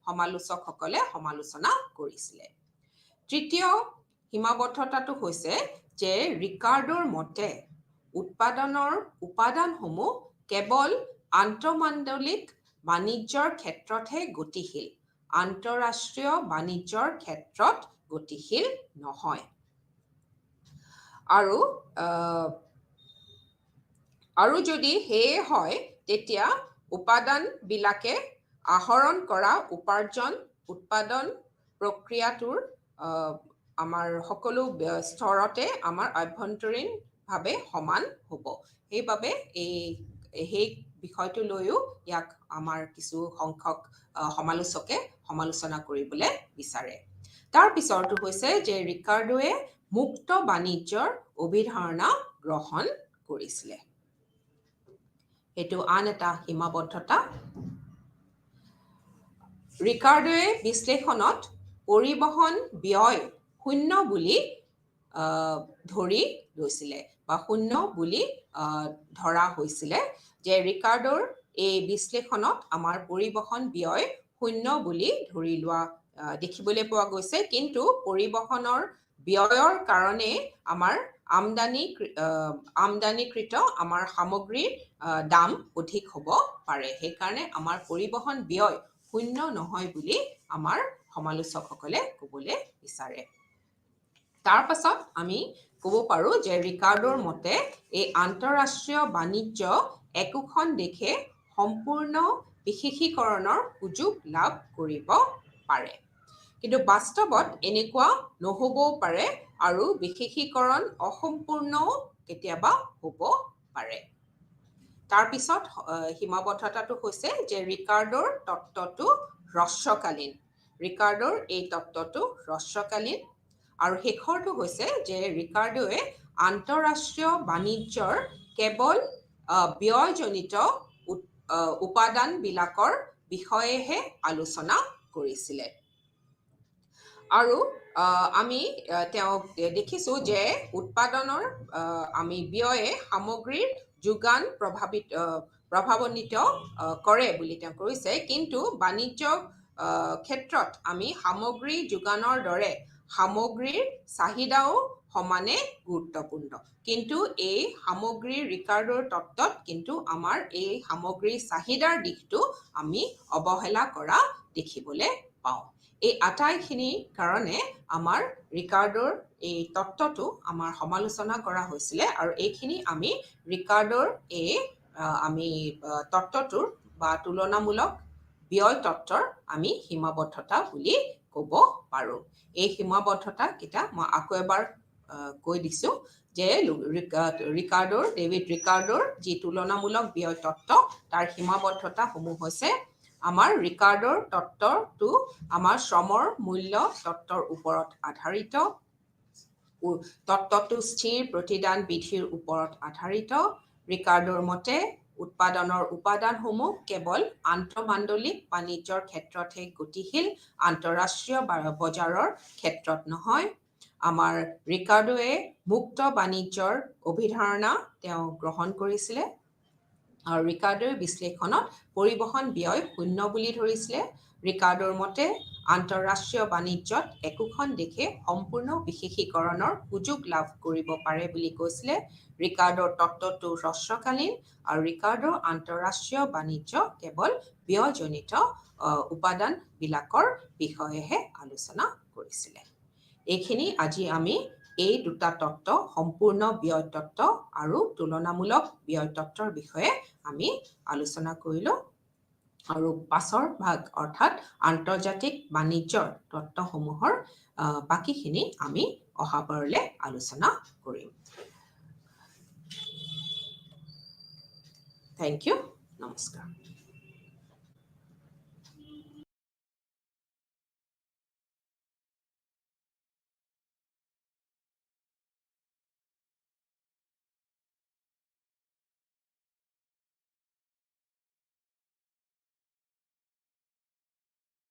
সমালোচকসকলে সমালোচনা কৰিছিলে। তৃতীয় সীমাবদ্ধতাটো হৈছে যে ৰিকাৰ্ডৰ মতে উৎপাদনৰ উপাদানসমূহ কেৱল আন্তঃমাণ্ডলিক বাণিজ্যৰ ক্ষেত্ৰতহে গতিশীল, আন্তঃৰাষ্ট্ৰীয় বাণিজ্যৰ ক্ষেত্ৰত গতিশীল নহয়। আৰু যদি সেয়ে হয় তেতিয়া উপাদানবিলাকে আহৰণ কৰা উৎপাদন প্ৰক্ৰিয়াটোৰ আমাৰ সকলো স্তৰতে আমাৰ আভ্যন্তৰীণভাৱে সমান হ'ব। সেইবাবে সেই বিষয়টো লৈও ইয়াক আমাৰ কিছু সংখ্যক সমালোচকে সমালোচনা কৰিবলৈ বিচাৰে। তাৰ পিছৰটো হৈছে যে ৰিকাৰ্ডোৱে মুক্ত বাণিজ্যৰ অভিধাৰণা গ্ৰহণ কৰিছিলে। এইটো আন এটা সীমাবদ্ধতা। ৰিকাৰ্ডোৱে বিশ্লেষণত পৰিবহণ ব্যয় শূন্য বুলি ধৰি লৈছিলে বা শূন্য বুলি ধৰা হৈছিলে, যে ৰিকাৰ্ডৰ এই বিশ্লেষণত আমাৰ পৰিবহণ ব্যয় শূন্য বুলি ধৰি লোৱা দেখিবলৈ পোৱা গৈছে। কিন্তু পৰিবহণৰ ব্যয়ৰ কাৰণে আমাৰ আমদানিকৃত আমাৰ সামগ্ৰীৰ দাম অধিক হ'ব পাৰে। সেইকাৰণে আমাৰ পৰিবহণ ব্যয় শূন্য নহয় বুলি আমাৰ সমালোচকসকলে ক'বলৈ বিচাৰে। তাৰ পাছত আমি ক'ব পাৰোঁ যে ৰিকাৰ্ডৰ মতে এই আন্তঃৰাষ্ট্ৰীয় বাণিজ্য একোখন দেশে সম্পূৰ্ণ বিশেষীকৰণৰ সুযোগ লাভ কৰিব পাৰে, কিন্তু বাস্তৱত এনেকুৱা নহ'বও পাৰে আৰু বিশেষীকৰণ অসম্পূৰ্ণও কেতিয়াবা হ'ব পাৰে। তাৰপিছত সীমাবদ্ধতাটো হৈছে যে ৰিকাৰ্ডৰ তত্ত্বটো হ্ৰস্বকালীন। ৰিকাৰ্ডৰ এই তত্ত্বটো হ্ৰস্বকালীন। আৰু শেষৰটো হৈছে যে ৰিকাৰ্ডোৱে আন্তঃৰাষ্ট্ৰীয় বাণিজ্যৰ কেৱল ব্যয়জনিত উপাদানবিলাকৰ বিষয়েহে আলোচনা কৰিছিলে। আৰু আমি তেওঁক দেখিছোঁ যে উৎপাদনৰ আমি ব্যয়ে সামগ্ৰীৰ যোগান প্ৰভাৱান্বিত কৰে বুলি তেওঁ কৈছে, কিন্তু বাণিজ্য ক্ষেত্ৰত আমি সামগ্ৰী যোগানৰ দৰে সামগ্ৰীৰ চাহিদাও সমানে গুৰুত্বপূৰ্ণ। কিন্তু এই সামগ্ৰীৰ ৰিকাৰ্ডৰ তত্ত্বত কিন্তু আমাৰ এই সামগ্ৰীৰ চাহিদাৰ দিশটো আমি অৱহেলা কৰা দেখিবলৈ পাওঁ। এই আটাইখিনিৰ কাৰণে আমাৰ ৰিকাৰ্ডৰ এই তত্ত্বটো আমাৰ সমালোচনা কৰা হৈছিলে, আৰু এইখিনি আমি ৰিকাৰ্ডৰ এই আমি তত্ত্বটোৰ বা তুলনামূলক ব্যয় তত্ত্বৰ আমি সীমাবদ্ধতা বুলি ক'ব পাৰোঁ। এই সীমাবদ্ধতাকেইটা মই আকৌ এবাৰ কৈ দিছোঁ যে ডেভিড ৰিকাৰ্ডৰ যি তুলনামূলক ব্যয় তত্ত্ব, তাৰ সীমাবদ্ধতাসমূহ হৈছে আমাৰ ৰিকাৰ্ডৰ তত্ত্বটো আমাৰ শ্ৰমৰ মূল্য তত্ত্বৰ ওপৰত আধাৰিত, তত্ত্বটো স্থিৰ প্ৰতিদান বিধিৰ ওপৰত আধাৰিত। ৰিকাৰ্ডৰ মতে উৎপাদনৰ উপাদানসমূহ কেৱল আন্তঃমাণ্ডলিক বাণিজ্যৰ ক্ষেত্ৰতহে গতিশীল, আন্তঃৰাষ্ট্ৰীয় বজাৰৰ ক্ষেত্ৰত নহয়। আমাৰ ৰিকাৰ্ডোৱে মুক্ত বাণিজ্যৰ অভিধাৰণা তেওঁ গ্ৰহণ কৰিছিলে। আৰু ৰিকাৰ্ডোৰ বিশ্লেষণত পৰিবহণ ব্যয় শূন্য বুলি ধৰিছিলে। ৰিকাৰ্ডোৰ মতে আন্তঃৰাষ্ট্ৰীয় বাণিজ্যত একোখন দেশে সম্পূৰ্ণ বিশেষীকৰণৰ সুযোগ লাভ কৰিব পাৰে বুলি কৈছিলে। ৰিকাৰ্ডোৰ তত্ত্বটো হ্ৰস্বকালীন আৰু ৰিকাৰ্ডোৰ আন্তঃৰাষ্ট্ৰীয় বাণিজ্য কেৱল ব্যয়জনিত উপাদানবিলাকৰ বিষয়েহে আলোচনা কৰিছিলে। এইখিনি আজি আমি এই দুটা তত্ত্ব, সম্পূৰ্ণ ব্যয় তত্ত্ব আৰু তুলনামূলক ব্যয় তত্ত্বৰ বিষয়ে আমি আলোচনা কৰিলোঁ। আৰু পাছৰ ভাগ অৰ্থাৎ আন্তৰ্জাতিক বাণিজ্যৰ তত্ত্বসমূহৰ বাকীখিনি আমি অহাবাৰলৈ আলোচনা কৰিম। থেংক ইউ, নমস্কাৰ।